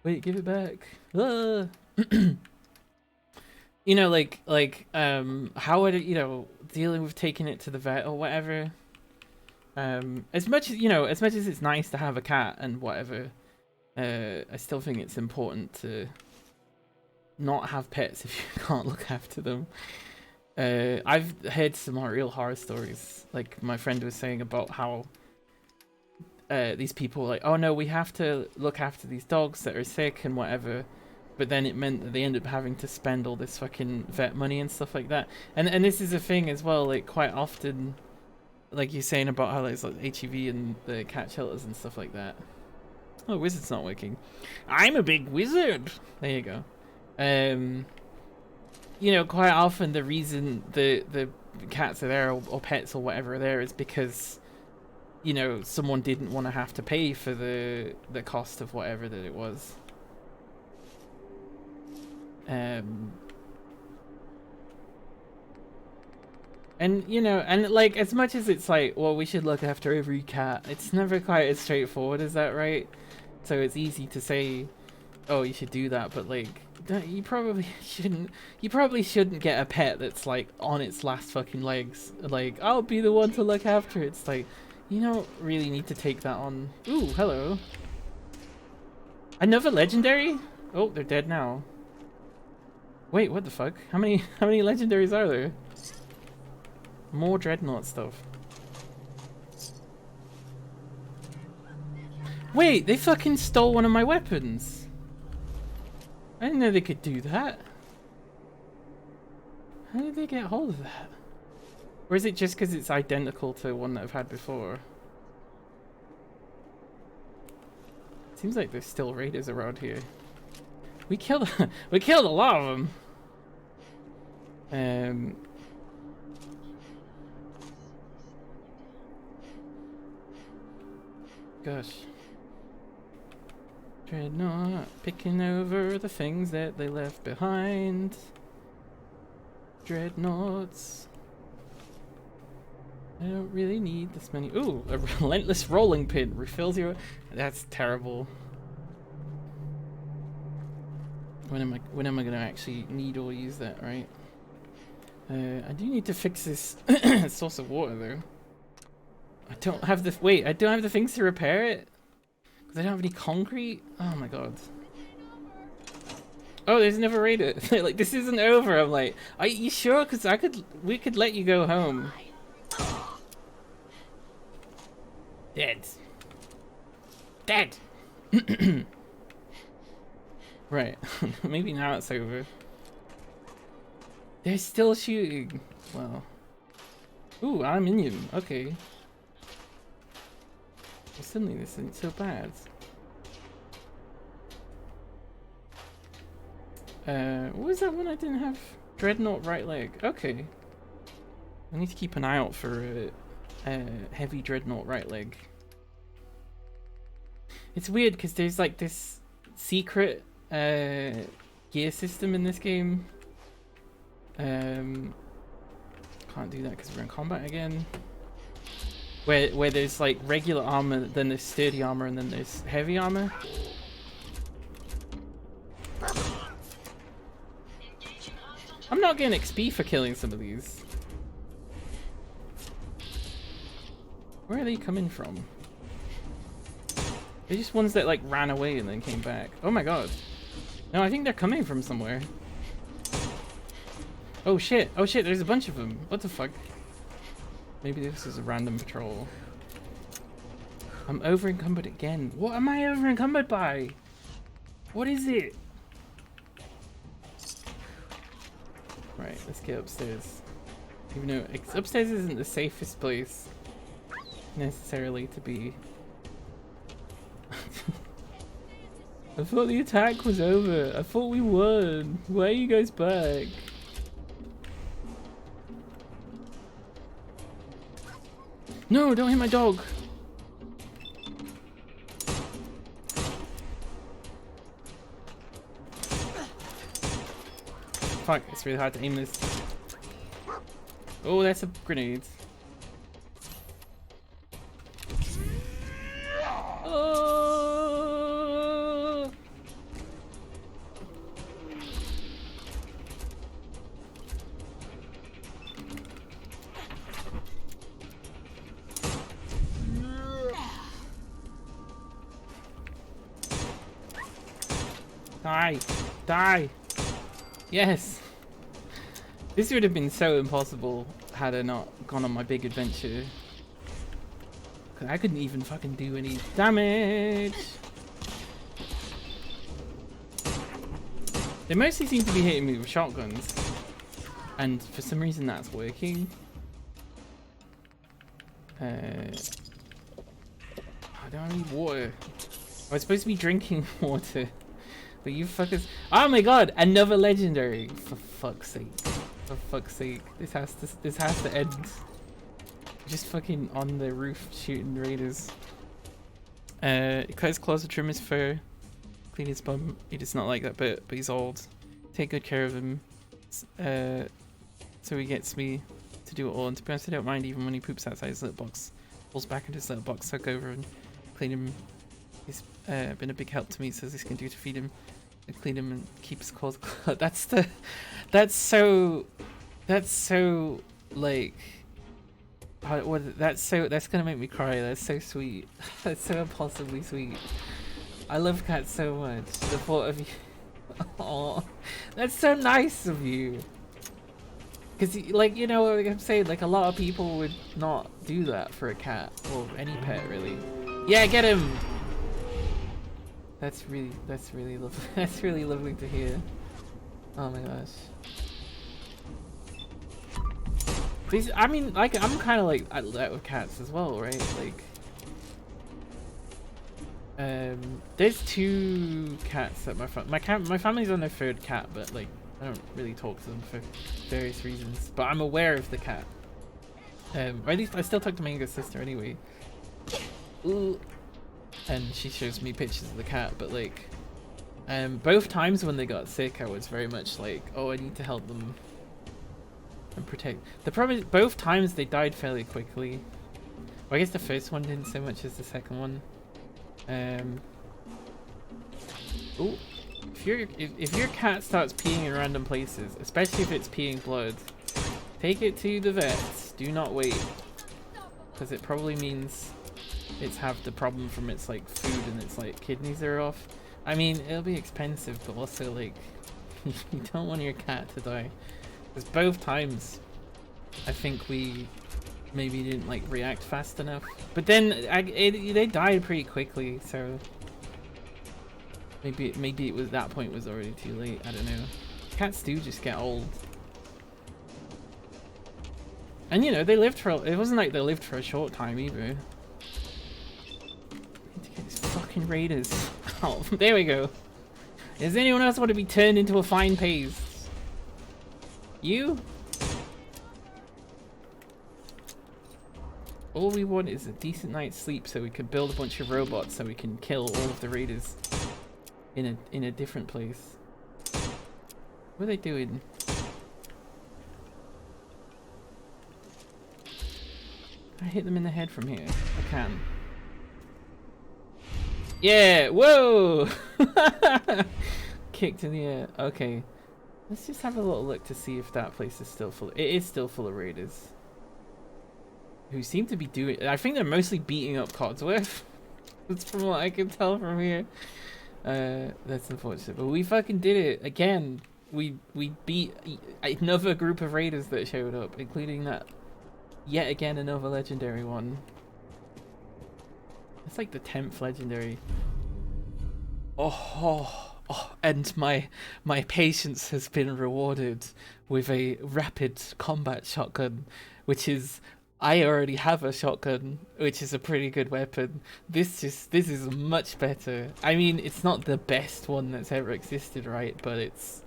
Wait, give it back. Ah. You know, like how would it, you know, dealing with taking it to the vet or whatever. As much as it's nice to have a cat and whatever. I still think it's important to not have pets if you can't look after them. I've heard some real horror stories. Like my friend was saying about how these people were like, oh no, we have to look after these dogs that are sick and whatever. But then it meant that they ended up having to spend all this fucking vet money and stuff like that. And this is a thing as well, like quite often, like you're saying about how it's like HEV and the cat shelters and stuff like that. Oh, wizard's not working. I'm a big wizard. There you go. You know, quite often the reason the cats are there or pets or whatever are there is because, you know, someone didn't want to have to pay for the cost of whatever that it was. And you know, and like as much as it's like, well, we should look after every cat, it's never quite as straightforward as that, right? So it's easy to say, oh, you should do that, but like you probably shouldn't get a pet that's like on its last fucking legs, like I'll be the one to look after it. It's like, you don't really need to take that on. Ooh, hello. Another legendary? Oh, they're dead now. Wait, what the fuck? How many legendaries are there? More Dreadnought stuff. Wait, they fucking stole one of my weapons. I didn't know they could do that. How did they get hold of that? Or is it just because it's identical to one that I've had before? Seems like there's still raiders around here. We killed a lot of them. Gosh. Dreadnought picking over the things that they left behind. Dreadnoughts. I don't really need this many. Ooh, a relentless rolling pin refills your. That's terrible. When am I gonna actually need or use that, right? I do need to fix this source of water though. I don't have the wait. I don't have the things to repair it because I don't have any concrete. Oh my god. Oh, there's never raided. Like this isn't over. I'm like, are you sure? Because we could let you go home. Dead. Dead. Right. Maybe now it's over. They're still shooting. Well. Ooh, aluminium. Okay. Well, suddenly this isn't so bad. What was that one I didn't have? Dreadnought right leg. Okay. I need to keep an eye out for heavy dreadnought right leg. It's weird because there's like this secret gear system in this game. Can't do that because we're in combat again. Where there's like regular armor, then there's sturdy armor, and then there's heavy armor. I'm not getting XP for killing some of these. Where are they coming from? They're just ones that like ran away and then came back. Oh my god. No, I think they're coming from somewhere. Oh shit, there's a bunch of them. What the fuck? Maybe this is a random patrol. I'm over encumbered again. What am I over encumbered by? What is it? Right, let's get upstairs. Even though upstairs isn't the safest place necessarily to be. I thought the attack was over. I thought we won. Why are you guys back? No, don't hit my dog. Fuck, it's really hard to aim this. Oh, that's a grenade. Oh! Die! Die! Yes! This would have been so impossible had I not gone on my big adventure. Cause I couldn't even fucking do any damage! They mostly seem to be hitting me with shotguns. And for some reason that's working. I don't need water. I was supposed to be drinking water. But you fuckers. Oh my god, another legendary. For fuck's sake. For fuck's sake. This has to end. Just fucking on the roof shooting raiders. It cuts claws to trim his fur. Clean his bum. He does not like that bit, but he's old. Take good care of him. So he gets me to do it all. And to be honest, I don't mind even when he poops outside his little box. Pulls back into his little box, suck over and clean him. He's been a big help to me, so this can do to feed him and clean him and keep his claws. That's so like, that's gonna make me cry. That's so sweet. That's so impossibly sweet. I love cats so much. The thought of you. Oh, that's so nice of you. Cause like, you know, like I'm saying, like a lot of people would not do that for a cat or any pet really. Yeah, get him. That's really lovely. That's really lovely to hear. Oh my gosh. These, I mean, like I'm kind of like that with cats as well, right? Like, there's 2 cats at my family's on their 3rd cat, but like I don't really talk to them for various reasons. But I'm aware of the cat. Or at least I still talk to my younger sister anyway. Ooh. And she shows me pictures of the cat, but like both times when they got sick I was very much like, oh, I need to help them and protect. The problem is both times they died fairly quickly. Well, I guess the first one didn't so much as the second one. Ooh, if your cat starts peeing in random places, especially if it's peeing blood, take it to the vets. Do not wait. because it probably means it's have the problem from its like food and its like kidneys are off. I mean, it'll be expensive, but also like you don't want your cat to die. Because both times, I think we maybe didn't like react fast enough. But then they died pretty quickly, so maybe it was that point was already too late. I don't know. Cats do just get old. And you know, they lived for, it wasn't like they lived for a short time either. Need to get these fucking raiders out. There we go. Does anyone else want to be turned into a fine paste? You? All we want is a decent night's sleep so we can build a bunch of robots so we can kill all of the raiders in a different place. What are they doing? I hit them in the head from here. I can. Yeah! Whoa! Kicked in the air. Okay. Let's just have a little look to see if that place is still full. It is still full of raiders. Who seem to be doing... I think they're mostly beating up Codsworth. That's from what I can tell from here. That's unfortunate. But we fucking did it. Again. We beat another group of raiders that showed up, including that... Yet again, another legendary one. It's like the 10th legendary. Oh, and my patience has been rewarded with a rapid combat shotgun, which is... I already have a shotgun, which is a pretty good weapon. This is much better. I mean, it's not the best one that's ever existed, right? But it's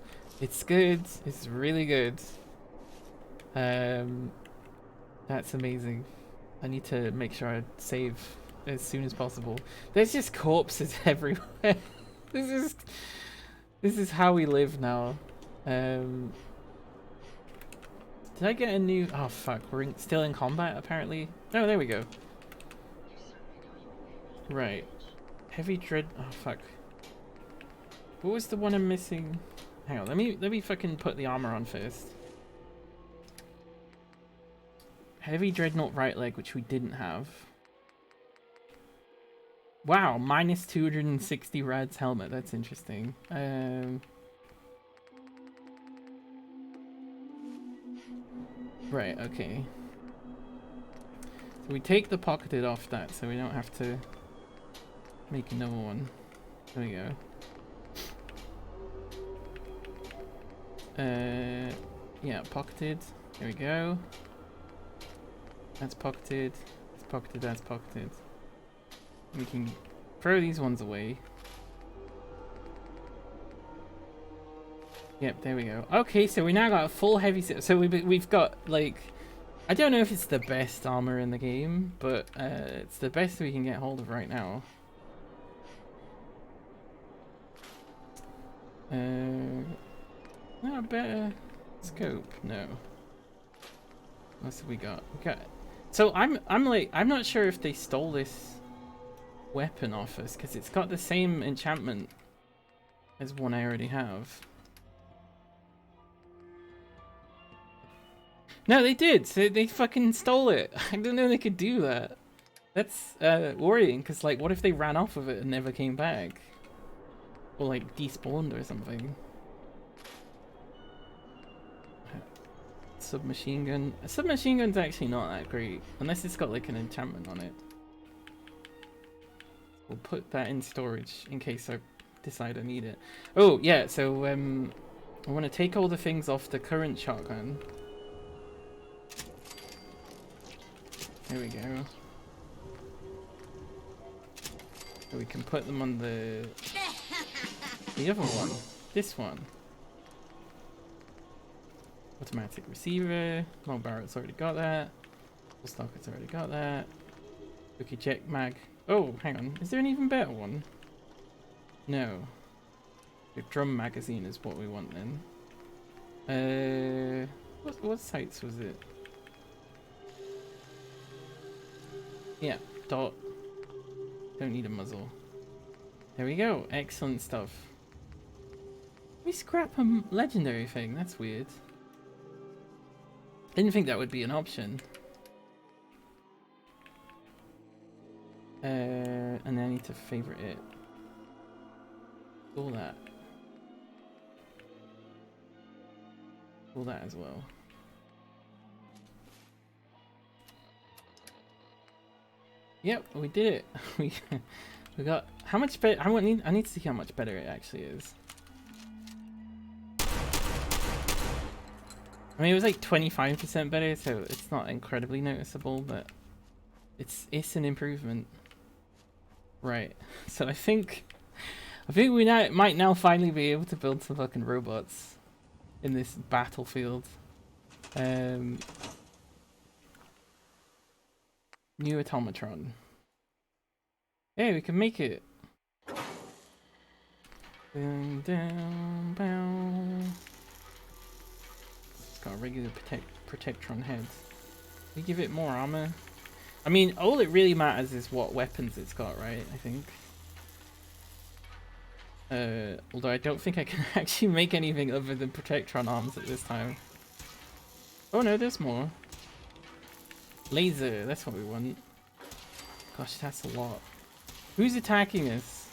good. It's really good. That's amazing. I need to make sure I save as soon as possible. There's just corpses everywhere. This is how we live now. Did I get a new... Oh fuck, we're still in combat apparently. Oh, there we go. Right. Heavy dread... Oh fuck. What was the one I'm missing? Hang on, let me fucking put the armor on first. Heavy dreadnought right leg, which we didn't have. Wow, minus 260 rads helmet. That's interesting. Right, okay. So we take the pocketed off that, so we don't have to make another one. There we go. Yeah, pocketed. There we go. That's pocketed. That's pocketed. That's pocketed. We can throw these ones away. Yep, there we go. Okay, so we now got a full heavy set. So we've got like, I don't know if it's the best armor in the game, but it's the best we can get hold of right now. Not a better scope, no. What's we got? We got. So I'm not sure if they stole this weapon off us because it's got the same enchantment as one I already have. No, they did. So they fucking stole it. I didn't know they could do that. That's worrying because like, what if they ran off with it and never came back, or like despawned or something? Submachine gun. A submachine gun's actually not that great unless it's got like an enchantment on it. We'll put that in storage in case I decide I need it. Oh yeah, so I want to take all the things off the current shotgun. There we go. So we can put them on the other one. This one. Automatic receiver. Long barrel's already got that. Full stock's already got that. Quick eject mag. Oh, hang on. Is there an even better one? No. The drum magazine is what we want then. What sights was it? Yeah, dot. Don't need a muzzle. There we go. Excellent stuff. We scrap a legendary thing. That's weird. Didn't think that would be an option. And then I need to favorite it. All that. All that as well. Yep, we did it. we got how much better? I need to see how much better it actually is. I mean, it was like 25% better, so it's not incredibly noticeable, but it's an improvement. Right. So I think we might now finally be able to build some fucking robots in this battlefield. New automatron. Hey, we can make it. Down, down, bow. It's got a regular protectron head. We give it more armor. I mean, all it really matters is what weapons it's got, right? I think. Although I don't think I can actually make anything other than protectron arms at this time. Oh no, there's more. Laser, that's what we want. Gosh, that's a lot. Who's attacking us?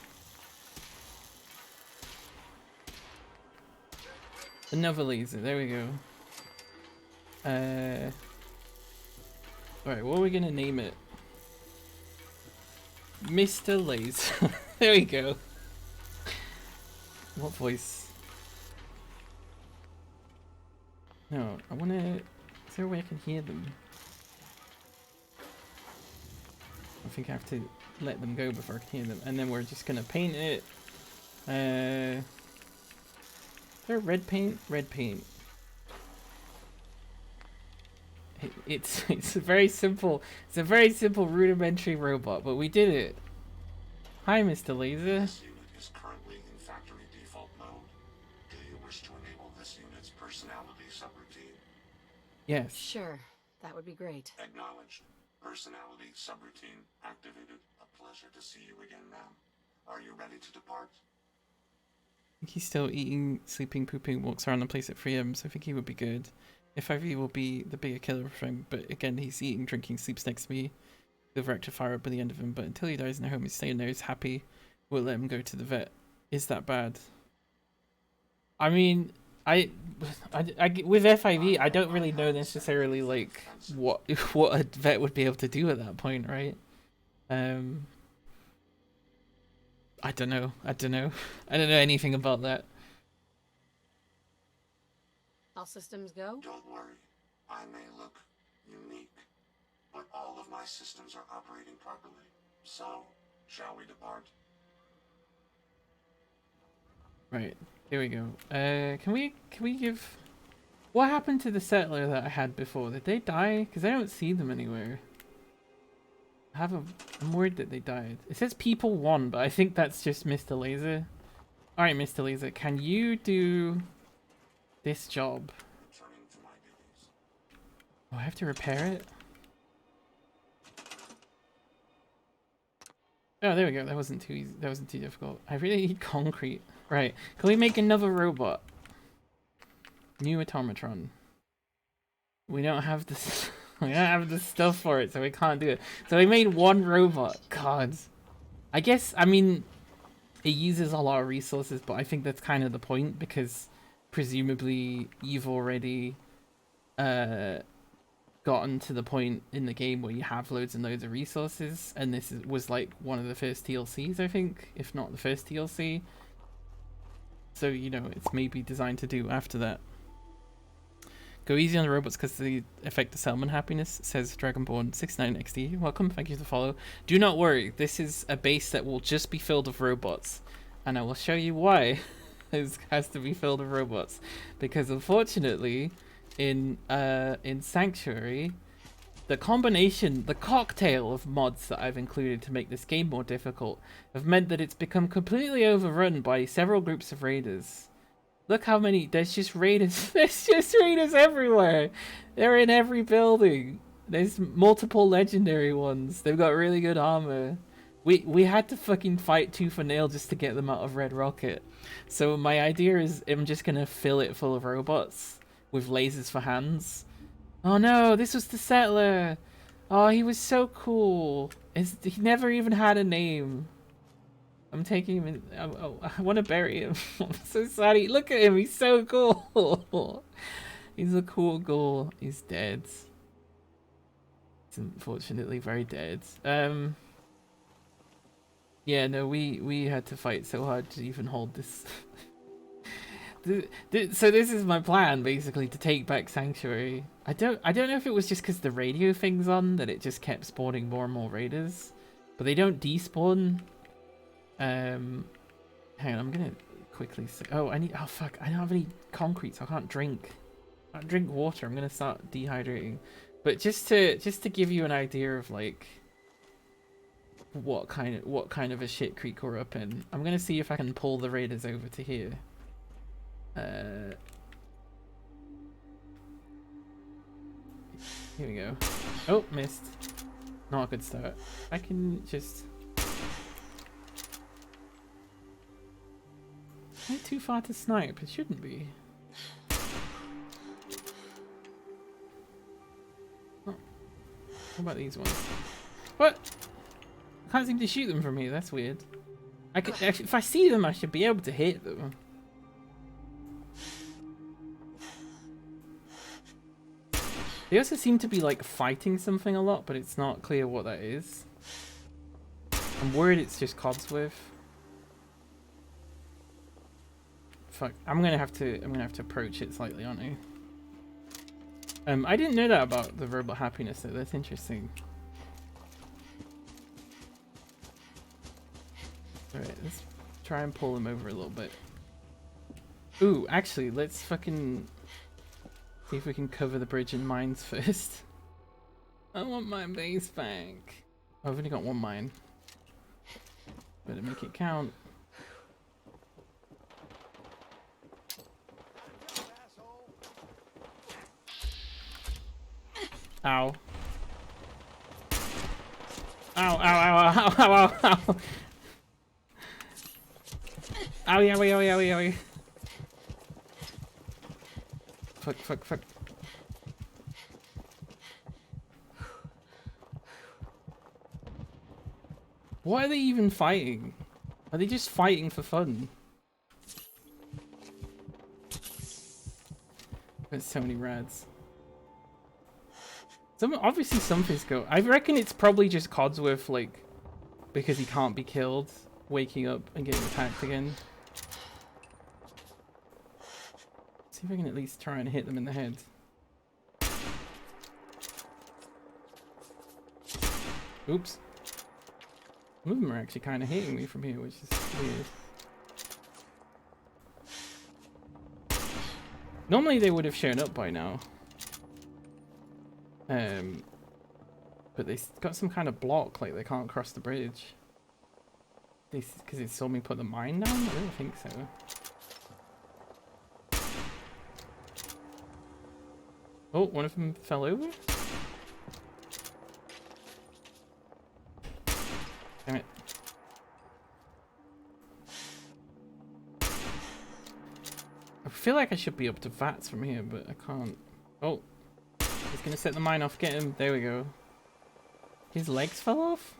Another laser, there we go. Alright, what are we gonna name it? Mr. Laser. There we go. What voice? No, I wanna... Is there a way I can hear them? I think I have to let them go before I can hear them. And then we're just gonna paint it. Is there red paint? Red paint. It's a very simple rudimentary robot, but we did it. Hi, Mr. Laser. This unit is currently in factory default mode. Do you wish to enable this unit's personality subroutine? Yes. Sure, that would be great. Acknowledged. Personality subroutine activated. A pleasure to see you again, ma'am. Are you ready to depart? I think he's still eating, sleeping, pooping, walks around the place at 3 AM, so I think he would be good. FIV will be the bigger killer for him, but again, he's eating, drinking, sleeps next to me. The rectifier up by the end of him, but until he dies in a home, he's staying there, he's happy. We'll let him go to the vet. Is that bad? I mean, I with FIV, I don't really know necessarily like what a vet would be able to do at that point, right? I don't know. I don't know anything about that. All systems go? Don't worry. I may look unique, but all of my systems are operating properly. So, shall we depart? Right, here we go. Can we give... What happened to the settler that I had before? Did they die? Because I don't see them anywhere. I'm worried that they died. It says people won, but I think that's just Mr. Laser. Alright, Mr. Laser, can you do this job? Returning to my duties. Oh, I have to repair it? Oh, there we go. That wasn't too easy. That wasn't too difficult. I really need concrete. Right. Can we make another robot? New automatron. We don't have this. We don't have the stuff for it, so we can't do it. So we made one robot. God. I guess, I mean, it uses a lot of resources, but I think that's kind of the point, because presumably you've already gotten to the point in the game where you have loads and loads of resources, and this was like one of the first DLCs, I think, if not the first DLC. So, you know, it's maybe designed to do after that. Go easy on the robots because they affect the settlement happiness, says Dragonborn69XD. Welcome, thank you for the follow. Do not worry, this is a base that will just be filled with robots. And I will show you why it has to be filled with robots. Because unfortunately, in Sanctuary, the combination, the cocktail of mods that I've included to make this game more difficult have meant that it's become completely overrun by several groups of raiders. Look how many, there's just raiders, there's just raiders everywhere. They're in every building. There's multiple legendary ones. They've got really good armor. We had to fucking fight tooth and nail just to get them out of Red Rocket. So my idea is I'm just gonna fill it full of robots with lasers for hands. Oh no, this was the settler. Oh, he was so cool. He never even had a name. I'm taking him in. Oh, I want to bury him. I'm so sorry. Look at him. He's so cool. He's a cool ghoul. He's dead. He's unfortunately very dead. Yeah, no, we had to fight so hard to even hold this. So this is my plan, basically, to take back Sanctuary. I don't know if it was just because the radio thing's on that it just kept spawning more and more raiders, but they don't despawn. Hang on, I'm gonna quickly say. Oh, oh fuck! I don't have any concrete, so I can't drink. I can't drink water. I'm gonna start dehydrating. But just to give you an idea of like what kind of a shit creek we're up in, I'm gonna see if I can pull the raiders over to here. Here we go. Oh, missed. Not a good start. I can just... Not too far to snipe. It shouldn't be. Oh. What about these ones? What? I can't seem to shoot them from here. That's weird. I could actually, if I see them, I should be able to hit them. They also seem to be like fighting something a lot, but it's not clear what that is. I'm worried it's just Codsworth. Fuck, I'm gonna have to approach it slightly, aren't I? I didn't know that about the robot happiness though. That's interesting. Alright, let's try and pull him over a little bit. Ooh, actually, let's fucking see if we can cover the bridge in mines first. I want my base back. Oh, I've only got one mine. Better make it count. Ow. Ow, ow, ow, ow, ow, ow, ow. Owie, owie, owie, owie, owie. Fuck, fuck, fuck. What are they even fighting? Are they just fighting for fun? There's so many rads. Obviously something's go. I reckon it's probably just Codsworth, like, because he can't be killed, waking up and getting attacked again. See if I can at least try and hit them in the head. Oops. Some of them are actually kind of hitting me from here, which is weird. Normally they would have shown up by now. But they got some kind of block, like they can't cross the bridge. Because they saw me put the mine down? I don't think so. Oh, one of them fell over? Damn it. I feel like I should be up to VATS from here, but I can't. Oh. He's gonna set the mine off. Get him. There we go. His legs fell off?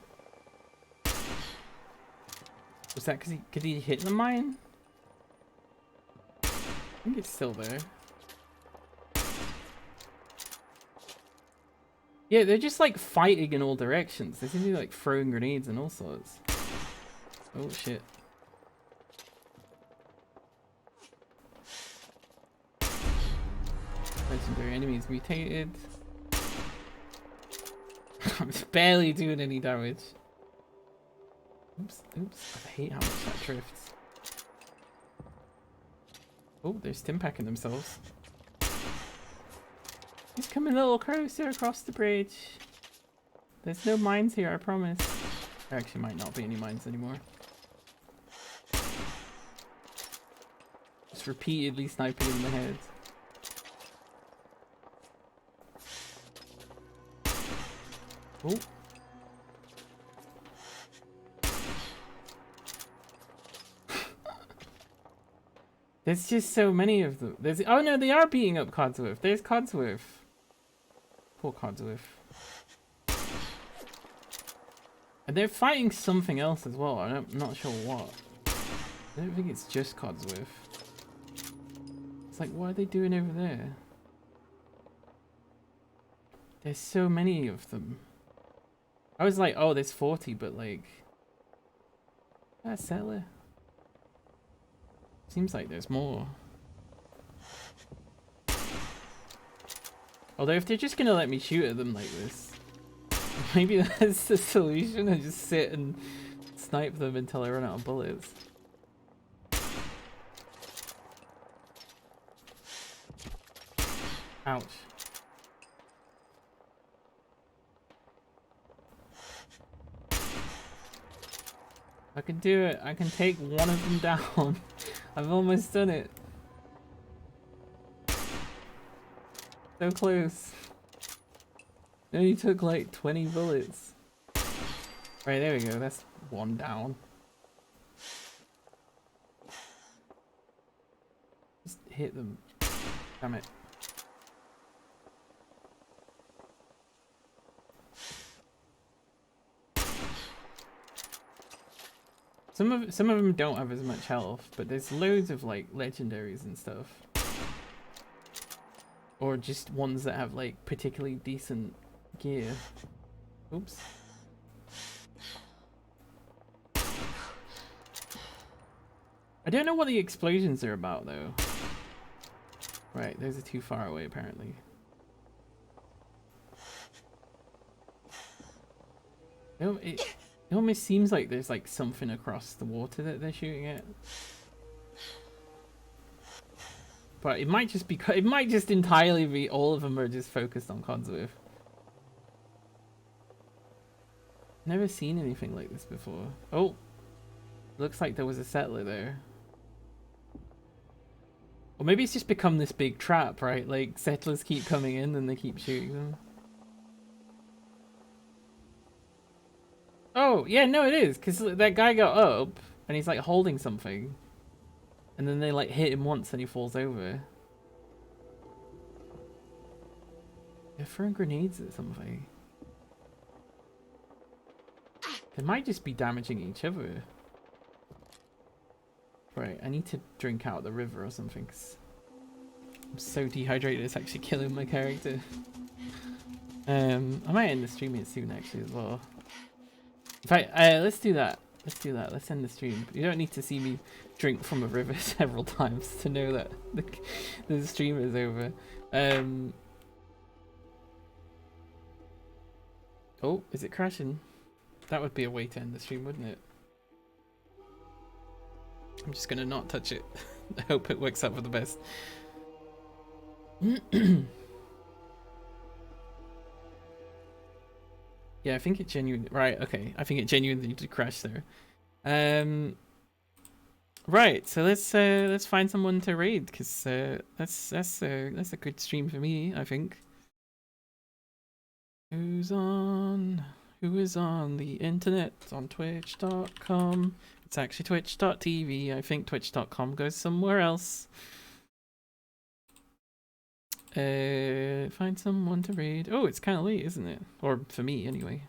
Was that because could he hit the mine? I think it's still there. Yeah, they're just like fighting in all directions. They seem to be like throwing grenades and all sorts. Oh shit. Legendary enemies mutated. I'm just barely doing any damage. Oops, oops. I hate how much that drifts. Oh, they're stimpacking themselves. He's coming a little closer across the bridge. There's no mines here, I promise. There actually might not be any mines anymore. Just repeatedly sniping in the head. Oh. There's just so many of them. There's oh no, they are beating up Codsworth. There's Codsworth. Poor Codsworth. And they're fighting something else as well. I'm not sure what. I don't think it's just Codsworth. It's like, what are they doing over there? There's so many of them. I was like, oh, there's 40, but like... That's settler. Seems like there's more. Although if they're just gonna let me shoot at them like this, maybe that's the solution. I just sit and snipe them until I run out of bullets. Ouch. I can do it. I can take one of them down. I've almost done it. So close. It only took like 20 bullets. Right, there we go. That's one down. Just hit them. Damn it. Some of them don't have as much health, but there's loads of like legendaries and stuff. Or just ones that have like particularly decent gear. Oops. I don't know what the explosions are about though. Right, those are too far away apparently. No, it almost seems like there's like something across the water that they're shooting at. But it might just be, it might just entirely be all of them are just focused on Codsworth. Never seen anything like this before. Oh, looks like there was a settler there. Or maybe it's just become this big trap, right? Like settlers keep coming in and they keep shooting them. Oh, yeah, no it is, because that guy got up and he's like holding something. And then they like hit him once and he falls over. They're throwing grenades at something. They might just be damaging each other. Right, I need to drink out of the river or something. 'Cause I'm so dehydrated it's actually killing my character. I might end the stream here soon actually as well. In fact, let's do that. Let's do that. Let's end the stream. You don't need to see me drink from a river several times to know that the stream is over. Oh, is it crashing? That would be a way to end the stream, wouldn't it? I'm just gonna not touch it. I hope it works out for the best. Yeah, I think it genuinely... Right, okay. I think it genuinely did crash there. Right, so let's find someone to raid, because that's a good stream for me, I think. Who is on the internet? It's on twitch.com. It's actually twitch.tv. I think twitch.com goes somewhere else. Find someone to raid. Oh, it's kind of late, isn't it? Or for me, anyway.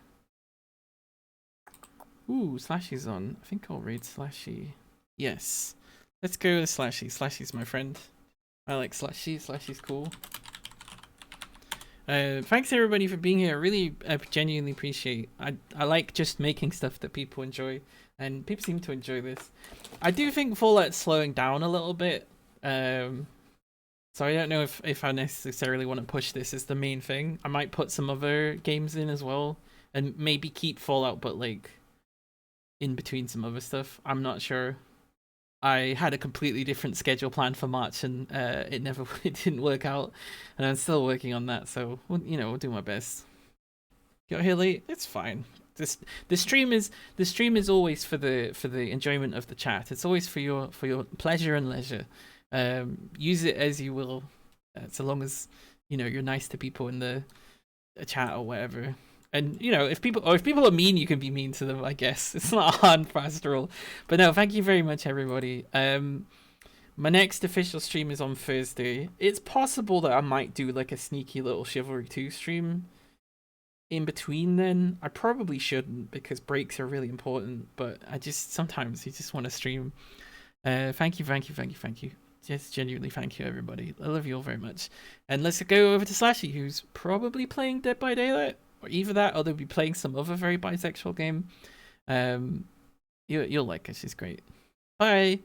Ooh, Slashy's on. I think I'll raid Slashy. Yes. Let's go with Slashy. Slashy's my friend. I like Slashy. Slashy's cool. Thanks everybody for being here. I really genuinely appreciate. I like just making stuff that people enjoy, and people seem to enjoy this. I do think Fallout's slowing down a little bit. So I don't know if I necessarily want to push this as the main thing. I might put some other games in as well, and maybe keep Fallout, but like in between some other stuff. I'm not sure. I had a completely different schedule planned for March, and it didn't work out, and I'm still working on that. So we'll do my best. Got here late. It's fine. The stream is always for the enjoyment of the chat. It's always for your pleasure and leisure. Use it as you will, so long as you're nice to people in the chat or whatever. And if people are mean, you can be mean to them. I guess it's not a hard and fast rule. But no, thank you very much, everybody. My next official stream is on Thursday. It's possible that I might do like a sneaky little Chivalry 2 stream in between then, I probably shouldn't because breaks are really important, but I just sometimes you just want to stream. Thank you. Just genuinely thank you, everybody. I love you all very much. And let's go over to Slashy, who's probably playing Dead by Daylight, or either that or they'll be playing some other very bisexual game. You'll like her, she's great. Bye.